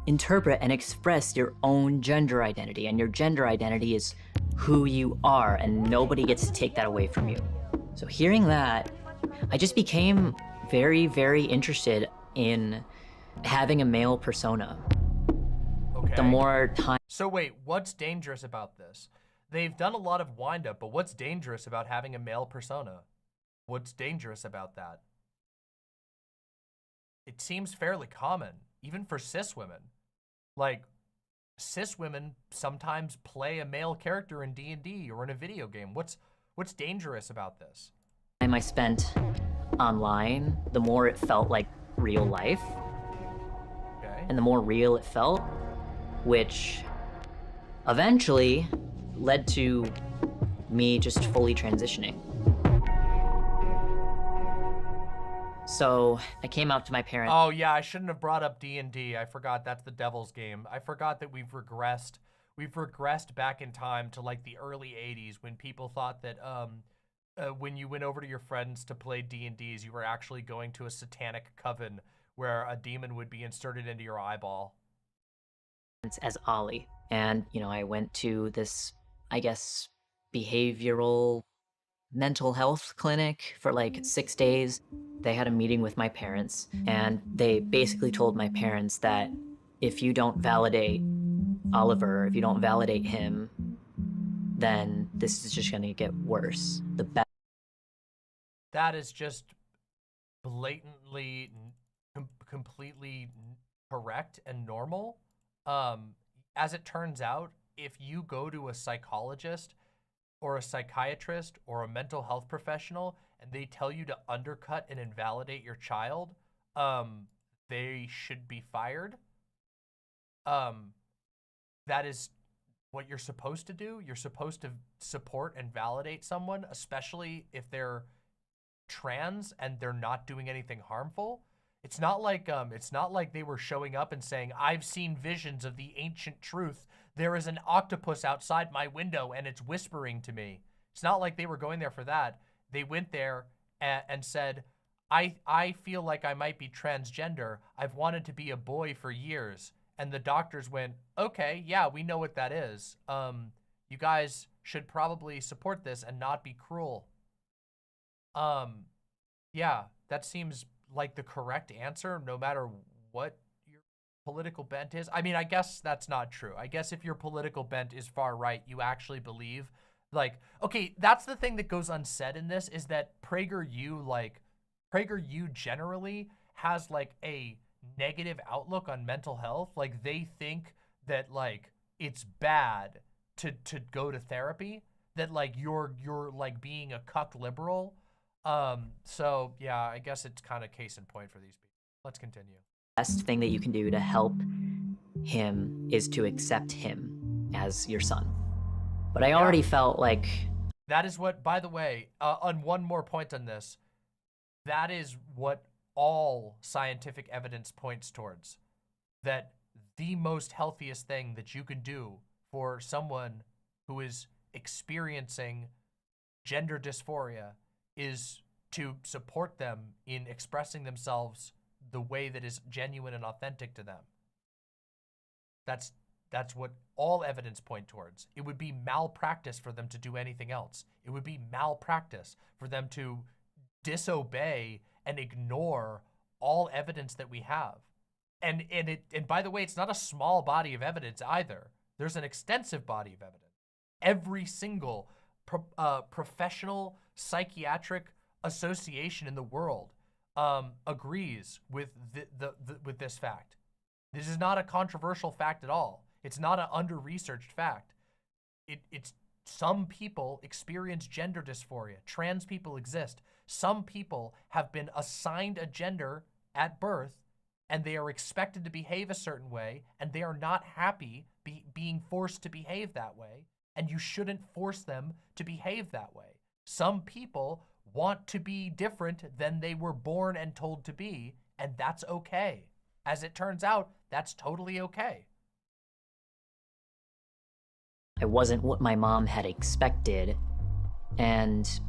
interpret and express your own gender identity, and your gender identity is who you are, and nobody gets to take that away from you. So hearing that, I just became very, very interested in having a male persona. Okay. The more time... So wait, what's dangerous about this? They've done a lot of wind-up, but what's dangerous about having a male persona? What's dangerous about that? It seems fairly common, even for cis women. Like, cis women sometimes play a male character in D&D or in a video game. What's dangerous about this? The time I spent online, the more it felt like real life. Okay. And the more real it felt, which eventually led to me just fully transitioning. So I came out to my parents. Oh yeah, I shouldn't have brought up D&D. I forgot that's the devil's game. I forgot that we've regressed. We've regressed back in time to like the early 80s when people thought that when you went over to your friends to play D&Ds, you were actually going to a satanic coven where a demon would be inserted into your eyeball. As Ollie. And, you know, I went to this, I guess, behavioral mental health clinic for like 6 days. They had a meeting with my parents, and they basically told my parents that if you don't validate Oliver, if you don't validate him, then this is just gonna get worse. That is just blatantly, completely correct and normal. As it turns out, if you go to a psychologist or a psychiatrist or a mental health professional and they tell you to undercut and invalidate your child, they should be fired. That is what you're supposed to do. You're supposed to support and validate someone, especially if they're trans and they're not doing anything harmful. It's not like they were showing up and saying, "I've seen visions of the ancient truth. There is an octopus outside my window and it's whispering to me." It's not like they were going there for that. They went there and said, I feel like I might be transgender. I've wanted to be a boy for years. And the doctors went, "Okay, yeah, we know what that is. You guys should probably support this and not be cruel." Yeah, that seems like the correct answer, no matter what your political bent is. I mean, I guess that's not true. I guess if your political bent is far right, you actually believe, like, okay, that's the thing that goes unsaid in this, is that PragerU generally has like a negative outlook on mental health. Like, they think that like it's bad to go to therapy, that like you're like being a cuck liberal. So yeah, I guess it's kind of case in point for these people. Let's continue. Best thing that you can do to help him is to accept him as your son. But I already felt like... That is what, by the way, on one more point on this, that is what all scientific evidence points towards. That the most healthiest thing that you can do for someone who is experiencing gender dysphoria is to support them in expressing themselves the way that is genuine and authentic to them. That's what all evidence point towards. It would be malpractice for them to do anything else. It would be malpractice for them to disobey and ignore all evidence that we have. And by the way, it's not a small body of evidence either. There's an extensive body of evidence. Every single professional psychiatric association in the world agrees with with this fact. This is not a controversial fact at all. It's not an under-researched fact. It's some people experience gender dysphoria. Trans people exist. Some people have been assigned a gender at birth, and they are expected to behave a certain way, and they are not happy being forced to behave that way, and you shouldn't force them to behave that way. Some people want to be different than they were born and told to be, and that's okay. As it turns out, that's totally okay. I wasn't what my mom had expected, and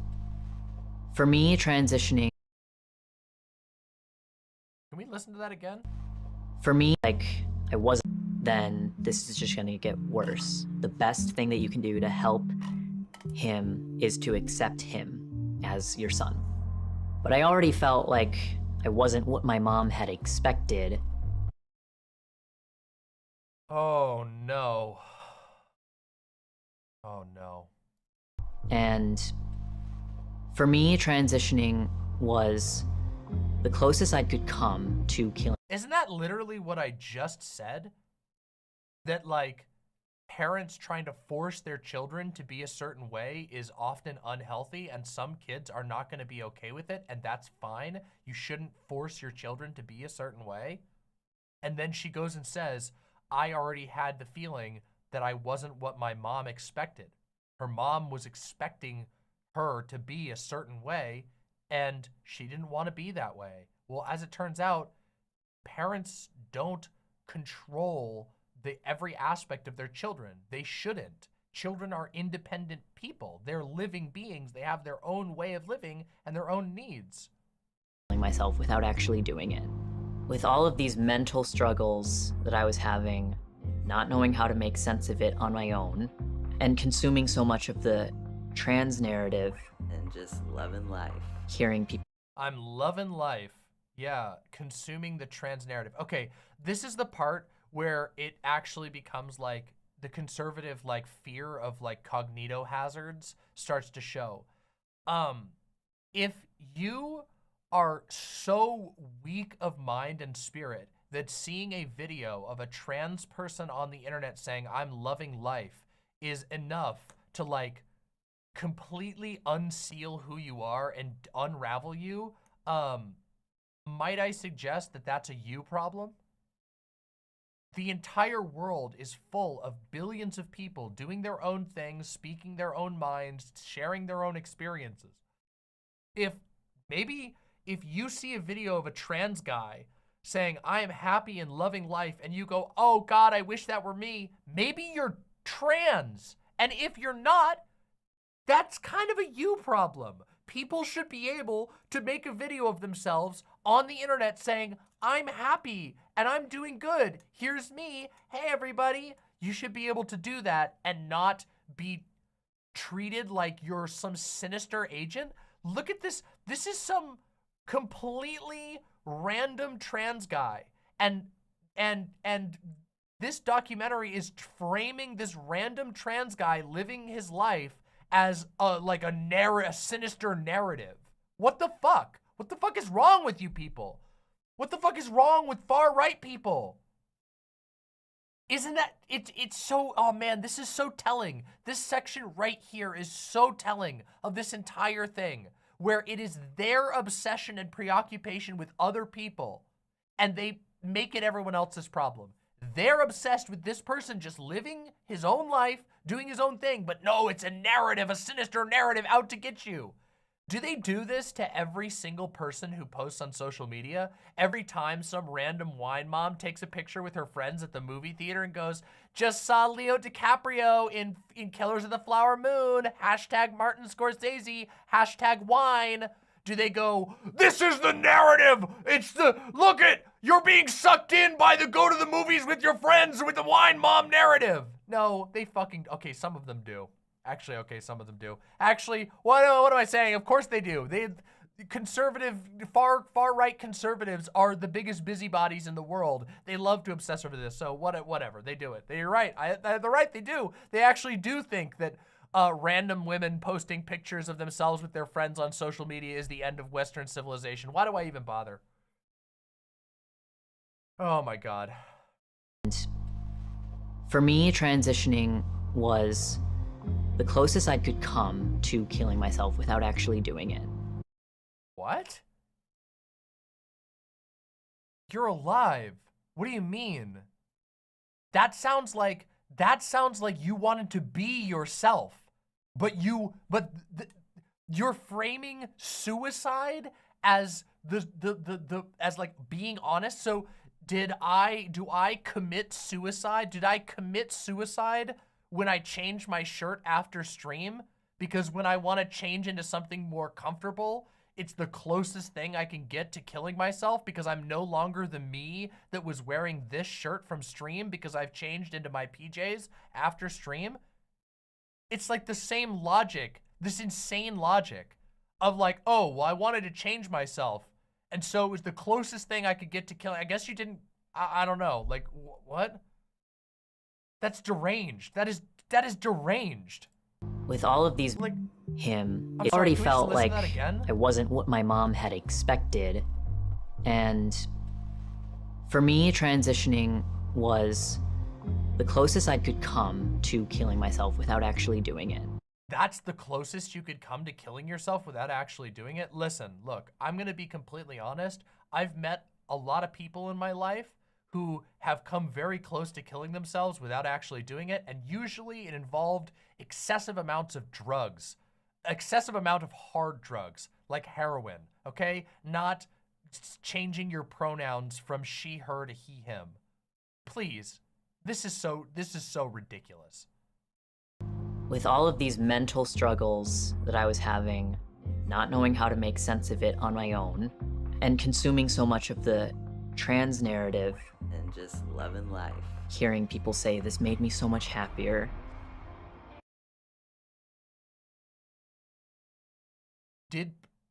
for me, transitioning... Can we listen to that again? For me, like, I wasn't, then this is just gonna get worse. The best thing that you can do to help him is to accept him as your son. But I already felt like I wasn't what my mom had expected. Oh no. Oh no. And for me, transitioning was the closest I could come to killing. Isn't that literally what I just said? That like parents trying to force their children to be a certain way is often unhealthy, and some kids are not going to be okay with it, and that's fine. You shouldn't force your children to be a certain way. And then she goes and says, I already had the feeling that I wasn't what my mom expected. Her mom was expecting her to be a certain way, and she didn't want to be that way. Well, as it turns out, parents don't control every aspect of their children. They shouldn't. Children are independent people. They're living beings. They have their own way of living and their own needs. Myself without actually doing it. With all of these mental struggles that I was having, not knowing how to make sense of it on my own, and consuming so much of the trans narrative, and just loving life. Hearing people. I'm loving life. Yeah, consuming the trans narrative. Okay, this is the part where it actually becomes like the conservative like fear of like cognito hazards starts to show. If you are so weak of mind and spirit that seeing a video of a trans person on the internet saying I'm loving life is enough to like completely unseal who you are and unravel you, might I suggest that that's a you problem? The entire world is full of billions of people doing their own things, speaking their own minds, sharing their own experiences. If you see a video of a trans guy saying, I am happy and loving life, and you go, oh God, I wish that were me, maybe you're trans. And if you're not, that's kind of a you problem. People should be able to make a video of themselves on the internet saying, I'm happy and I'm doing good. Here's me. Hey, everybody. You should be able to do that and not be treated like you're some sinister agent. Look at this. This is some completely random trans guy. And this documentary is framing this random trans guy living his life as a sinister narrative. What the fuck? What the fuck is wrong with you people? What the fuck is wrong with far-right people? Isn't that, it's so, oh man, this is so telling. This section right here is so telling of this entire thing, where it is their obsession and preoccupation with other people, and they make it everyone else's problem. They're obsessed with this person just living his own life, doing his own thing, but no, it's a narrative, a sinister narrative out to get you. Do they do this to every single person who posts on social media? Every time some random wine mom takes a picture with her friends at the movie theater and goes, just saw Leo DiCaprio in Killers of the Flower Moon, hashtag Martin Scorsese, hashtag wine. Do they go, this is the narrative, look it, you're being sucked in by the go to the movies with your friends with the wine mom narrative? No, they fucking, okay, some of them do. Actually, okay, some of them do. Actually, what am I saying? Of course they do. Conservative, far-right conservatives are the biggest busybodies in the world. They love to obsess over this, so whatever, they do it. You're right, they're right, they do. They actually do think that random women posting pictures of themselves with their friends on social media is the end of Western civilization. Why do I even bother? Oh my God. For me, transitioning was the closest I could come to killing myself without actually doing it. What? You're alive. What do you mean? That sounds like you wanted to be yourself, but you're framing suicide as as like being honest. So do I commit suicide? Did I commit suicide when I change my shirt after stream? Because when I want to change into something more comfortable, it's the closest thing I can get to killing myself because I'm no longer the me that was wearing this shirt from stream because I've changed into my PJs after stream. It's like the same logic, this insane logic of like, oh, well, I wanted to change myself. And so it was the closest thing I could get to killing. I guess you didn't, I don't know, like, what? That's deranged. That is deranged. With all of these, like, it already felt like I wasn't what my mom had expected. And for me, transitioning was the closest I could come to killing myself without actually doing it. That's the closest you could come to killing yourself without actually doing it? Listen, look, I'm gonna be completely honest. I've met a lot of people in my life who have come very close to killing themselves without actually doing it, and usually it involved excessive amounts of drugs, excessive amount of hard drugs, like heroin, okay? Not changing your pronouns from she, her to he, him. Please. This is so ridiculous. With all of these mental struggles that I was having, not knowing how to make sense of it on my own, and consuming so much of the trans narrative, And just loving life. hearing people say this made me so much happier.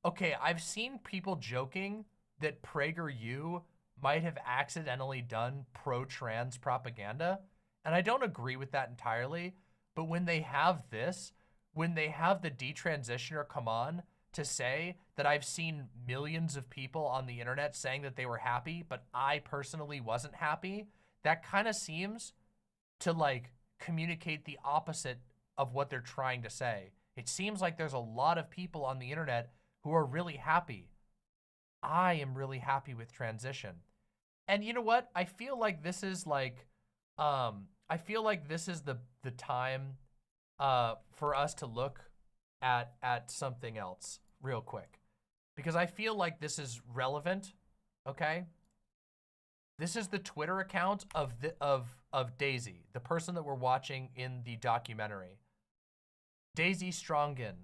Okay, I've seen people joking that PragerU might have accidentally done pro-trans propaganda, and I don't agree with that entirely, but when they have this, when they have the detransitioner come on to say that I've seen millions of people on the internet saying that they were happy, but I personally wasn't happy, that kind of seems to like communicate the opposite of what they're trying to say. It seems like there's a lot of people on the internet who are really happy. I am really happy with transition. And you know what? I feel like this is like, I feel like this is the time for us to look at something else real quick, because I feel like this is relevant. Okay. This is the Twitter account of Daisy, the person that we're watching in the documentary. Daisy Strongen.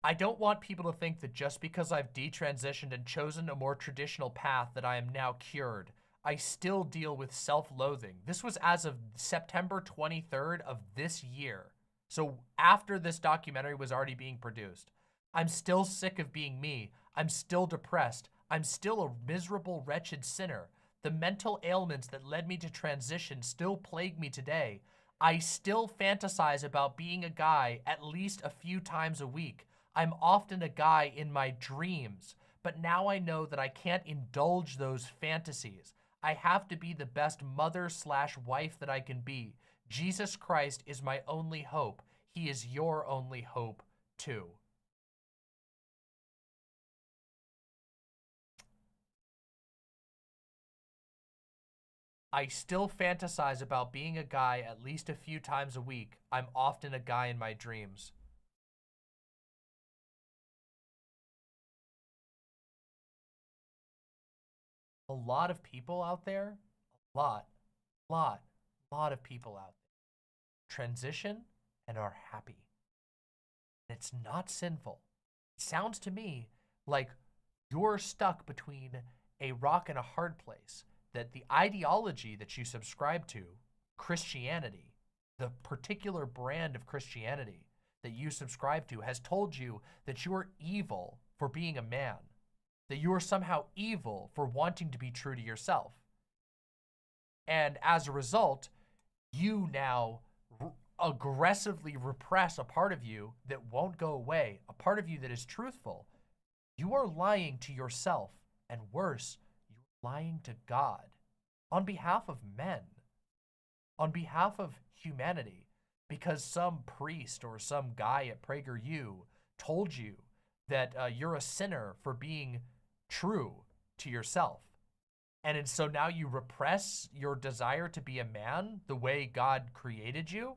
I don't want people to think that just because I've detransitioned and chosen a more traditional path that I am now cured. I still deal with self-loathing. This was as of September 23rd of this year. So after this documentary was already being produced. I'm still sick of being me. I'm still depressed. I'm still a miserable, wretched sinner. The mental ailments that led me to transition still plague me today. I still fantasize about being a guy at least a few times a week. I'm often a guy in my dreams, but now I know that I can't indulge those fantasies. I have to be the best mother/wife that I can be. Jesus Christ is my only hope. He is your only hope too. I still fantasize about being a guy at least a few times a week. I'm often a guy in my dreams. A lot of people out there, a lot of people out there transition and are happy. And it's not sinful. It sounds to me like you're stuck between a rock and a hard place, that the ideology that you subscribe to, Christianity, the particular brand of Christianity that you subscribe to, has told you that you're evil for being a man, that you are somehow evil for wanting to be true to yourself. And as a result, you now aggressively repress a part of you that won't go away, a part of you that is truthful. You are lying to yourself, and worse, you're lying to God on behalf of men, on behalf of humanity, because some priest or some guy at PragerU told you that you're a sinner for being true to yourself. And so now you repress your desire to be a man the way God created you.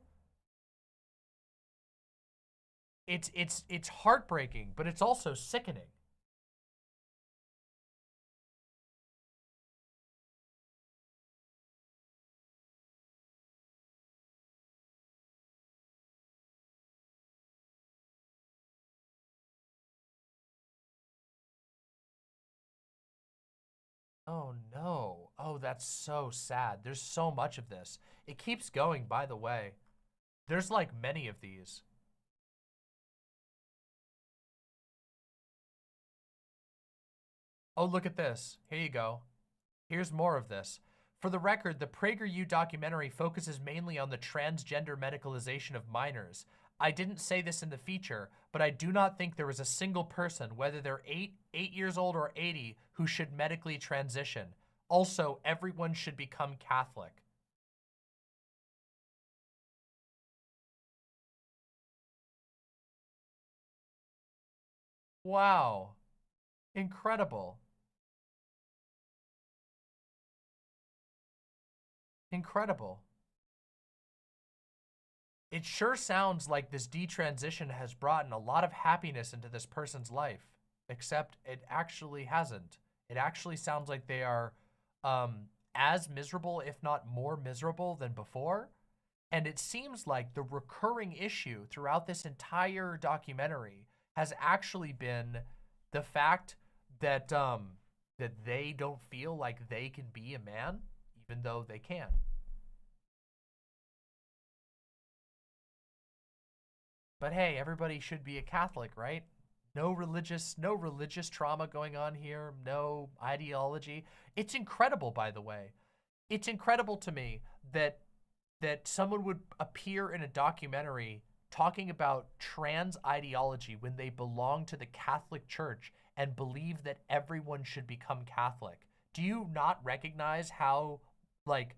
It's heartbreaking, but it's also sickening. Oh no. Oh, that's so sad. There's so much of this. It keeps going, by the way. There's like many of these. Oh, look at this. Here you go. Here's more of this. For the record, the PragerU documentary focuses mainly on the transgender medicalization of minors. I didn't say this in the feature, but I do not think there is a single person, whether they're 8 years old or 80, who should medically transition. Also, everyone should become Catholic. Wow. Incredible. Incredible. It sure sounds like this detransition has brought in a lot of happiness into this person's life. except it actually hasn't. It actually sounds like they are as miserable, if not more miserable than before. And it seems like the recurring issue throughout this entire documentary has actually been the fact that that they don't feel like they can be a man, even though they can. But hey, everybody should be a Catholic, right? No religious trauma going on here, no ideology. It's incredible, by the way. It's incredible to me that someone would appear in a documentary talking about trans ideology when they belong to the Catholic Church and believe that everyone should become Catholic. Do you not recognize how, like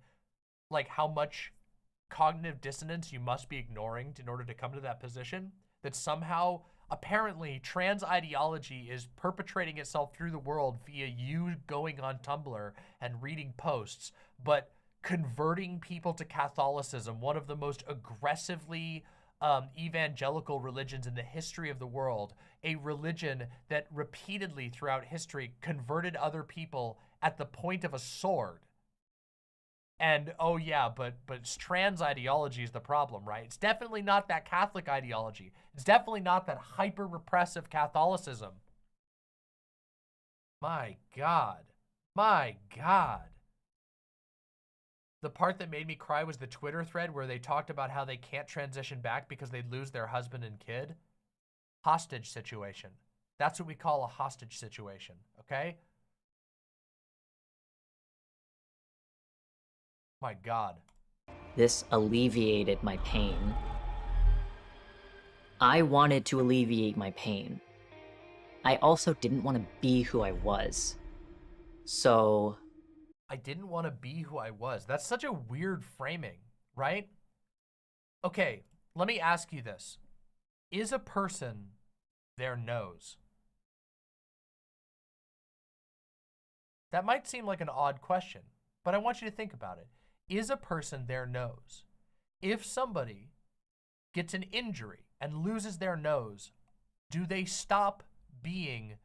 how much cognitive dissonance you must be ignoring in order to come to that position? That somehow, apparently, trans ideology is perpetrating itself through the world via you going on Tumblr and reading posts, but converting people to Catholicism, one of the most aggressively evangelical religions in the history of the world, a religion that repeatedly throughout history converted other people at the point of a sword. And oh yeah, but trans ideology is the problem, right? It's definitely not that Catholic ideology. It's definitely not that hyper-repressive Catholicism. My God. My God. The part that made me cry was the Twitter thread where they talked about how they can't transition back because they'd lose their husband and kid. Hostage situation. That's what we call a hostage situation, okay? My God. This alleviated my pain. I wanted to alleviate my pain. I also didn't want to be who I was. So... I didn't want to be who I was. That's such a weird framing, right? Okay, let me ask you this. Is a person their nose? That might seem like an odd question, but I want you to think about it. Is a person their nose? If somebody gets an injury and loses their nose, do they stop being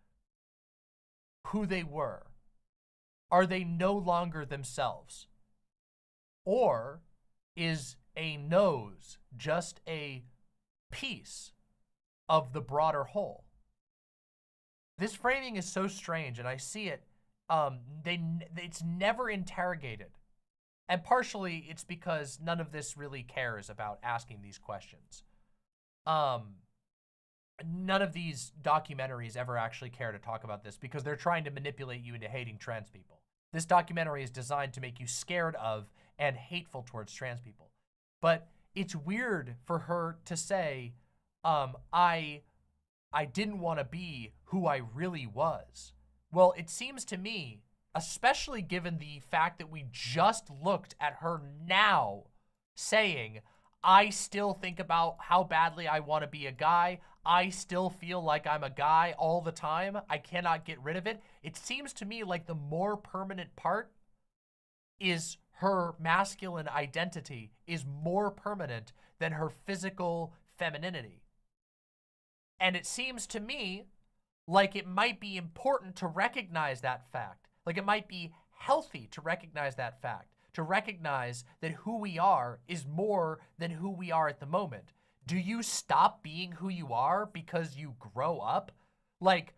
who they were? Are they no longer themselves? Or is a nose just a piece of the broader whole? This framing is so strange, and I see it. It's never interrogated. And partially it's because none of this really cares about asking these questions. None of these documentaries ever actually care to talk about this because they're trying to manipulate you into hating trans people. This documentary is designed to make you scared of and hateful towards trans people. But it's weird for her to say, I didn't want to be who I really was. Well, it seems to me, especially given the fact that we just looked at her now saying, I still think about how badly I want to be a guy. I still feel like I'm a guy all the time. I cannot get rid of it. It seems to me like the more permanent part is her masculine identity is more permanent than her physical femininity. And it seems to me like it might be important to recognize that fact. Like it might be healthy to recognize that fact. To recognize that who we are is more than who we are at the moment. Do you stop being who you are because you grow up? Like,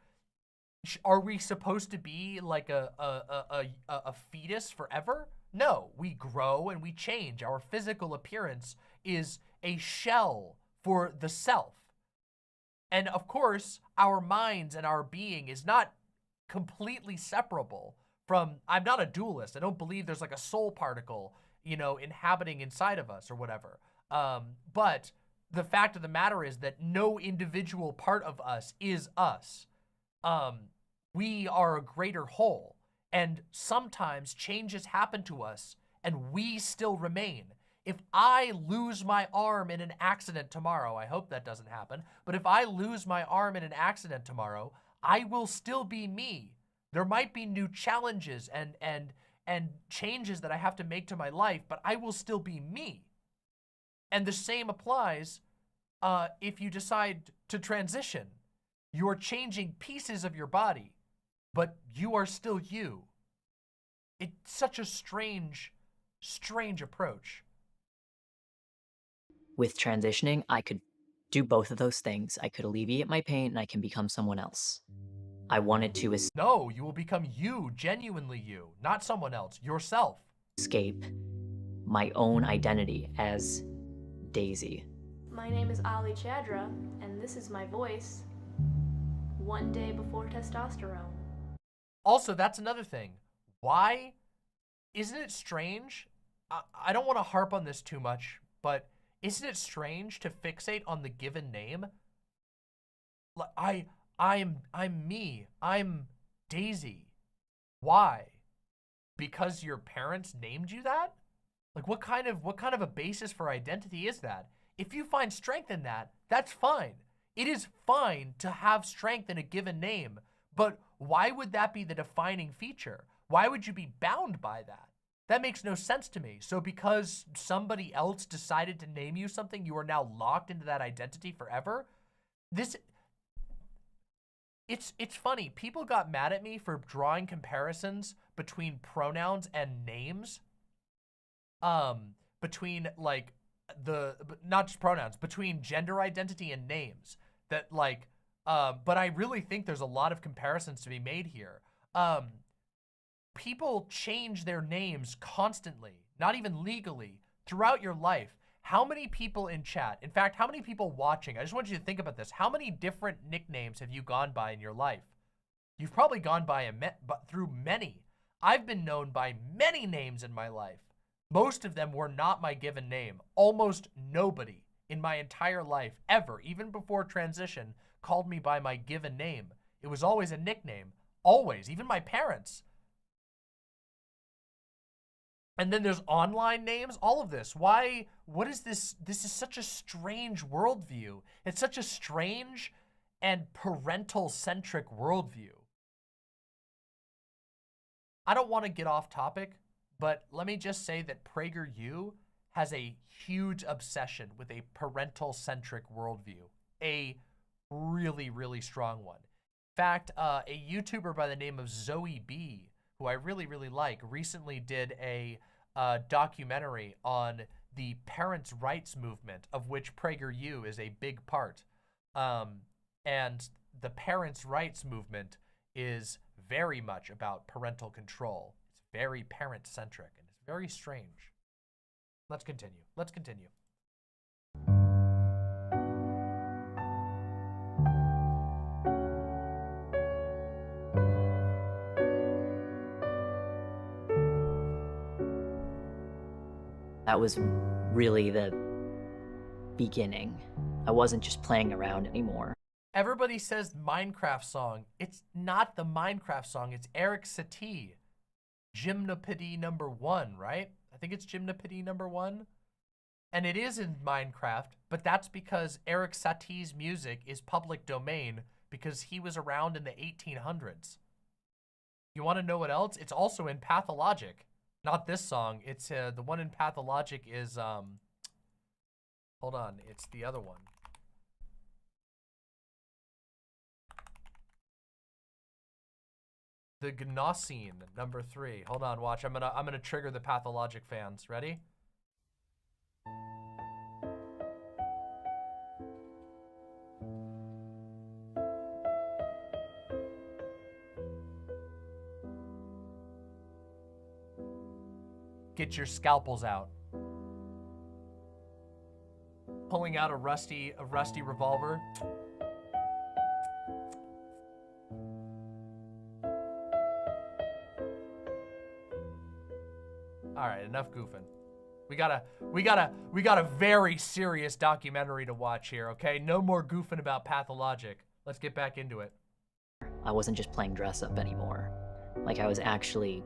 are we supposed to be like a fetus forever? No, we grow and we change. Our physical appearance is a shell for the self. And of course, our minds and our being is not completely separable from, I'm not a dualist. I don't believe there's like a soul particle, you know, inhabiting inside of us or whatever. But the fact of the matter is that no individual part of us is us. We are a greater whole. And sometimes changes happen to us and we still remain. If I lose my arm in an accident tomorrow, I hope that doesn't happen, but if I lose my arm in an accident tomorrow, I will still be me. There might be new challenges and changes that I have to make to my life, but I will still be me. And the same applies if you decide to transition. You are changing pieces of your body, but you are still you. It's such a strange, strange approach. With transitioning, I could do both of those things. I could alleviate my pain and I can become someone else. I wanted to No, you will become you, genuinely you, not someone else, yourself. escape my own identity as Daisy. My name is Ali Chadra, and this is my voice. One day before testosterone. Also, that's another thing. Why? Isn't it strange? I don't want to harp on this too much, but isn't it strange to fixate on the given name? I'm me. I'm Daisy. Why? Because your parents named you that? Like, what kind of a basis for identity is that? If you find strength in that, that's fine. It is fine to have strength in a given name, but why would that be the defining feature? Why would you be bound by that? That makes no sense to me. So because somebody else decided to name you something, you are now locked into that identity forever? It's funny. People got mad at me for drawing comparisons between pronouns and names. Between like not just pronouns, between gender identity and names. That like, but I really think there's a lot of comparisons to be made here. People change their names constantly, not even legally, throughout your life. How many people in chat, in fact, how many people watching, I just want you to think about this. How many different nicknames have you gone by in your life? You've probably gone by through many. I've been known by many names in my life. Most of them were not my given name. Almost nobody in my entire life ever, even before transition, called me by my given name. It was always a nickname. Always. Even my parents. And then there's online names, all of this. Why, what is this? This is such a strange worldview. It's such a strange and parental-centric worldview. I don't want to get off topic, but let me just say that PragerU has a huge obsession with a parental-centric worldview. A really, really strong one. In fact, a YouTuber by the name of Zoe B, who I really, really like, recently did a documentary on the parents' rights movement, of which PragerU is a big part. And the parents' rights movement is very much about parental control. It's very parent-centric, and it's very strange. Let's continue. Let's continue. That was really the beginning. I wasn't just playing around anymore. Everybody says Minecraft song. It's not the Minecraft song. It's Eric Satie. Gymnopédie #1, right? I think it's Gymnopédie #1. And it is in Minecraft, but that's because Eric Satie's music is public domain because he was around in the 1800s. You want to know what else? It's also in Pathologic. Not this song. It's the one in Pathologic is hold on, it's the other one. The Genocide #3. Hold on, watch. I'm gonna trigger the Pathologic fans. Ready? Get your scalpels out. Pulling out a rusty revolver. All right, enough goofing. We got a very serious documentary to watch here, okay? No more goofing about Pathologic. Let's get back into it. I wasn't just playing dress up anymore. Like I was actually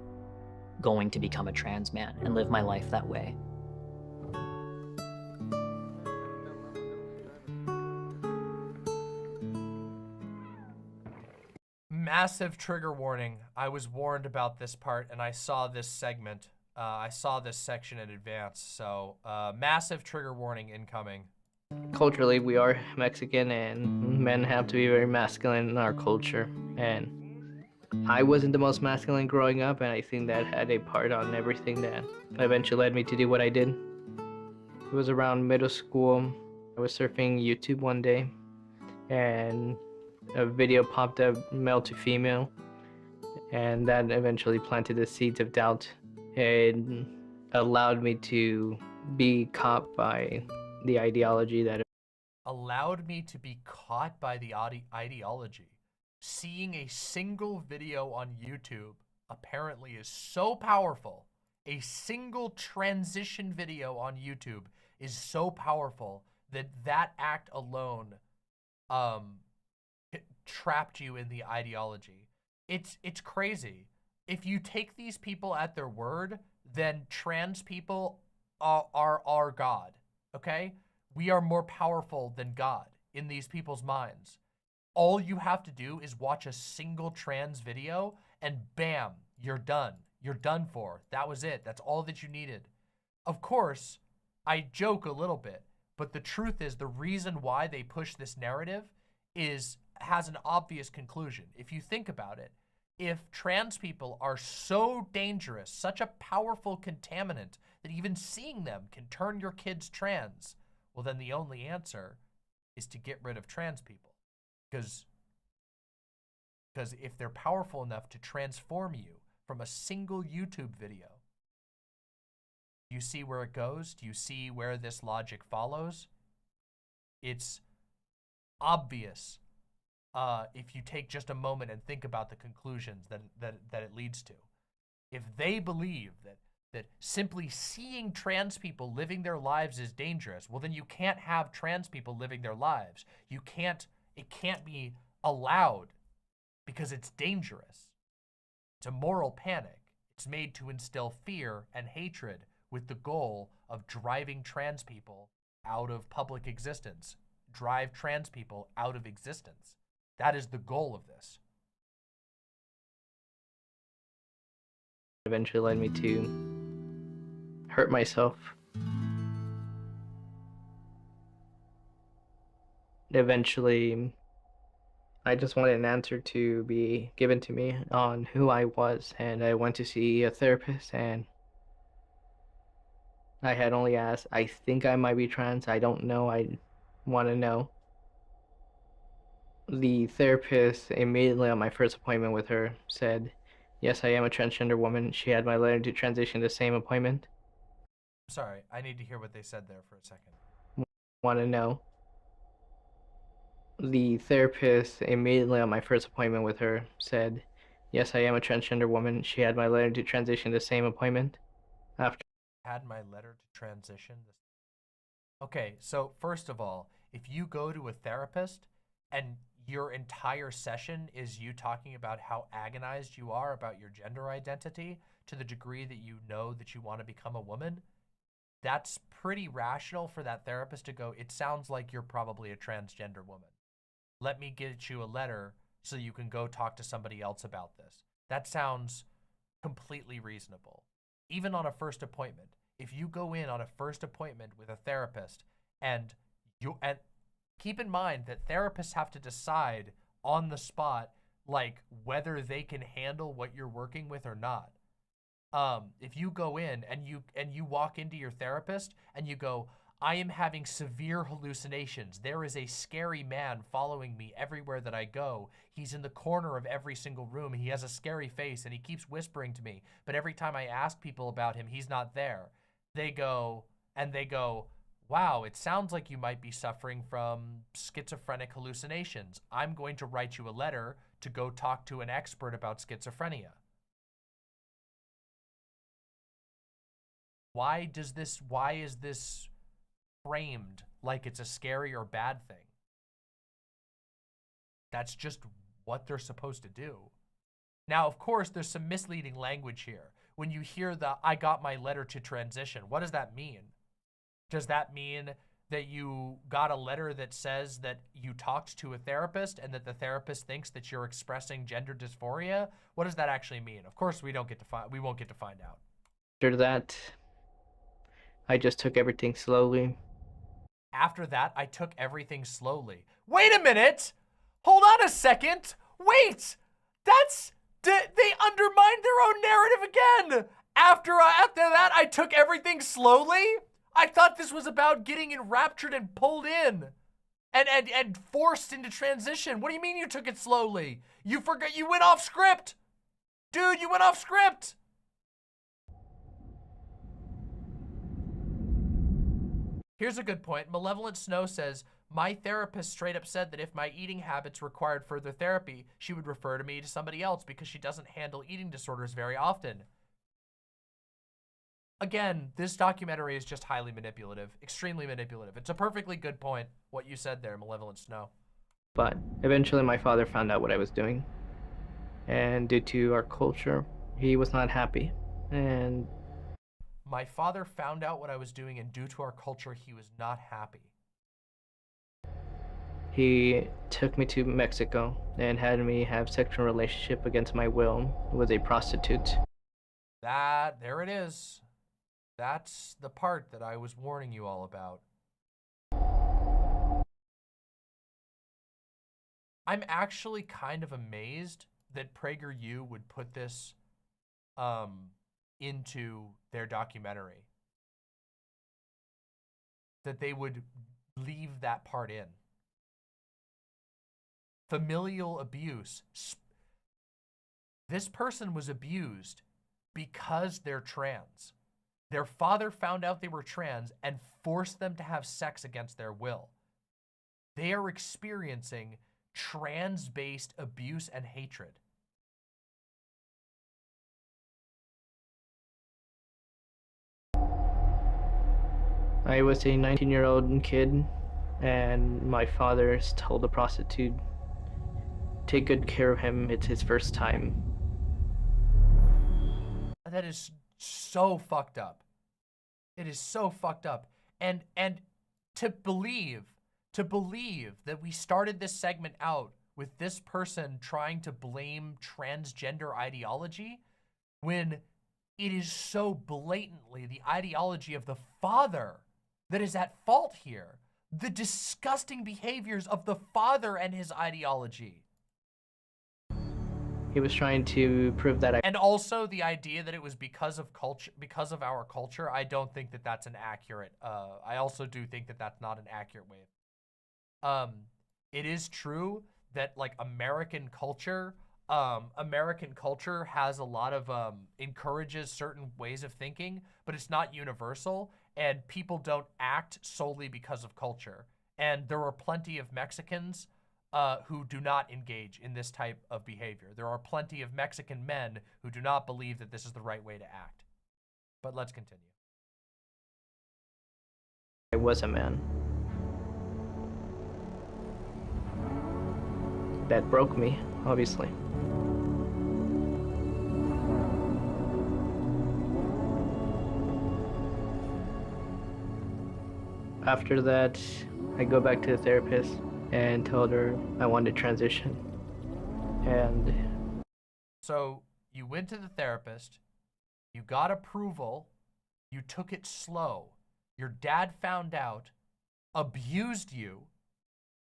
going to become a trans man and live my life that way. Massive trigger warning. I was warned about this part and I saw this segment. I saw this section in advance. So massive trigger warning incoming. culturally we are Mexican and men have to be very masculine in our culture, and I wasn't the most masculine growing up, and I think that had a part on everything that eventually led me to do what I did. It was around middle school. I was surfing YouTube one day and a video popped up, male to female, and that eventually planted the seeds of doubt. It allowed me to be caught by the ideology that Allowed me to be caught by the ideology. Seeing a single video on YouTube apparently is so powerful. A single transition video on YouTube is so powerful that that act alone trapped you in the ideology. It's crazy. If you take these people at their word, then trans people are God, okay? We are more powerful than God in these people's minds. All you have to do is watch a single trans video and bam, you're done. You're done for. That was it. That's all that you needed. Of course, I joke a little bit, but the truth is the reason why they push this narrative has an obvious conclusion. If you think about it, if trans people are so dangerous, such a powerful contaminant that even seeing them can turn your kids trans, well then the only answer is to get rid of trans people. Because if they're powerful enough to transform you from a single YouTube video, do you see where it goes? Do you see where this logic follows? It's obvious if you take just a moment and think about the conclusions that it leads to. If they believe that simply seeing trans people living their lives is dangerous, well then you can't have trans people living their lives. It can't be allowed because it's dangerous. It's a moral panic. It's made to instill fear and hatred with the goal of driving trans people out of public existence. Drive trans people out of existence. That is the goal of this. eventually led me to hurt myself. Eventually, I just wanted an answer to be given to me on who I was, and I went to see a therapist, and I had only asked, I think I might be trans, I don't know, I want to know. The therapist immediately on my first appointment with her said, yes, I am a transgender woman. She had my letter to transition the same appointment. Sorry, I need to hear what they said there for a second. Want to know. The therapist immediately on my first appointment with her said, yes, I am a transgender woman. She had my letter to transition the same appointment. After had my letter to transition. Okay, so first of all, if you go to a therapist and your entire session is you talking about how agonized you are about your gender identity to the degree that you know that you want to become a woman, that's pretty rational for that therapist to go, it sounds like you're probably a transgender woman. Let me get you a letter so you can go talk to somebody else about this. That sounds completely reasonable. Even on a first appointment, if you go in on a first appointment with a therapist and keep in mind that therapists have to decide on the spot, like whether they can handle what you're working with or not. If you go in and you walk into your therapist and you go, I am having severe hallucinations. There is a scary man following me everywhere that I go. He's in the corner of every single room. He has a scary face and he keeps whispering to me. But every time I ask people about him, he's not there. They go, wow, it sounds like you might be suffering from schizophrenic hallucinations. I'm going to write you a letter to go talk to an expert about schizophrenia. Why is this framed like it's a scary or bad thing? That's just what they're supposed to do. Now, of course, there's some misleading language here. When you hear the, I got my letter to transition, what does that mean? Does that mean that you got a letter that says that you talked to a therapist and that the therapist thinks that you're expressing gender dysphoria? What does that actually mean? Of course, we won't get to find out. that, I just took everything slowly. After that, I took everything slowly. Wait a minute! Hold on a second! Wait! They undermined their own narrative again! After that, I took everything slowly? I thought this was about getting enraptured and pulled in. And forced into transition. What do you mean you took it slowly? You forgot, you went off script! Dude, you went off script! Here's a good point. Malevolent Snow says, my therapist straight up said that if my eating habits required further therapy, she would refer to me to somebody else because she doesn't handle eating disorders very often. Again, this documentary is just highly manipulative, extremely manipulative. It's a perfectly good point, what you said there, Malevolent Snow. But eventually my father found out what I was doing. And due to our culture, he was not happy. And my father found out what I was doing, and due to our culture, he was not happy. he took me to Mexico and had me have sexual relationship against my will with a prostitute. There it is. That's the part that I was warning you all about. I'm actually kind of amazed that PragerU would put this into their documentary. That they would leave that part in. Familial abuse. This person was abused because they're trans. Their father found out they were trans and forced them to have sex against their will. They are experiencing trans-based abuse and hatred. I was a 19-year-old kid, and my father told the prostitute, take good care of him, it's his first time. That is so fucked up. It is so fucked up. And to believe that we started this segment out with this person trying to blame transgender ideology when it is so blatantly the ideology of the father that is at fault here. The disgusting behaviors of the father and his ideology. He was trying to prove that And also the idea that it was because of culture, because of our culture. I don't think that that's an accurate, I also do think that that's not an accurate way. It is true that like American culture has a lot of, encourages certain ways of thinking, but it's not universal, and people don't act solely because of culture. And there are plenty of Mexicans who do not engage in this type of behavior. There are plenty of Mexican men who do not believe that this is the right way to act. But let's continue. I was a man. That broke me, obviously. After that, I go back to the therapist and told her I wanted to transition. And so you went to the therapist, you got approval, you took it slow. Your dad found out, abused you,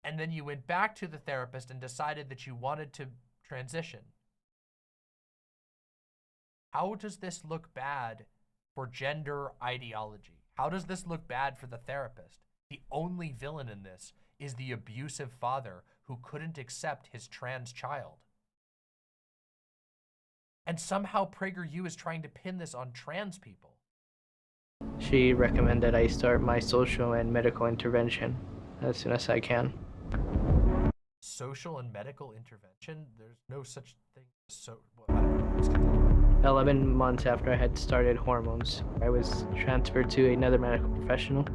and then you went back to the therapist and decided that you wanted to transition. How does this look bad for gender ideology? How does this look bad for the therapist? The only villain in this is the abusive father who couldn't accept his trans child. And somehow PragerU is trying to pin this on trans people. she recommended I start my social and medical intervention as soon as I can. Social and medical intervention? There's no such thing as so... Well, I don't know. Let's continue. 11 months after I had started hormones, I was transferred to another medical professional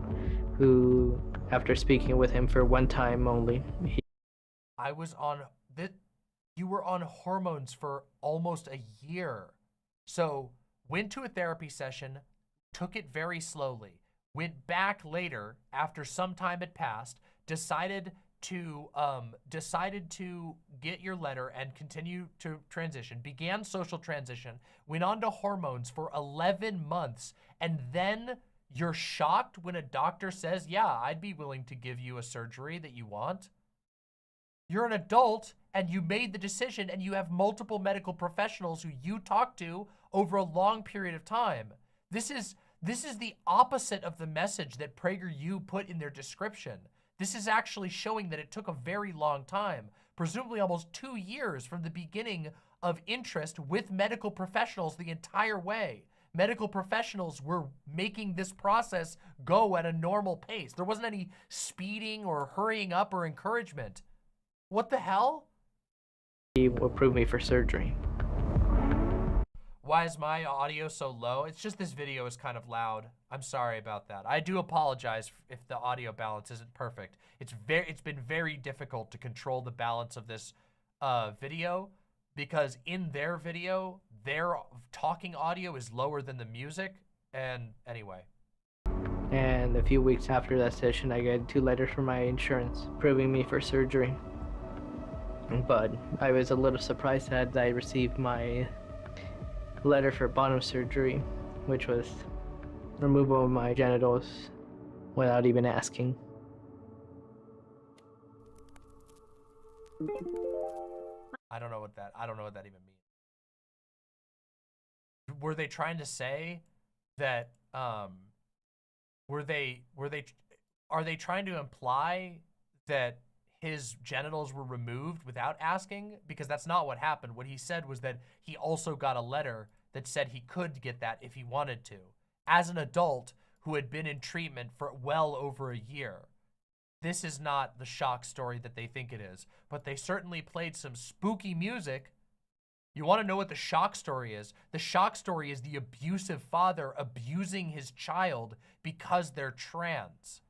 who, after speaking with him for one time only, I was on... You were on hormones for almost a year. So, went to a therapy session, took it very slowly, went back later after some time had passed, decided to get your letter and continue to transition, began social transition, went on to hormones for 11 months, and then You're shocked when a doctor says, yeah, I'd be willing to give you a surgery that you want. You're an adult and you made the decision and you have multiple medical professionals who you talk to over a long period of time. This is the opposite of the message that PragerU put in their description. This is actually showing that it took a very long time, presumably almost 2 years from the beginning of interest with medical professionals the entire way. Medical professionals were making this process go at a normal pace. There wasn't any speeding or hurrying up or encouragement. What the hell? He approved me for surgery. Why is my audio so low? It's just this video is kind of loud. I'm sorry about that. I do apologize if the audio balance isn't perfect. It's been very difficult to control the balance of this video because in their video, their talking audio is lower than the music. And anyway. And a few weeks after that session, I got 2 letters from my insurance approving me for surgery. But I was a little surprised that I received my letter for bottom surgery, which was removal of my genitals without even asking. I don't know what that even means. Were they trying to say that are they trying to imply that his genitals were removed without asking? Because that's not what happened. What he said was that he also got a letter that said he could get that if he wanted to, as an adult who had been in treatment for well over a year. This is not the shock story that they think it is, but they certainly played some spooky music. You want to know what the shock story is? The shock story is the abusive father abusing his child because they're trans.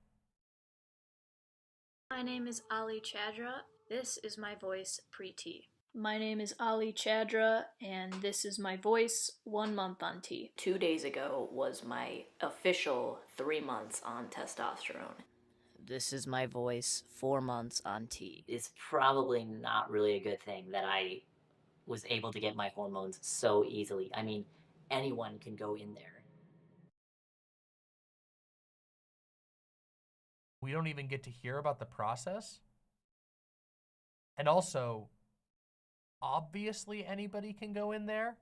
My name is Ali Chadra. This is my voice pre-T. My name is Ali Chadra, and this is my voice 1 month on T. 2 days ago was my official 3 months on testosterone. This is my voice 4 months on T. It's probably not really a good thing that I was able to get my hormones so easily. I mean, anyone can go in there. We don't even get to hear about the process. And also, obviously anybody can go in there.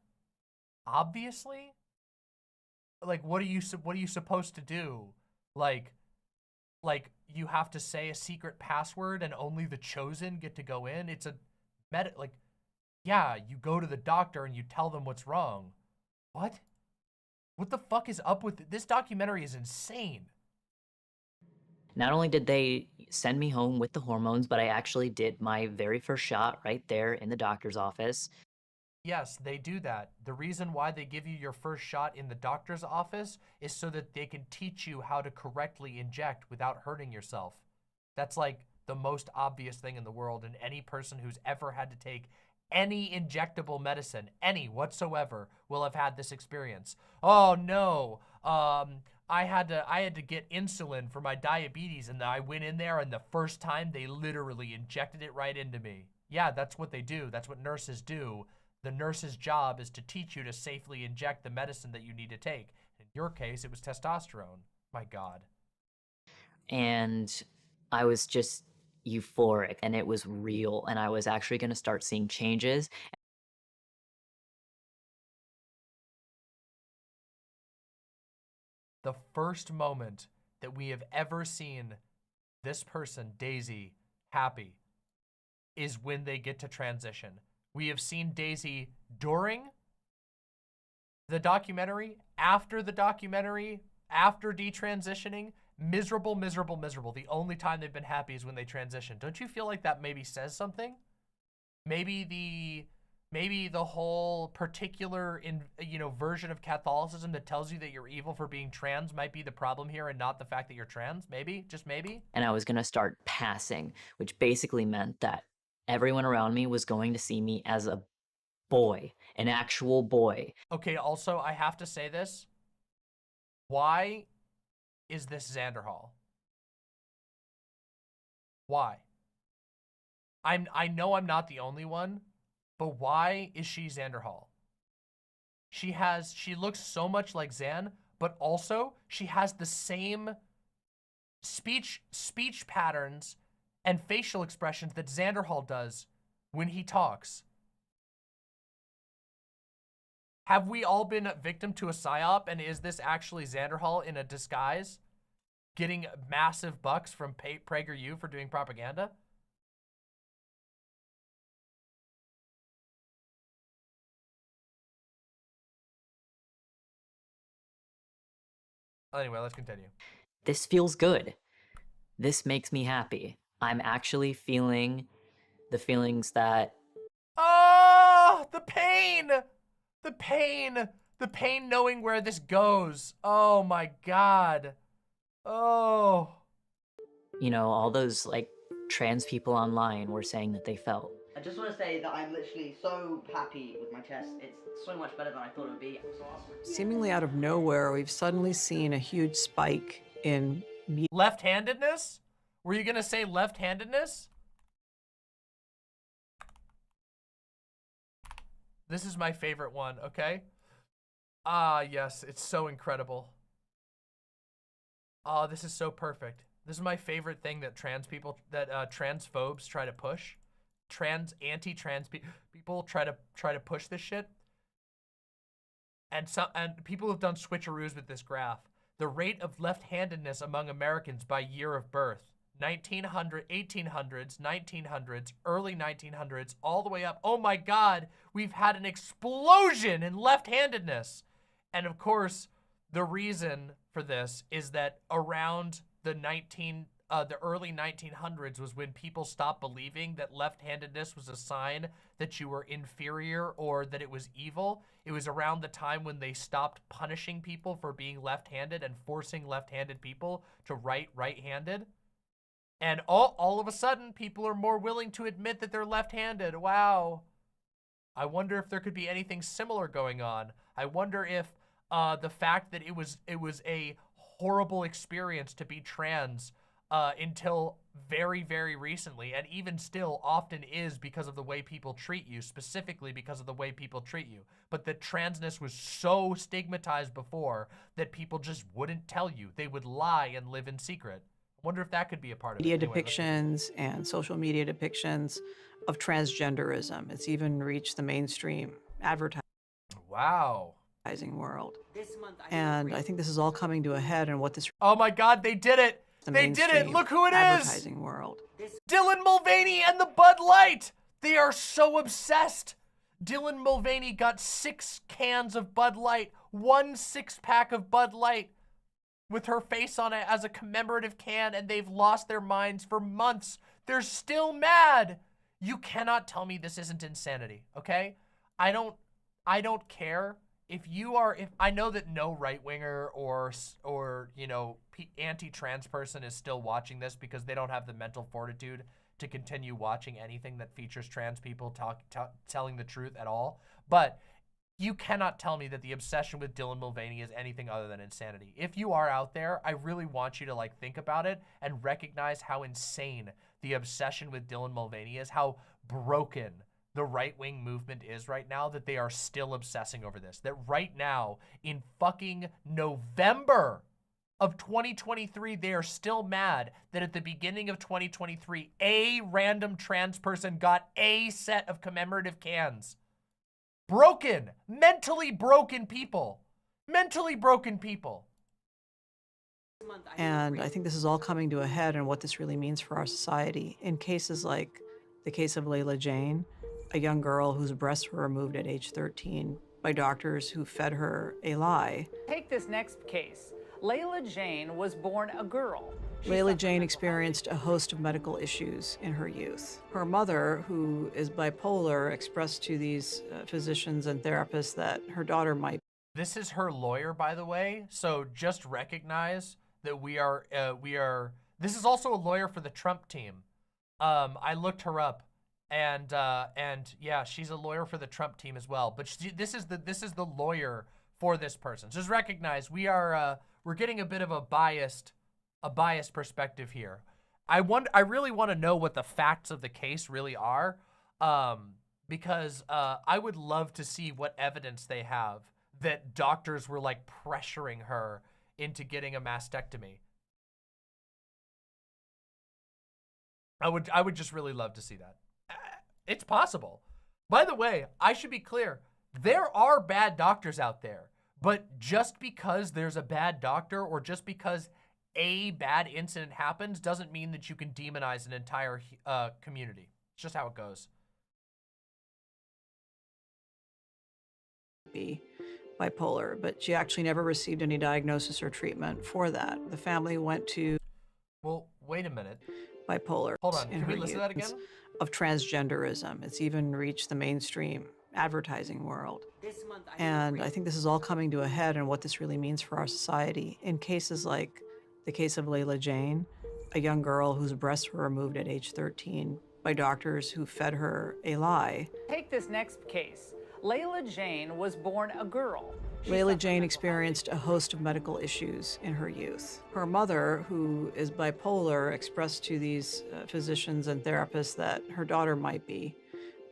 Obviously? Like, what are you supposed to do? Like you have to say a secret password and only the chosen get to go in? It's a yeah, you go to the doctor and you tell them what's wrong. What? What the fuck is up with this documentary is insane. Not only did they send me home with the hormones, but I actually did my very first shot right there in the doctor's office. Yes, they do that. The reason why they give you your first shot in the doctor's office is so that they can teach you how to correctly inject without hurting yourself. That's like the most obvious thing in the world, and any person who's ever had to take any injectable medicine, any whatsoever, will have had this experience. Oh no, I had to get insulin for my diabetes, and I went in there, and the first time they literally injected it right into me. Yeah, that's what they do. That's what nurses do. The nurse's job is to teach you to safely inject the medicine that you need to take. In your case, it was testosterone. My God. And I was just euphoric, and it was real, and I was actually going to start seeing changes. The first moment that we have ever seen this person, Daisy, happy is when they get to transition. We have seen Daisy during the documentary, after detransitioning, miserable, miserable, miserable. The only time they've been happy is when they transition. Don't you feel like that maybe says something? Maybe the whole particular version of Catholicism that tells you that you're evil for being trans might be the problem here and not the fact that you're trans. Maybe, just maybe. And I was going to start passing, which basically meant that everyone around me was going to see me as a boy, an actual boy. Okay, also, I have to say this. Why is this Xanderhal? Why? I know I'm not the only one, but why is she Xanderhal? She looks so much like Xan, but also she has the same speech patterns and facial expressions that Xanderhal does when he talks. Have we all been a victim to a psyop, and is this actually Xanderhal in a disguise, getting massive bucks from PragerU for doing propaganda? Anyway, let's continue. This feels good. This makes me happy. I'm actually feeling the feelings that... Oh, the pain! The pain! The pain knowing where this goes. Oh my God. Oh. You know, all those, like, trans people online were saying that they felt. I just want to say that I'm literally so happy with my chest. It's so much better than I thought it would be. Seemingly out of nowhere, we've suddenly seen a huge spike in left-handedness? Were you gonna say left-handedness? This is my favorite one, okay? Ah, yes, it's so incredible. Oh, this is so perfect. This is my favorite thing that transphobes try to push. Anti-trans people try to push this shit. And people have done switcheroos with this graph. The rate of left-handedness among Americans by year of birth. 1800s, 1900s, early 1900s, all the way up. Oh my God, we've had an explosion in left-handedness. And of course, the reason for this is that around the early 1900s was when people stopped believing that left-handedness was a sign that you were inferior or that it was evil. It was around the time when they stopped punishing people for being left-handed and forcing left-handed people to write right-handed. And all of a sudden, people are more willing to admit that they're left-handed. Wow. I wonder if there could be anything similar going on. I wonder if the fact that it was a horrible experience to be trans until very, very recently, and even still often is because of the way people treat you, specifically because of the way people treat you. But that transness was so stigmatized before that people just wouldn't tell you. They would lie and live in secret. Wonder if that could be a part of it. media depictions and social media depictions of transgenderism. It's even reached the mainstream advertising world. And I think this is all coming to a head and what this... Oh my God, they did it! They did it! Look who it is! Advertising world. Dylan Mulvaney and the Bud Light! They are so obsessed! Dylan Mulvaney got 6 cans of Bud Light, 1 6-pack of Bud Light, with her face on it as a commemorative can, and they've lost their minds for months. They're still mad. You cannot tell me this isn't insanity, okay? I don't care if I know that no right-winger or you know, anti-trans person is still watching this because they don't have the mental fortitude to continue watching anything that features trans people telling the truth at all. But you cannot tell me that the obsession with Dylan Mulvaney is anything other than insanity. If you are out there, I really want you to like think about it and recognize how insane the obsession with Dylan Mulvaney is, how broken the right-wing movement is right now, that they are still obsessing over this. That right now, in fucking November of 2023, they are still mad that at the beginning of 2023, a random trans person got a set of commemorative cans. Broken, mentally broken people. Mentally broken people. And I think this is all coming to a head and what this really means for our society. In cases like the case of Layla Jane, a young girl whose breasts were removed at age 13 by doctors who fed her a lie. Take this next case. Layla Jane was born a girl. Layla Jane experienced a host of medical issues in her youth. Her mother, who is bipolar, expressed to these physicians and therapists that her daughter might. This is her lawyer, by the way, so just recognize that we are, this is also a lawyer for the Trump team. I looked her up, and yeah, she's a lawyer for the Trump team as well, but this is the lawyer for this person. Just recognize we're getting a bit of a biased perspective here. I really want to know what the facts of the case really are, because I would love to see what evidence they have that doctors were like pressuring her into getting a mastectomy. I would just really love to see that. It's possible. By the way, I should be clear. There are bad doctors out there, but just because there's a bad doctor or just because a bad incident happens doesn't mean that you can demonize an entire community. It's just how it goes. Be bipolar, but she actually never received any diagnosis or treatment for that. The family went to... Well, wait a minute. Bipolar. Hold on, in can we her listen to that use again? Of transgenderism. It's even reached the mainstream advertising world. And I think this is all coming to a head and what this really means for our society. In cases like the case of Layla Jane, a young girl whose breasts were removed at age 13 by doctors who fed her a lie. Take this next case. Layla Jane was born a girl. Layla Jane experienced a host of medical issues in her youth. Her mother, who is bipolar, expressed to these physicians and therapists that her daughter might be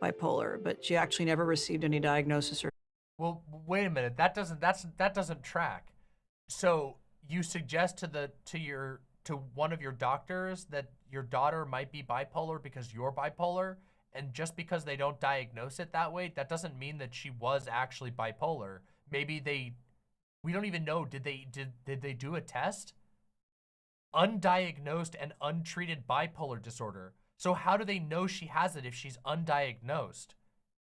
bipolar, but she actually never received any diagnosis or... Well, wait a minute. That doesn't track. So you suggest to one of your doctors that your daughter might be bipolar because you're bipolar, and just because they don't diagnose it that way, that doesn't mean that she was actually bipolar. Maybe we don't even know. Did they do a test? Undiagnosed and untreated bipolar disorder. So how do they know she has it if she's undiagnosed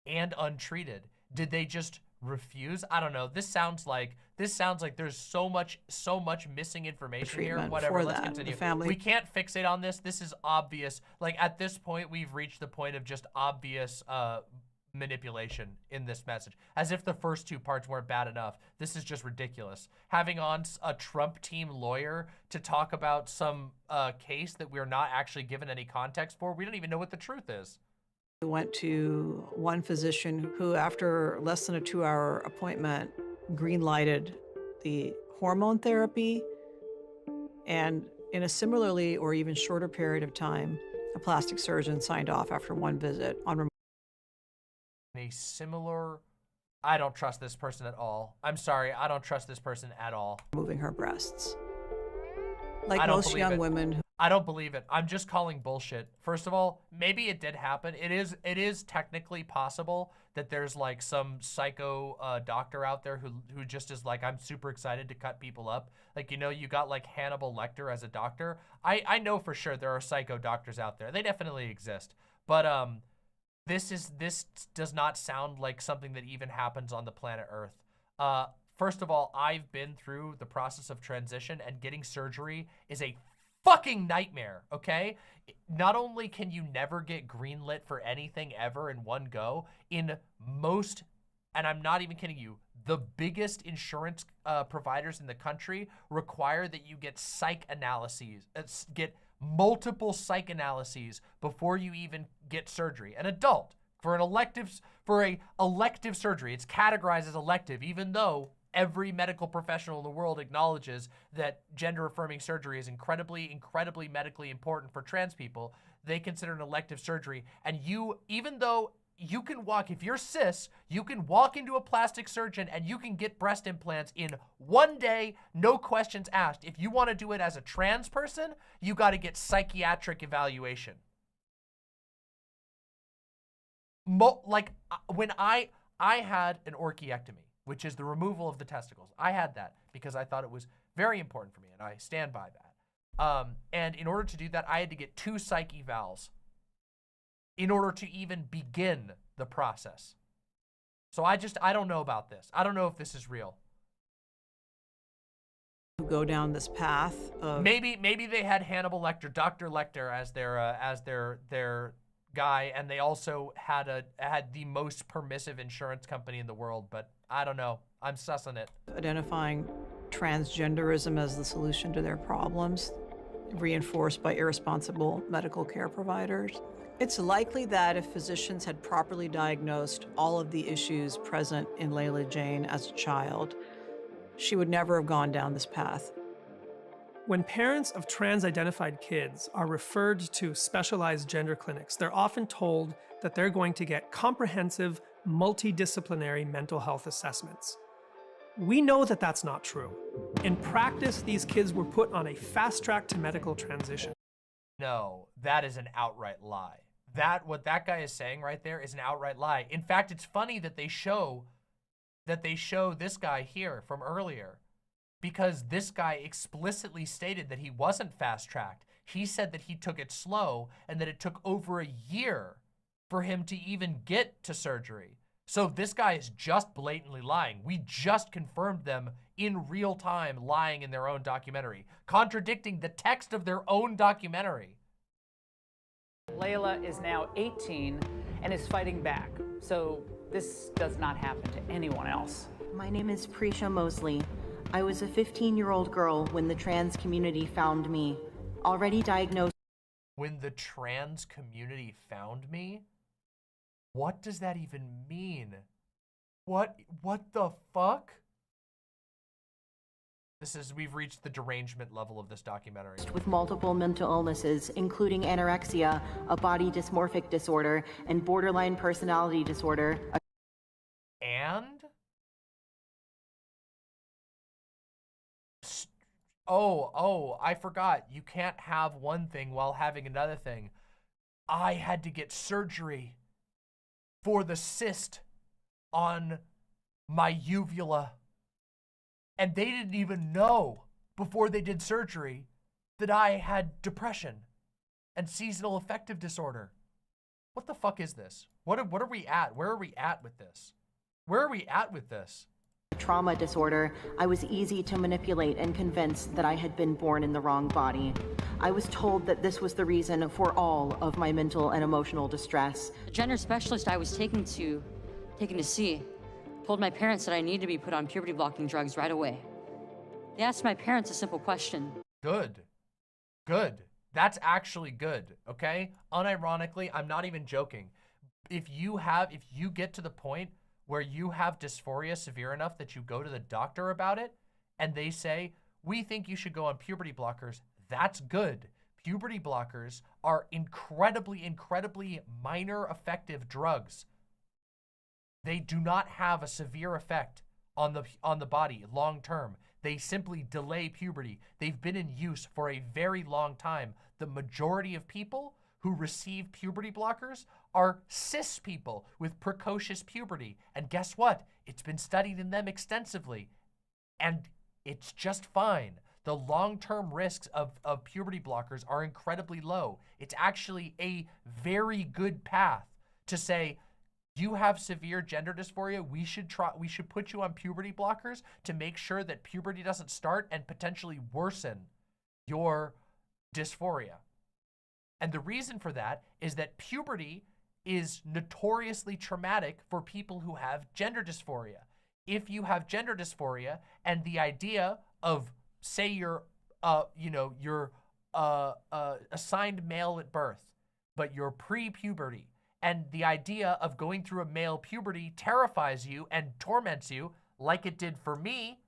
and untreated? Did they just refuse? I don't know. This sounds like there's so much missing information here. Whatever. Let's continue. We can't fixate on this. This is obvious. Like at this point, we've reached the point of just obvious manipulation in this message, as if the first two parts weren't bad enough. This is just ridiculous. Having on a Trump team lawyer to talk about some case that we're not actually given any context for. We don't even know what the truth is. We went to one physician who, after less than a 2-hour appointment, green-lighted the hormone therapy, and in a similarly or even shorter period of time, a plastic surgeon signed off after one visit on I don't trust this person at all. I'm sorry, I don't trust this person at all. removing her breasts. Like most young women. I don't believe it. I'm just calling bullshit. First of all, maybe it did happen. It is technically possible that there's like some psycho doctor out there who just is like, I'm super excited to cut people up. Like, you know, you got like Hannibal Lecter as a doctor. I know for sure there are psycho doctors out there. They definitely exist. But this does not sound like something that even happens on the planet Earth. First of all, I've been through the process of transition, and getting surgery is a fucking nightmare, okay? Not only can you never get greenlit for anything ever in one go, in most, and I'm not even kidding you, the biggest insurance providers in the country require that you get psych analyses, get multiple psych analyses before you even get surgery. An adult, for a elective surgery, it's categorized as elective, even though every medical professional in the world acknowledges that gender-affirming surgery is incredibly medically important for trans people. They consider an elective surgery, and even though you can walk, if you're cis, you can walk into a plastic surgeon and you can get breast implants in one day, no questions asked. If you want to do it as a trans person, you got to get psychiatric evaluation. Like when I had an orchiectomy, which is the removal of the testicles. I had that because I thought it was very important for me, and I stand by that. And in order to do that, I had to get 2 psych evals in order to even begin the process. So I don't know about this. I don't know if this is real. Go down this path of... Maybe they had Hannibal Lecter, Dr. Lecter as their guy, and they also had the most permissive insurance company in the world, but I don't know. I'm sussing it. Identifying transgenderism as the solution to their problems, reinforced by irresponsible medical care providers. It's likely that if physicians had properly diagnosed all of the issues present in Layla Jane as a child, she would never have gone down this path. When parents of trans-identified kids are referred to specialized gender clinics, they're often told that they're going to get comprehensive, multidisciplinary mental health assessments. We know that that's not true. In practice, these kids were put on a fast track to medical transition. No, that is an outright lie. What that guy is saying right there is an outright lie. In fact, it's funny that they show this guy here from earlier, because this guy explicitly stated that he wasn't fast-tracked. He said that he took it slow and that it took over a year for him to even get to surgery. So this guy is just blatantly lying. We just confirmed them in real time lying in their own documentary, contradicting the text of their own documentary. Layla is now 18 and is fighting back. So this does not happen to anyone else. My name is Prisha Mosley. I was a 15-year-old girl when the trans community found me, already diagnosed. When the trans community found me? What does that even mean? What the fuck? We've reached the derangement level of this documentary. With multiple mental illnesses, including anorexia, a body dysmorphic disorder, and borderline personality disorder. And? Oh, I forgot. You can't have one thing while having another thing. I had to get surgery for the cyst on my uvula. And they didn't even know before they did surgery that I had depression and seasonal affective disorder. What the fuck is this? What are we at? Where are we at with this? Where are we at with this? Trauma disorder. I was easy to manipulate and convince that I had been born in the wrong body. I was told that this was the reason for all of my mental and emotional distress. The gender specialist I was taken to see told my parents that I needed to be put on puberty blocking drugs right away. They asked my parents a simple question. Good. That's actually good, okay? Unironically, I'm not even joking. If you get to the point where you have dysphoria severe enough that you go to the doctor about it and they say, we think you should go on puberty blockers, that's good. Puberty blockers are incredibly minor effective drugs. They do not have a severe effect on the body long term. They simply delay puberty. They've been in use for a very long time. The majority of people who receive puberty blockers are cis people with precocious puberty. And guess what? It's been studied in them extensively. And it's just fine. The long-term risks of puberty blockers are incredibly low. It's actually a very good path to say, you have severe gender dysphoria, we should put you on puberty blockers to make sure that puberty doesn't start and potentially worsen your dysphoria. And the reason for that is that puberty is notoriously traumatic for people who have gender dysphoria. If you have gender dysphoria and the idea of, say you're assigned male at birth, but you're pre-puberty, and the idea of going through a male puberty terrifies you and torments you like it did for me,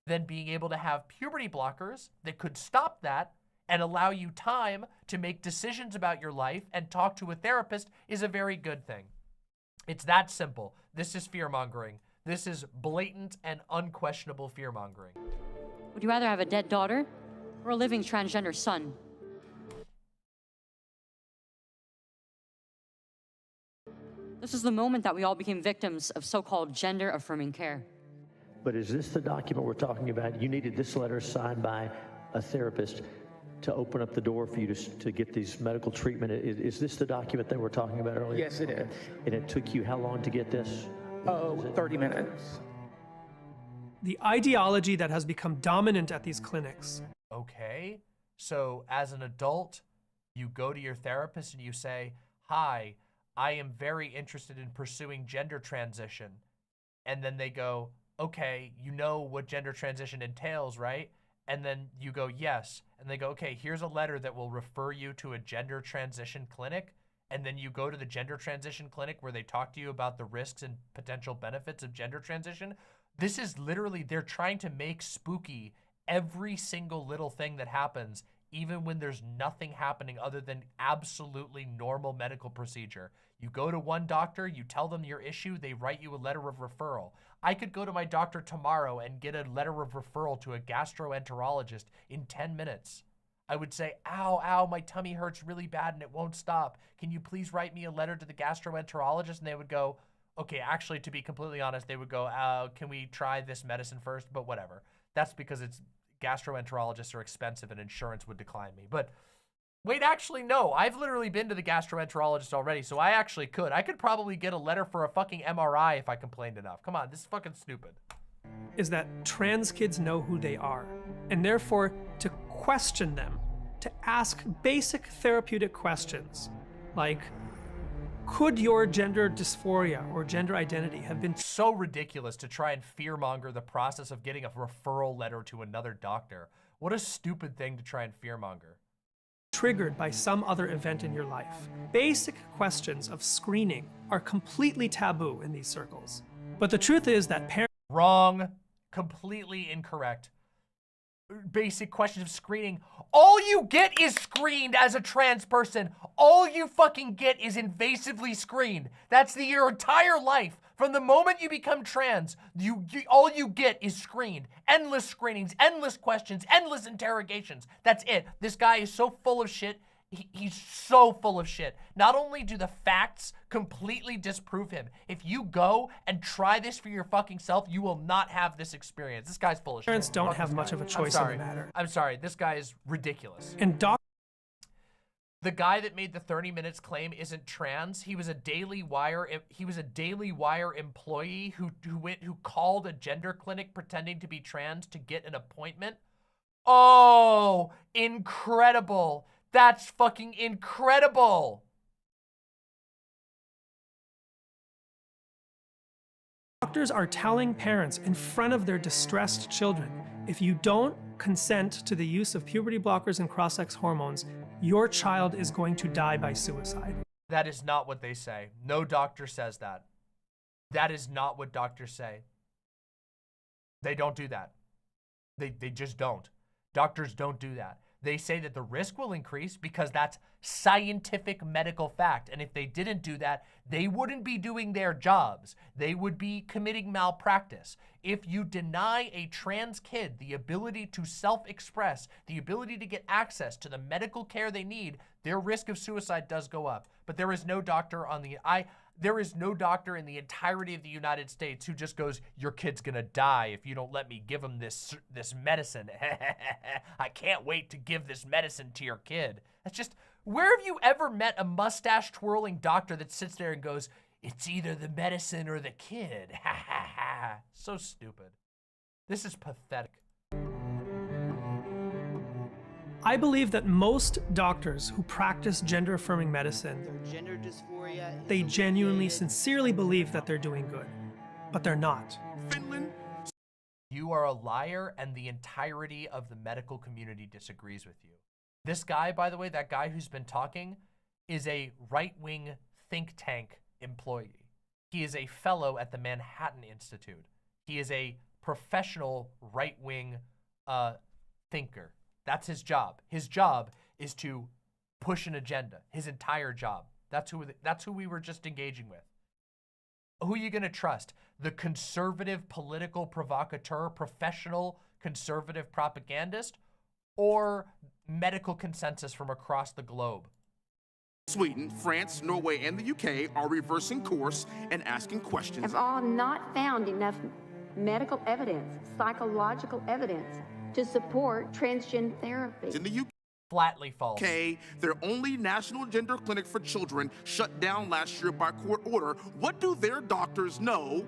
then being able to have puberty blockers that could stop that and allow you time to make decisions about your life and talk to a therapist is a very good thing. It's that simple. This is fear-mongering. This is blatant and unquestionable fear-mongering. Would you rather have a dead daughter or a living transgender son? This is the moment that we all became victims of so-called gender-affirming care. But is this the document we're talking about? You needed this letter signed by a therapist to open up the door for you to get these medical treatment. Is this the document that we're talking about earlier? Yes, it is. And it took you how long to get this? 30 minutes. The ideology that has become dominant at these clinics. Okay, so as an adult, you go to your therapist and you say, hi, I am very interested in pursuing gender transition. And then they go, okay, you know what gender transition entails, right? And then you go, yes. And they go, okay, here's a letter that will refer you to a gender transition clinic. And then you go to the gender transition clinic where they talk to you about the risks and potential benefits of gender transition. This is literally, they're trying to make spooky every single little thing that happens even when there's nothing happening other than absolutely normal medical procedure. You go to one doctor, you tell them your issue, they write you a letter of referral. I could go to my doctor tomorrow and get a letter of referral to a gastroenterologist in 10 minutes. I would say, ow, ow, my tummy hurts really bad and it won't stop. Can you please write me a letter to the gastroenterologist? And they would go, okay, actually, to be completely honest, they would go, can we try this medicine first? But whatever. That's because gastroenterologists are expensive and insurance would decline me. But wait, actually, no. I've literally been to the gastroenterologist already, so I actually could. I could probably get a letter for a fucking MRI if I complained enough. Come on, this is fucking stupid. Is that trans kids know who they are, and therefore to question them, to ask basic therapeutic questions like, could your gender dysphoria or gender identity have been so ridiculous to try and fearmonger the process of getting a referral letter to another doctor? What a stupid thing to try and fearmonger. Triggered by some other event in your life? Basic questions of screening are completely taboo in these circles. But the truth is that parents— Wrong. Completely incorrect. Basic questions of screening. All you get is screened as a trans person. All you fucking get is invasively screened. That's your entire life. From the moment you become trans, all you get is screened. Endless screenings, endless questions, endless interrogations. That's it. This guy is so full of shit. He's so full of shit. Not only do the facts completely disprove him, if you go and try this for your fucking self, you will not have this experience. This guy's full of shit. Parents don't have much of a choice in the matter. I'm sorry, this guy is ridiculous. And the guy that made the 30 minutes claim isn't trans. He was a Daily Wire employee who called a gender clinic pretending to be trans to get an appointment. Oh, incredible. That's fucking incredible. Doctors are telling parents in front of their distressed children, if you don't consent to the use of puberty blockers and cross-sex hormones, your child is going to die by suicide. That is not what they say. No doctor says that. That is not what doctors say. They don't do that. They just don't. Doctors don't do that. They say that the risk will increase because that's scientific medical fact. And if they didn't do that, they wouldn't be doing their jobs. They would be committing malpractice. If you deny a trans kid the ability to self-express, the ability to get access to the medical care they need, their risk of suicide does go up. But there is no doctor there is no doctor in the entirety of the United States who just goes, your kid's gonna die if you don't let me give him this medicine. I can't wait to give this medicine to your kid. That's just, where have you ever met a mustache twirling doctor that sits there and goes, it's either the medicine or the kid? Ha ha ha. So stupid. This is pathetic. I believe that most doctors who practice gender-affirming medicine, Gender dysphoria. they genuinely, sincerely believe that they're doing good, but they're not. You are a liar, and the entirety of the medical community disagrees with you. This guy, by the way, that guy who's been talking, is a right-wing think tank employee. He is a fellow at the Manhattan Institute. He is a professional right-wing thinker. That's his job. His job is to push an agenda. His entire job. That's who we were just engaging with. Who are you going to trust? The conservative political provocateur, professional conservative propagandist, or medical consensus from across the globe? Sweden, France, Norway, and the UK are reversing course and asking questions. Have all not found enough medical evidence, psychological evidence, to support transgender therapy. In the UK, flatly false. Their only national gender clinic for children shut down last year by court order. What do their doctors know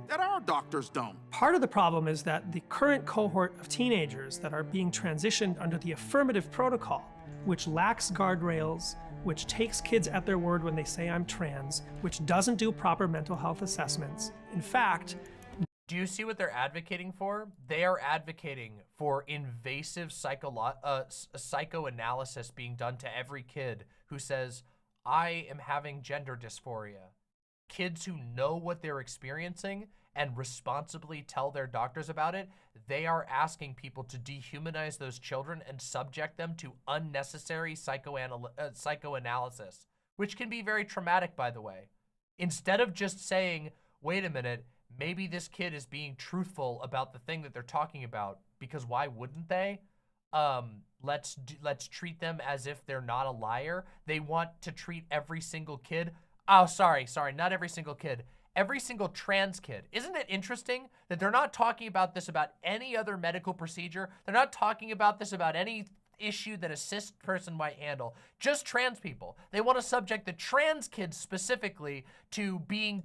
that our doctors don't? Part of the problem is that the current cohort of teenagers that are being transitioned under the affirmative protocol, which lacks guardrails, which takes kids at their word when they say I'm trans, which doesn't do proper mental health assessments. In fact, do you see what they're advocating for? They are advocating for invasive psychoanalysis being done to every kid who says, I am having gender dysphoria. Kids who know what they're experiencing and responsibly tell their doctors about it, they are asking people to dehumanize those children and subject them to unnecessary psychoanalysis, which can be very traumatic, by the way. Instead of just saying, wait a minute, maybe this kid is being truthful about the thing that they're talking about, because why wouldn't they? Let's treat them as if they're not a liar. They want to treat every single kid. Oh, sorry, not every single kid. Every single trans kid. Isn't it interesting that they're not talking about this about any other medical procedure? They're not talking about this about any issue that a cis person might handle. Just trans people. They want to subject the trans kids specifically to being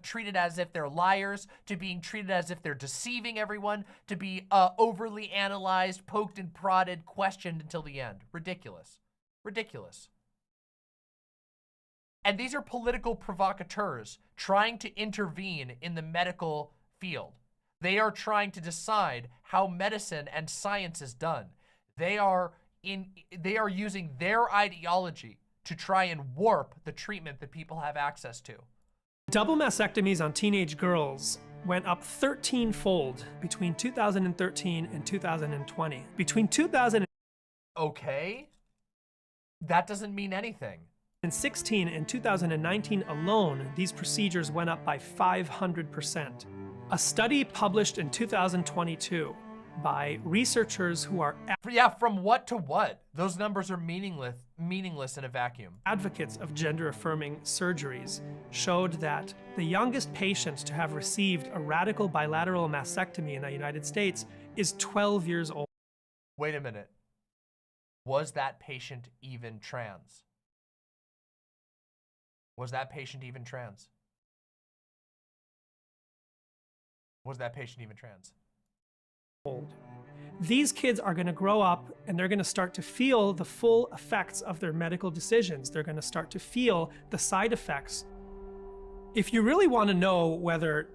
treated as if they're liars, to being treated as if they're deceiving everyone, to be overly analyzed, poked and prodded, questioned until the end. Ridiculous. Ridiculous. And these are political provocateurs trying to intervene in the medical field. They are trying to decide how medicine and science is done. They are using their ideology to try and warp the treatment that people have access to. Double mastectomies on teenage girls went up 13-fold between 2013 and 2020. Between 2000 Okay, that doesn't mean anything. 2016 and 2019 alone, these procedures went up by 500%. A study published in 2022 by researchers who are from what to what? Those numbers are meaningless in a vacuum. Advocates of gender-affirming surgeries showed that the youngest patient to have received a radical bilateral mastectomy in the United States is 12 years old. Wait a minute. Was that patient even trans? Was that patient even trans? Was that patient even trans? These kids are going to grow up and they're going to start to feel the full effects of their medical decisions. They're going to start to feel the side effects. If you really want to know whether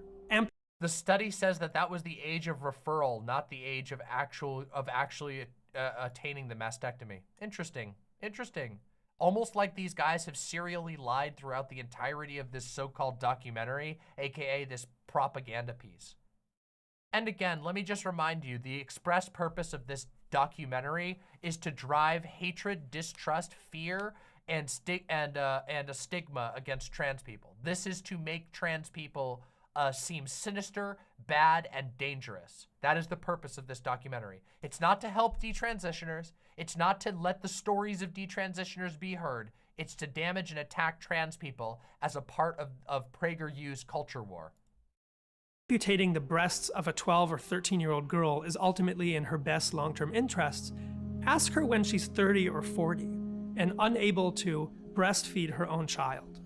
the study says that was the age of referral, not the age of actually attaining the mastectomy. Interesting. Interesting. Almost like these guys have serially lied throughout the entirety of this so-called documentary, aka this propaganda piece. And again, let me just remind you, the express purpose of this documentary is to drive hatred, distrust, fear, and a stigma against trans people. This is to make trans people seem sinister, bad, and dangerous. That is the purpose of this documentary. It's not to help detransitioners. It's not to let the stories of detransitioners be heard. It's to damage and attack trans people as a part of PragerU's culture war. Amputating the breasts of a 12 or 13-year-old girl is ultimately in her best long-term interests, ask her when she's 30 or 40 and unable to breastfeed her own child.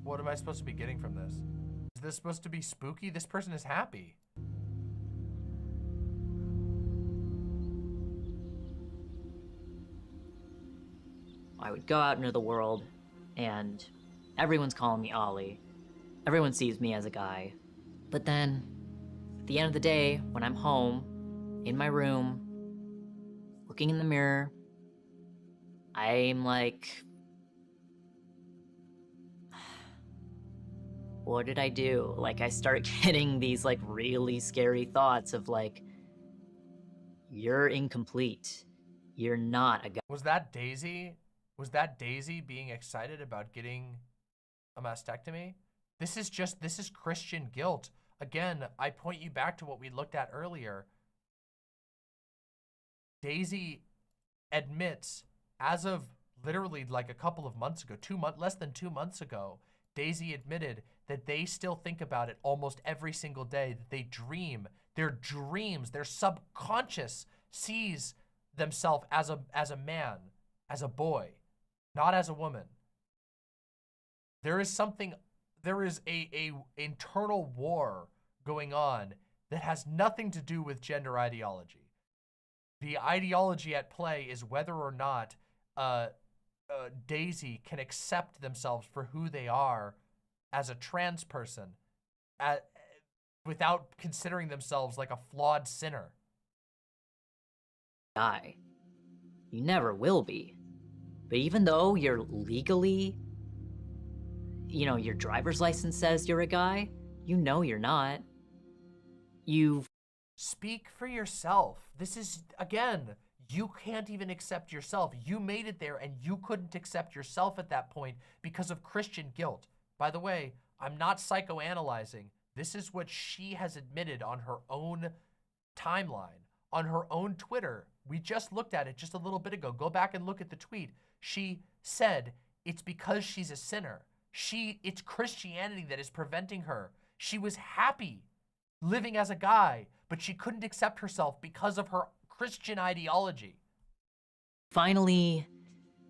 What am I supposed to be getting from this? Is this supposed to be spooky? This person is happy. I would go out into the world, and everyone's calling me Ollie. Everyone sees me as a guy. But then, at the end of the day, when I'm home, in my room, looking in the mirror, I'm like, what did I do? Like, I start getting these, like, really scary thoughts of, like, you're incomplete. You're not a guy. Was that Daisy? Was that Daisy being excited about getting a mastectomy? This is Christian guilt. Again, I point you back to what we looked at earlier. Daisy admits, as of literally like a couple of months ago, less than 2 months ago, Daisy admitted that they still think about it almost every single day, that they dream, their dreams, their subconscious sees themselves as a man, as a boy, not as a woman. There is a internal war going on that has nothing to do with gender ideology. The ideology at play is whether or not Daisy can accept themselves for who they are as a trans person without considering themselves like a flawed sinner. Guy. You never will be. But even though you're legally, you know, your driver's license says you're a guy, you know you're not. You speak for yourself. This is, again, you can't even accept yourself. You made it there and you couldn't accept yourself at that point because of Christian guilt. By the way, I'm not psychoanalyzing. This is what she has admitted on her own timeline, on her own Twitter. We just looked at it just a little bit ago. Go back and look at the tweet. She said it's because she's a sinner. It's Christianity that is preventing her. She was happy living as a guy, but she couldn't accept herself because of her Christian ideology. finally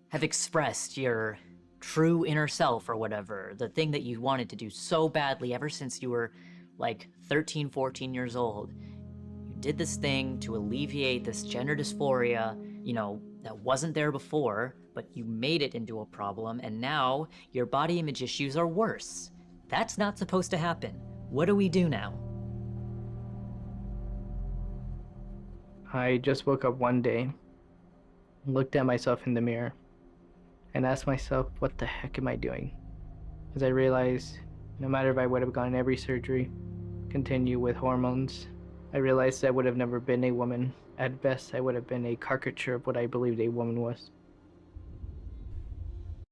have expressed your true inner self or whatever, the thing that you wanted to do so badly ever since you were like 13, 14 years old. You did this thing to alleviate this gender dysphoria, you know, that wasn't there before, but you made it into a problem, and now your body image issues are worse. That's not supposed to happen. What do we do now? I just woke up one day, looked at myself in the mirror, and asked myself, what the heck am I doing? Because I realized no matter if I would have gone every surgery, continue with hormones, I realized I would have never been a woman. At best, I would have been a caricature of what I believed a woman was.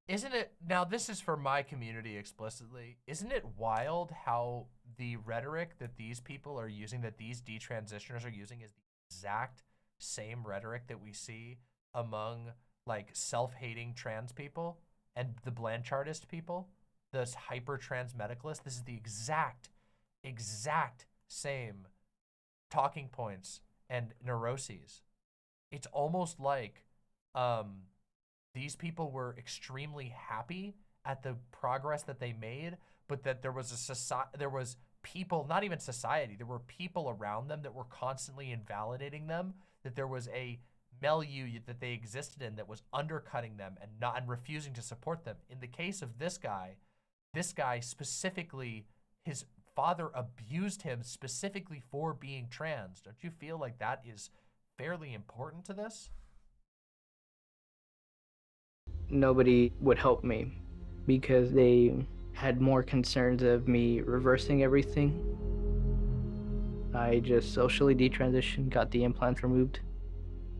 Isn't it, now this is for my community explicitly, isn't it wild how the rhetoric that these people are using, that these detransitioners are using, is the exact same rhetoric that we see among like self-hating trans people and the Blanchardist people, this hyper-trans medicalists? This is the exact same talking points and neuroses. It's almost like these people were extremely happy at the progress that they made, but that there was people, not even society, there were people around them that were constantly invalidating them, that there was a milieu that they existed in that was undercutting them and refusing to support them. In the case of this guy specifically, his father abused him specifically for being trans. Don't you feel like that is fairly important to this? Nobody would help me because they had more concerns of me reversing everything. I just socially detransitioned, got the implant removed.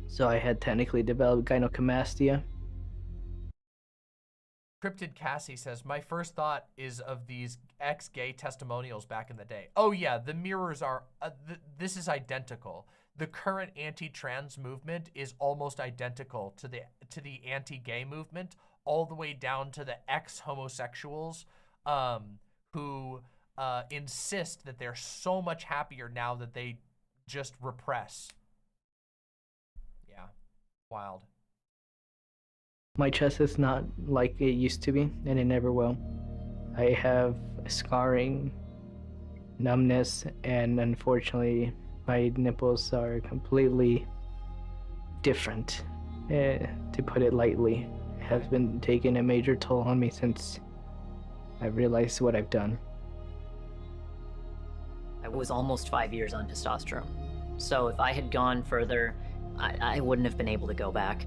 So I had technically developed gynecomastia. Cryptid Cassie says, my first thought is of these ex-gay testimonials back in the day. Oh yeah, the mirrors are, this is identical. The current anti-trans movement is almost identical to the anti-gay movement, all the way down to the ex-homosexuals who insist that they're so much happier now that they just repress. Yeah, wild. My chest is not like it used to be, and it never will. I have scarring, numbness, and unfortunately, my nipples are completely different, to put it lightly. It has been taking a major toll on me since I realized what I've done. I was almost 5 years on testosterone. So if I had gone further, I wouldn't have been able to go back.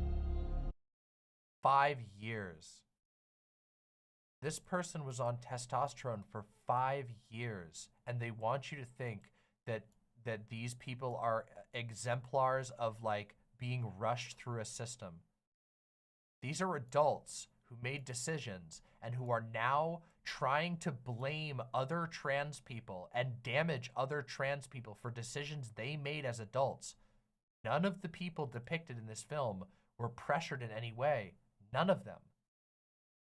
5 years. This person was on testosterone for 5 years, and they want you to think that these people are exemplars of like being rushed through a system. These are adults who made decisions and who are now trying to blame other trans people and damage other trans people for decisions they made as adults. None of the people depicted in this film were pressured in any way. None of them.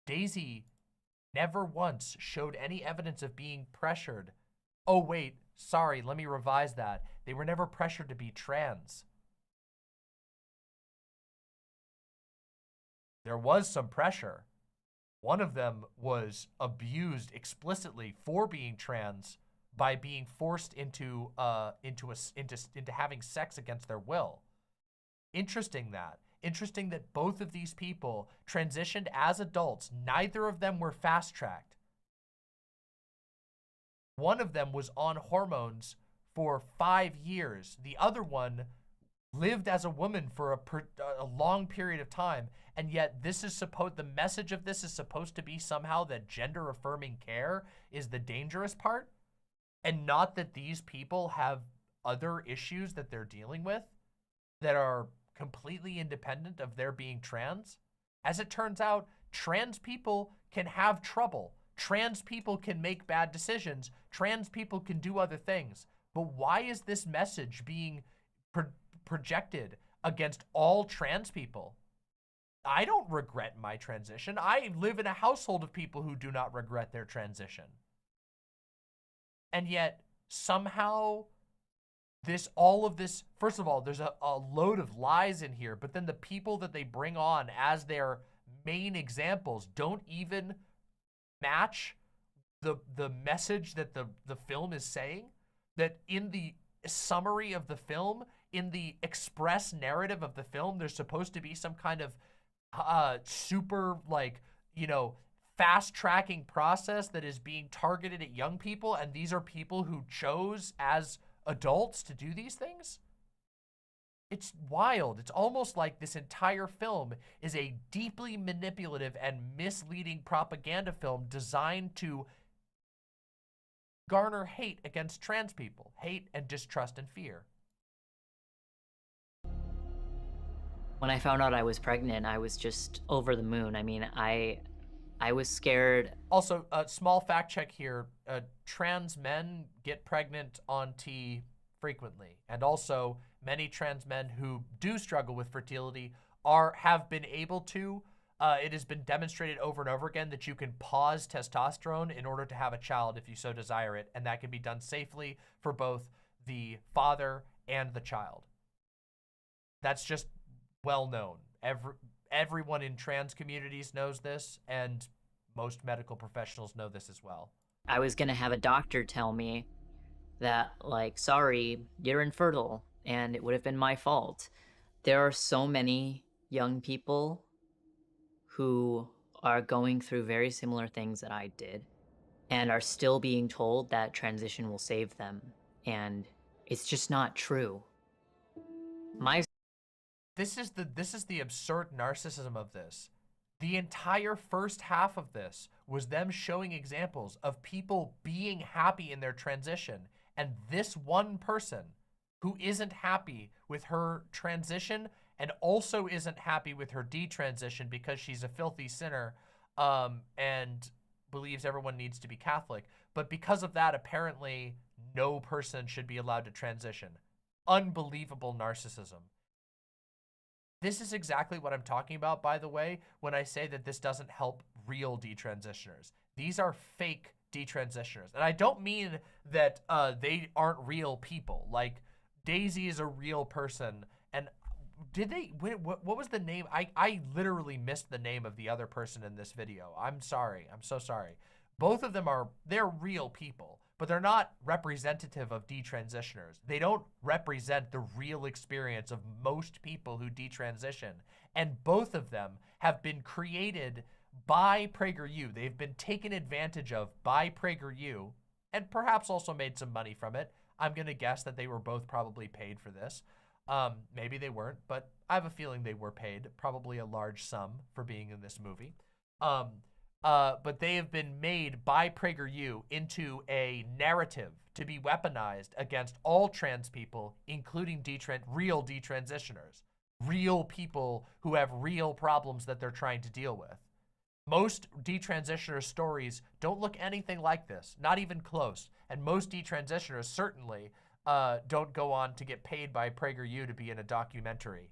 Daisy never once showed any evidence of being pressured. Oh wait, sorry, let me revise that. They were never pressured to be trans. There was some pressure. One of them was abused explicitly for being trans by being forced into having sex against their will. Interesting that. interesting that both of these people transitioned as adults. Neither of them were fast-tracked. One of them was on hormones for 5 years. The other one lived as a woman for a long period of time. And yet this is the message of this is supposed to be somehow that gender affirming care is the dangerous part, and not that these people have other issues that they're dealing with that are completely independent of their being trans. As it turns out, trans people can have trouble. Trans people can make bad decisions. Trans people can do other things. But why is this message being projected against all trans people? I don't regret my transition. I live in a household of people who do not regret their transition. And yet, somehow, all of this, first of all, there's a load of lies in here, but then the people that they bring on as their main examples don't even match the message that the film is saying. That in the summary of the film, in the express narrative of the film, there's supposed to be some kind of super, like, you know, fast tracking process that is being targeted at young people, and these are people who chose as adults to do these things. It's wild. It's almost like this entire film is a deeply manipulative and misleading propaganda film designed to garner hate against trans people, hate and distrust and fear. When I found out I was pregnant, I was just over the moon. I mean, I was scared. Also, a small fact check here, trans men get pregnant on T frequently. And also, many trans men who do struggle with fertility have been able to. It has been demonstrated over and over again that you can pause testosterone in order to have a child if you so desire it. And that can be done safely for both the father and the child. That's just well known. Everyone in trans communities knows this, and most medical professionals know this as well. I was gonna have a doctor tell me that, like, sorry, you're infertile, and it would have been my fault. There are so many young people who are going through very similar things that I did, and are still being told that transition will save them, and it's just not true. This is the absurd narcissism of this. The entire first half of this was them showing examples of people being happy in their transition, and this one person who isn't happy with her transition and also isn't happy with her detransition because she's a filthy sinner and believes everyone needs to be Catholic. But because of that, apparently no person should be allowed to transition. Unbelievable narcissism. This is exactly what I'm talking about, by the way, when I say that this doesn't help real detransitioners. These are fake detransitioners. And I don't mean that they aren't real people. Like, Daisy is a real person. And what was the name? I literally missed the name of the other person in this video. I'm sorry. I'm so sorry. Both of them they're real people, but they're not representative of detransitioners. They don't represent the real experience of most people who detransition. And both of them have been created by PragerU. They've been taken advantage of by PragerU and perhaps also made some money from it. I'm going to guess that they were both probably paid for this. Maybe they weren't, but I have a feeling they were paid probably a large sum for being in this movie. But they have been made by PragerU into a narrative to be weaponized against all trans people, including real detransitioners, real people who have real problems that they're trying to deal with. Most detransitioner stories don't look anything like this, not even close. And most detransitioners certainly don't go on to get paid by PragerU to be in a documentary.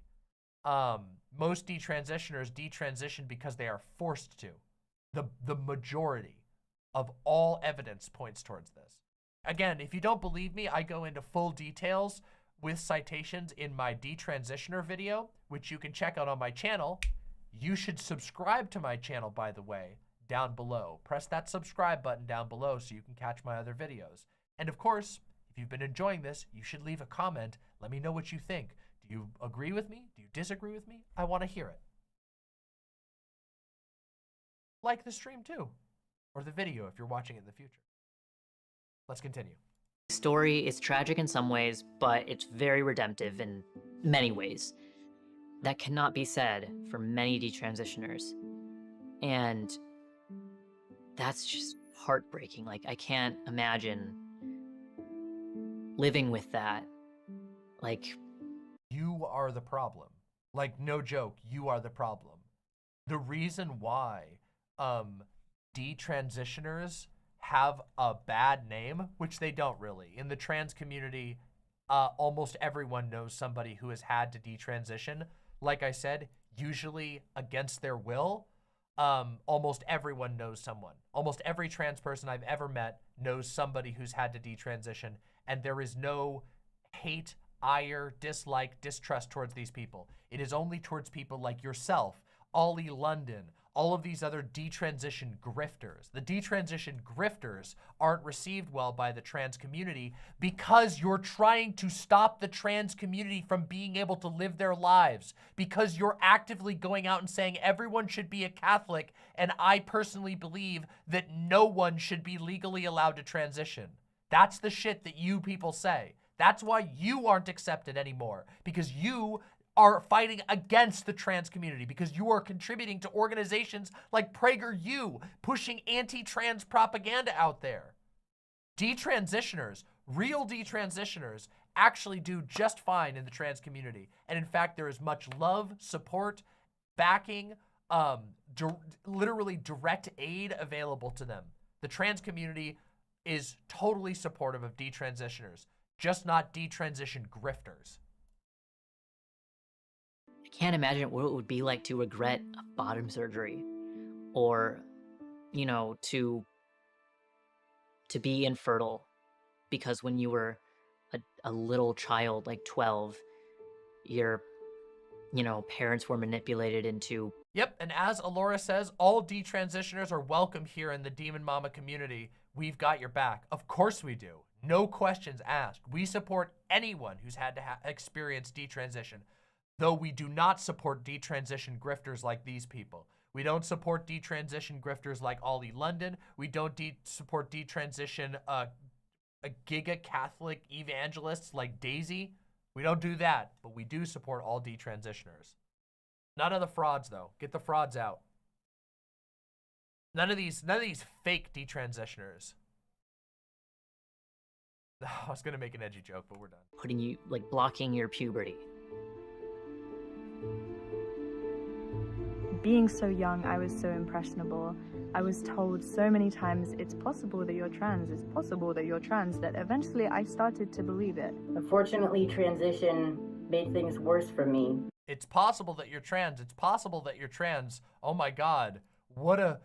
Most detransitioners detransition because they are forced to. The majority of all evidence points towards this. Again, if you don't believe me, I go into full details with citations in my detransitioner video, which you can check out on my channel. You should subscribe to my channel, by the way, down below. Press that subscribe button down below so you can catch my other videos. And of course, if you've been enjoying this, you should leave a comment. Let me know what you think. Do Do you agree with me? Do you disagree with me? I want to hear it. Like the stream too, or the video if you're watching it in the future. Let's continue. The story is tragic in some ways, but it's very redemptive in many ways. That cannot be said for many detransitioners. And that's just heartbreaking. Like, I can't imagine living with that. Like, you are the problem. Like, no joke, you are the problem. The reason why detransitioners have a bad name, which they don't really. In the trans community, almost everyone knows somebody who has had to detransition. Like I said, usually against their will. Almost everyone knows someone. Almost every trans person I've ever met knows somebody who's had to detransition, and there is no hate, ire, dislike, distrust towards these people. It is only towards people like yourself, Ollie London, all of these other detransition grifters. The detransition grifters aren't received well by the trans community because you're trying to stop the trans community from being able to live their lives, because you're actively going out and saying everyone should be a Catholic, and I personally believe that no one should be legally allowed to transition. That's the shit that you people say. That's why you aren't accepted anymore, because you are fighting against the trans community, because you are contributing to organizations like PragerU, pushing anti-trans propaganda out there. Detransitioners, real detransitioners, actually do just fine in the trans community. And in fact, there is much love, support, backing, literally direct aid available to them. The trans community is totally supportive of detransitioners, just not detransition grifters. I can't imagine what it would be like to regret a bottom surgery, or, you know, to be infertile because when you were a little child, like 12, your, you know, parents were manipulated into... Yep, and as Alora says, all detransitioners are welcome here in the Demon Mama community. We've got your back. Of course we do. No questions asked. We support anyone who's had to experience detransition. Though we do not support detransition grifters like these people. We don't support detransition grifters like Ollie London. We don't support detransition giga Catholic evangelists like Daisy. We don't do that, but we do support all detransitioners. None of the frauds though. Get the frauds out. None of these fake detransitioners. I was gonna make an edgy joke, but we're done. Putting you, like, blocking your puberty. Being so young, I was so impressionable. I was told so many times, it's possible that you're trans, it's possible that you're trans, that eventually I started to believe it. Unfortunately, transition made things worse for me. It's possible that you're trans. It's possible that you're trans. Oh my God. What a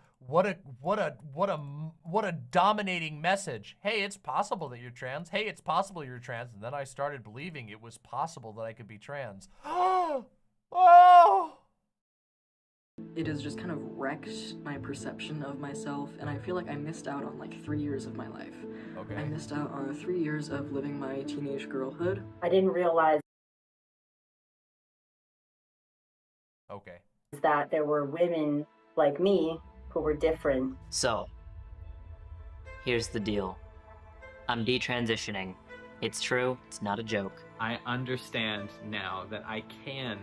dominating message. Hey, it's possible that you're trans. Hey, it's possible you're trans. And then I started believing it was possible that I could be trans. Oh! It has just kind of wrecked my perception of myself, and I feel like I missed out on like 3 years of my life. Okay. I missed out on 3 years of living my teenage girlhood. I didn't realize that there were women like me who were different. So, here's the deal. I'm detransitioning. It's true, it's not a joke. I understand now that I can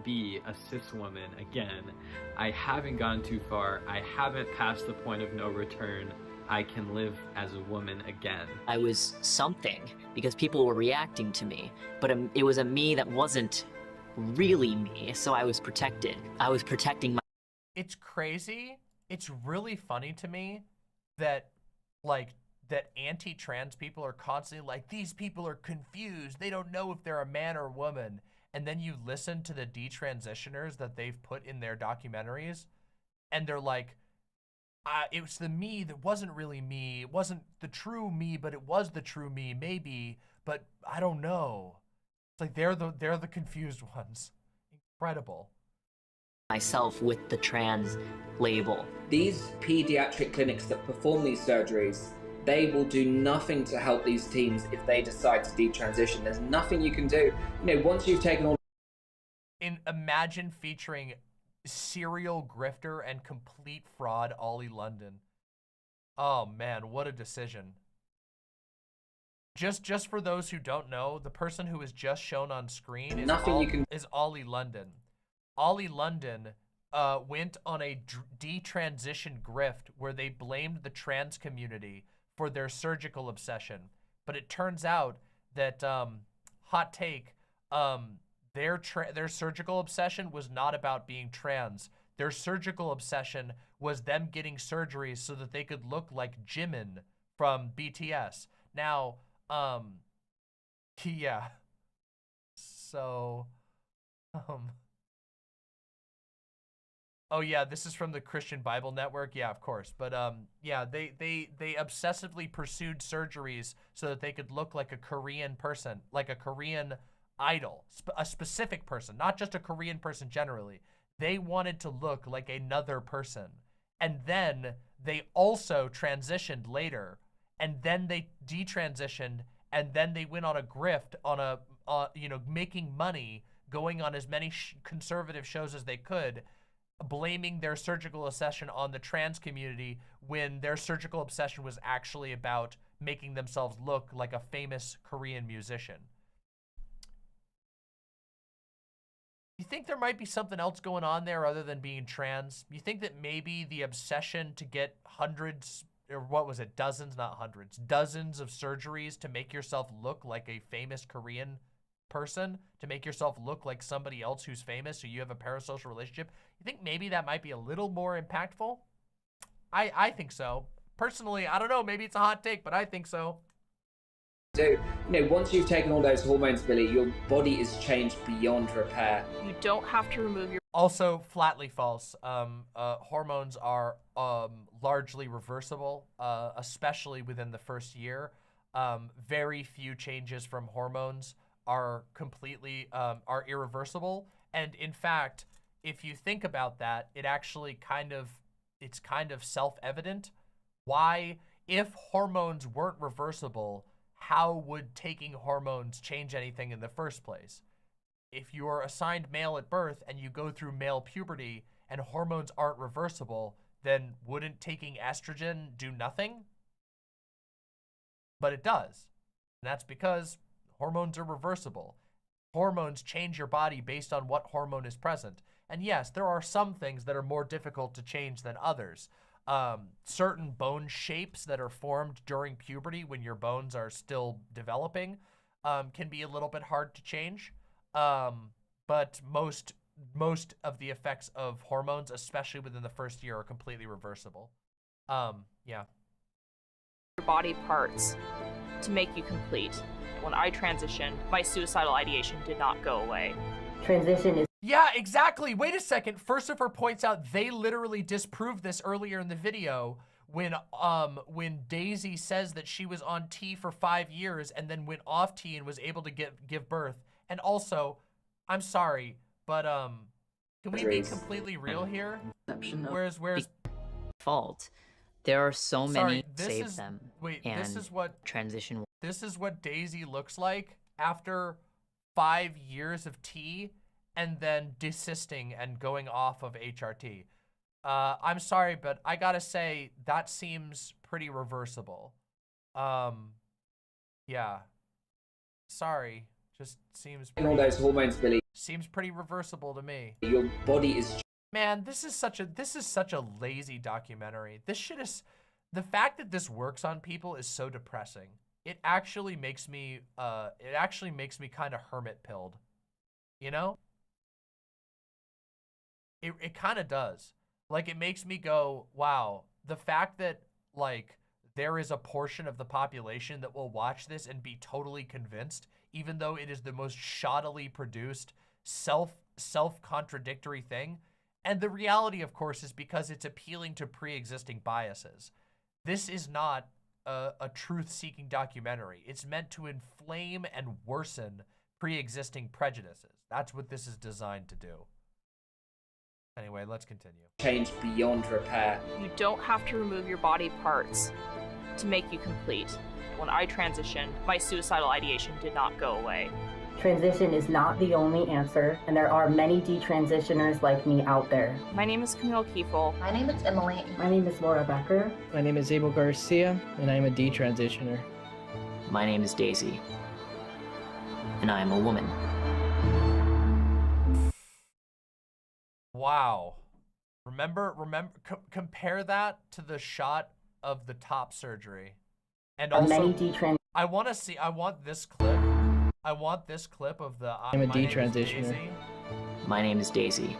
be a cis woman again. I haven't gone too far. I haven't passed the point of no return. I can live as a woman again. I was something because people were reacting to me, but it was a me that wasn't really me, so I was protected. I was protecting my... It's crazy. It's really funny to me that, like, that anti-trans people are constantly like, these people are confused. They don't know if they're a man or a woman. And then you listen to the detransitioners that they've put in their documentaries, and they're like, it was the me that wasn't really me. It wasn't the true me, but it was the true me, maybe, but I don't know. It's like they're the confused ones. Incredible. Myself with the trans label. These pediatric clinics that perform these surgeries, they will do nothing to help these teens if they decide to detransition. There's nothing you can do. You know, once you've taken all Imagine featuring serial grifter and complete fraud Ollie London. Oh man, what a decision. Just for those who don't know, the person who is just shown on screen is Ollie London. Ollie London went on a detransition grift where they blamed the trans community for their surgical obsession. But it turns out that, hot take, their surgical obsession was not about being trans. Their surgical obsession was them getting surgeries so that they could look like Jimin from BTS. Now, yeah. So, oh yeah, this is from the Christian Bible Network. Yeah, of course. But yeah, they obsessively pursued surgeries so that they could look like a Korean person, like a Korean idol, a specific person, not just a Korean person generally. They wanted to look like another person. And then they also transitioned later, and then they detransitioned, and then they went on a grift on a, you know, making money, going on as many conservative shows as they could, blaming their surgical obsession on the trans community when their surgical obsession was actually about making themselves look like a famous Korean musician. You think there might be something else going on there other than being trans? You think that maybe the obsession to get hundreds, or what was it, dozens, not hundreds, dozens of surgeries to make yourself look like a famous Korean person, to make yourself look like somebody else who's famous, so you have a parasocial relationship? You think maybe that might be a little more impactful? I think so. Personally, I don't know, maybe it's a hot take, but I think so. So, you know, once you've taken all those hormones, Billy, your body is changed beyond repair. You don't have to remove your... Also, flatly false. Hormones are largely reversible, especially within the first year. Very few changes from hormones are completely, are irreversible. And in fact, if you think about that, it actually it's kind of self-evident. Why, if hormones weren't reversible, how would taking hormones change anything in the first place? If you're assigned male at birth and you go through male puberty and hormones aren't reversible, then wouldn't taking estrogen do nothing? But it does. And that's because hormones are reversible. Hormones change your body based on what hormone is present. And yes, there are some things that are more difficult to change than others. Certain bone shapes that are formed during puberty when your bones are still developing can be a little bit hard to change. But most of the effects of hormones, especially within the first year, are completely reversible. Yeah. Your body parts to make you complete. When I transitioned, my suicidal ideation did not go away. Transition is... Yeah, exactly. Wait a second. Firstifer points out they literally disproved this earlier in the video when Daisy says that she was on T for 5 years and then went off T and was able to give birth. And also, I'm sorry, but can we be completely real here? Where's fault? There are so many save is, them. Wait, and this is what transition. This is what Daisy looks like after 5 years of T and then desisting and going off of HRT. I'm sorry, but I gotta say that seems pretty reversible. Yeah. Sorry, just seems. All those hormones, Billy. Seems pretty reversible to me. Your body is. Man, this is such a lazy documentary. This shit is, the fact that this works on people is so depressing. It actually makes me kind of hermit pilled, you know? It kind of does. Like, it makes me go, wow, the fact that, like, there is a portion of the population that will watch this and be totally convinced, even though it is the most shoddily produced, self-contradictory thing. And the reality, of course, is because it's appealing to pre-existing biases. This is not a truth-seeking documentary. It's meant to inflame and worsen pre-existing prejudices. That's what this is designed to do. Anyway, let's continue. Changed beyond repair. You don't have to remove your body parts to make you complete. When I transitioned, my suicidal ideation did not go away. Transition is not the only answer, and there are many detransitioners like me out there. My name is Camille Kiefel. My name is Emily. My name is Laura Becker. My name is Abel Garcia, and I am a detransitioner. My name is Daisy, and I am a woman. Wow. Remember, compare that to the shot of the top surgery. And also, I want this clip. I want this clip of the I'm a detransitioner. My name is Daisy,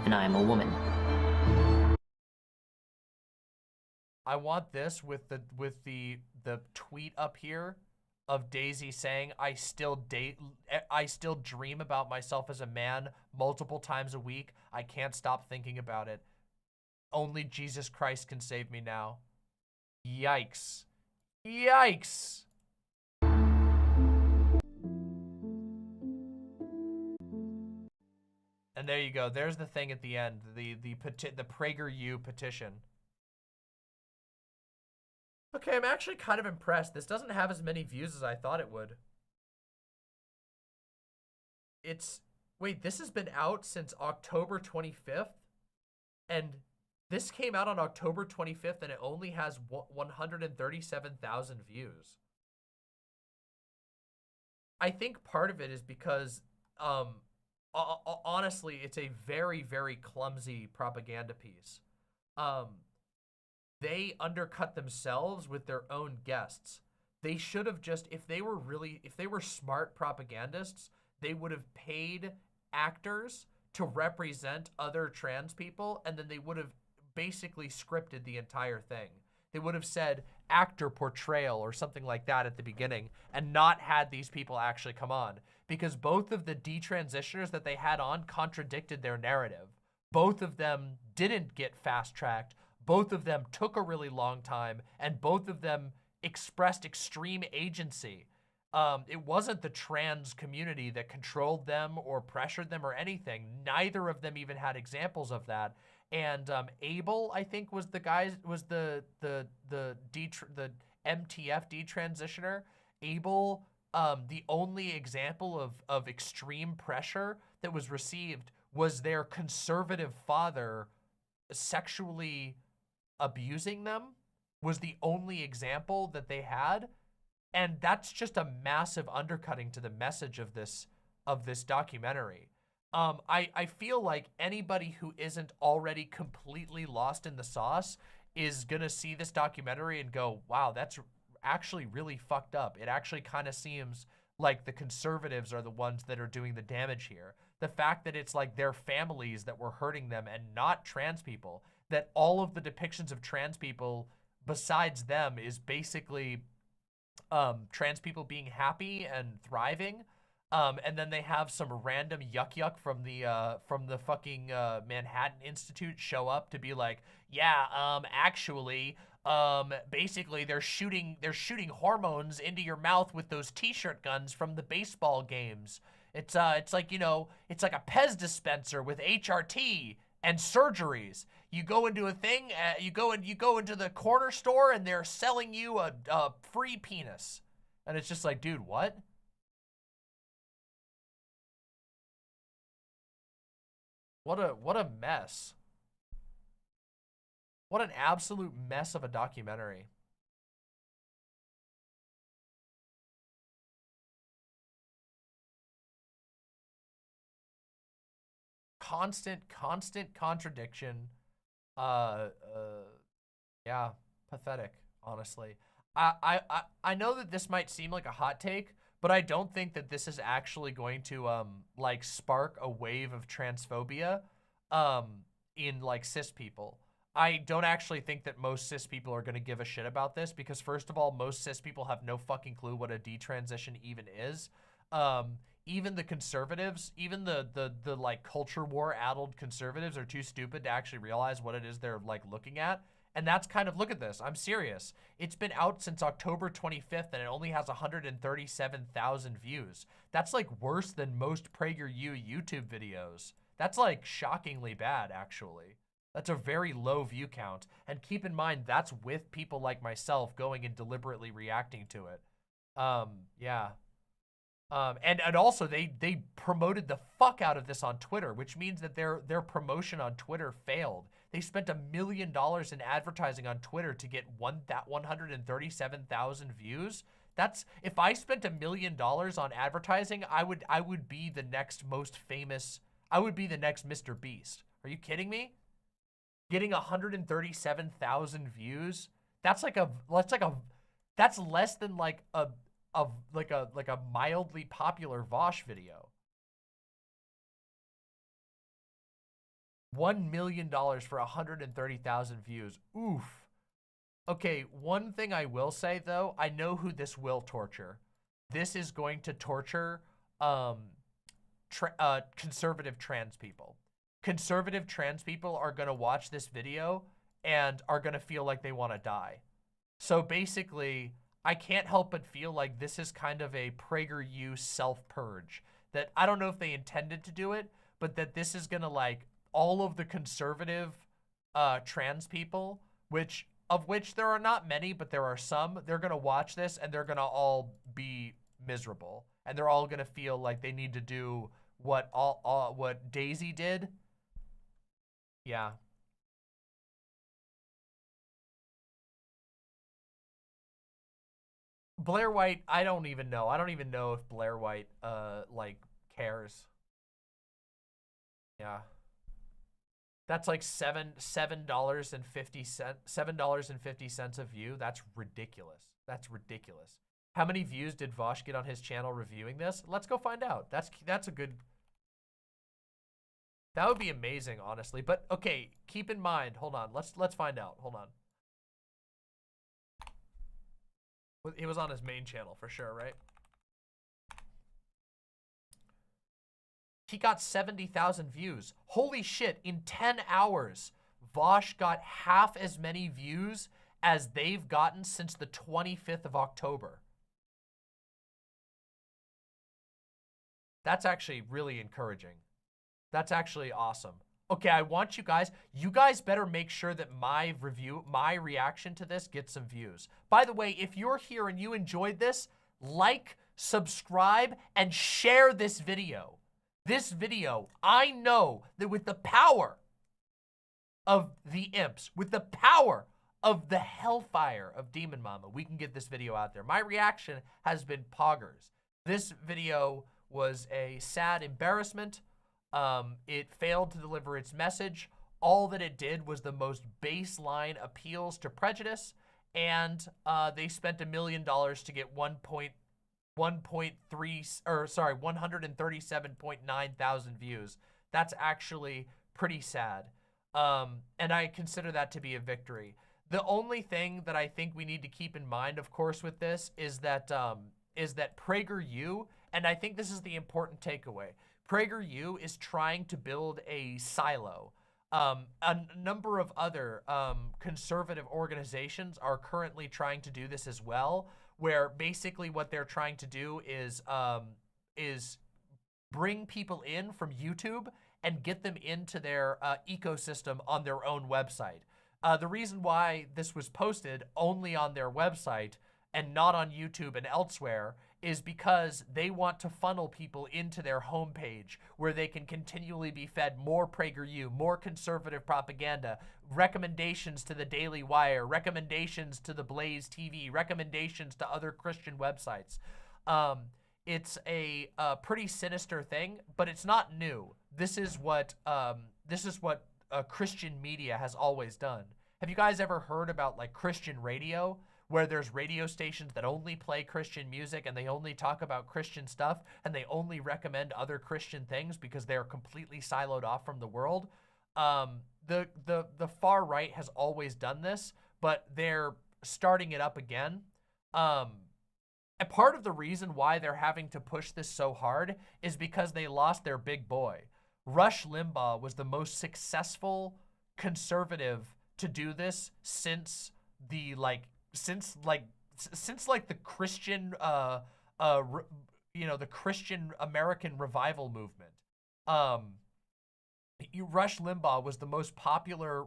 and I am a woman. I want this with the tweet up here of Daisy saying, I still dream about myself as a man multiple times a week. I can't stop thinking about it. Only Jesus Christ can save me now. Yikes. Yikes. And there you go. There's the thing at the end, the PragerU petition. Okay, I'm actually kind of impressed. This doesn't have as many views as I thought it would. Wait, this has been out since October 25th? And this came out on October 25th and it only has 137,000 views. I think part of it is because, honestly, it's a very, very clumsy propaganda piece. They undercut themselves with their own guests. They should have just, if they were smart propagandists, they would have paid actors to represent other trans people, and then they would have basically scripted the entire thing. They would have said actor portrayal or something like that at the beginning and not had these people actually come on, because both of the detransitioners that they had on contradicted their narrative. Both of them didn't get fast-tracked. Both of them took a really long time, and both of them expressed extreme agency. It wasn't the trans community that controlled them or pressured them or anything. Neither of them even had examples of that. And Abel, I think, was the MTF detransitioner. Abel, the only example of extreme pressure that was received was their conservative father sexually abusing them, was the only example that they had. And that's just a massive undercutting to the message of this documentary. I feel like anybody who isn't already completely lost in the sauce is gonna see this documentary and go, wow, that's actually really fucked up. It actually kind of seems like the conservatives are the ones that are doing the damage here. The fact that it's like their families that were hurting them and not trans people, that all of the depictions of trans people besides them is basically trans people being happy and thriving. And then they have some random yuck from the fucking Manhattan Institute show up to be like, yeah, actually, basically they're shooting hormones into your mouth with those t-shirt guns from the baseball games. It's like, you know, it's like a Pez dispenser with HRT and surgeries. You go into a thing, you go into the corner store and they're selling you a free penis. And it's just like, dude, what? What a mess. What an absolute mess of a documentary. Constant contradiction. Yeah, pathetic, honestly. I know that this might seem like a hot take, but I don't think that this is actually going to like spark a wave of transphobia in like cis people. I don't actually think that most cis people are going to give a shit about this, because first of all, most cis people have no fucking clue what a detransition even is. Even the conservatives, even the like culture war addled conservatives are too stupid to actually realize what it is they're like looking at. And that's kind of, look at this, I'm serious. It's been out since October 25th and it only has 137,000 views. That's like worse than most PragerU YouTube videos. That's like shockingly bad, actually. That's a very low view count. And keep in mind, that's with people like myself going and deliberately reacting to it. Yeah. And also they promoted the fuck out of this on Twitter, which means that their promotion on Twitter failed. They spent $1 million in advertising on Twitter to get 137,000 views. That's, if I spent $1 million on advertising, I would be the next most famous. I would be the next Mr. Beast. Are you kidding me? Getting 137,000 views. That's less than like a mildly popular Vosh video. $1 million for 130,000 views. Oof. Okay, one thing I will say though, I know who this will torture. This is going to torture conservative trans people. Conservative trans people are going to watch this video and are going to feel like they want to die. So basically, I can't help but feel like this is kind of a PragerU self-purge. That I don't know if they intended to do it, but that this is going to, like, all of the conservative trans people, of which there are not many, but there are some, they're going to watch this and they're going to all be miserable. And they're all going to feel like they need to do what Daisy did. Yeah. Blair White, I don't even know. I don't even know if Blair White, like, cares. Yeah. That's like $7.50 a view. That's ridiculous. That's ridiculous. How many views did Vosh get on his channel reviewing this? Let's go find out. That's a good... That would be amazing, honestly. But okay, keep in mind. Hold on. Let's find out. Hold on. He was on his main channel for sure, right? He got 70,000 views. Holy shit, in 10 hours, Vosh got half as many views as they've gotten since the 25th of October. That's actually really encouraging. That's actually awesome. Okay, I want you guys better make sure that my reaction to this gets some views. By the way, if you're here and you enjoyed this, like, subscribe, and share this video. This video, I know that with the power of the imps, with the power of the hellfire of Demon Mama, we can get this video out there. My reaction has been poggers. This video was a sad embarrassment. It failed to deliver its message. All that it did was the most baseline appeals to prejudice, and they spent $1 million to get 137.9 thousand views. That's actually pretty sad. And I consider that to be a victory. The only thing that I think we need to keep in mind, of course, with this is that PragerU, and I think this is the important takeaway, PragerU is trying to build a silo. A number of other conservative organizations are currently trying to do this as well, where basically what they're trying to do is bring people in from YouTube and get them into their ecosystem on their own website. The reason why this was posted only on their website and not on YouTube and elsewhere is because they want to funnel people into their homepage where they can continually be fed more PragerU, more conservative propaganda, recommendations to the Daily Wire, recommendations to the Blaze TV, recommendations to other Christian websites. It's a pretty sinister thing, but it's not new. This is what Christian media has always done. Have you guys ever heard about like Christian radio, where there's radio stations that only play Christian music and they only talk about Christian stuff and they only recommend other Christian things because they're completely siloed off from the world? The far right has always done this, but they're starting it up again. And part of the reason why they're having to push this so hard is because they lost their big boy. Rush Limbaugh was the most successful conservative to do this since the the Christian the Christian American revival movement. Rush Limbaugh was the most popular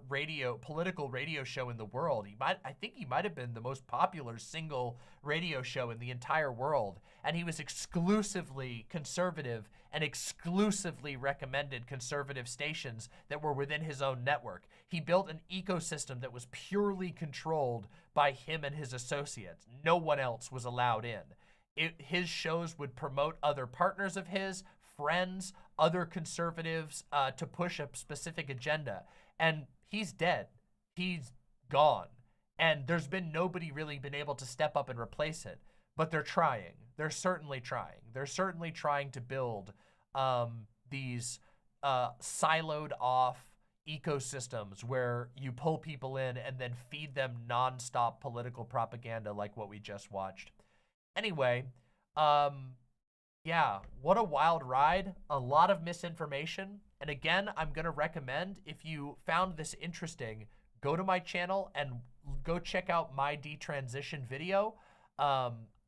political radio show in the world. I think he might have been the most popular single radio show in the entire world. And he was exclusively conservative and exclusively recommended conservative stations that were within his own network. He built an ecosystem that was purely controlled by him and his associates. No one else was allowed in. His shows would promote other partners of his, friends, other conservatives to push a specific agenda. And he's dead. He's gone. And there's been nobody really been able to step up and replace it. But they're trying. They're certainly trying. They're certainly trying to build these siloed off ecosystems where you pull people in and then feed them nonstop political propaganda like what we just watched. Anyway, yeah, what a wild ride. A lot of misinformation. And again, I'm going to recommend, if you found this interesting, go to my channel and go check out my detransition video,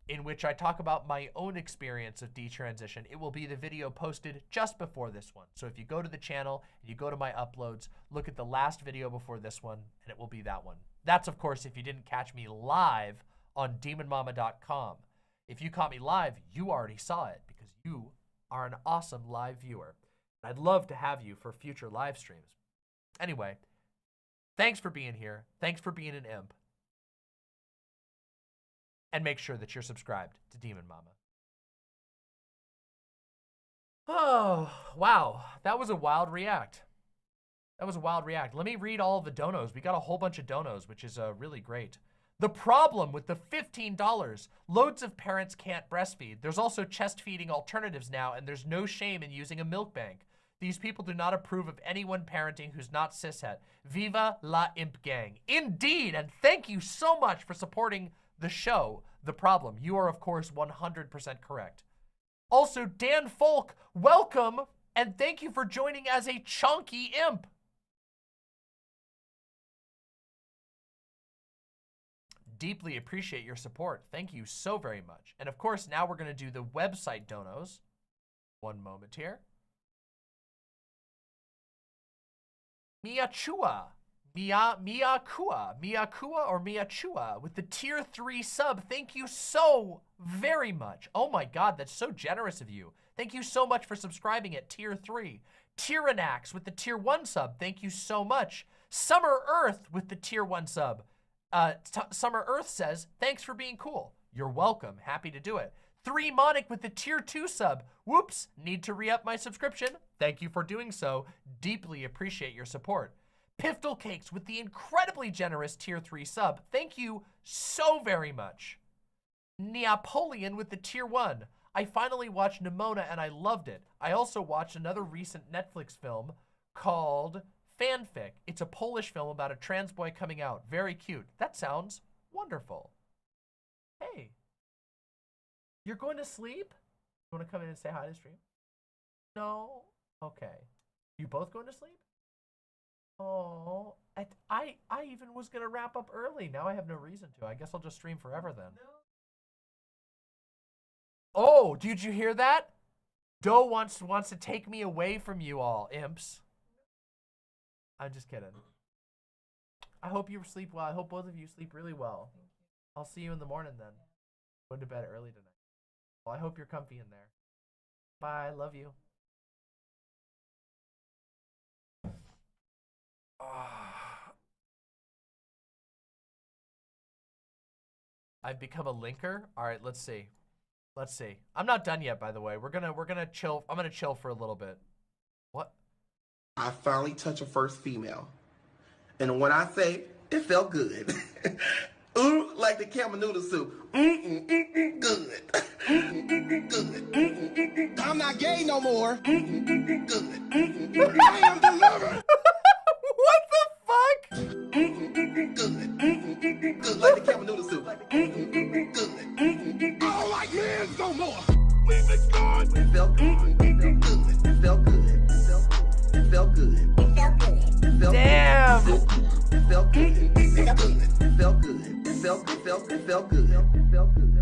in which I talk about my own experience of detransition. It will be the video posted just before this one. So if you go to the channel and you go to my uploads, look at the last video before this one, and it will be that one. That's, of course, if you didn't catch me live on demonmama.com. If you caught me live, you already saw it because you are an awesome live viewer. I'd love to have you for future live streams. Anyway, thanks for being here. Thanks for being an imp. And make sure that you're subscribed to Demon Mama. Oh, wow. That was a wild react. That was a wild react. Let me read all of the donos. We got a whole bunch of donos, which is really great. The problem with the $15, loads of parents can't breastfeed. There's also chest feeding alternatives now, and there's no shame in using a milk bank. These people do not approve of anyone parenting who's not cishet. Viva la imp gang. Indeed, and thank you so much for supporting the show, The Problem. You are, of course, 100% correct. Also, Dan Folk, welcome, and thank you for joining as a chunky imp. Deeply appreciate your support. Thank you so very much. And of course, now we're going to do the website donos. One moment here. Miyachua or Miyachua with the tier 3 sub. Thank you so very much. Oh my God, that's so generous of you. Thank you so much for subscribing at tier 3. Tyranax with the tier 1 sub. Thank you so much. Summer Earth with the tier 1 sub. Summer Earth says, thanks for being cool. You're welcome. Happy to do it. 3 Monic with the tier 2 sub. Whoops, need to re-up my subscription. Thank you for doing so. Deeply appreciate your support. Piftle Cakes with the incredibly generous tier 3 sub. Thank you so very much. Neapolitan with the tier 1. I finally watched Nimona and I loved it. I also watched another recent Netflix film called Fanfic. It's a Polish film about a trans boy coming out. Very cute. That sounds wonderful. Hey, you're going to sleep? You want to come in and say hi to the stream? No? Okay. You both going to sleep? Oh, I even was going to wrap up early. Now I have no reason to. I guess I'll just stream forever then. Oh, did you hear that? Doe wants to take me away from you all, imps. I'm just kidding. I hope you sleep well. I hope both of you sleep really well. I'll see you in the morning then. Going to bed early tonight. Well, I hope you're comfy in there. Bye. Love you. I've become a linker. All right, let's see. Let's see. I'm not done yet, by the way. We're gonna chill. I'm gonna chill for a little bit. What? I finally touched a first female, and when I say it felt good, ooh, like the camel noodle soup. Good. Good. I'm not gay no more. Good. I am delivered. What the fuck? Good. Like the camel noodle soup. Good. I don't like men no more. Leave it gone. It felt good. It felt good. It felt good. It felt good. It felt good. Damn. It felt good. It felt good. It felt good. It felt good. It felt good. It felt good. It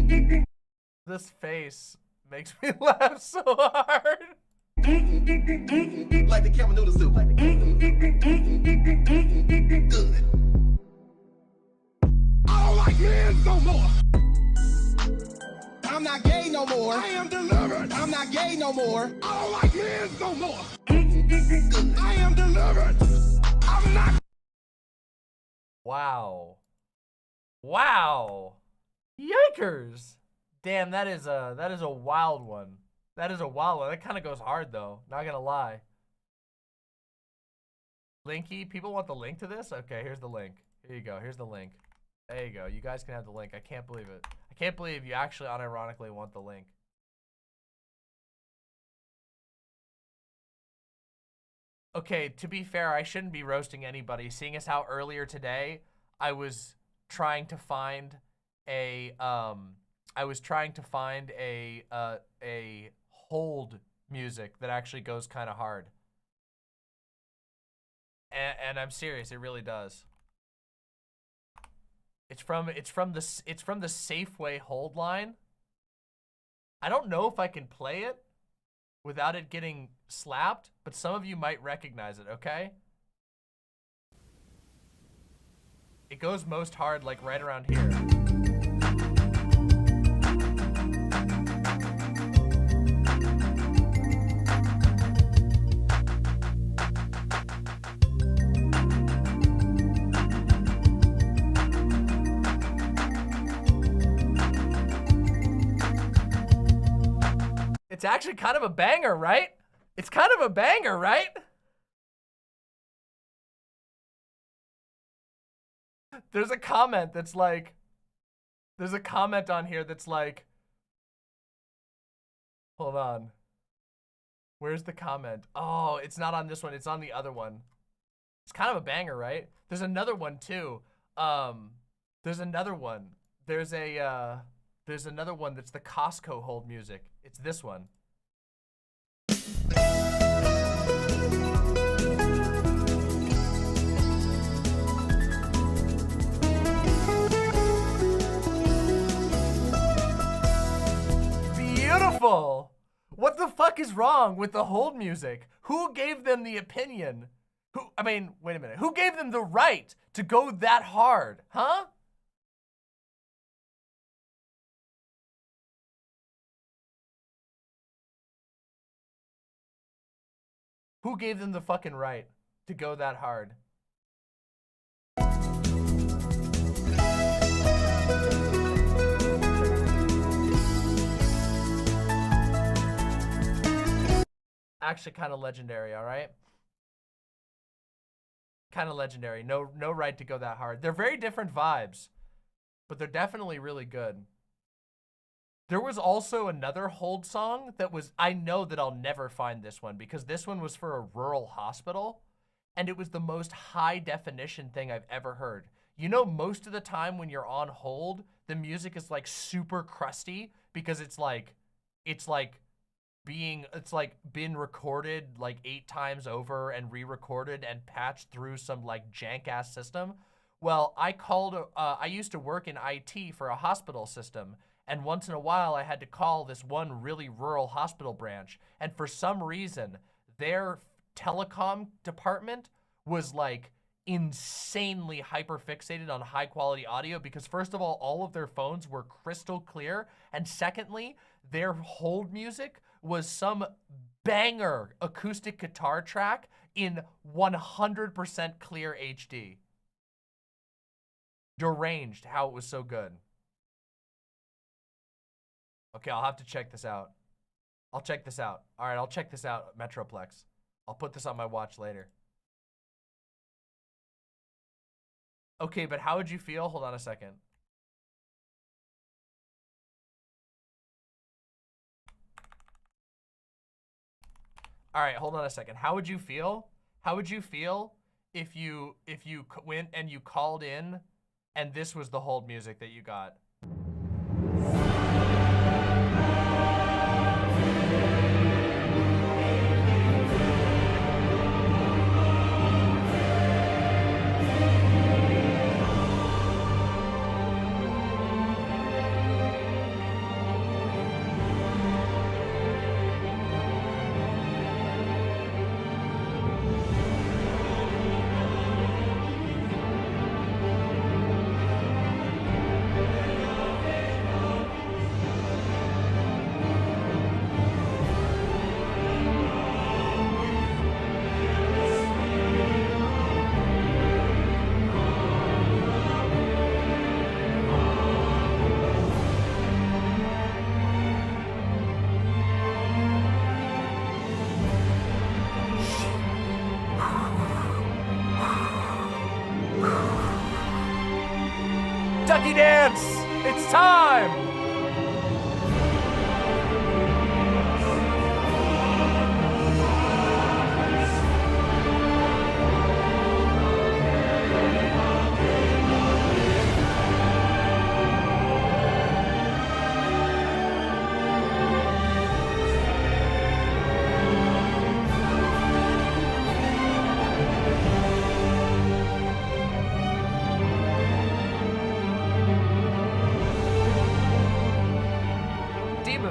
felt good. This face Makes me laugh so hard. Like the camel noodle soup. Good. I don't like men no more. I'm not gay no more. I am delivered. I'm not gay no more. I don't like men no more. I am delivered. I'm not. Wow. Wow. Yikers. Damn, that is a wild one. That is a wild one. That kind of goes hard though. Not gonna lie. Linky, people want the link to this? Okay, here's the link. Here you go. Here's the link. There you go. You guys can have the link. I can't believe it. I can't believe you actually unironically want the link. Okay, to be fair, I shouldn't be roasting anybody, seeing as how earlier today I was trying to find a hold music that actually goes kind of hard. And I'm serious, it really does. It's from the Safeway hold line. I don't know if I can play it without it getting slapped, but some of you might recognize it, okay? It goes most hard like right around here. It's actually kind of a banger, right? It's kind of a banger, right? There's a comment that's like, there's a comment on here that's like, hold on. Where's the comment? Oh, it's not on this one. It's on the other one. It's kind of a banger, right? There's another one too. There's another one. There's another one that's the Costco hold music. It's this one. Beautiful! What the fuck is wrong with the hold music? Who gave them the opinion? I mean, wait a minute. Who gave them the right to go that hard? Huh? Who gave them the fucking right to go that hard? Actually kind of legendary, all right? Kind of legendary. No right to go that hard. They're very different vibes, but they're definitely really good. There was also another hold song that was, I know that I'll never find this one because this one was for a rural hospital and it was the most high definition thing I've ever heard. You know, most of the time when you're on hold, the music is like super crusty because it's like been recorded like 8 times over and re-recorded and patched through some like jank ass system. Well, I used to work in IT for a hospital system. And once in a while, I had to call this one really rural hospital branch. And for some reason, their telecom department was like insanely hyper-fixated on high-quality audio because first of all of their phones were crystal clear. And secondly, their hold music was some banger acoustic guitar track in 100% clear HD. Deranged how it was so good. Okay, I'll have to check this out. I'll check this out. All right, I'll check this out, Metroplex. I'll put this on my watch later. Okay, but how would you feel? Hold on a second. All right, hold on a second. How would you feel? How would you feel if you went and you called in and this was the hold music that you got? Rants! It's time!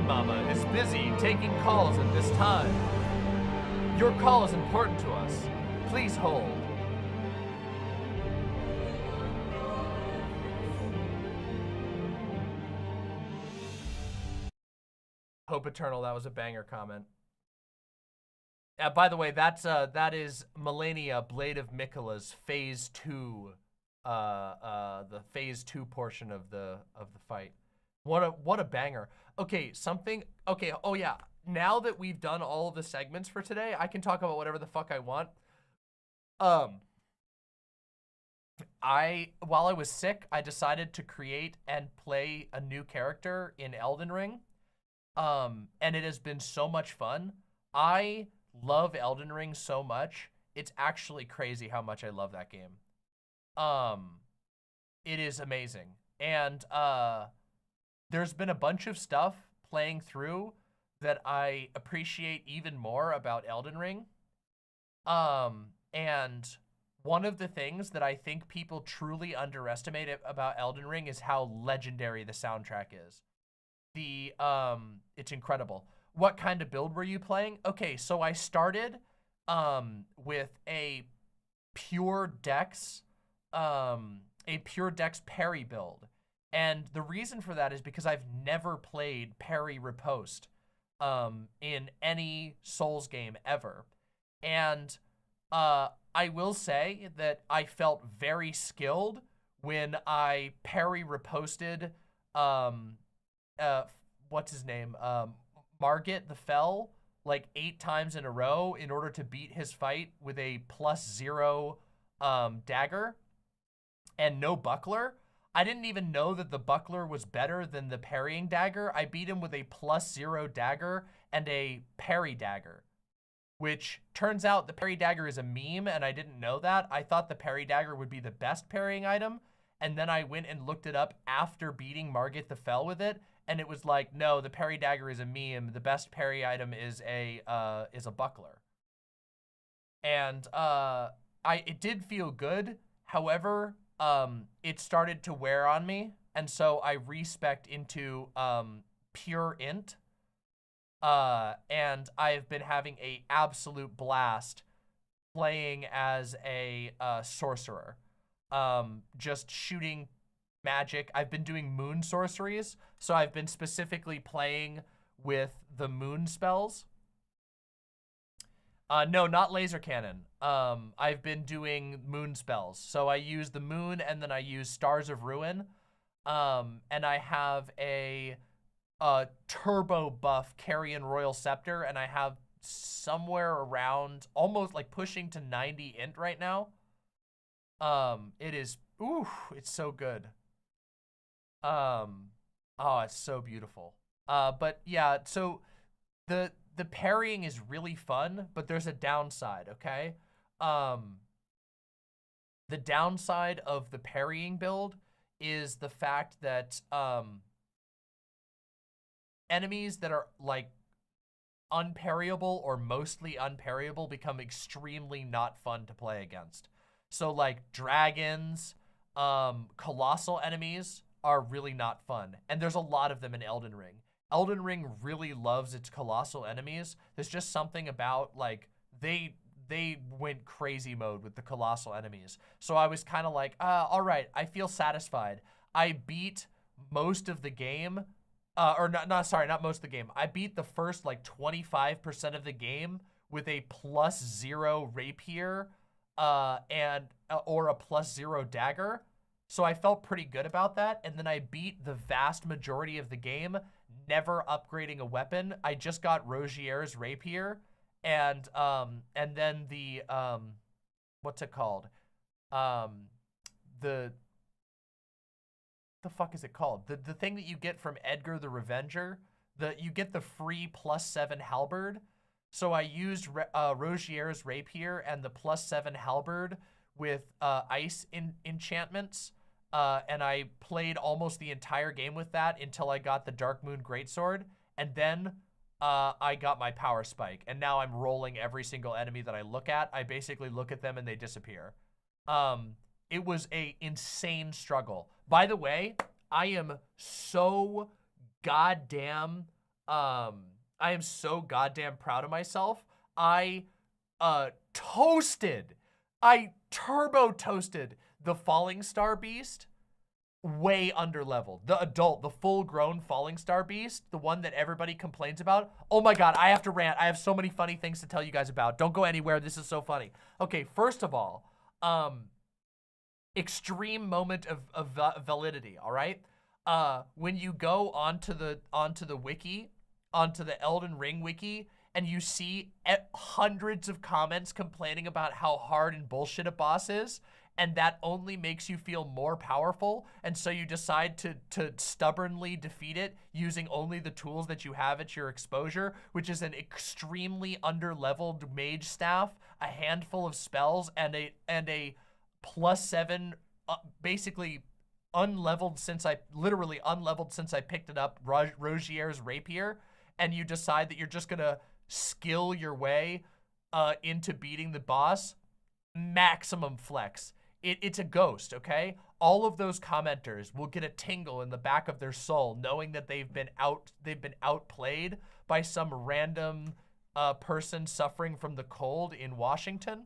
Mama is busy taking calls at this time. Your call is important to us. Please hold. Hope Eternal, that was a banger comment. By the way, that is Melania Blade of Miquela's phase 2, the phase 2 portion of the fight. What a banger. Okay, oh yeah, now that we've done all of the segments for today, I can talk about whatever the fuck I want. While I was sick, I decided to create and play a new character in Elden Ring. And it has been so much fun. I love Elden Ring so much. It's actually crazy how much I love that game. It is amazing. And, there's been a bunch of stuff playing through that I appreciate even more about Elden Ring. And one of the things that I think people truly underestimate about Elden Ring is how legendary the soundtrack is. It's incredible. What kind of build were you playing? Okay, so I started with a pure dex parry build. And the reason for that is because I've never played parry riposte in any Souls game ever. And I will say that I felt very skilled when I parry riposted, what's his name? Margit the Fell, like 8 times in a row in order to beat his fight with a +0 dagger and no buckler. I didn't even know that the buckler was better than the parrying dagger. I beat him with a +0 dagger and a parry dagger, which turns out the parry dagger is a meme, and I didn't know that. I thought the parry dagger would be the best parrying item, and then I went and looked it up after beating Margit the Fell with it, and it was like, no, the parry dagger is a meme. The best parry item is a buckler. And it did feel good. However, it started to wear on me, and so I respec'd into pure int, and I've been having a absolute blast playing as a sorcerer, just shooting magic. I've been doing moon sorceries, so I've been specifically playing with the moon spells. No, not laser cannon. I've been doing moon spells. So I use the moon, and then I use Stars of Ruin. And I have a turbo buff Carrion Royal Scepter, and I have somewhere around almost like pushing to 90 int right now. It is, ooh, it's so good. Oh, it's so beautiful. But yeah, so the parrying is really fun, but there's a downside, okay? The downside of the parrying build is the fact that enemies that are like unparryable or mostly unparryable become extremely not fun to play against. So like dragons, colossal enemies are really not fun. And there's a lot of them in Elden Ring. Elden Ring really loves its colossal enemies. There's just something about like, they went crazy mode with the colossal enemies. So I was kind of like, all right, I feel satisfied. I beat most of the game, not most of the game. I beat the first like 25% of the game with a +0 rapier or a +0 dagger. So I felt pretty good about that. And then I beat the vast majority of the game, never upgrading a weapon. I just got Rogier's rapier and then the, what's it called? The the fuck is it called? The thing that you get from Edgar the Revenger. You get the free +7 halberd. So I used Rogier's rapier and the +7 halberd with ice enchantments. And I played almost the entire game with that until I got the Dark Moon Greatsword. And then I got my power spike. And now I'm rolling every single enemy that I look at. I basically look at them and they disappear. It was a insane struggle. By the way, I am so goddamn proud of myself. I turbo toasted the Falling Star Beast way under leveled. The full grown Falling Star Beast, the one that everybody complains about. Oh my God, I have to rant. I have so many funny things to tell you guys about. Don't go anywhere. This is so funny. Okay, first of all, extreme moment of validity, all right? When you go onto the wiki, onto the Elden Ring wiki, and you see hundreds of comments complaining about how hard and bullshit a boss is, and that only makes you feel more powerful, and so you decide to stubbornly defeat it using only the tools that you have at your exposure, which is an extremely under-leveled mage staff, a handful of spells, and a +7, basically unleveled since I picked it up, Rogier's rapier, and you decide that you're just gonna skill your way into beating the boss. Maximum flex. It's a ghost, okay? All of those commenters will get a tingle in the back of their soul knowing that they've been outplayed by some random person suffering from the cold in Washington.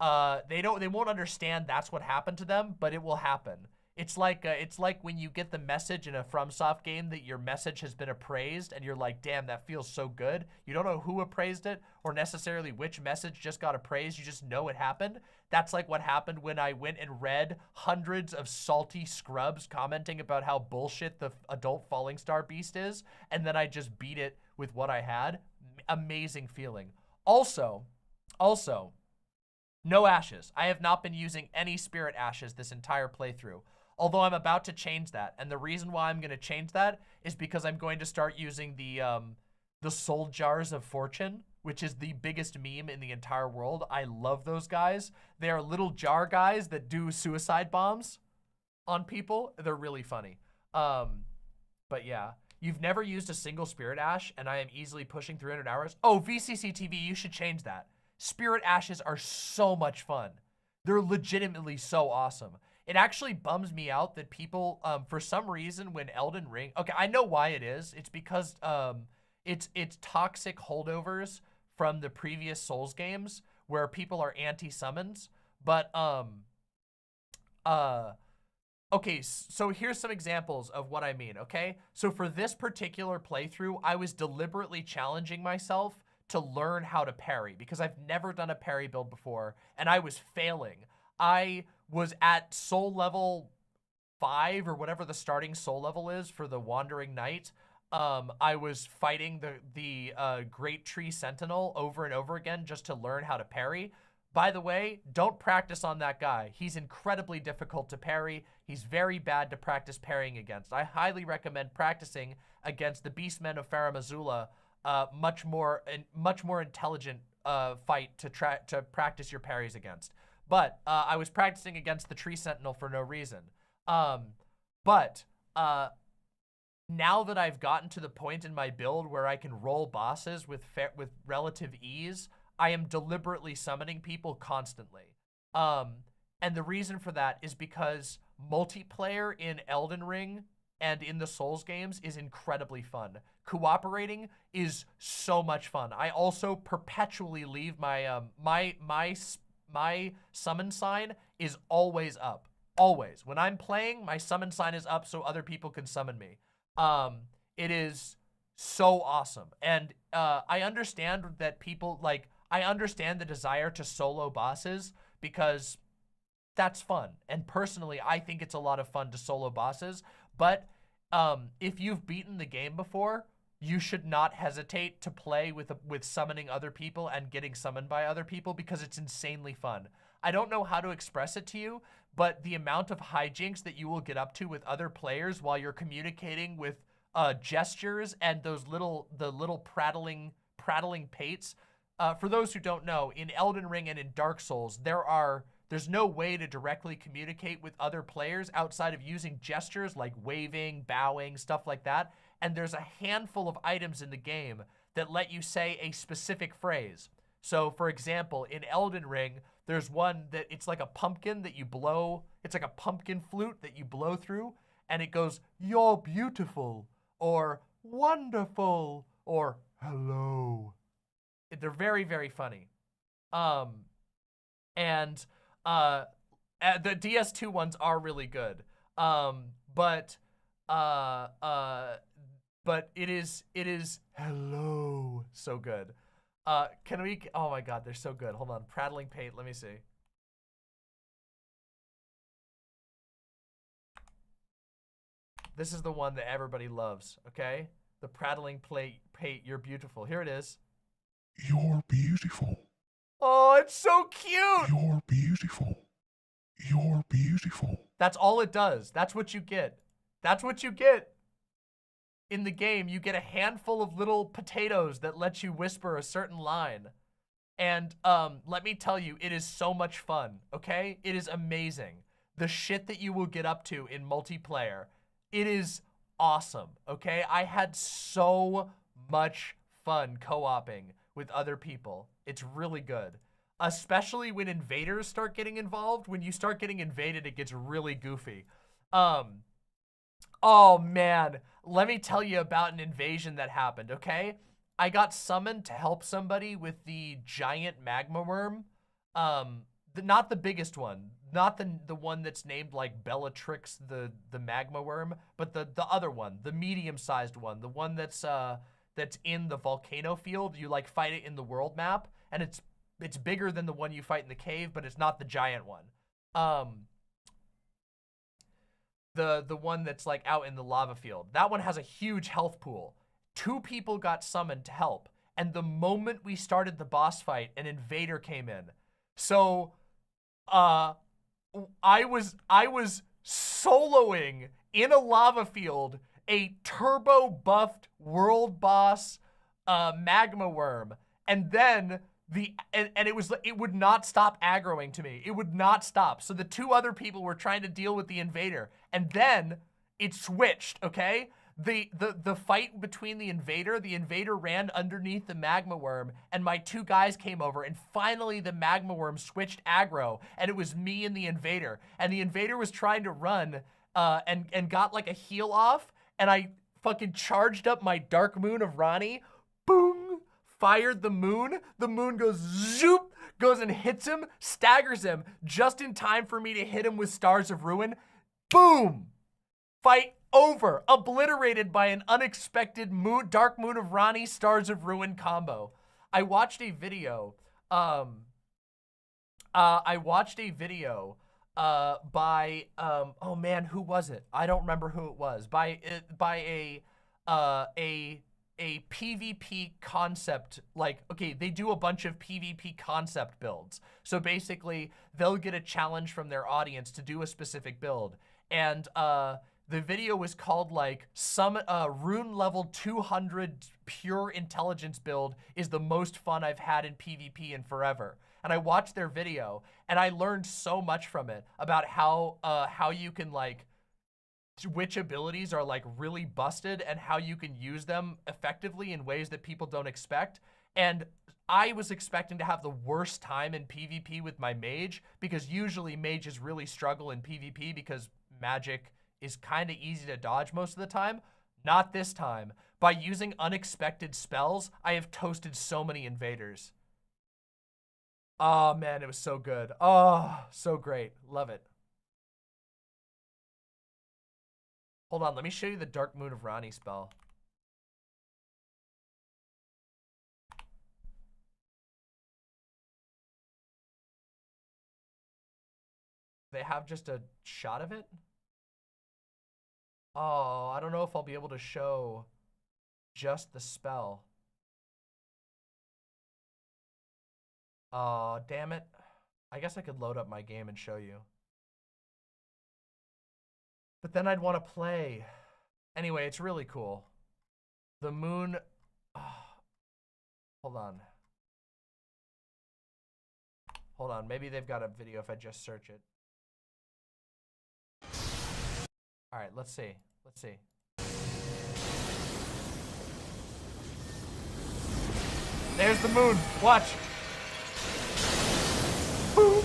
They won't understand that's what happened to them, but it will happen. It's like when you get the message in a FromSoft game that your message has been appraised and you're like, damn, that feels so good. You don't know who appraised it or necessarily which message just got appraised. You just know it happened. That's like what happened when I went and read hundreds of salty scrubs commenting about how bullshit the adult Falling Star Beast is. And then I just beat it with what I had. Amazing feeling. Also, no ashes. I have not been using any spirit ashes this entire playthrough. Although I'm about to change that. And the reason why I'm going to change that is because I'm going to start using the soul jars of fortune, which is the biggest meme in the entire world. I love those guys. They are little jar guys that do suicide bombs on people. They're really funny. But yeah, you've never used a single spirit ash and I am easily pushing 300 hours. Oh, VCC TV, you should change that. Spirit ashes are so much fun. They're legitimately so awesome. It actually bums me out that people, for some reason, when Elden Ring, okay, I know why it is. It's because it's toxic holdovers from the previous Souls games where people are anti-summons. But okay, so here's some examples of what I mean. Okay, so for this particular playthrough, I was deliberately challenging myself to learn how to parry because I've never done a parry build before and I was failing. I was at soul level 5 or whatever the starting soul level is for the Wandering Knight. I was fighting the Great Tree Sentinel over and over again just to learn how to parry. By the way, don't practice on that guy. He's incredibly difficult to parry. He's very bad to practice parrying against. I highly recommend practicing against the Beastmen of Farum Azula. Much more intelligent fight to practice your parries against. But I was practicing against the Tree Sentinel for no reason. But now that I've gotten to the point in my build where I can roll bosses with relative ease, I am deliberately summoning people constantly. And the reason for that is because multiplayer in Elden Ring and in the Souls games is incredibly fun. Cooperating is so much fun. I also perpetually leave my my summon sign is always up. Always. When I'm playing, my summon sign is up so other people can summon me. It is so awesome. And I understand that people, like, I understand the desire to solo bosses because that's fun. And personally, I think it's a lot of fun to solo bosses. But if you've beaten the game before, you should not hesitate to play with summoning other people and getting summoned by other people because it's insanely fun. I don't know how to express it to you, but the amount of hijinks that you will get up to with other players while you're communicating with gestures and the little prattling pates. For those who don't know, in Elden Ring and in Dark Souls, there's no way to directly communicate with other players outside of using gestures like waving, bowing, stuff like that. And there's a handful of items in the game that let you say a specific phrase. So for example, in Elden Ring, there's one that it's like a pumpkin that you blow. It's like a pumpkin flute that you blow through, and it goes, "You're beautiful," or "wonderful," or "hello." They're very, very funny. And the DS2 ones are really good. But it is hello so good. Can we, oh my God, they're so good. Hold on, prattling pate, let me see. This is the one that everybody loves, okay? The prattling pate, you're beautiful. Here it is. You're beautiful. Oh, it's so cute. You're beautiful. You're beautiful. That's all it does. That's what you get. That's what you get. In the game, you get a handful of little potatoes that let you whisper a certain line. And let me tell you, it is so much fun, okay? It is amazing. The shit that you will get up to in multiplayer, it is awesome, okay? I had so much fun co-oping with other people. It's really good. Especially when invaders start getting involved. When you start getting invaded, it gets really goofy. Oh man, let me tell you about an invasion that happened, okay? I got summoned to help somebody with the giant magma worm. Not the biggest one, not the one that's named like Bellatrix, the magma worm, but the other one, the medium-sized one, the one that's in the volcano field. You like fight it in the world map, and it's bigger than the one you fight in the cave, but it's not the giant one. The one that's like out in the lava field. That one has a huge health pool. 2 people got summoned to help, and the moment we started the boss fight, an invader came in. So, I was soloing in a lava field a turbo buffed world boss magma worm, and then it would not stop aggroing to me. It would not stop. So the 2 other people were trying to deal with the invader, and then it switched, okay? The fight between the invader ran underneath the magma worm, and my 2 guys came over, and finally the magma worm switched aggro, and it was me and the invader was trying to run and got like a heal off, and I fucking charged up my Dark Moon of Rani, boom, fired the moon goes zoop, goes and hits him, staggers him, just in time for me to hit him with Stars of Ruin, boom, fight over, obliterated by an unexpected Dark Moon of Rani, Stars of Ruin combo. I watched a video, by, oh man, who was it? I don't remember who it was. By a PvP concept, like, okay, they do a bunch of PvP concept builds. So basically, they'll get a challenge from their audience to do a specific build. And the video was called like, Rune level 200 pure intelligence build is the most fun I've had in PvP in forever. And I watched their video, and I learned so much from it about how you can like, which abilities are like really busted and how you can use them effectively in ways that people don't expect. And I was expecting to have the worst time in PvP with my mage, because usually mages really struggle in PvP because magic is kind of easy to dodge most of the time. Not this time. By using unexpected spells, I have toasted so many invaders. Oh man, it was so good. Oh, so great. Love it. Hold on, let me show you the Dark Moon of Rani spell. They have just a shot of it? Oh, I don't know if I'll be able to show just the spell. Oh, damn it. I guess I could load up my game and show you. But then I'd want to play. Anyway, it's really cool. The moon... hold on. Hold on, maybe they've got a video if I just search it. All right, let's see. Let's see. There's the moon. Watch. Boom.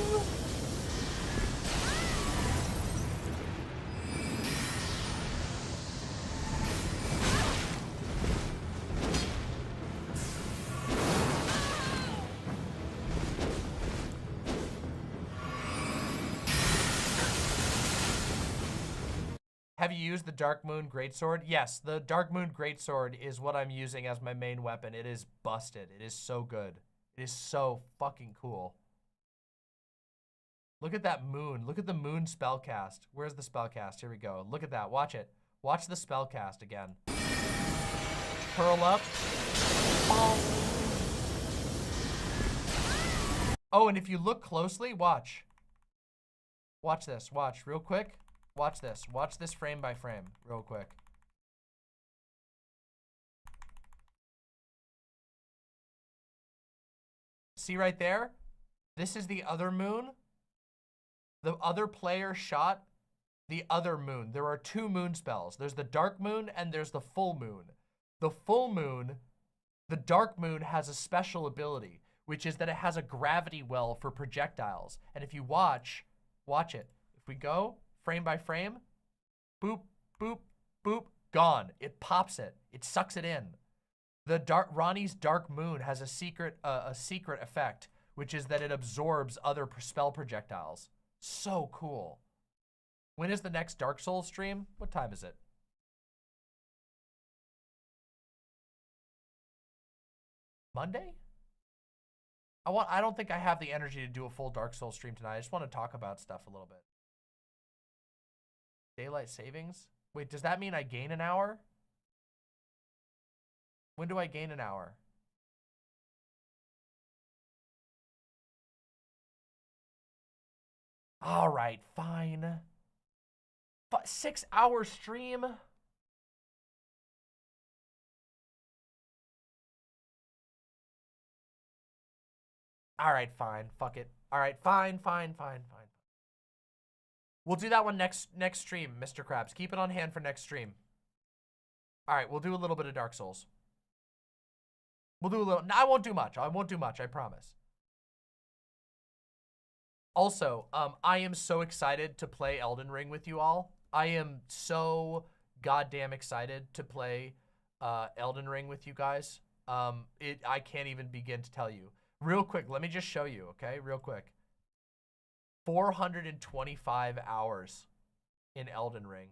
Have you used the Dark Moon Greatsword? Yes, the Dark Moon Greatsword is what I'm using as my main weapon. It is busted. It is so good. It is so fucking cool. Look at that moon. Look at the moon spellcast. Where's the spellcast? Here we go. Look at that. Watch it. Watch the spellcast again. Curl up. Oh, and if you look closely, watch. Watch this. Watch real quick. Watch this. Watch this frame by frame real quick. See right there? This is the other moon. The other player shot the other moon. There are two moon spells. There's the dark moon and there's the full moon. The full moon, the dark moon has a special ability, which is that it has a gravity well for projectiles. And if you watch it. If we go frame by frame, boop, boop, boop, gone. It pops it. It sucks it in. Ronnie's dark moon has a secret effect, which is that it absorbs other spell projectiles. So cool. When is the next Dark Souls stream? What time is it? Monday? I don't think I have the energy to do a full Dark Souls stream tonight. I just want to talk about stuff a little bit. Daylight savings? Wait, does that mean I gain an hour? When do I gain an hour? All right, fine. 6 hour stream? All right, fine. Fuck it. All right, fine. We'll do that one next stream, Mr. Krabs. Keep it on hand for next stream. All right, we'll do a little bit of Dark Souls. We'll do a little. No, I won't do much. I won't do much, I promise. Also, I am so excited to play Elden Ring with you all. I am so goddamn excited to play Elden Ring with you guys. I can't even begin to tell you. Real quick, let me just show you, okay? Real quick. 425 hours in Elden Ring.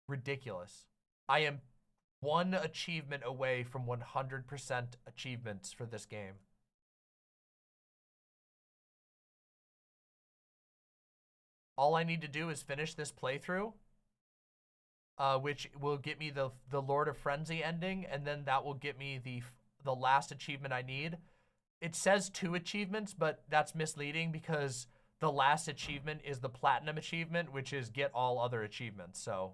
Ridiculous. I am one achievement away from 100% achievements for this game. All I need to do is finish this playthrough, which will get me the Lord of Frenzy ending, and then that will get me the last achievement I need. It says 2 achievements, but that's misleading because the last achievement is the platinum achievement, which is get all other achievements. So,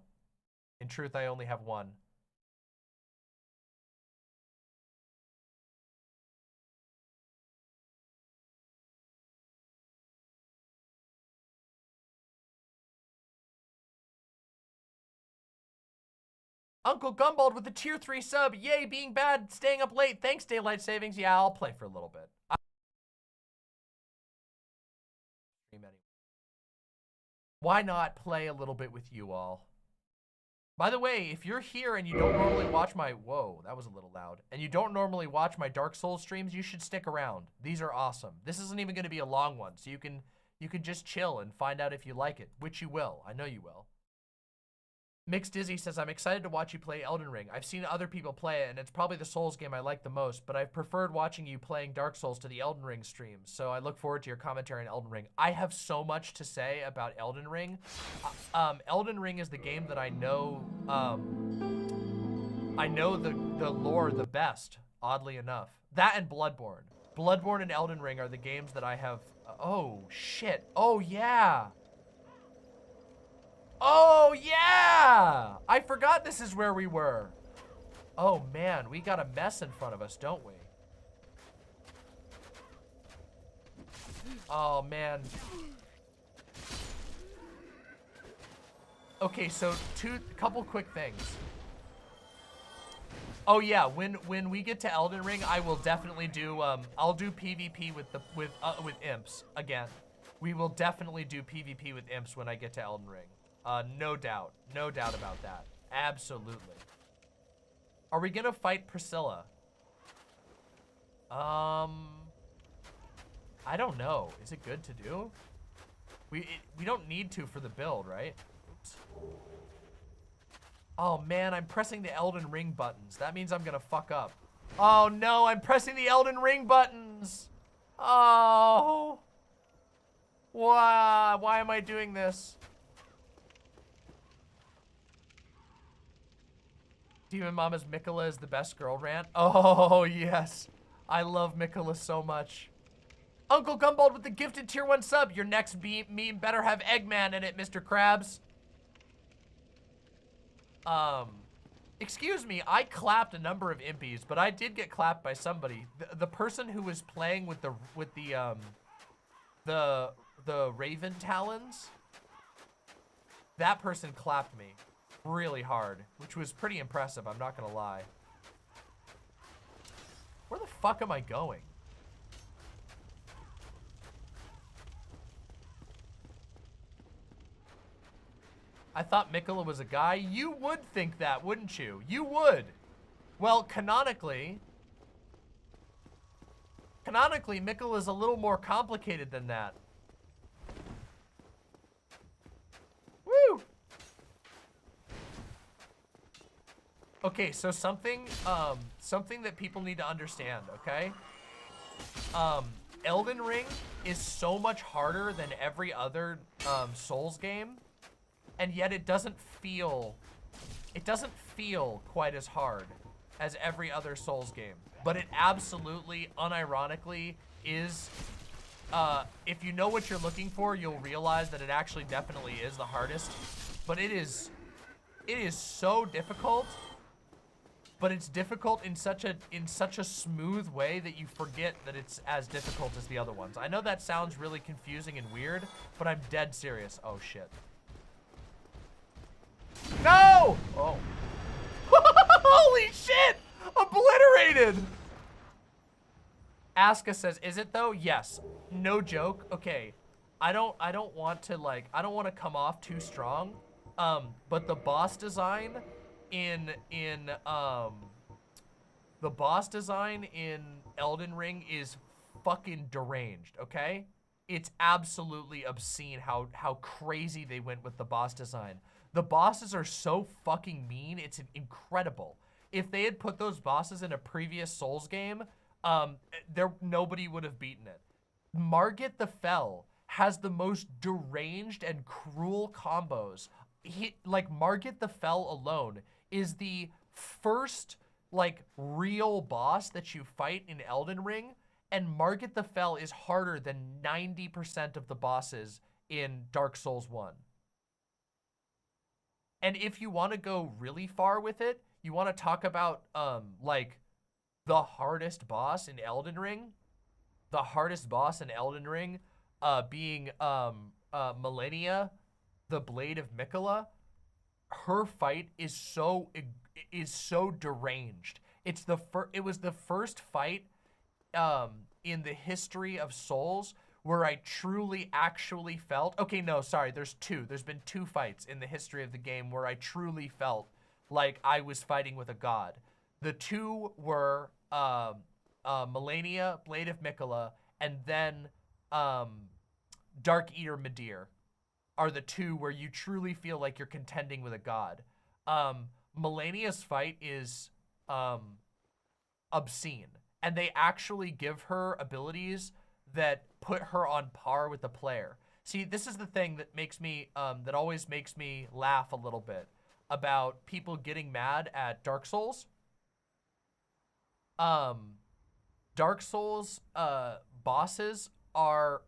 in truth, I only have 1. Uncle Gumbald with the tier 3 sub. Yay, being bad, staying up late. Thanks, Daylight Savings. Yeah, I'll play for a little bit. Why not play a little bit with you all? By the way, if you're here and you don't normally watch my... Whoa, that was a little loud. And you don't normally watch my Dark Souls streams, you should stick around. These are awesome. This isn't even going to be a long one, so you can just chill and find out if you like it, which you will. I know you will. Mixed Dizzy says, I'm excited to watch you play Elden Ring. I've seen other people play it, and it's probably the Souls game I like the most, but I've preferred watching you playing Dark Souls to the Elden Ring streams, so I look forward to your commentary on Elden Ring. I have so much to say about Elden Ring. Elden Ring is the game that I know the lore the best, oddly enough. That and Bloodborne. Bloodborne and Elden Ring are the games that I have... oh, shit. Oh, yeah. Oh, yeah! I forgot this is where we were. Oh, man, we got a mess in front of us, don't we? Oh, man. Okay, so couple quick things. Oh yeah, when we get to Elden Ring, I will definitely do I'll do PvP with imps again. We will definitely do PvP with imps when I get to Elden Ring. No doubt about that. Absolutely. Are we gonna fight Priscilla? I don't know. Is it good to do? We don't need to for the build, right? Oops. Oh man, I'm pressing the Elden Ring buttons. That means I'm gonna fuck up. Oh no, I'm pressing the Elden Ring buttons. Oh. Why am I doing this? Demon Mama's Mikola is the best girl rant. Oh yes. I love Mikola so much. Uncle Gumbald with the gifted tier 1 sub. Your next meme better have Eggman in it, Mr. Krabs. Excuse me, I clapped a number of impies, but I did get clapped by somebody. The person who was playing with the Raven Talons, that person clapped me really hard, which was pretty impressive, I'm not gonna lie. Where the fuck am I going? I thought Mikola was a guy. You would think that, wouldn't you? You would. Well, canonically, Mikola is a little more complicated than that. Woo! Okay, so something that people need to understand, okay? Elden Ring is so much harder than every other Souls game. And yet it doesn't feel quite as hard as every other Souls game. But it absolutely, unironically, is, if you know what you're looking for, you'll realize that it actually definitely is the hardest. But it is so difficult, but it's difficult in such a smooth way that you forget that it's as difficult as the other ones. I know that sounds really confusing and weird, but I'm dead serious. Oh shit. No! Oh. Holy shit! Obliterated! Aska says, is it though? Yes. No joke. Okay. I don't want to come off too strong. But the boss design in Elden Ring is fucking deranged, okay? It's absolutely obscene how crazy they went with the boss design. The bosses are so fucking mean, it's incredible. If they had put those bosses in a previous Souls game, nobody would have beaten it. Margit the Fell has the most deranged and cruel combos. Margit the Fell alone is the first, real boss that you fight in Elden Ring, and Margit the Fell is harder than 90% of the bosses in Dark Souls 1. And if you want to go really far with it, you want to talk about, the hardest boss in Elden Ring? The hardest boss in Elden Ring being Millennia, the Blade of Mikola. Her fight is so deranged. It was the first fight in the history of Souls where I truly actually felt, okay, no, sorry, there's been two fights in the history of the game where I truly felt like I was fighting with a god. The two were Millennia, Blade of Mikola, and then Dark Eater Midir are the two where you truly feel like you're contending with a god. Millennia's fight is obscene, and they actually give her abilities that put her on par with the player. See, this is the thing that makes me, that always makes me laugh a little bit about people getting mad at Dark Souls. Dark Souls bosses are,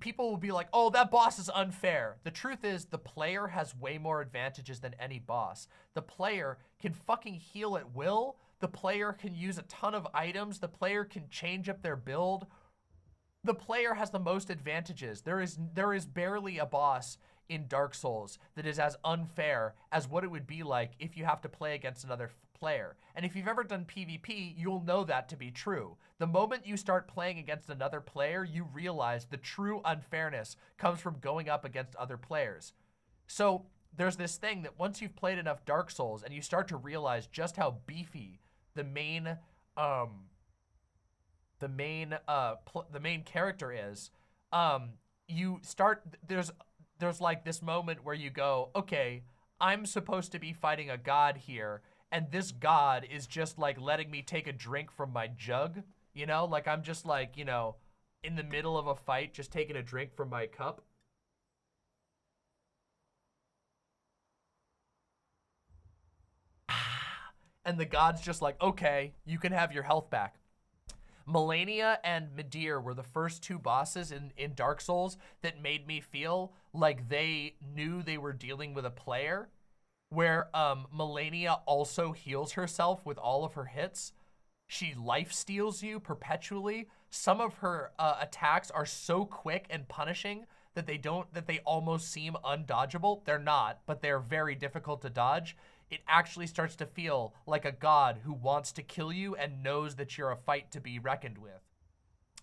people will be like, oh, that boss is unfair. The truth is the player has way more advantages than any boss. The player can fucking heal at will. The player can use a ton of items. The player can change up their build. The player has the most advantages. There is barely a boss in Dark Souls that is as unfair as what it would be like if you have to play against another player. And if you've ever done PvP, you'll know that to be true. The moment you start playing against another player, you realize the true unfairness comes from going up against other players. So there's this thing that once you've played enough Dark Souls and you start to realize just how beefy the main character is, you start, there's like this moment where you go, okay, I'm supposed to be fighting a god here, and this god is just like letting me take a drink from my jug, you know? Like I'm just like, you know, in the middle of a fight, just taking a drink from my cup. And the god's just like, okay, you can have your health back. Melania and Midir were the first two bosses in Dark Souls that made me feel like they knew they were dealing with a player, where Melania also heals herself with all of her hits. She life steals you perpetually. Some of her attacks are so quick and punishing that they almost seem undodgeable. They're not, but they're very difficult to dodge. It actually starts to feel like a god who wants to kill you and knows that you're a fight to be reckoned with.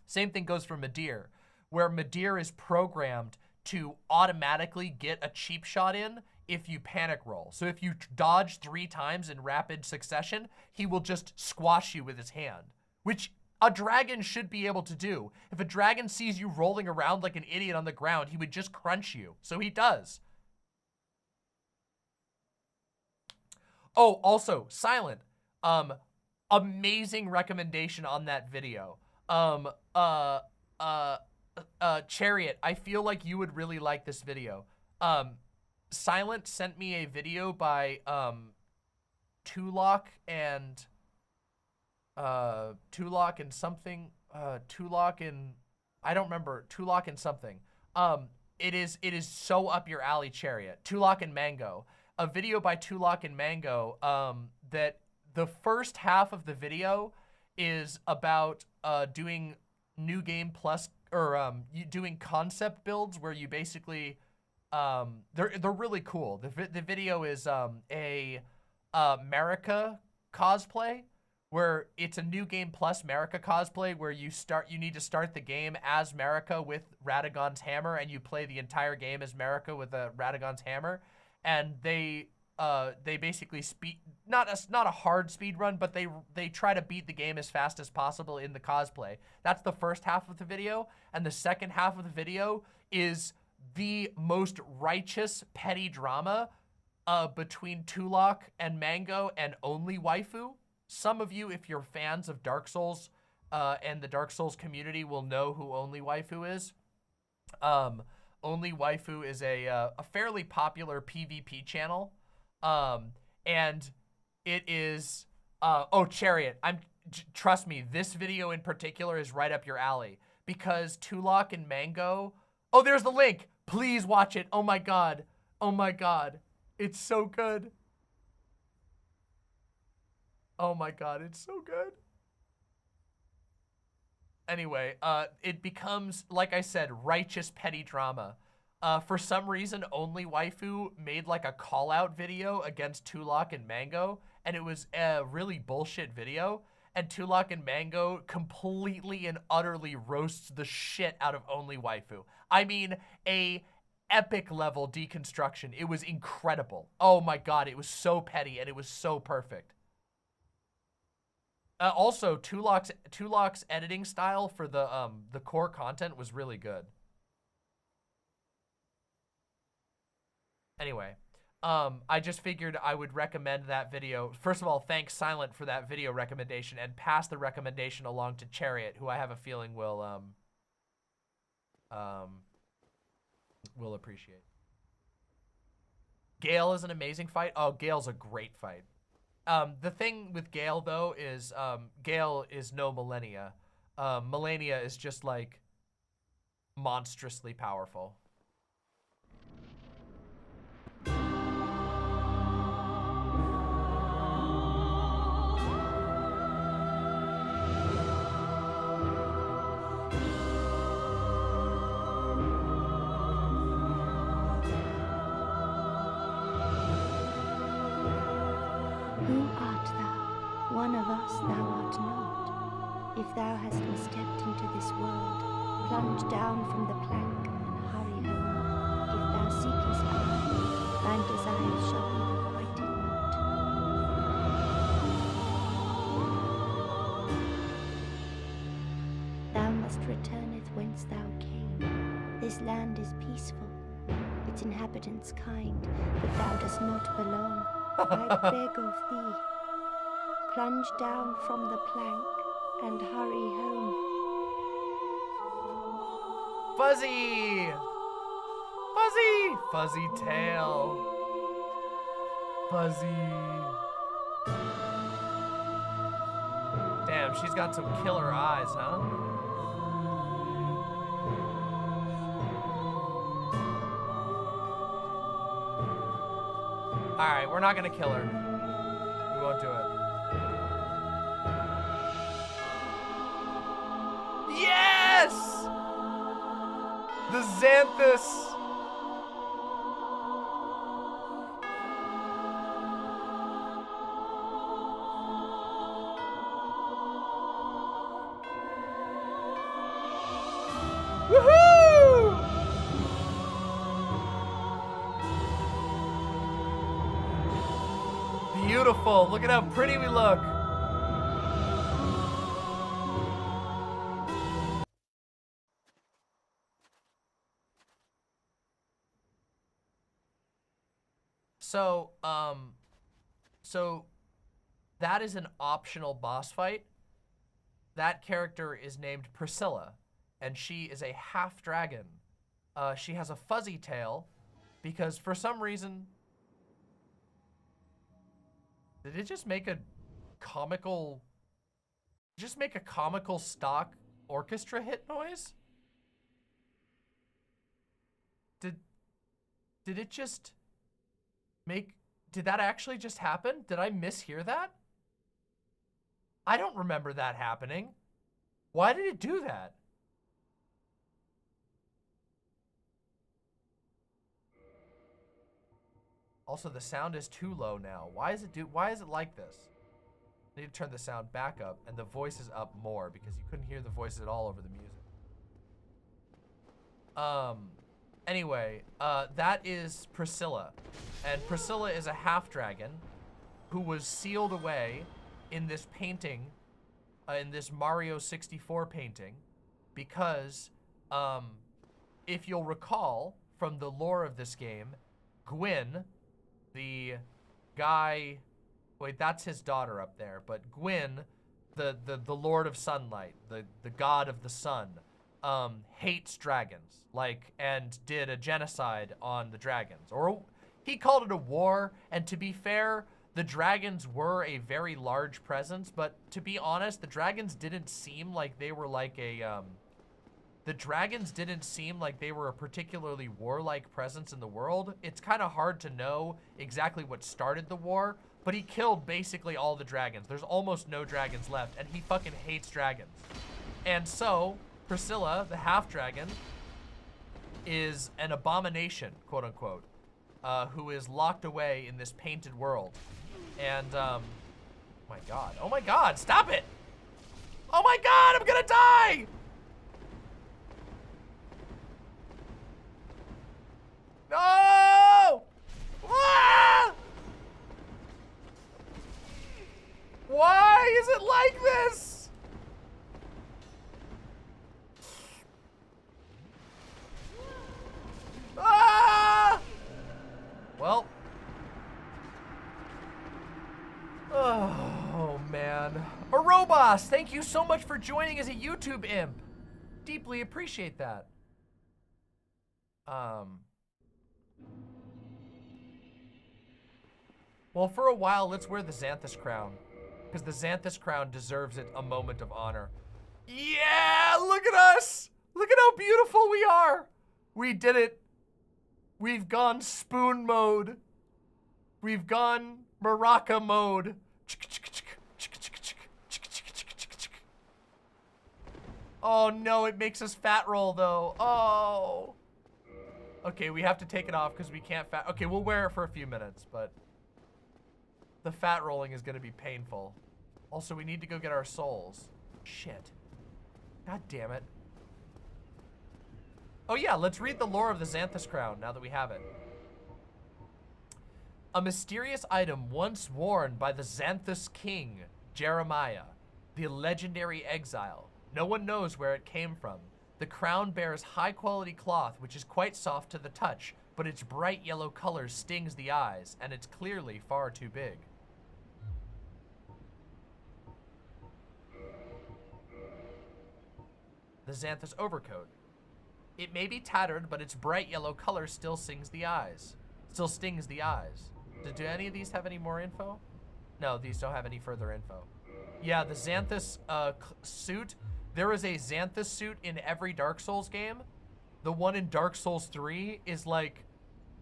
Same thing goes for Midir, where Midir is programmed to automatically get a cheap shot in if you panic roll. So if you dodge 3 times in rapid succession, he will just squash you with his hand, which a dragon should be able to do. If a dragon sees you rolling around like an idiot on the ground, he would just crunch you. So he does. Oh, also, Silent, amazing recommendation on that video. Chariot, I feel like you would really like this video. Silent sent me a video by, Tulok and something, Tulok and, I don't remember, Tulok and something. It is so up your alley, Chariot. Tulok and Mango. A video by Tulok and Mango, that the first half of the video is about doing New Game Plus, or doing concept builds where you basically, they're really cool. The video is a Marika cosplay, where it's a New Game Plus Marika cosplay where you need to start the game as Marika with Radagon's hammer, and you play the entire game as Marika with Radagon's hammer. And they basically not a hard speed run, but they try to beat the game as fast as possible in the cosplay. That's the first half of the video, and the second half of the video is the most righteous petty drama between Tulok and Mango and Only Waifu. Some of you, if you're fans of Dark Souls and the Dark Souls community, will know who Only Waifu is. Only Waifu is a fairly popular PvP channel, and it is, oh, Chariot, trust me, this video in particular is right up your alley, because Tulok and Mango, oh, there's the link, please watch it, oh my god, it's so good, oh my god, it's so good. Anyway, it becomes, like I said, righteous petty drama. For some reason, Only Waifu made like a call-out video against Tulok and Mango, and it was a really bullshit video, and Tulok and Mango completely and utterly roasts the shit out of Only Waifu. I mean, a epic level deconstruction. It was incredible. Oh my god, it was so petty, and it was so perfect. Also, Tulok's editing style for the core content was really good. Anyway, I just figured I would recommend that video. First of all, thanks Silent for that video recommendation, and pass the recommendation along to Chariot, who I have a feeling will appreciate. Gale is an amazing fight. Oh, Gale's a great fight. The thing with Gale, though, is Gale is no Millennia. Millennia is just like monstrously powerful. Who art thou? One of us thou art not. If thou hast misstepped into this world, plunge down from the plank and hurry home. If thou seekest I, thine desires shall be requited not. Thou must returneth whence thou came. This land is peaceful, its inhabitants kind, but thou dost not belong. I beg of thee, plunge down from the plank and hurry home. Fuzzy! Fuzzy! Fuzzy tail. Fuzzy. Damn, she's got some killer eyes, huh? Alright, we're not gonna kill her. We won't do it. Yes! The Xanthus! Woohoo! Beautiful. Look at how pretty we look. So that is an optional boss fight. That character is named Priscilla, and she is a half dragon. She has a fuzzy tail because for some reason, did it just make a comical stock orchestra hit noise? Did it just make, did that actually just happen? Did I mishear that? I don't remember that happening. Why did it do that? Also, the sound is too low now. Why is it like this? I need to turn the sound back up, and the voice is up more because you couldn't hear the voices at all over the music. Anyway, that is Priscilla. And Priscilla is a half dragon who was sealed away in this painting, in this Mario 64 painting, because, if you'll recall from the lore of this game, Gwyn, the guy, wait, that's his daughter up there, but Gwyn, the Lord of Sunlight, the god of the sun, hates dragons, like, and did a genocide on the dragons. Or he called it a war, and to be fair, the dragons were a very large presence, but to be honest, the dragons didn't seem like they were like a, the dragons didn't seem like they were a particularly warlike presence in the world. It's kind of hard to know exactly what started the war, but he killed basically all the dragons. There's almost no dragons left, and he fucking hates dragons. And so, Priscilla, the half-dragon, is an abomination, quote-unquote, who is locked away in this painted world. And, oh my god, stop it! Oh my god, I'm gonna die! No! Ah! Why is it like this? Ah! Well. Oh, man. Arobos, thank you so much for joining as a YouTube imp. Deeply appreciate that. Well, for a while, let's wear the Xanthus crown, because the Xanthus crown deserves it a moment of honor. Yeah, look at us! Look at how beautiful we are. We did it. We've gone spoon mode. We've gone maraca mode. Oh no, it makes us fat roll though. Oh. Okay, we have to take it off because we can't fat. Okay, we'll wear it for a few minutes, but the fat rolling is going to be painful. Also, we need to go get our souls. Shit. God damn it. Oh yeah, let's read the lore of the Xanthus crown now that we have it. A mysterious item once worn by the Xanthus king, Jeremiah, the legendary exile. No one knows where it came from. The crown bears high-quality cloth, which is quite soft to the touch, but its bright yellow color stings the eyes, and it's clearly far too big. The Xanthus overcoat. It may be tattered, but its bright yellow color still stings the eyes. Do any of these have any more info? No, these don't have any further info. Yeah, the Xanthus suit. There is a Xanthus suit in every Dark Souls game. The one in Dark Souls 3 is like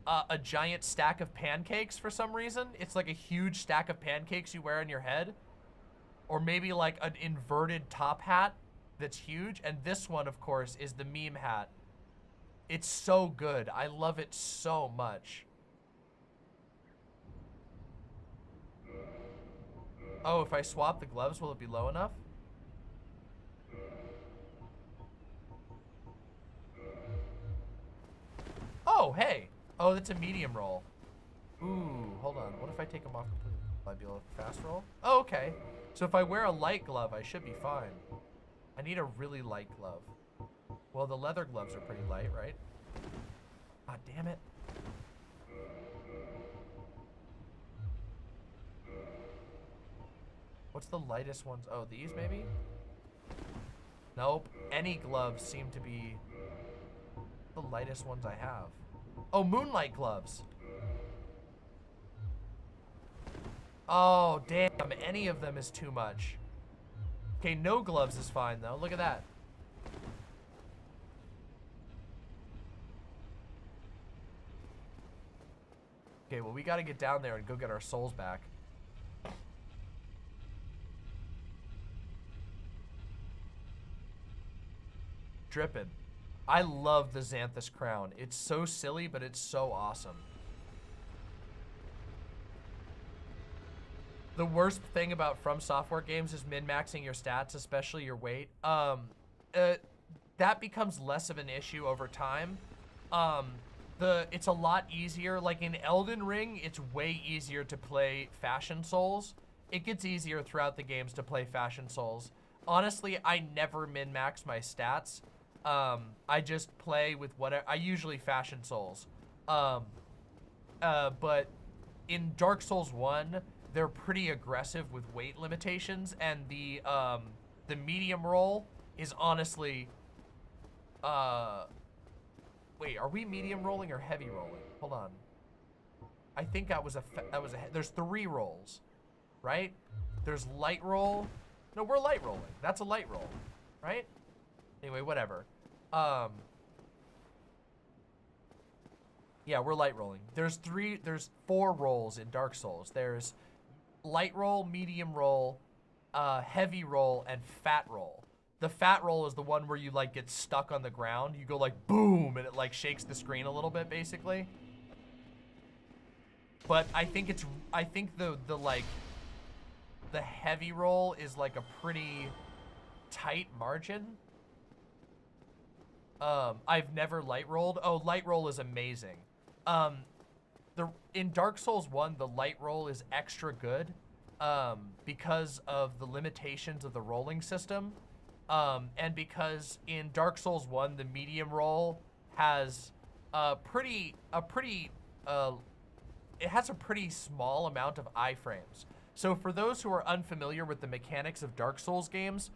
a giant stack of pancakes for some reason. It's like a huge stack of pancakes you wear on your head. Or maybe like an inverted top hat that's huge. And this one, of course, is the meme hat. It's so good. I love it so much. Oh, if I swap the gloves, will it be low enough? Oh, hey. Oh, that's a medium roll. Ooh, hold on. What if I take them off completely? Will I be able to fast roll? Oh, okay. So if I wear a light glove, I should be fine. I need a really light glove. Well, the leather gloves are pretty light, right? Ah, damn it. What's the lightest ones? Oh, these maybe? Nope. Any gloves seem to be the lightest ones I have. Oh, moonlight gloves. Oh, damn. Any of them is too much. Okay, no gloves is fine, though. Look at that. Okay, well, we got to get down there and go get our souls back. Drippin'. I love the Xanthus crown. It's so silly, but it's so awesome. The worst thing about From Software games is min-maxing your stats, especially your weight. That becomes less of an issue over time. It's a lot easier. Like in Elden Ring, it's way easier to play Fashion Souls. It gets easier throughout the games to play Fashion Souls. Honestly, I never min-max my stats. I just play with whatever. I usually Fashion Souls. But in Dark Souls 1, they're pretty aggressive with weight limitations, and the medium roll is honestly, wait, are we medium rolling or heavy rolling? Hold on. I think there's 3 rolls, right? There's light roll. No, we're light rolling. That's a light roll, right? Anyway, whatever. Yeah, we're light rolling. There's 4 rolls in Dark Souls. There's light roll, medium roll, heavy roll, and fat roll. The fat roll is the one where you like get stuck on the ground. You go like boom, and it like shakes the screen a little bit, basically. But I think the heavy roll is like a pretty tight margin. I've never light rolled. Oh, light roll is amazing. In Dark Souls 1, the light roll is extra good because of the limitations of the rolling system. And because in Dark Souls 1, the medium roll has it has a pretty small amount of iframes. So for those who are unfamiliar with the mechanics of Dark Souls games,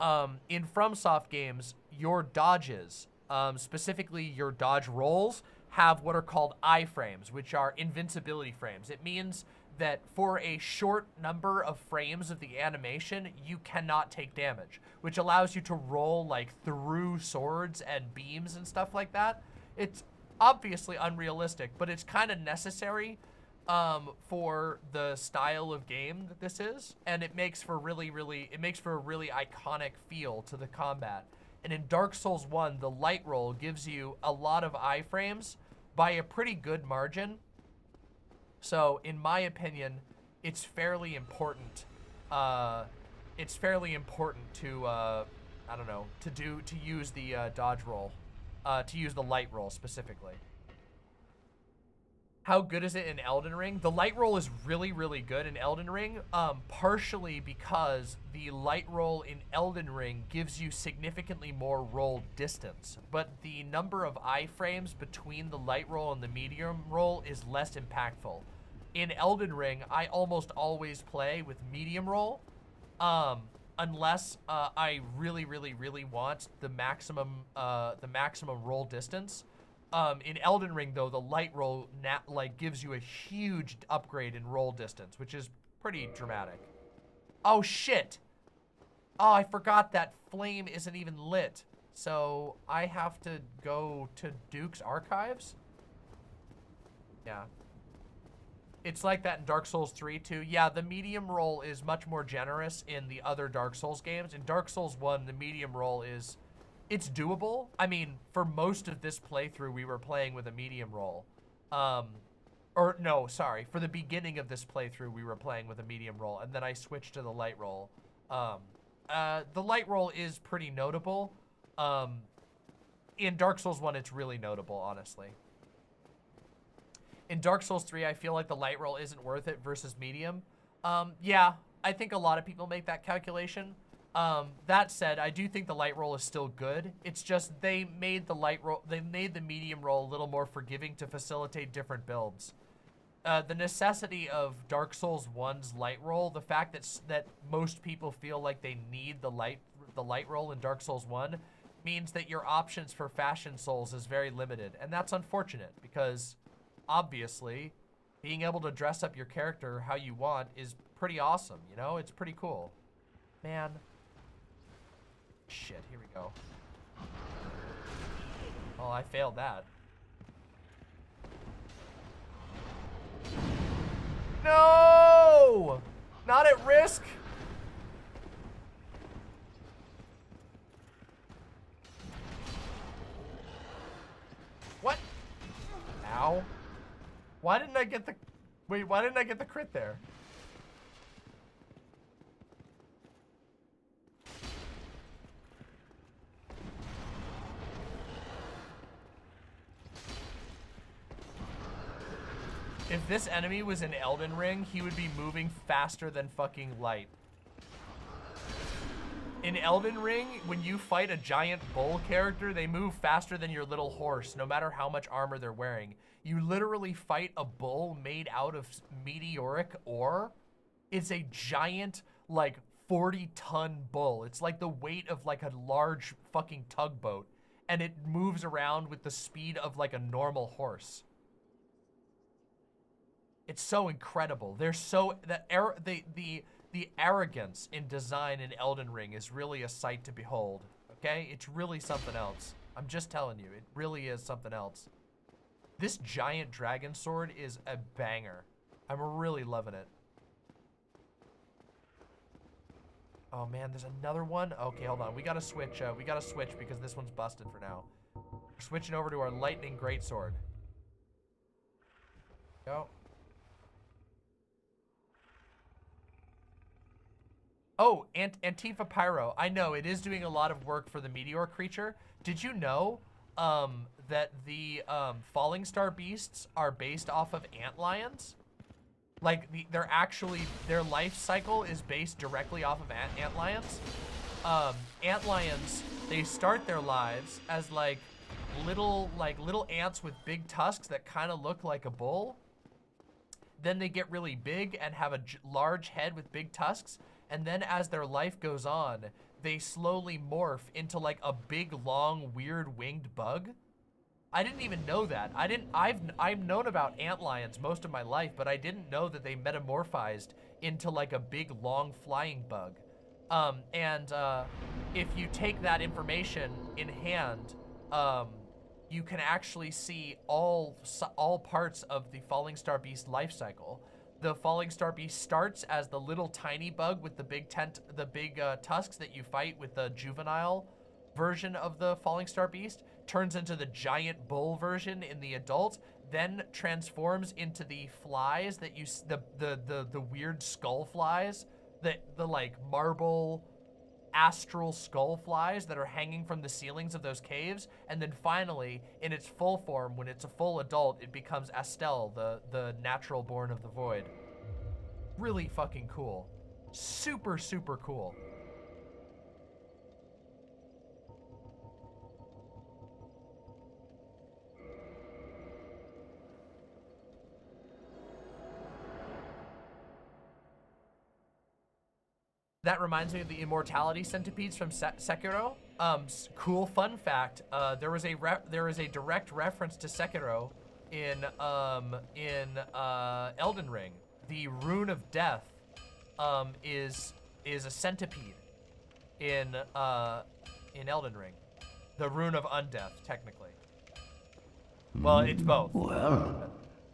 in FromSoft games, your dodges, specifically your dodge rolls, have what are called iframes, which are invincibility frames. It means that for a short number of frames of the animation, you cannot take damage, which allows you to roll like through swords and beams and stuff like that. It's obviously unrealistic, but it's kind of necessary for the style of game that this is, and it makes for a really iconic feel to the combat. And in Dark Souls 1, the light roll gives you a lot of iframes by a pretty good margin. So, in my opinion, it's fairly important. It's fairly important to, I don't know, to use the dodge roll, to use the light roll specifically. How good is it in Elden Ring? The light roll is really, really good in Elden Ring, partially because the light roll in Elden Ring gives you significantly more roll distance, but the number of iframes between the light roll and the medium roll is less impactful. In Elden Ring, I almost always play with medium roll, unless I really, really, really want the maximum roll distance. In Elden Ring, though, the light roll gives you a huge upgrade in roll distance, which is pretty dramatic. Oh, shit. Oh, I forgot that flame isn't even lit. So I have to go to Duke's Archives? Yeah. It's like that in Dark Souls 3, too. Yeah, the medium roll is much more generous in the other Dark Souls games. In Dark Souls 1, the medium roll is... It's doable. I mean, for most of this playthrough, we were playing with a medium roll. Or, no, sorry. For the beginning of this playthrough, we were playing with a medium roll, and then I switched to the light roll. The light roll is pretty notable. In Dark Souls 1, it's really notable, honestly. In Dark Souls 3, I feel like the light roll isn't worth it versus medium. Yeah, I think a lot of people make that calculation. That said, I do think the light roll is still good. It's just they made the medium roll a little more forgiving to facilitate different builds. The necessity of Dark Souls 1's light roll, the fact that most people feel like they need the light roll in Dark Souls 1 means that your options for Fashion Souls is very limited, and that's unfortunate because obviously being able to dress up your character how you want is pretty awesome, you know? It's pretty cool. Man. Shit, here we go. Oh, I failed that. No! Not at risk. What? Ow. Why didn't I get the... Wait, why didn't I get the crit there? If this enemy was in Elden Ring, he would be moving faster than fucking light. In Elden Ring, when you fight a giant bull character, they move faster than your little horse, no matter how much armor they're wearing. You literally fight a bull made out of meteoric ore. It's a giant, like, 40-ton bull. It's like the weight of, like, a large fucking tugboat. And it moves around with the speed of, like, a normal horse. It's so incredible. They're so the arrogance in design in Elden Ring is really a sight to behold. Okay? It's really something else. I'm just telling you, it really is something else. This giant dragon sword is a banger. I'm really loving it. Oh man, there's another one. Okay, hold on. We gotta switch. We gotta switch because this one's busted for now. We're switching over to our lightning greatsword. Go. Oh, Antifa Pyro. I know, it is doing a lot of work for the meteor creature. Did you know that the falling star beasts are based off of antlions? Like, their life cycle is based directly off of antlions. Antlions, they start their lives as like little ants with big tusks that kind of look like a bull. Then they get really big and have a large head with big tusks. And then as their life goes on, they slowly morph into like a big, long, weird winged bug. I didn't even know that. I've known about antlions most of my life, but I didn't know that they metamorphized into like a big long flying bug. If you take that information in hand, you can actually see all parts of the falling star beast life cycle. The falling star beast starts as the little tiny bug with the big tusks that you fight with the juvenile version of the falling star beast, turns into the giant bull version in the adult, then transforms into the flies that you the weird skull flies, the like marble astral skull flies that are hanging from the ceilings of those caves, and then finally, in its full form, when it's a full adult, it becomes Astel, the natural born of the void. Really fucking cool. Super, super cool. That reminds me of the immortality centipedes from Sekiro. Cool fun fact: there is a direct reference to Sekiro in Elden Ring. The rune of death is a centipede in Elden Ring. The rune of undeath, technically. Well, it's both. Well,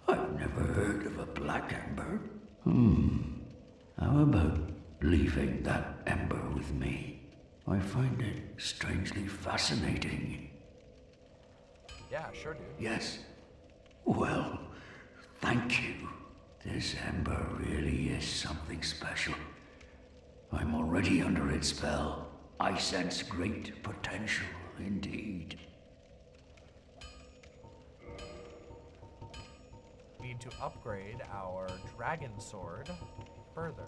I've never heard of a black ember. How about leaving that ember with me? I find it strangely fascinating. Yeah, sure, dude. Yes. Well, thank you. This ember really is something special. I'm already under its spell. I sense great potential indeed. We need to upgrade our dragon sword further.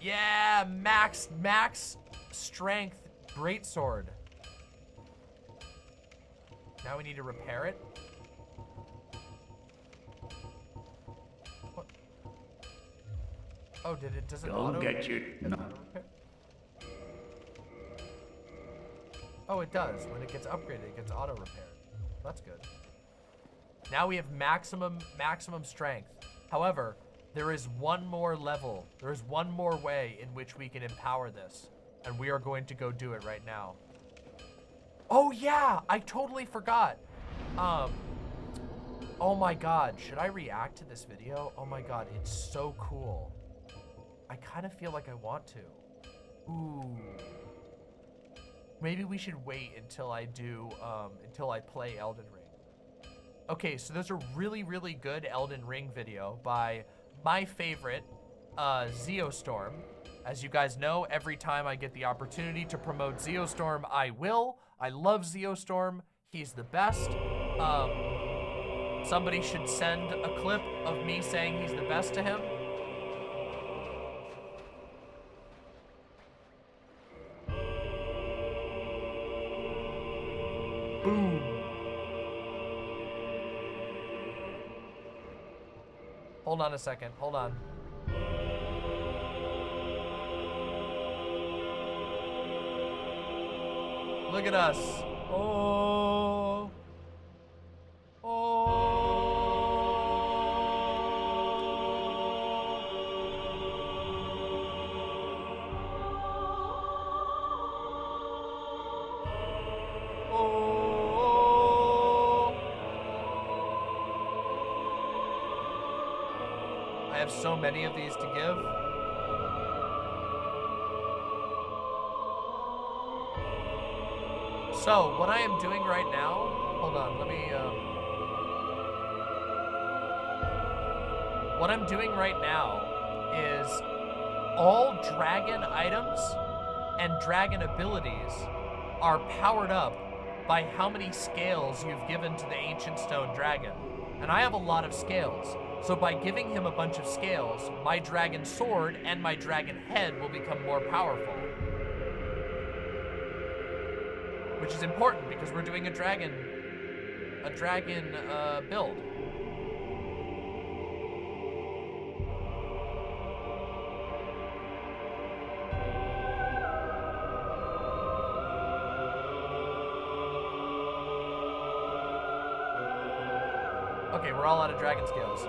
Yeah, max strength greatsword. Now we need to repair it. What? Oh, does it auto? Don't get you. No. Oh, it does. When it gets upgraded, it gets auto repaired. That's good. Now we have maximum strength. However, there is one more level. There is one more way in which we can empower this, and we are going to go do it right now. Oh yeah, I totally forgot. Oh my God, should I react to this video? Oh my God, it's so cool. I kind of feel like I want to. Ooh. Maybe we should wait until I play Elden Ring. Okay, so there's a really, really good Elden Ring video by my favorite, Zeostorm. As you guys know, every time I get the opportunity to promote Zeostorm, I will. I love Zeostorm. He's the best. Somebody should send a clip of me saying he's the best to him. Boom. Hold on a second, hold on. Look at us. Oh. Oh. I have so many of these to give. So, what I am doing right now, hold on, let me, what I'm doing right now is all dragon items and dragon abilities are powered up by how many scales you've given to the Ancient Stone Dragon. And I have a lot of scales. So by giving him a bunch of scales, my dragon sword and my dragon head will become more powerful. Which is important because we're doing a dragon build. Okay, we're all out of dragon scales.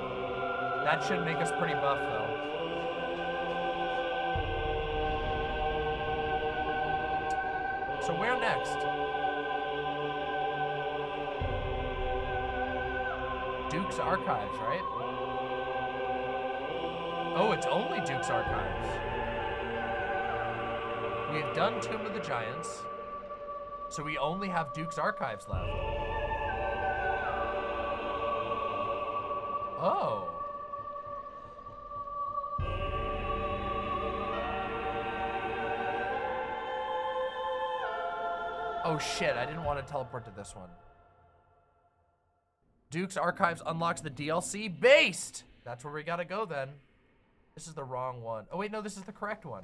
That should make us pretty buff, though. So where next? Duke's Archives, right? Oh, it's only Duke's Archives. We've done Tomb of the Giants, so we only have Duke's Archives left. Oh. Oh shit, I didn't want to teleport to this one. Duke's Archives unlocks the DLC based. That's where we gotta go then. This is the wrong one. Oh wait, no, this is the correct one.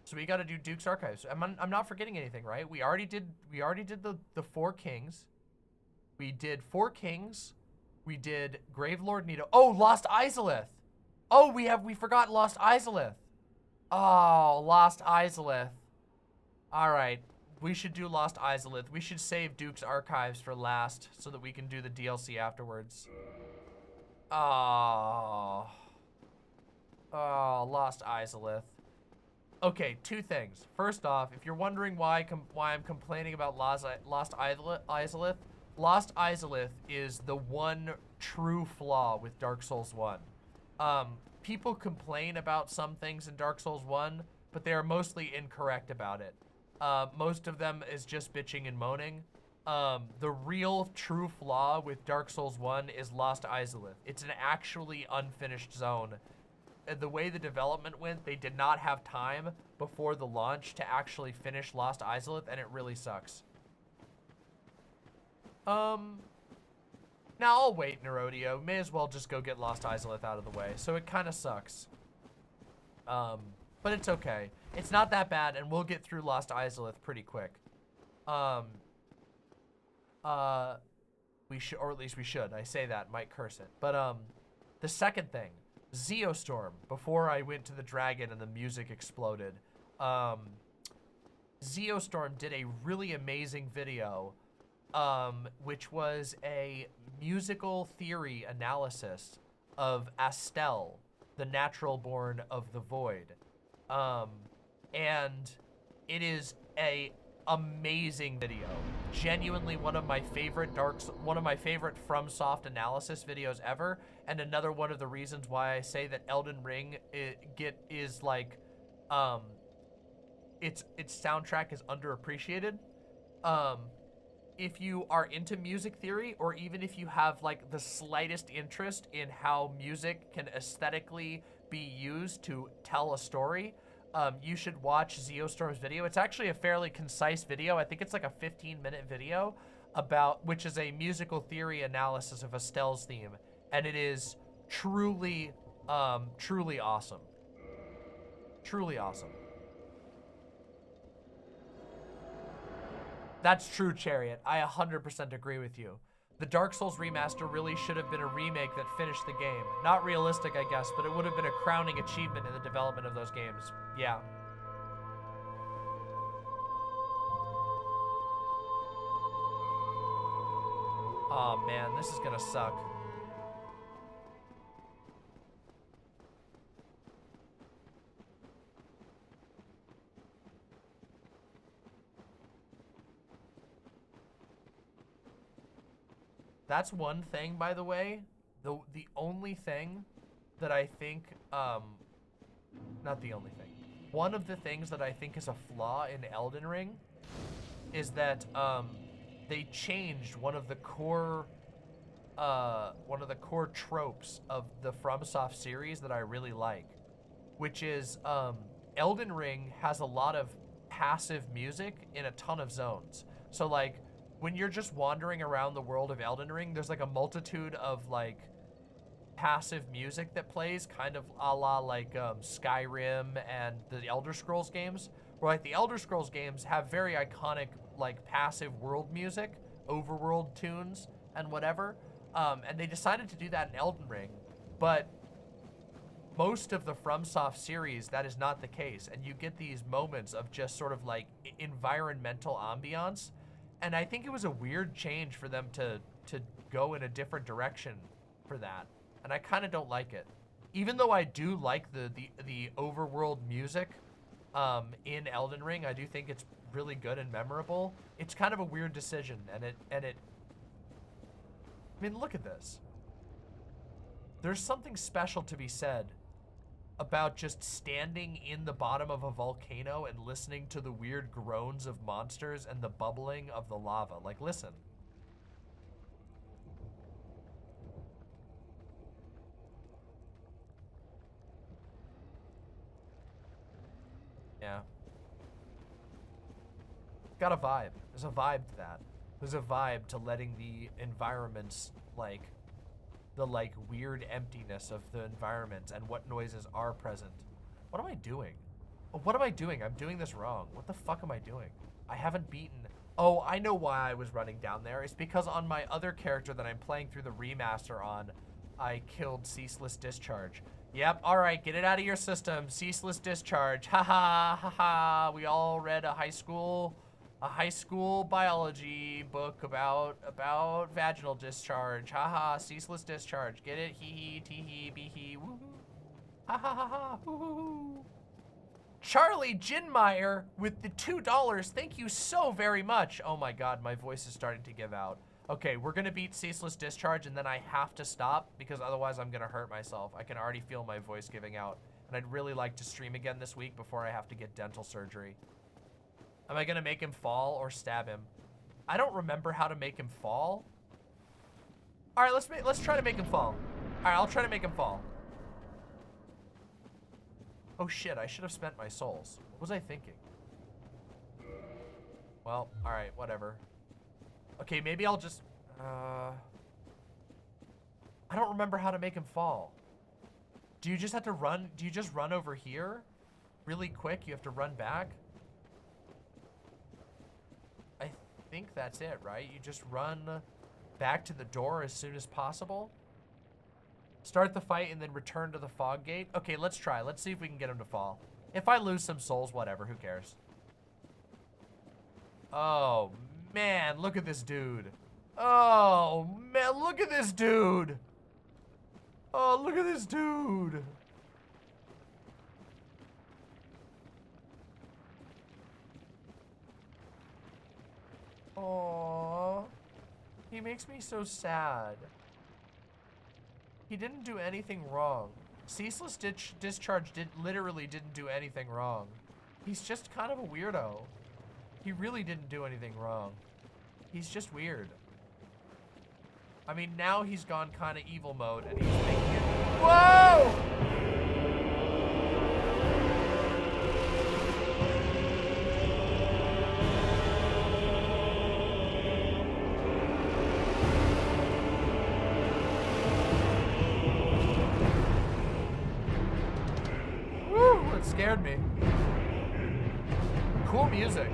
So we gotta do Duke's Archives. I'm not forgetting anything, right? We already did the 4 Kings. We did 4 Kings. We did Gravelord Nito. Oh, Lost Acelaces. Oh, we forgot Lost Acelaces. Oh, Lost Acelaces. All right. We should do Lost Acelaces. We should save Duke's Archives for last so that we can do the DLC afterwards. Oh. Oh, Lost Acelaces. Okay, 2 things. First off, if you're wondering why I'm complaining about Lost Acelaces, Lost Acelaces is the one true flaw with Dark Souls 1. People complain about some things in Dark Souls 1, but they are mostly incorrect about it. Most of them is just bitching and moaning. The real true flaw with Dark Souls 1 is Lost Acelaces. It's an actually unfinished zone. The way the development went, they did not have time before the launch to actually finish Lost Acelaces, and it really sucks. Now I'll wait, Nerodio. May as well just go get Lost Acelaces out of the way. So it kind of sucks. But it's okay. It's not that bad, and we'll get through Lost Acelaces pretty quick. We should, or at least we should. I say that, might curse it. But the second thing, Zeostorm. Before I went to the dragon and the music exploded, Zeostorm did a really amazing video, which was a musical theory analysis of Astel, the natural born of the void. And it is a amazing video. Genuinely one of my favorite FromSoft analysis videos ever, and another one of the reasons why I say that Elden Ring is like its soundtrack is underappreciated. If you are into music theory, or even if you have like the slightest interest in how music can aesthetically be used to tell a story, you should watch Zeostorm's video. It's actually a fairly concise video. I think it's like a 15-minute video which is a musical theory analysis of Astel's theme, and it is truly, truly awesome. Truly awesome. That's true, Chariot. I 100% agree with you. The Dark Souls remaster really should have been a remake that finished the game. Not realistic, I guess, but it would have been a crowning achievement in the development of those games. Yeah. Oh man, this is gonna suck. That's one thing, by the way. The only thing that I think, not the only thing. One of the things that I think is a flaw in Elden Ring is that they changed one of the core tropes of the FromSoft series that I really like, which is Elden Ring has a lot of passive music in a ton of zones. So like, when you're just wandering around the world of Elden Ring, there's like a multitude of like passive music that plays, kind of a la like Skyrim and the Elder Scrolls games, where like the Elder Scrolls games have very iconic like passive world music, overworld tunes and whatever, and they decided to do that in Elden Ring, but most of the FromSoft series, that is not the case, and you get these moments of just sort of like environmental ambiance. And I think it was a weird change for them to go in a different direction for that. And I kind of don't like it. Even though I do like the overworld music in Elden Ring, I do think it's really good and memorable. It's kind of a weird decision, and it I mean, look at this. There's something special to be said about just standing in the bottom of a volcano and listening to the weird groans of monsters and the bubbling of the lava. Like, listen. Yeah. Got a vibe. There's a vibe to that. There's a vibe to letting the environments, like, the, like, weird emptiness of the environment and what noises are present. What am I doing? Oh, what am I doing? I'm doing this wrong. What the fuck am I doing? I haven't beaten... Oh, I know why I was running down there. It's because on my other character that I'm playing through the remaster on, I killed Ceaseless Discharge. Yep, alright, get it out of your system. Ceaseless Discharge. Haha, haha. We all read a high school biology book about vaginal discharge. Haha, ceaseless discharge. Get it? Hee hee, tee hee, bee hee, woohoo. Ha ha ha ha, woohoo. Charlie Ginmeyer with the $2. Thank you so very much. Oh my god, my voice is starting to give out. Okay, we're gonna beat ceaseless discharge and then I have to stop because otherwise I'm gonna hurt myself. I can already feel my voice giving out. And I'd really like to stream again this week before I have to get dental surgery. Am I gonna make him fall or stab him? I don't remember how to make him fall. All right, let's try to make him fall. All right, I'll try to make him fall. Oh shit, I should have spent my souls. What was I thinking? Well, all right, whatever. Okay, maybe I'll just, I don't remember how to make him fall. Do you just have to run? Do you just run over here really quick? You have to run back? I think that's it, right? You just run back to the door as soon as possible. Start the fight and then return to the fog gate. Okay, let's try. Let's see if we can get him to fall. If I lose some souls, whatever, who cares? Oh, man, look at this dude. Oh, man, look at this dude. Oh, look at this dude. Aww. He makes me so sad. He didn't do anything wrong. Ceaseless Discharge literally didn't do anything wrong. He's just kind of a weirdo. He really didn't do anything wrong. He's just weird. I mean, now he's gone kind of evil mode and he's making it... Whoa! Woo! It scared me. Cool music.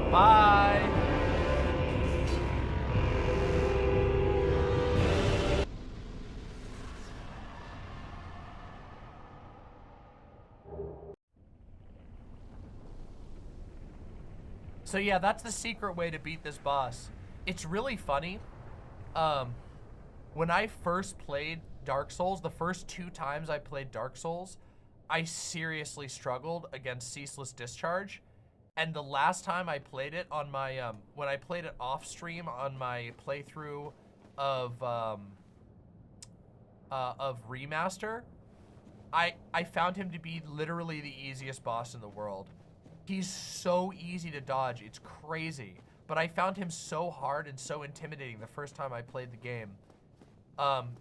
Bye. So yeah, that's the secret way to beat this boss. It's really funny. When I first played Dark Souls, the first 2 times I played Dark Souls, I seriously struggled against Ceaseless Discharge. And the last time I played it on my, when I played it off stream on my playthrough of Remaster, I found him to be literally the easiest boss in the world. He's so easy to dodge, it's crazy. But I found him so hard and so intimidating the first time I played the game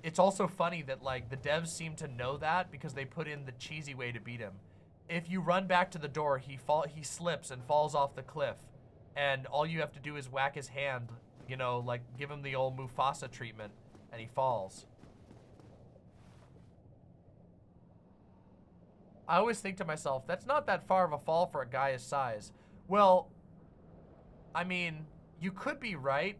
It's also funny that like the devs seem to know that because they put in the cheesy way to beat him. If you run back to the door, he slips and falls off the cliff, and all you have to do is whack his hand, you know, like give him the old Mufasa treatment, and he falls. I always think to myself, that's not that far of a fall for a guy his size. Well, I mean, you could be right,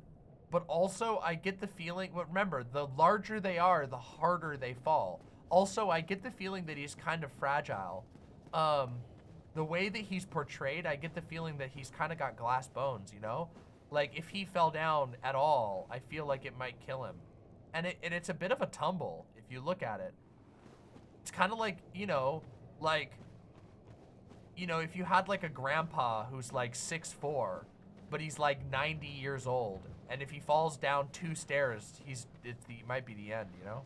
but also I get the feeling, well, remember, the larger they are, the harder they fall. Also, I get the feeling that he's kind of fragile. The way that he's portrayed, I get the feeling that he's kind of got glass bones, you know? Like, if he fell down at all, I feel like it might kill him. And it's a bit of a tumble, if you look at it. It's kind of like, you know, if you had like a grandpa who's like 6'4", but he's like 90 years old, and if he falls down 2 stairs, it might be the end, you know?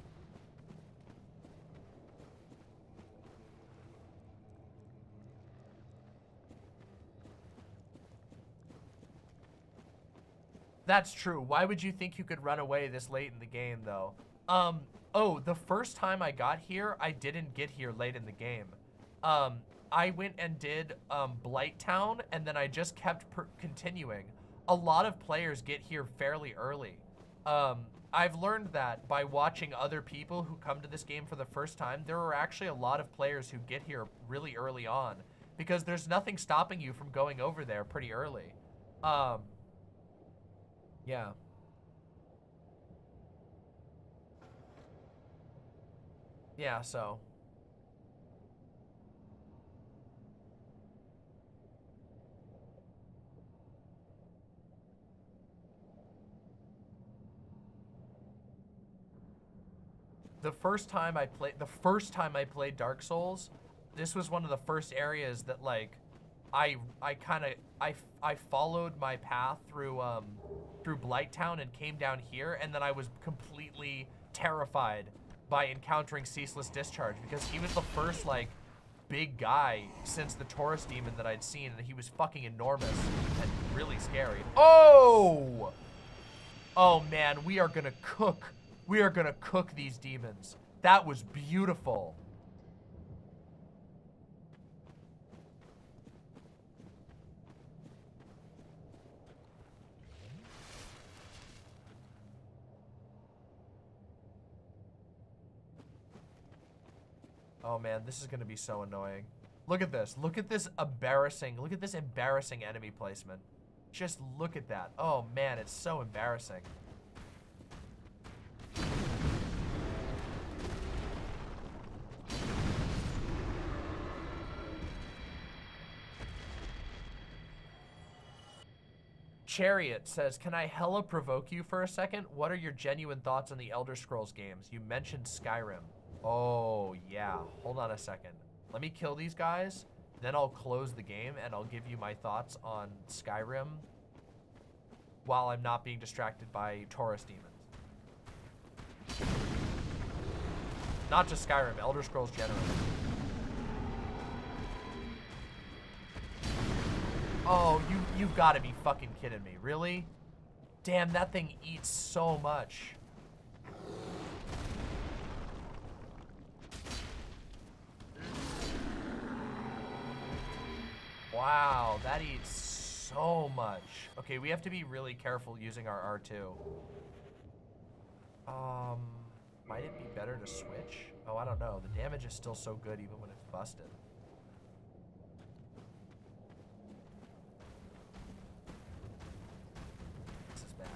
That's true. Why would you think you could run away this late in the game, though? Oh, the first time I got here, I didn't get here late in the game. I went and did Blighttown, and then I just kept continuing. A lot of players get here fairly early. I've learned that by watching other people who come to this game for the first time. There are actually a lot of players who get here really early on, because there's nothing stopping you from going over there pretty early. Yeah. Yeah, so. The first time I played Dark Souls, this was one of the first areas that like I followed my path through Blighttown and came down here, and then I was completely terrified by encountering Ceaseless Discharge, because he was the first like big guy since the Taurus demon that I'd seen, and he was fucking enormous and really scary. Oh! Oh man, we are gonna cook. We are gonna cook these demons. That was beautiful. Oh man, this is gonna be so annoying. Look at this. Look at this embarrassing enemy placement. Just look at that. Oh man, it's so embarrassing. Chariot says, can I hella provoke you for a second? What are your genuine thoughts on the Elder Scrolls games? You mentioned Skyrim. Oh, yeah. Hold on a second. Let me kill these guys, then I'll close the game, and I'll give you my thoughts on Skyrim while I'm not being distracted by Taurus demons. Not just Skyrim, Elder Scrolls generally. Oh, you've got to be fucking kidding me. Really? Damn, that thing eats so much. Wow, that eats so much. Okay, we have to be really careful using our R2. Might it be better to switch? Oh, I don't know. The damage is still so good even when it's busted. This is bad.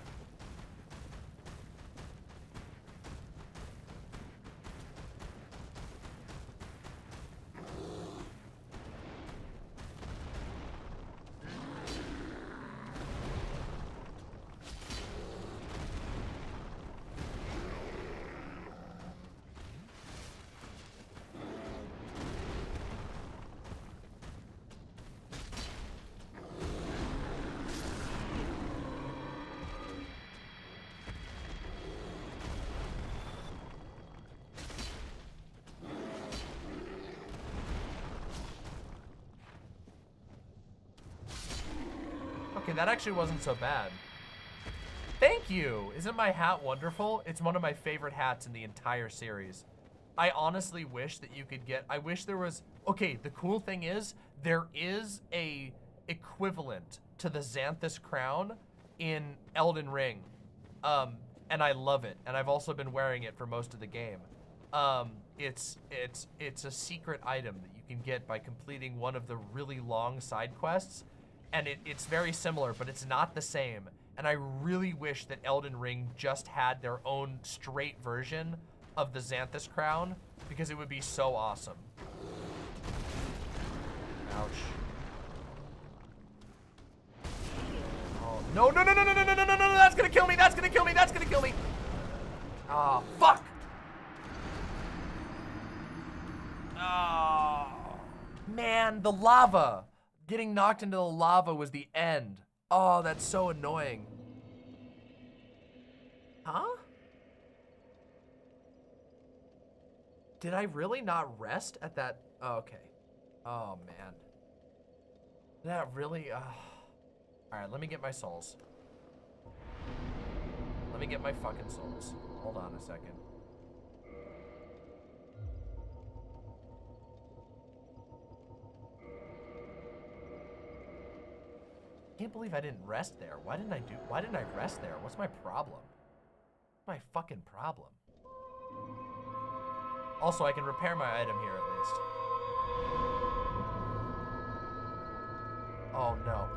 Okay, that actually wasn't so bad. Thank Thank you. Isn't my hat wonderful? It's one of my favorite hats in the entire series. I honestly wish that you could get, I wish there was, okay, the cool thing is there is a equivalent to the Xanthus crown in Elden Ring. And I love it. And I've also been wearing it for most of the game. It's a secret item that you can get by completing one of the really long side quests. And it's very similar, but it's not the same. And I really wish that Elden Ring just had their own straight version of the Xanthus crown, because it would be so awesome. Ouch. Oh, no, no, no, no, no, no, no, no, no, no, that's gonna kill me, that's gonna kill me, that's gonna kill me. Ah, fuck. Oh, man, the lava. Getting knocked into the lava was the end. Oh, that's so annoying. Huh? Did I really not rest at that? Oh, okay. Oh, man. That really, all right, let me get my souls. Let me get my fucking souls. Hold on a second. I can't believe I didn't rest there. Why didn't I rest there? What's my problem? What's my fucking problem? Also, I can repair my item here at least. Oh no.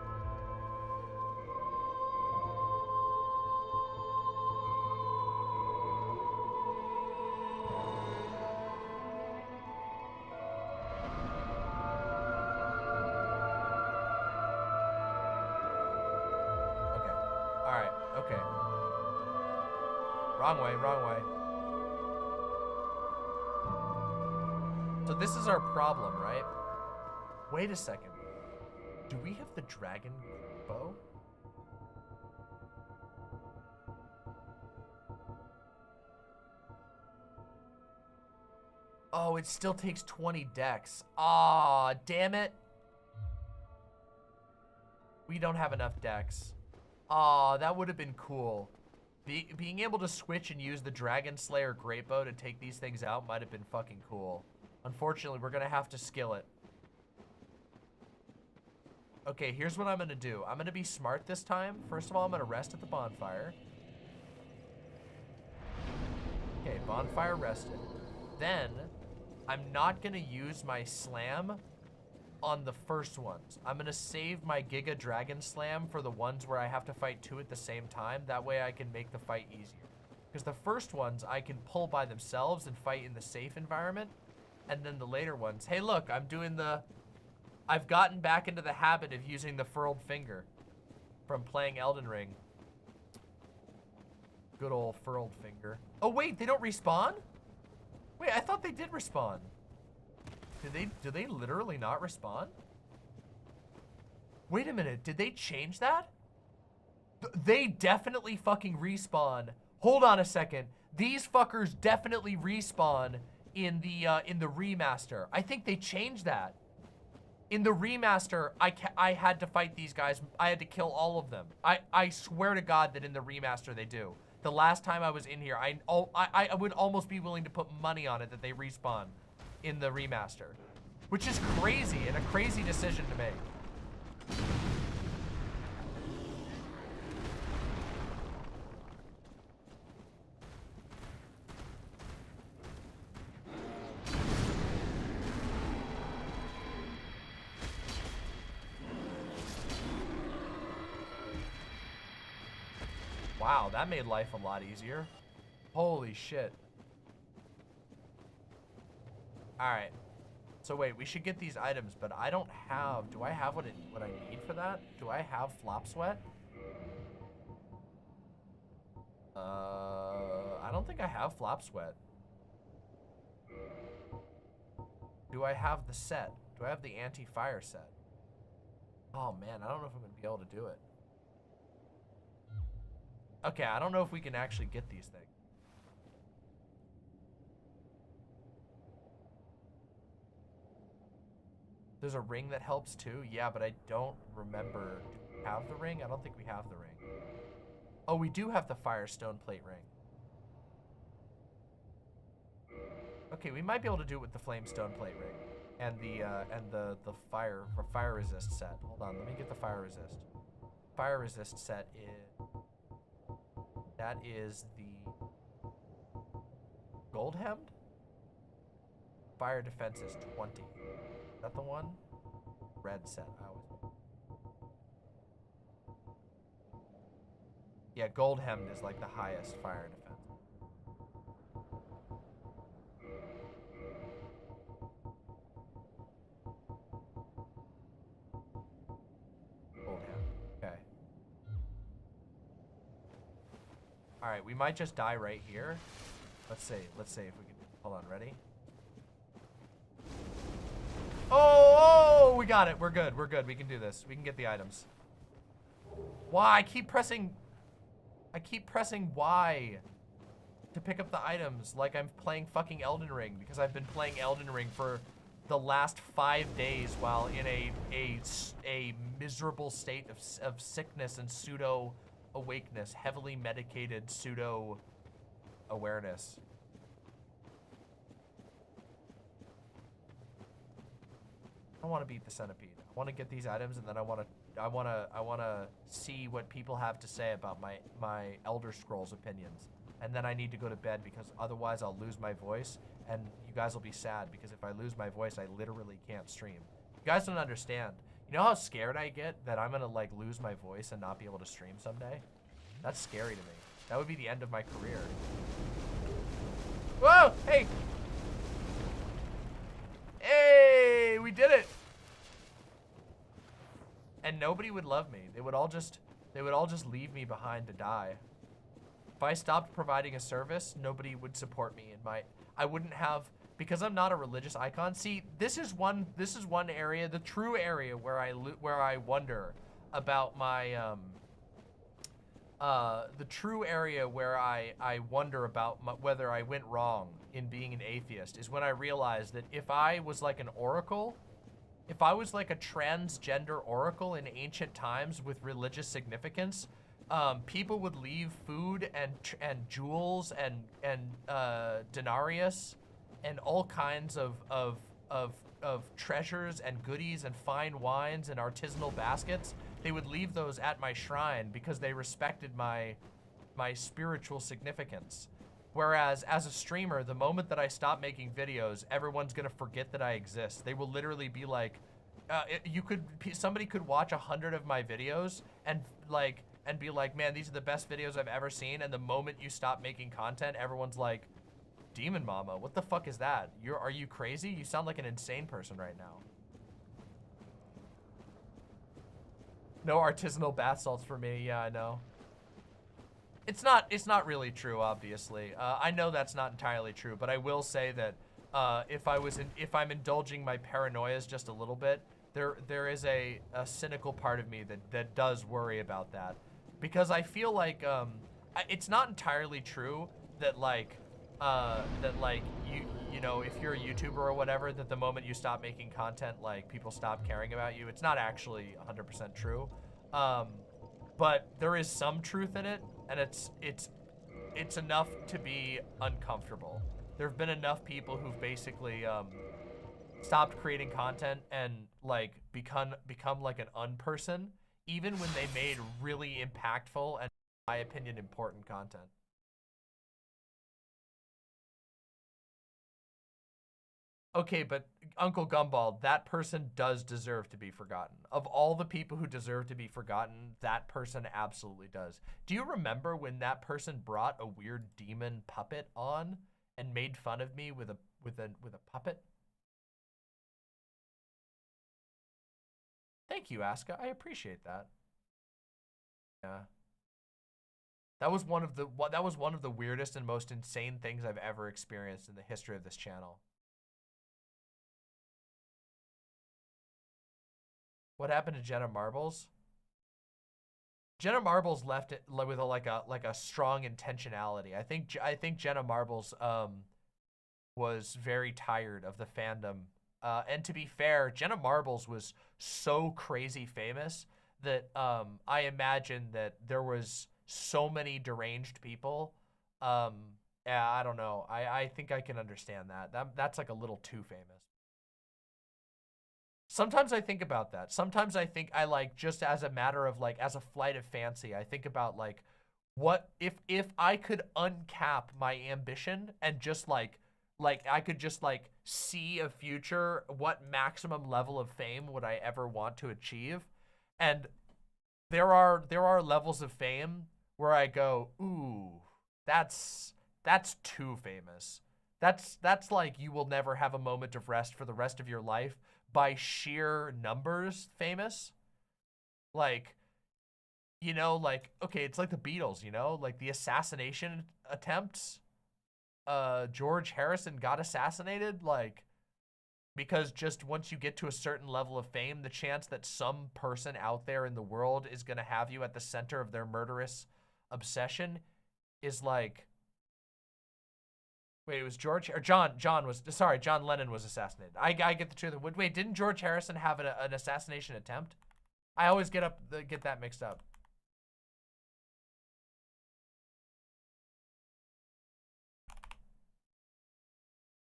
Okay. Wrong way, wrong way. So this is our problem, right? Wait a second. Do we have the dragon bow? Oh, it still takes 20 dex. Aw, damn it. We don't have enough dex. Aw, that would have been cool. Being able to switch and use the Dragon Slayer Great Bow to take these things out might have been fucking cool. Unfortunately, we're gonna have to skill it. Okay, here's what I'm gonna do. I'm gonna be smart this time. First of all, I'm gonna rest at the bonfire. Okay, bonfire rested. Then, I'm not gonna use my slam on the first ones. I'm gonna save my Giga Dragon Slam for the ones where I have to fight two at the same time. That way I can make the fight easier. Because the first ones I can pull by themselves and fight in the safe environment. And then the later ones, hey look, I've gotten back into the habit of using the furled finger from playing Elden Ring. Good old furled finger. Oh wait, they don't respawn? Wait, I thought they did respawn. Do they literally not respawn? Wait a minute, did they change that? They definitely fucking respawn. Hold on a second. These fuckers definitely respawn in the remaster. I think they changed that. In the remaster, I had to fight these guys. I had to kill all of them. I swear to God that in the remaster they do. The last time I was in here, I would almost be willing to put money on it that they respawn in the remaster, which is crazy and a crazy decision to make. Wow, that made life a lot easier. Holy shit. All right. So wait, we should get these items, but I don't have, do I have what I need for that? Do I have flop sweat? I don't think I have flop sweat. Do I have the set? Do I have the anti-fire set? Oh man, I don't know if I'm gonna be able to do it. Okay, I don't know if we can actually get these things. There's a ring that helps too? Yeah, but I don't remember. Do we have the ring? I don't think we have the ring. Oh, we do have the Firestone plate ring. Okay, we might be able to do it with the Flamestone plate ring and the fire resist set. Hold on, let me get the fire resist. Fire resist set is that is the gold hemmed. Fire defense is 20. Is that the one? Red set. Yeah, gold hemmed is like the highest fire defense. Gold hemmed. Okay. All right, we might just die right here. Let's see if we can. Hold on, ready? Oh, we got it. We're good. We're good. We can do this. We can get the items. Why? I keep pressing Y to pick up the items like I'm playing fucking Elden Ring because I've been playing Elden Ring for the last 5 days while in a miserable state of sickness and pseudo awakeness, heavily medicated pseudo awareness. I want to beat the centipede. I want to get these items, and then I want to see what people have to say about my Elder Scrolls opinions. And then I need to go to bed because otherwise I'll lose my voice, and you guys will be sad because if I lose my voice, I literally can't stream. You guys don't understand. You know how scared I get that I'm gonna like lose my voice and not be able to stream someday? That's scary to me. That would be the end of my career. Whoa! Hey! Hey! We did it! And nobody would love me. They would all just leave me behind to die. If I stopped providing a service, nobody would support me in I wouldn't have, because I'm not a religious icon. See, this is one area, the true area where I wonder about my the true area where I wonder about whether I went wrong in being an atheist is when I realized that if I was like an oracle, if I was like a transgender oracle in ancient times with religious significance, people would leave food and jewels and denarius and all kinds of treasures and goodies and fine wines and artisanal baskets. They would leave those at my shrine because they respected my spiritual significance. Whereas as a streamer, the moment that I stop making videos, everyone's gonna forget that I exist. They will literally be like, somebody could watch 100 of my videos and be like, man, these are the best videos I've ever seen. And the moment you stop making content, everyone's like, Demon Mama, what the fuck is that? Are you crazy? You sound like an insane person right now. No artisanal bath salts for me. Yeah, I know. It's not really true, obviously. I know that's not entirely true, but I will say that if I'm indulging my paranoias just a little bit, there is a cynical part of me that does worry about that, because I feel like it's not entirely true that you know, if you're a YouTuber or whatever, that the moment you stop making content, like, people stop caring about you. It's not actually 100% true, but there is some truth in it, and it's enough to be uncomfortable. There have been enough people who've basically stopped creating content and like become like an unperson, even when they made really impactful and, in my opinion, important content. Okay, but Uncle Gumball, that person does deserve to be forgotten. Of all the people who deserve to be forgotten, that person absolutely does. Do you remember when that person brought a weird demon puppet on and made fun of me with a puppet? Thank you, Aska. I appreciate that. Yeah. That was one of the weirdest and most insane things I've ever experienced in the history of this channel. What happened to Jenna Marbles? Jenna Marbles left it with like a strong intentionality. I think Jenna Marbles was very tired of the fandom. And to be fair, Jenna Marbles was so crazy famous that I imagine that there was so many deranged people. Yeah, I don't know. I think I can understand that. That's like a little too famous. Sometimes I think about that. Sometimes I think I like, just as a matter of like, as a flight of fancy, I think about like, what if I could uncap my ambition and just like I could just like see a future, what maximum level of fame would I ever want to achieve? And there are levels of fame where I go, ooh, that's too famous. That's like, you will never have a moment of rest for the rest of your life by sheer numbers famous. Like, you know, like, okay, it's like the Beatles, you know, like the assassination attempts. George Harrison got assassinated, like, because just once you get to a certain level of fame, the chance that some person out there in the world is going to have you at the center of their murderous obsession is like, wait, it was George or John Lennon was assassinated. I get the truth. Wait, didn't George Harrison have an assassination attempt? I always get that mixed up.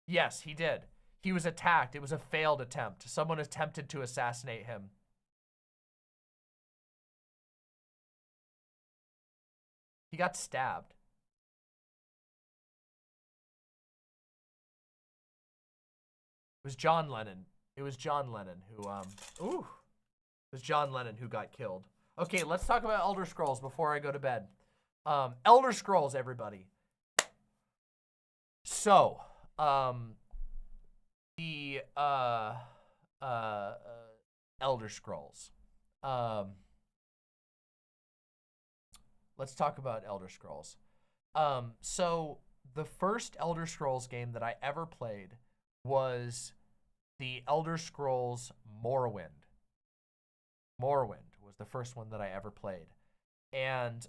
Yes, he did. He was attacked. It was a failed attempt. Someone attempted to assassinate him. He got stabbed. It was John Lennon. It was John Lennon who, it was John Lennon who got killed. Okay, let's talk about Elder Scrolls before I go to bed. Elder Scrolls, everybody. So, the Elder Scrolls. Let's talk about Elder Scrolls. So the first Elder Scrolls game that I ever played was the Elder Scrolls Morrowind. Morrowind was the first one that I ever played. And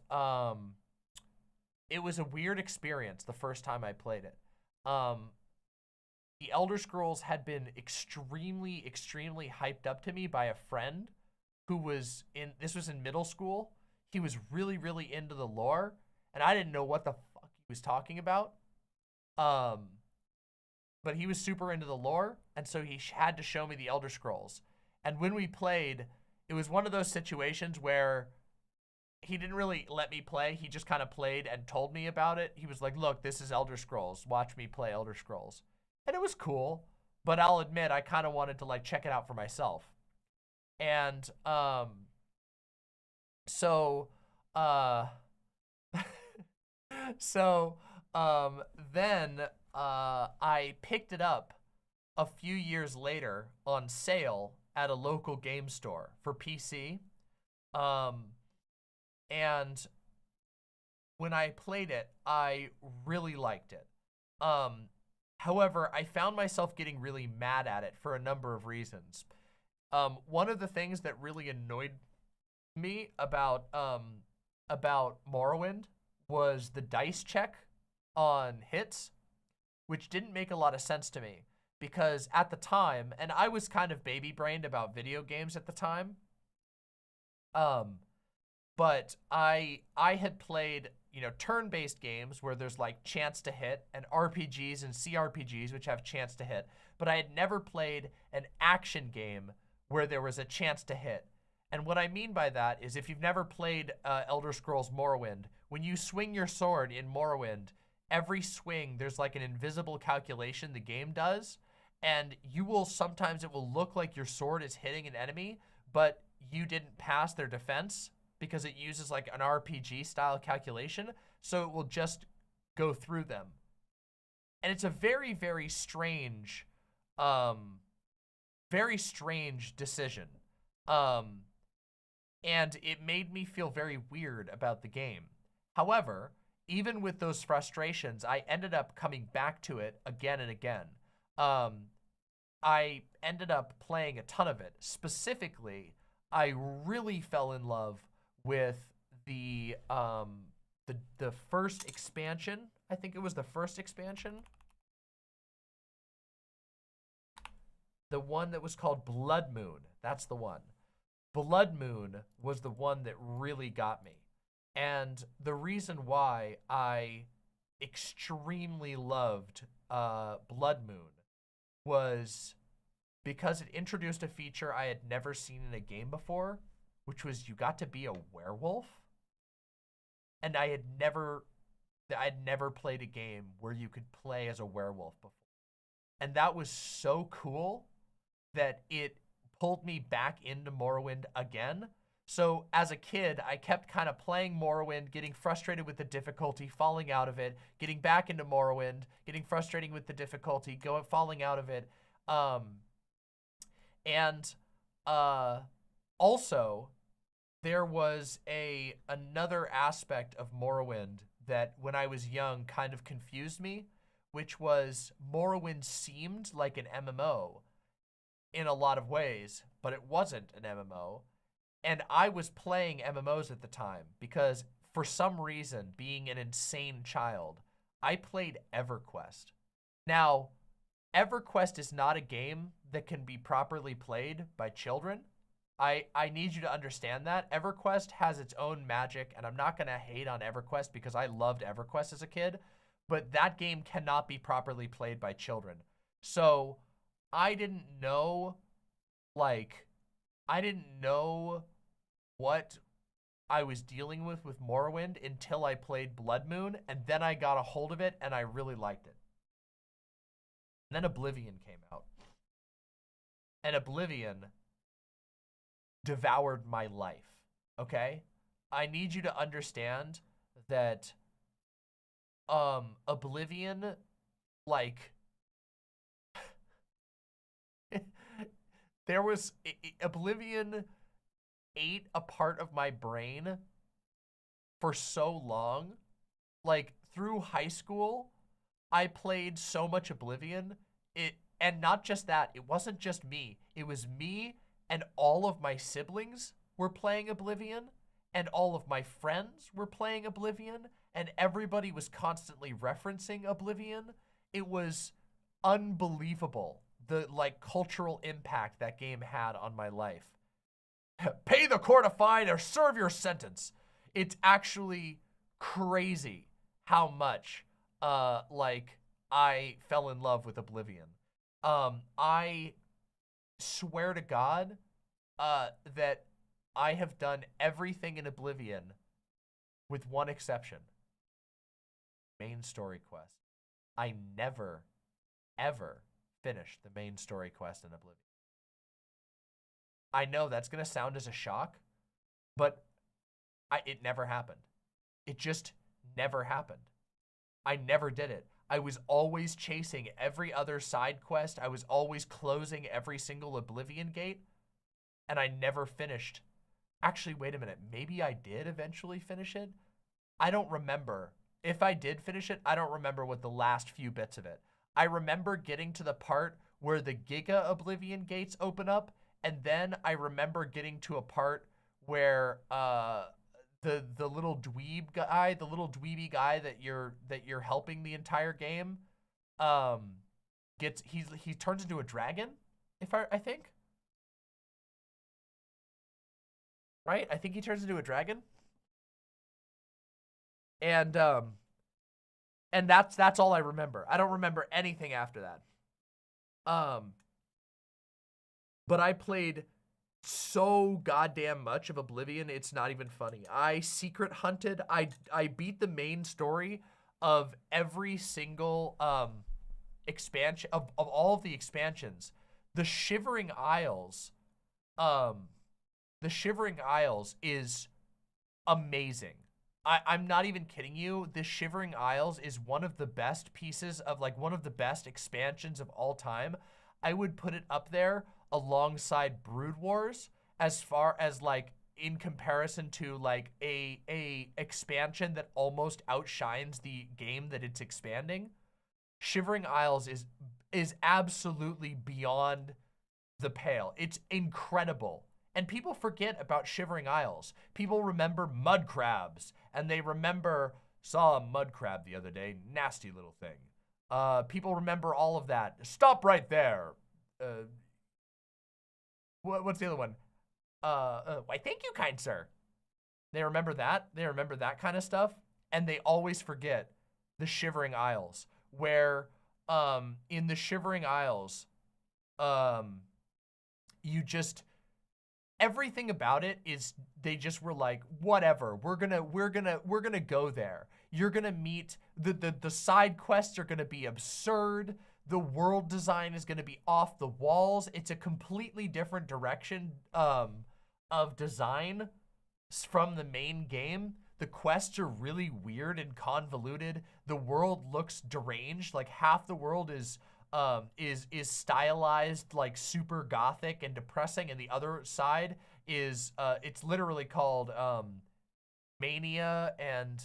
it was a weird experience the first time I played it. The Elder Scrolls had been extremely, extremely hyped up to me by a friend who was this was in middle school. He was really, really into the lore, and I didn't know what the fuck he was talking about. But he was super into the lore, and so he had to show me the Elder Scrolls. And when we played, it was one of those situations where he didn't really let me play. He just kind of played and told me about it. He was like, look, this is Elder Scrolls. Watch me play Elder Scrolls. And it was cool, but I'll admit I kind of wanted to like check it out for myself. And then I picked it up a few years later on sale at a local game store for PC. And when I played it, I really liked it. However, I found myself getting really mad at it for a number of reasons. One of the things that really annoyed me about Morrowind was the dice check on hits, which didn't make a lot of sense to me because at the time, and I was kind of baby-brained about video games at the time, but I had played, you know, turn-based games where there's like chance to hit, and RPGs and CRPGs which have chance to hit, but I had never played an action game where there was a chance to hit. And what I mean by that is if you've never played Elder Scrolls Morrowind, when you swing your sword in Morrowind, every swing there's like an invisible calculation the game does, and sometimes it will look like your sword is hitting an enemy, but you didn't pass their defense because it uses like an RPG style calculation, so it will just go through them. And it's a very, very strange decision. And it made me feel very weird about the game. However, even with those frustrations, I ended up coming back to it again and again. I ended up playing a ton of it. Specifically, I really fell in love with the first expansion. I think it was the first expansion. The one that was called Blood Moon. That's the one. Blood Moon was the one that really got me. And the reason why I extremely loved Blood Moon was because it introduced a feature I had never seen in a game before, which was you got to be a werewolf. And I'd never played a game where you could play as a werewolf before. And that was so cool that it pulled me back into Morrowind again. So as a kid, I kept kind of playing Morrowind, getting frustrated with the difficulty, falling out of it, getting back into Morrowind, getting frustrated with the difficulty, falling out of it. Also, there was another aspect of Morrowind that when I was young kind of confused me, which was Morrowind seemed like an MMO in a lot of ways, but it wasn't an MMO. And I was playing MMOs at the time because for some reason, being an insane child, I played EverQuest. Now, EverQuest is not a game that can be properly played by children. I need you to understand that. EverQuest has its own magic, and I'm not going to hate on EverQuest because I loved EverQuest as a kid, but that game cannot be properly played by children. So I didn't know, what I was dealing with Morrowind until I played Blood Moon, and then I got a hold of it, and I really liked it. And then Oblivion came out. And Oblivion devoured my life, okay? I need you to understand that Oblivion, Oblivion ate a part of my brain for so long. Through high school, I played so much Oblivion. And not just that, it wasn't just me. It was me and all of my siblings were playing Oblivion, and all of my friends were playing Oblivion, and everybody was constantly referencing Oblivion. It was unbelievable, the cultural impact that game had on my life. Pay the court a fine or serve your sentence. It's actually crazy how much I fell in love with Oblivion. I swear to God that I have done everything in Oblivion with one exception. Main story quest. I never, ever finished the main story quest in Oblivion. I know that's going to sound as a shock, but it never happened. It just never happened. I never did it. I was always chasing every other side quest. I was always closing every single Oblivion gate, and I never finished. Actually, wait a minute. Maybe I did eventually finish it? I don't remember. If I did finish it, I don't remember what the last few bits of it. I remember getting to the part where the Giga Oblivion gates open up, and then I remember getting to a part where the little dweeb guy, the little dweeby guy that you're helping the entire game, he turns into a dragon, I think. Right? I think he turns into a dragon. And that's all I remember. I don't remember anything after that. But I played so goddamn much of Oblivion, it's not even funny. I secret hunted. I beat the main story of every single expansion of all of the expansions. The Shivering Isles. The Shivering Isles is amazing. I'm not even kidding you. The Shivering Isles is one of the best pieces of one of the best expansions of all time. I would put it up there alongside Brood Wars as far as in comparison to a expansion that almost outshines the game that it's expanding. Shivering Isles is absolutely beyond the pale. It's incredible. And people forget about Shivering Isles. People remember mud crabs, and they remember, saw a mud crab the other day, nasty little thing. People remember all of that. Stop right there. What's the other one? Why, thank you, kind sir. They remember that. They remember that kind of stuff. And they always forget the Shivering Isles, where in the Shivering Isles, you just, everything about it is, they just were like, whatever, we're gonna go there. You're gonna meet, the side quests are gonna be absurd. The world design is gonna be off the walls. It's a completely different direction of design from the main game. The quests are really weird and convoluted. The world looks deranged. Like half the world is stylized like super gothic and depressing, and the other side is it's literally called Mania and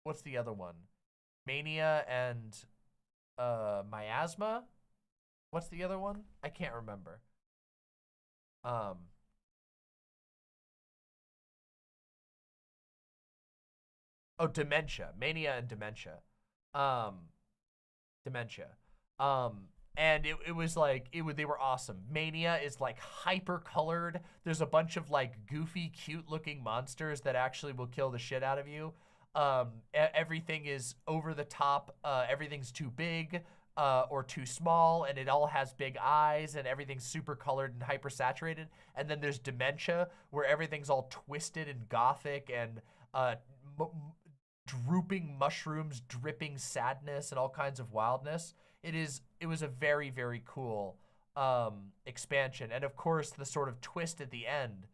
what's the other one? Mania and Miasma? What's the other one? I can't remember. Oh, Dementia. Mania and Dementia. Dementia. And it was like, they were awesome. Mania is like hyper colored. There's a bunch of like goofy, cute looking monsters that actually will kill the shit out of you. Everything is over the top. Everything's too big or too small, and it all has big eyes, and everything's super colored and hyper saturated. And then there's Dementia, where everything's all twisted and gothic and drooping mushrooms, dripping sadness, and all kinds of wildness. It was a very, very cool expansion. And of course, the sort of twist at the end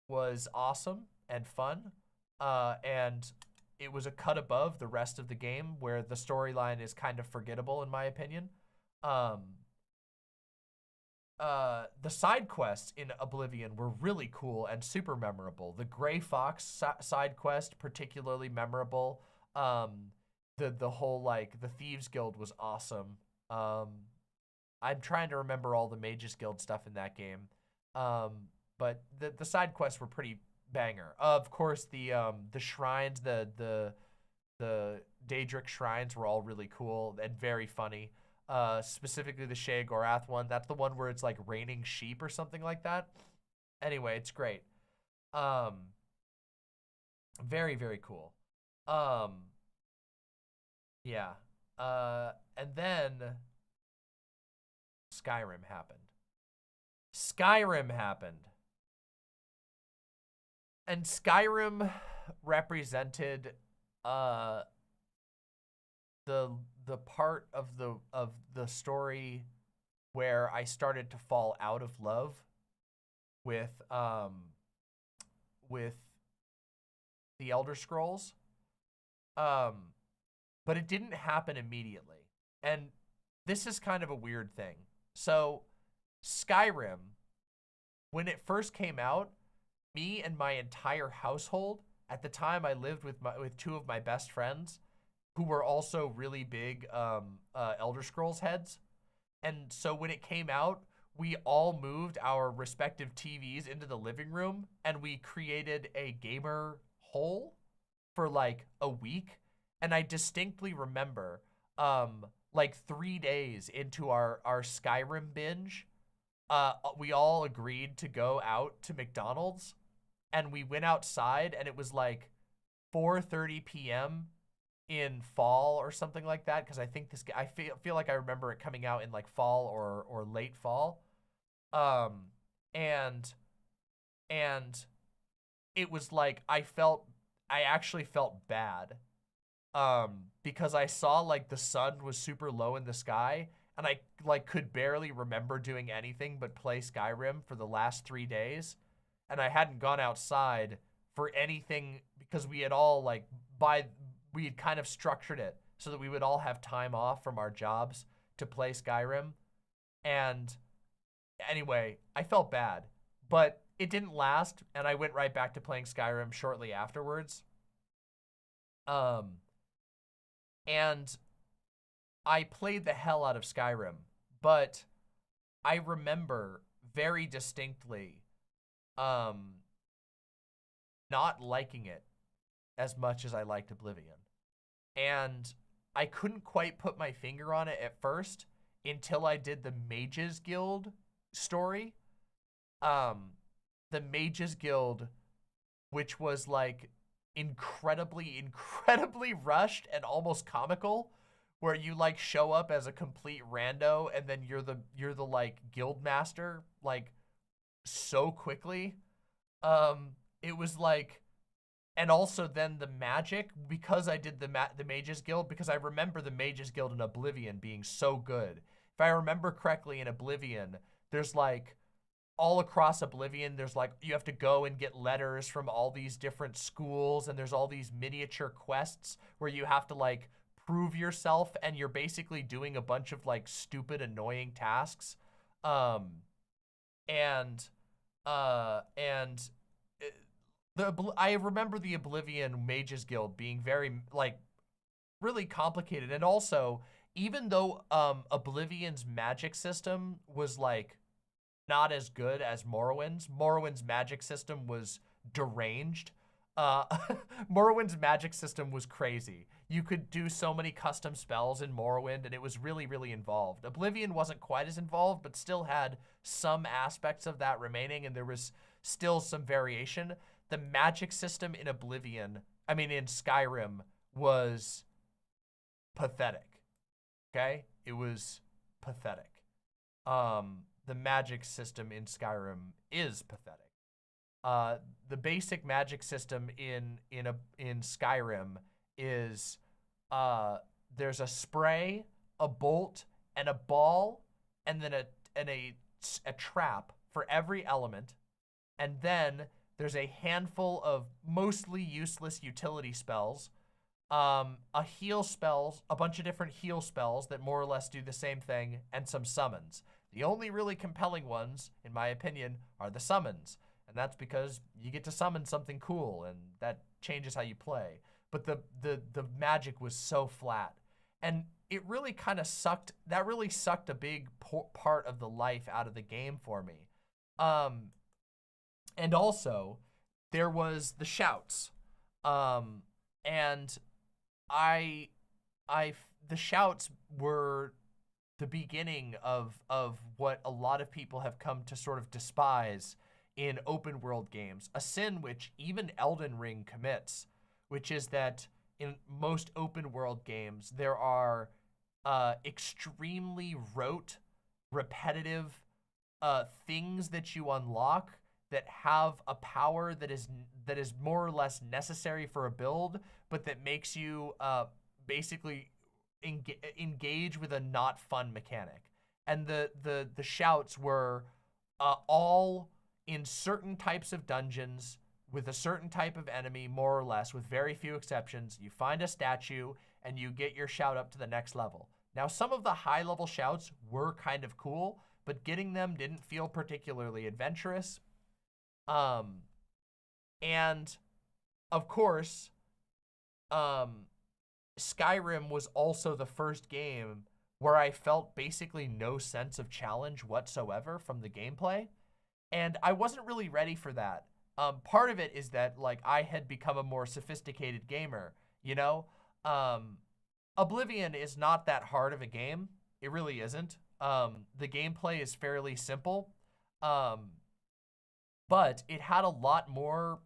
was awesome and fun. And it was a cut above the rest of the game, where the storyline is kind of forgettable, in my opinion. The side quests in Oblivion were really cool and super memorable. The Gray Fox side quest, particularly memorable. The whole, like, the Thieves Guild was awesome. I'm trying to remember all the Mages Guild stuff in that game. But the side quests were pretty banger. Of course, the shrines, the Daedric shrines were all really cool and very funny. Specifically the Shea Gorath one. That's the one where it's like raining sheep or something like that. Anyway, it's great. Very, very cool. Yeah. And then Skyrim happened. And Skyrim represented the part of the story where I started to fall out of love with the Elder Scrolls. But it didn't happen immediately. And this is kind of a weird thing. So Skyrim, when it first came out, me and my entire household, at the time I lived with two of my best friends, who were also really big Elder Scrolls heads. And so when it came out, we all moved our respective TVs into the living room, and we created a gamer hole for like a week. And I distinctly remember like 3 days into our Skyrim binge, we all agreed to go out to McDonald's, and we went outside, and it was like 4:30 p.m. in fall or something like that, because I think I feel like I remember it coming out in like fall or late fall. And it was like I actually felt bad because I saw like the sun was super low in the sky, and I like could barely remember doing anything but play Skyrim for the last 3 days, and I hadn't gone outside for anything because we had all like we had kind of structured it so that we would all have time off from our jobs to play Skyrim. And anyway, I felt bad, but it didn't last, and I went right back to playing Skyrim shortly afterwards. And I played the hell out of Skyrim, but I remember very distinctly not liking it as much as I liked Oblivion. And I couldn't quite put my finger on it at first until I did the Mages Guild story. The Mages Guild which was like incredibly rushed and almost comical, where you like show up as a complete rando and then you're the like guild master like so quickly. It was like, and also then the magic, because I did the Mages Guild, because I remember the Mages Guild in Oblivion being so good. If I remember correctly, in Oblivion, there's like, all across Oblivion, there's like, you have to go and get letters from all these different schools, and there's all these miniature quests where you have to like prove yourself, and you're basically doing a bunch of like stupid, annoying tasks. I remember the Oblivion Mages Guild being very like really complicated, and also even though Oblivion's magic system was like not as good as Morrowind's magic system was deranged. Morrowind's magic system was crazy. You could do so many custom spells in Morrowind, and it was really involved. Oblivion wasn't quite as involved, but still had some aspects of that remaining, and there was still some variation. The magic system in in Skyrim was pathetic, okay? It was pathetic. The magic system in Skyrim is pathetic. The basic magic system in Skyrim is there's a spray, a bolt, and a ball, and then a trap for every element, and then there's a handful of mostly useless utility spells, a bunch of different heal spells that more or less do the same thing, and some summons. The only really compelling ones, in my opinion, are the summons. And that's because you get to summon something cool, and that changes how you play. But the magic was so flat. And it really kind of sucked. That really sucked a big part of the life out of the game for me. And also, there was the shouts. And the shouts were the beginning of what a lot of people have come to sort of despise in open world games, a sin which even Elden Ring commits, which is that in most open world games, there are extremely rote, repetitive things that you unlock that have a power that is more or less necessary for a build, but that makes you basically engage with a not fun mechanic. And the shouts were all in certain types of dungeons with a certain type of enemy, more or less, with very few exceptions. You find a statue and you get your shout up to the next level. Now, some of the high level shouts were kind of cool, but getting them didn't feel particularly adventurous. And of course, Skyrim was also the first game where I felt basically no sense of challenge whatsoever from the gameplay. And I wasn't really ready for that. Part of it is that like I had become a more sophisticated gamer, you know? Oblivion is not that hard of a game. It really isn't. The gameplay is fairly simple. But it had a lot more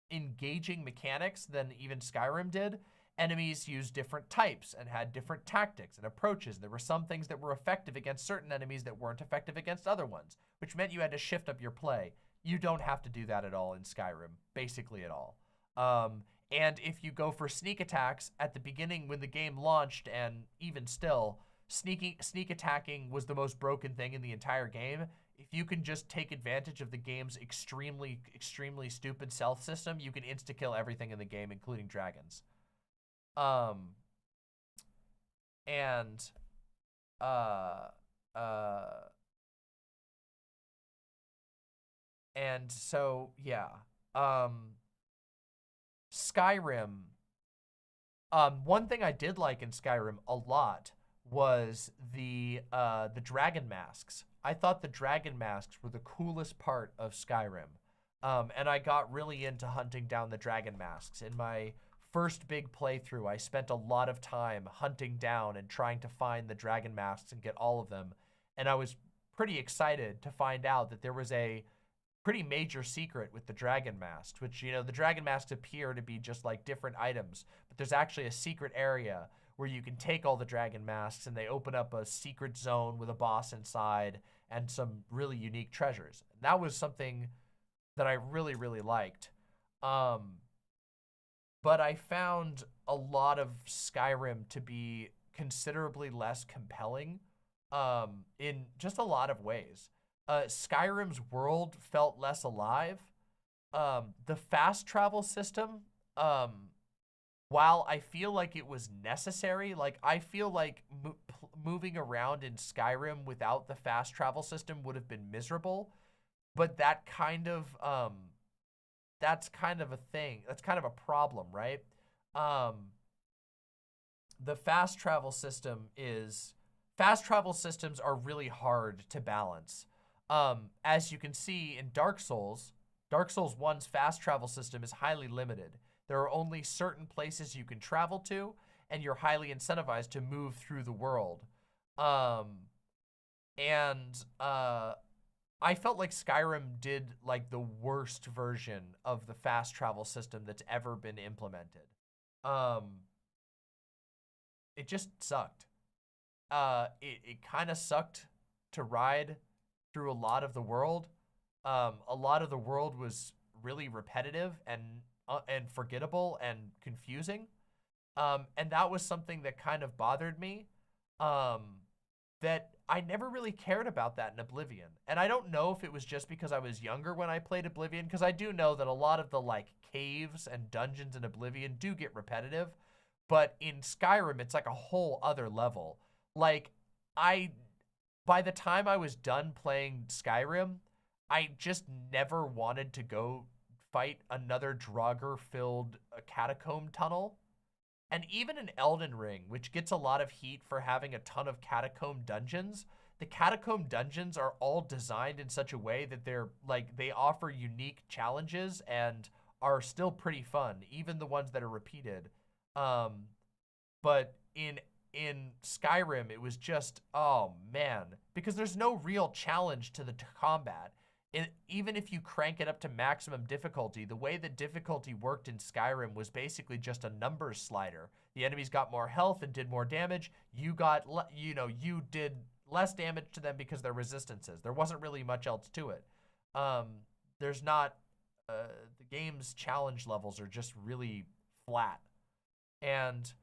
engaging mechanics than even Skyrim did. Enemies used different types and had different tactics and approaches. There were some things that were effective against certain enemies that weren't effective against other ones, which meant you had to shift up your play. You don't have to do that at all in Skyrim, basically at all. And if you go for sneak attacks at the beginning when the game launched, and even still, sneak attacking was the most broken thing in the entire game. If you can just take advantage of the game's extremely stupid stealth system, you can insta-kill everything in the game, including dragons. And so, yeah. Skyrim, one thing I did like in Skyrim a lot was the dragon masks. I thought the dragon masks were the coolest part of Skyrim. And I got really into hunting down the dragon masks. In my first big playthrough, I spent a lot of time hunting down and trying to find the dragon masks and get all of them. And I was pretty excited to find out that there was a pretty major secret with the dragon masks, which, you know, the dragon masks appear to be just like different items, but there's actually a secret area where you can take all the dragon masks and they open up a secret zone with a boss inside and some really unique treasures. And that was something that I really, really liked. But I found a lot of Skyrim to be considerably less compelling in just a lot of ways. Skyrim's world felt less alive. The fast travel system, while I feel like it was necessary, like I feel like moving around in Skyrim without the fast travel system would have been miserable, but that's kind of a thing. That's kind of a problem, right? The fast travel systems are really hard to balance. As you can see in Dark Souls 1's fast travel system is highly limited. There are only certain places you can travel to, and you're highly incentivized to move through the world. I felt like Skyrim did like the worst version of the fast travel system that's ever been implemented. It just sucked. It kind of sucked to ride through a lot of the world. A lot of the world was really repetitive and forgettable and confusing. And that was something that kind of bothered me. That I never really cared about that in Oblivion. And I don't know if it was just because I was younger when I played Oblivion, because I do know that a lot of the like caves and dungeons in Oblivion do get repetitive. But in Skyrim, it's like a whole other level. Like, by the time I was done playing Skyrim, I just never wanted to go fight another Draugr-filled catacomb tunnel. And even in Elden Ring, which gets a lot of heat for having a ton of catacomb dungeons, the catacomb dungeons are all designed in such a way that they're like, they offer unique challenges and are still pretty fun, even the ones that are repeated. But in Skyrim, it was just, oh man, because there's no real challenge to the combat. Even if you crank it up to maximum difficulty, the way the difficulty worked in Skyrim was basically just a numbers slider. The enemies got more health and did more damage. You did less damage to them because they're resistances. There wasn't really much else to it. There's not, the game's challenge levels are just really flat. And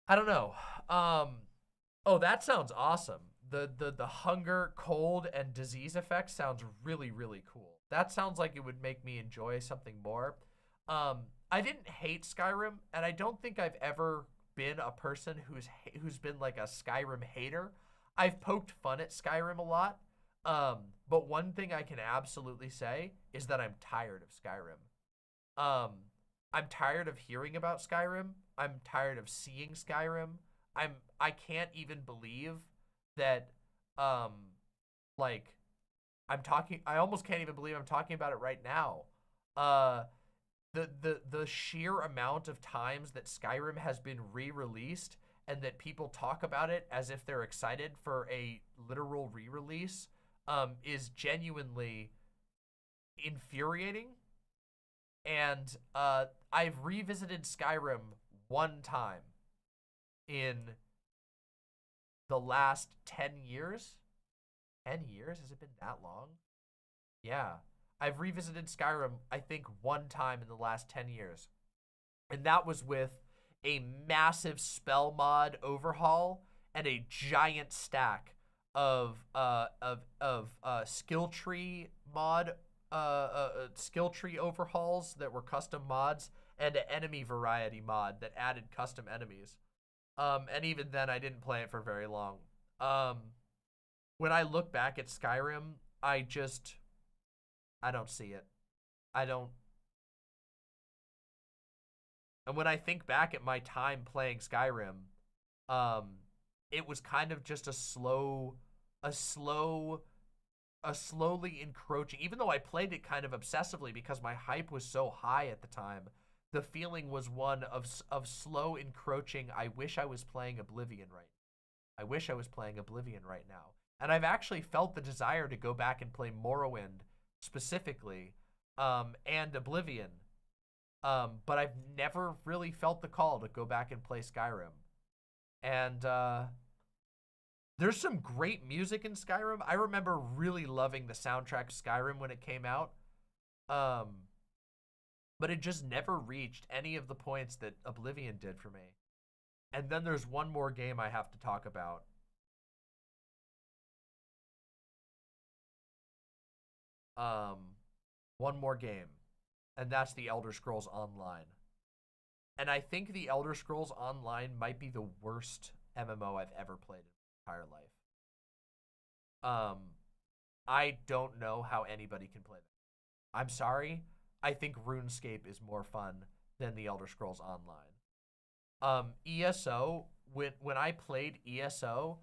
I don't know. Oh, that sounds awesome. The hunger, cold, and disease effect sounds really, really cool. That sounds like it would make me enjoy something more. I didn't hate Skyrim, and I don't think I've ever been a person who's been like a Skyrim hater. I've poked fun at Skyrim a lot, but one thing I can absolutely say is that I'm tired of Skyrim. I'm tired of hearing about Skyrim. I'm tired of seeing Skyrim. I can't even believe that I almost can't even believe I'm talking about it right now. The sheer amount of times that Skyrim has been re-released and that people talk about it as if they're excited for a literal re-release is genuinely infuriating. And I've revisited Skyrim one time in the last 10 years. 10 years? Has it been that long? Yeah. I've revisited Skyrim, I think, one time in the last 10 years. And that was with a massive spell mod overhaul and a giant stack of skill tree mod skill tree overhauls that were custom mods and an enemy variety mod that added custom enemies. And even then, I didn't play it for very long. When I look back at Skyrim, I don't see it. And when I think back at my time playing Skyrim, it was kind of just a slowly encroaching, even though I played it kind of obsessively because my hype was so high at the time, the feeling was one of slow encroaching. I wish I was playing Oblivion right now. I wish I was playing Oblivion right now. And I've actually felt the desire to go back and play Morrowind specifically, and Oblivion. But I've never really felt the call to go back and play Skyrim. And there's some great music in Skyrim. I remember really loving the soundtrack of Skyrim when it came out. But it just never reached any of the points that Oblivion did for me. And then there's one more game I have to talk about. One more game. And that's the Elder Scrolls Online. And I think the Elder Scrolls Online might be the worst MMO I've ever played in my entire life. I don't know how anybody can play that. I'm sorry. I think RuneScape is more fun than the Elder Scrolls Online. ESO, when I played ESO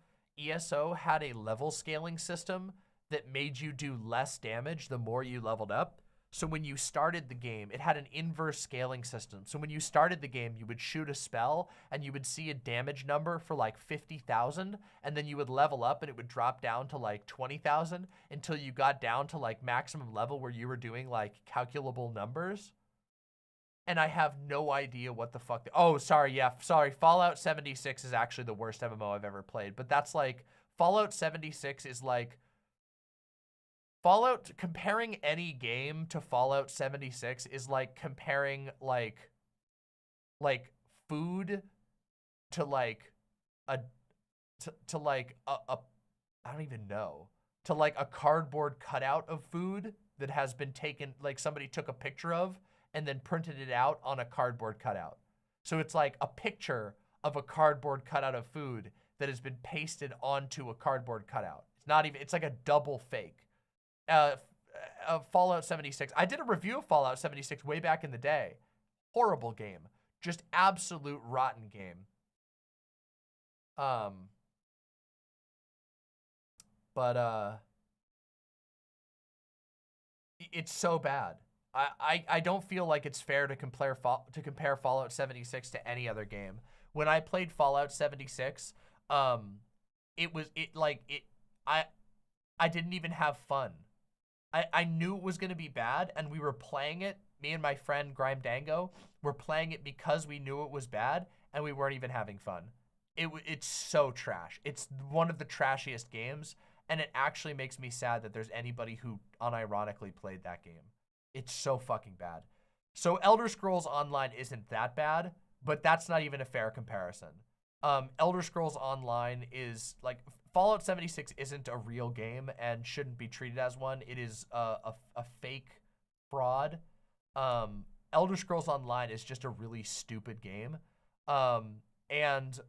had a level scaling system that made you do less damage the more you leveled up. So when you started the game, it had an inverse scaling system. So when you started the game, you would shoot a spell and you would see a damage number for like 50,000, and then you would level up and it would drop down to like 20,000 until you got down to like maximum level where you were doing like calculable numbers. And I have no idea what the fuck. Oh, sorry. Yeah, sorry. Fallout 76 is actually the worst MMO I've ever played. But that's like, Fallout 76 is like, Fallout, comparing any game to Fallout 76 is like comparing like food to like a I don't even know, to like a cardboard cutout of food that has been taken, like somebody took a picture of and then printed it out on a cardboard cutout. So it's like a picture of a cardboard cutout of food that has been pasted onto a cardboard cutout. It's not even, it's like a double fake. Fallout 76. I did a review of Fallout 76 way back in the day. Horrible game. Just absolute rotten game. It's so bad. I don't feel like it's fair to compare Fallout 76 to any other game. When I played Fallout 76, I didn't even have fun. I knew it was going to be bad, and we were playing it. Me and my friend Grime Dango were playing it because we knew it was bad, and we weren't even having fun. It's so trash. It's one of the trashiest games, and it actually makes me sad that there's anybody who unironically played that game. It's so fucking bad. So Elder Scrolls Online isn't that bad, but that's not even a fair comparison. Elder Scrolls Online is like, Fallout 76 isn't a real game and shouldn't be treated as one. It is a fake fraud. Elder Scrolls Online is just a really stupid game. And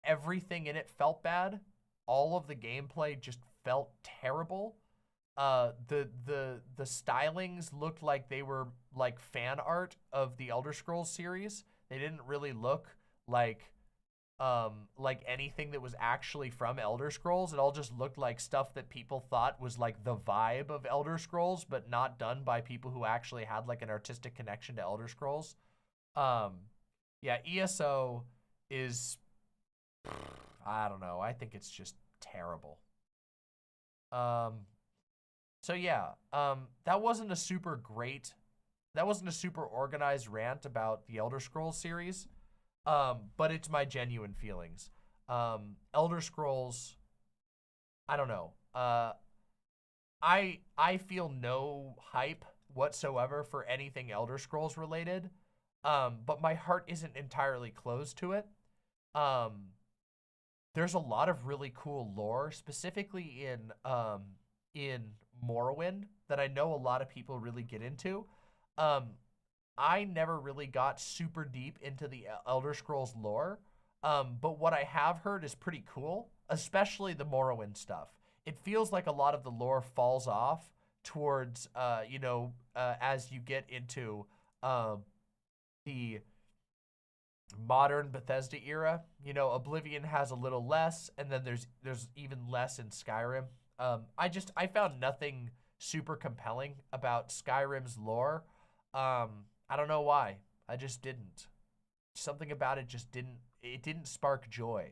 everything in it felt bad. All of the gameplay just felt terrible. The stylings looked like they were like fan art of the Elder Scrolls series. They didn't really look like anything that was actually from Elder Scrolls. It all just looked like stuff that people thought was like the vibe of Elder Scrolls, but not done by people who actually had like an artistic connection to Elder Scrolls. Yeah, ESO is, I don't know. I think it's just terrible. So yeah, that wasn't a super organized rant about the Elder Scrolls series. But it's my genuine feelings. Elder Scrolls, I don't know. I feel no hype whatsoever for anything Elder Scrolls related. But my heart isn't entirely closed to it. There's a lot of really cool lore, specifically in Morrowind, that I know a lot of people really get into. I never really got super deep into the Elder Scrolls lore, but what I have heard is pretty cool, especially the Morrowind stuff. It feels like a lot of the lore falls off towards, as you get into the modern Bethesda era. You know, Oblivion has a little less, and then there's even less in Skyrim. I found nothing super compelling about Skyrim's lore. I don't know why. I just didn't. Something about it just didn't spark joy.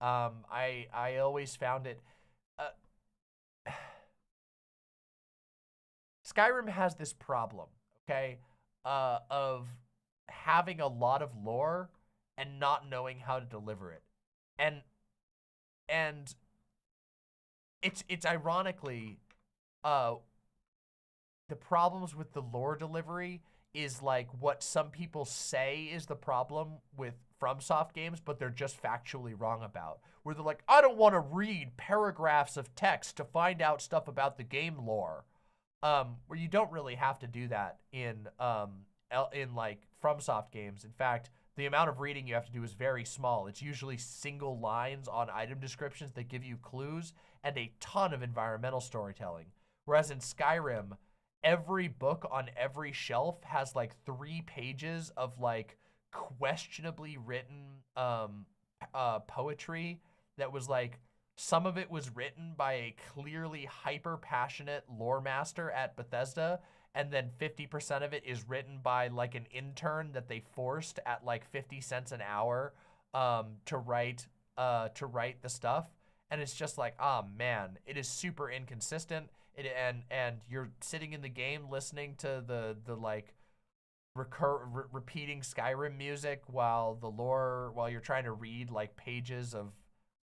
I always found it, Skyrim has this problem, okay, of having a lot of lore and not knowing how to deliver it. And it's ironically, the problems with the lore delivery is like what some people say is the problem with FromSoft games, but they're just factually wrong about. Where they're like, I don't want to read paragraphs of text to find out stuff about the game lore. Where you don't really have to do that in like FromSoft games. In fact, the amount of reading you have to do is very small. It's usually single lines on item descriptions that give you clues and a ton of environmental storytelling. Whereas in Skyrim, every book on every shelf has like 3 pages of like questionably written poetry that was like, some of it was written by a clearly hyper-passionate lore master at Bethesda, and then 50% of it is written by like an intern that they forced at like 50 cents an hour to write the stuff. And it's just like, oh man, it is super inconsistent. And you're sitting in the game listening to the like repeating Skyrim music while you're trying to read like pages of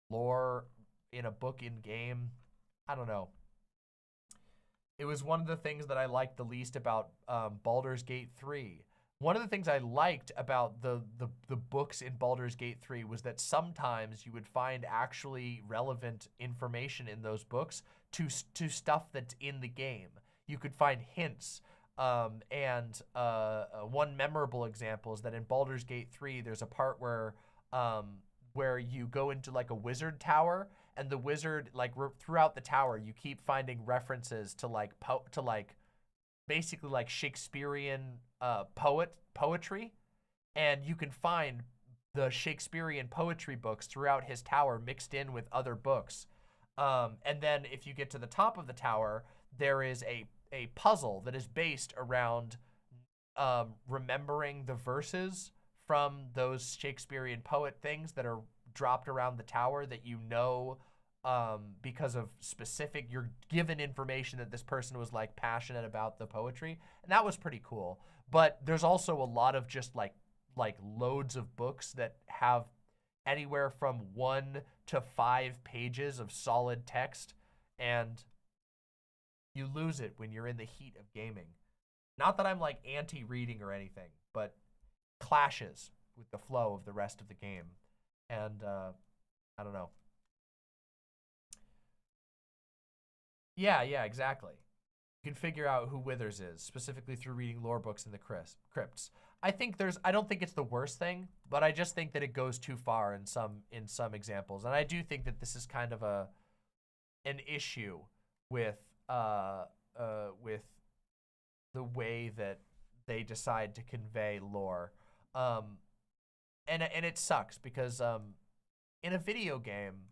lore in a book in game. I don't know. It was one of the things that I liked the least about Baldur's Gate 3. One of the things I liked about the books in Baldur's Gate 3 was that sometimes you would find actually relevant information in those books to stuff that's in the game. You could find hints. And one memorable example is that in Baldur's Gate 3, there's a part where you go into like a wizard tower, and the wizard, like throughout the tower, you keep finding references to like basically like Shakespearean poetry, and you can find the Shakespearean poetry books throughout his tower mixed in with other books. And then if you get to the top of the tower, there is a puzzle that is based around remembering the verses from those Shakespearean poet things that are dropped around the tower that you know because of specific, you're given information that this person was like passionate about the poetry, and that was pretty cool. But there's also a lot of just like loads of books that have anywhere from 1 to 5 pages of solid text, and you lose it when you're in the heat of gaming. Not that I'm like anti-reading or anything, but clashes with the flow of the rest of the game. And I don't know. Yeah, exactly. You can figure out who Withers is, specifically through reading lore books in the crypts. I don't think it's the worst thing, but I just think that it goes too far in some examples. And I do think that this is kind of an issue with the way that they decide to convey lore. And it sucks because in a video game,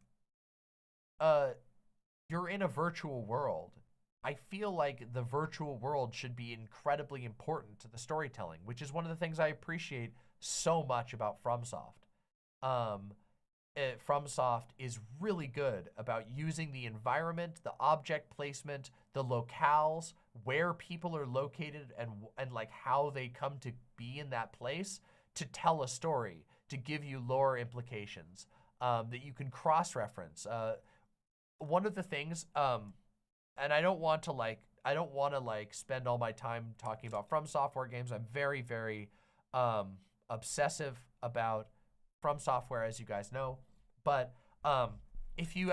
you're in a virtual world. I feel like the virtual world should be incredibly important to the storytelling, which is one of the things I appreciate so much about FromSoft. FromSoft is really good about using the environment, the object placement, the locales, where people are located, and like how they come to be in that place to tell a story, to give you lore implications that you can cross-reference. One of the things, and I don't want to spend all my time talking about From Software games. I'm very, very obsessive about From Software, as you guys know. But if you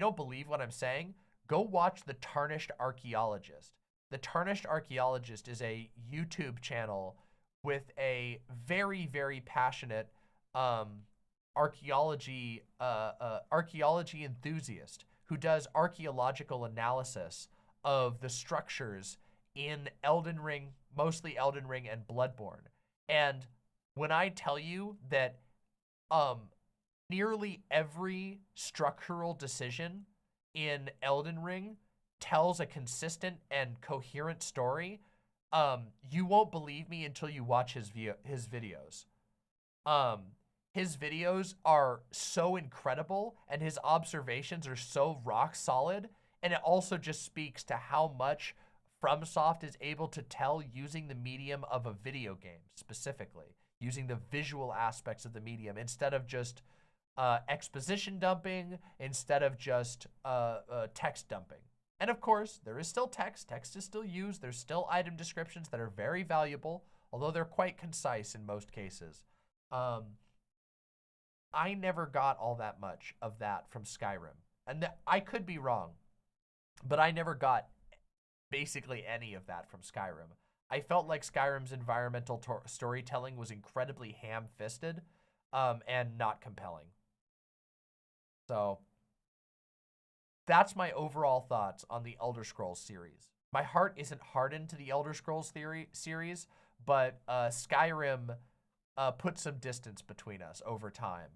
don't believe what I'm saying, go watch The Tarnished Archaeologist. The Tarnished Archaeologist is a YouTube channel with a very, very passionate archaeology enthusiast who does archaeological analysis of the structures in Elden Ring, mostly Elden Ring and Bloodborne. And when I tell you that nearly every structural decision in Elden Ring tells a consistent and coherent story, you won't believe me until you watch his videos. His videos are so incredible, and his observations are so rock solid, and it also just speaks to how much FromSoft is able to tell using the medium of a video game, specifically, using the visual aspects of the medium, instead of just exposition dumping, instead of just text dumping. And of course, there is still text. Text is still used. There's still item descriptions that are very valuable, although they're quite concise in most cases. I never got all that much of that from Skyrim. And I could be wrong, but I never got basically any of that from Skyrim. I felt like Skyrim's environmental storytelling was incredibly ham-fisted and not compelling. So that's my overall thoughts on the Elder Scrolls series. My heart isn't hardened to the Elder Scrolls series, but Skyrim put some distance between us over time.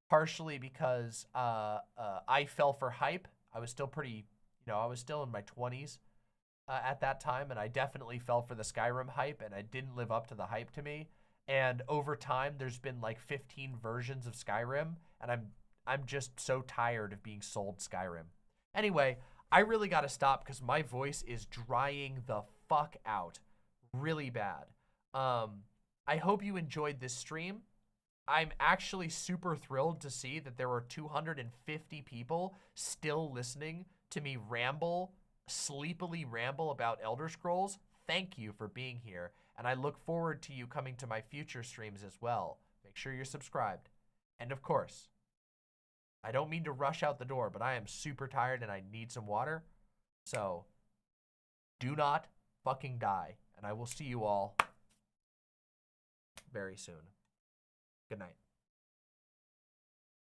Partially because I fell for hype. I was still pretty, I was still in my 20s at that time, and I definitely fell for the Skyrim hype, and I didn't live up to the hype to me. And over time, there's been like 15 versions of Skyrim, and I'm just so tired of being sold Skyrim. Anyway, I really got to stop because my voice is drying the fuck out really bad. I hope you enjoyed this stream. I'm actually super thrilled to see that there were 250 people still listening to me sleepily ramble about Elder Scrolls. Thank you for being here, and I look forward to you coming to my future streams as well. Make sure you're subscribed. And of course, I don't mean to rush out the door, but I am super tired and I need some water. So, do not fucking die, and I will see you all very soon. Good night.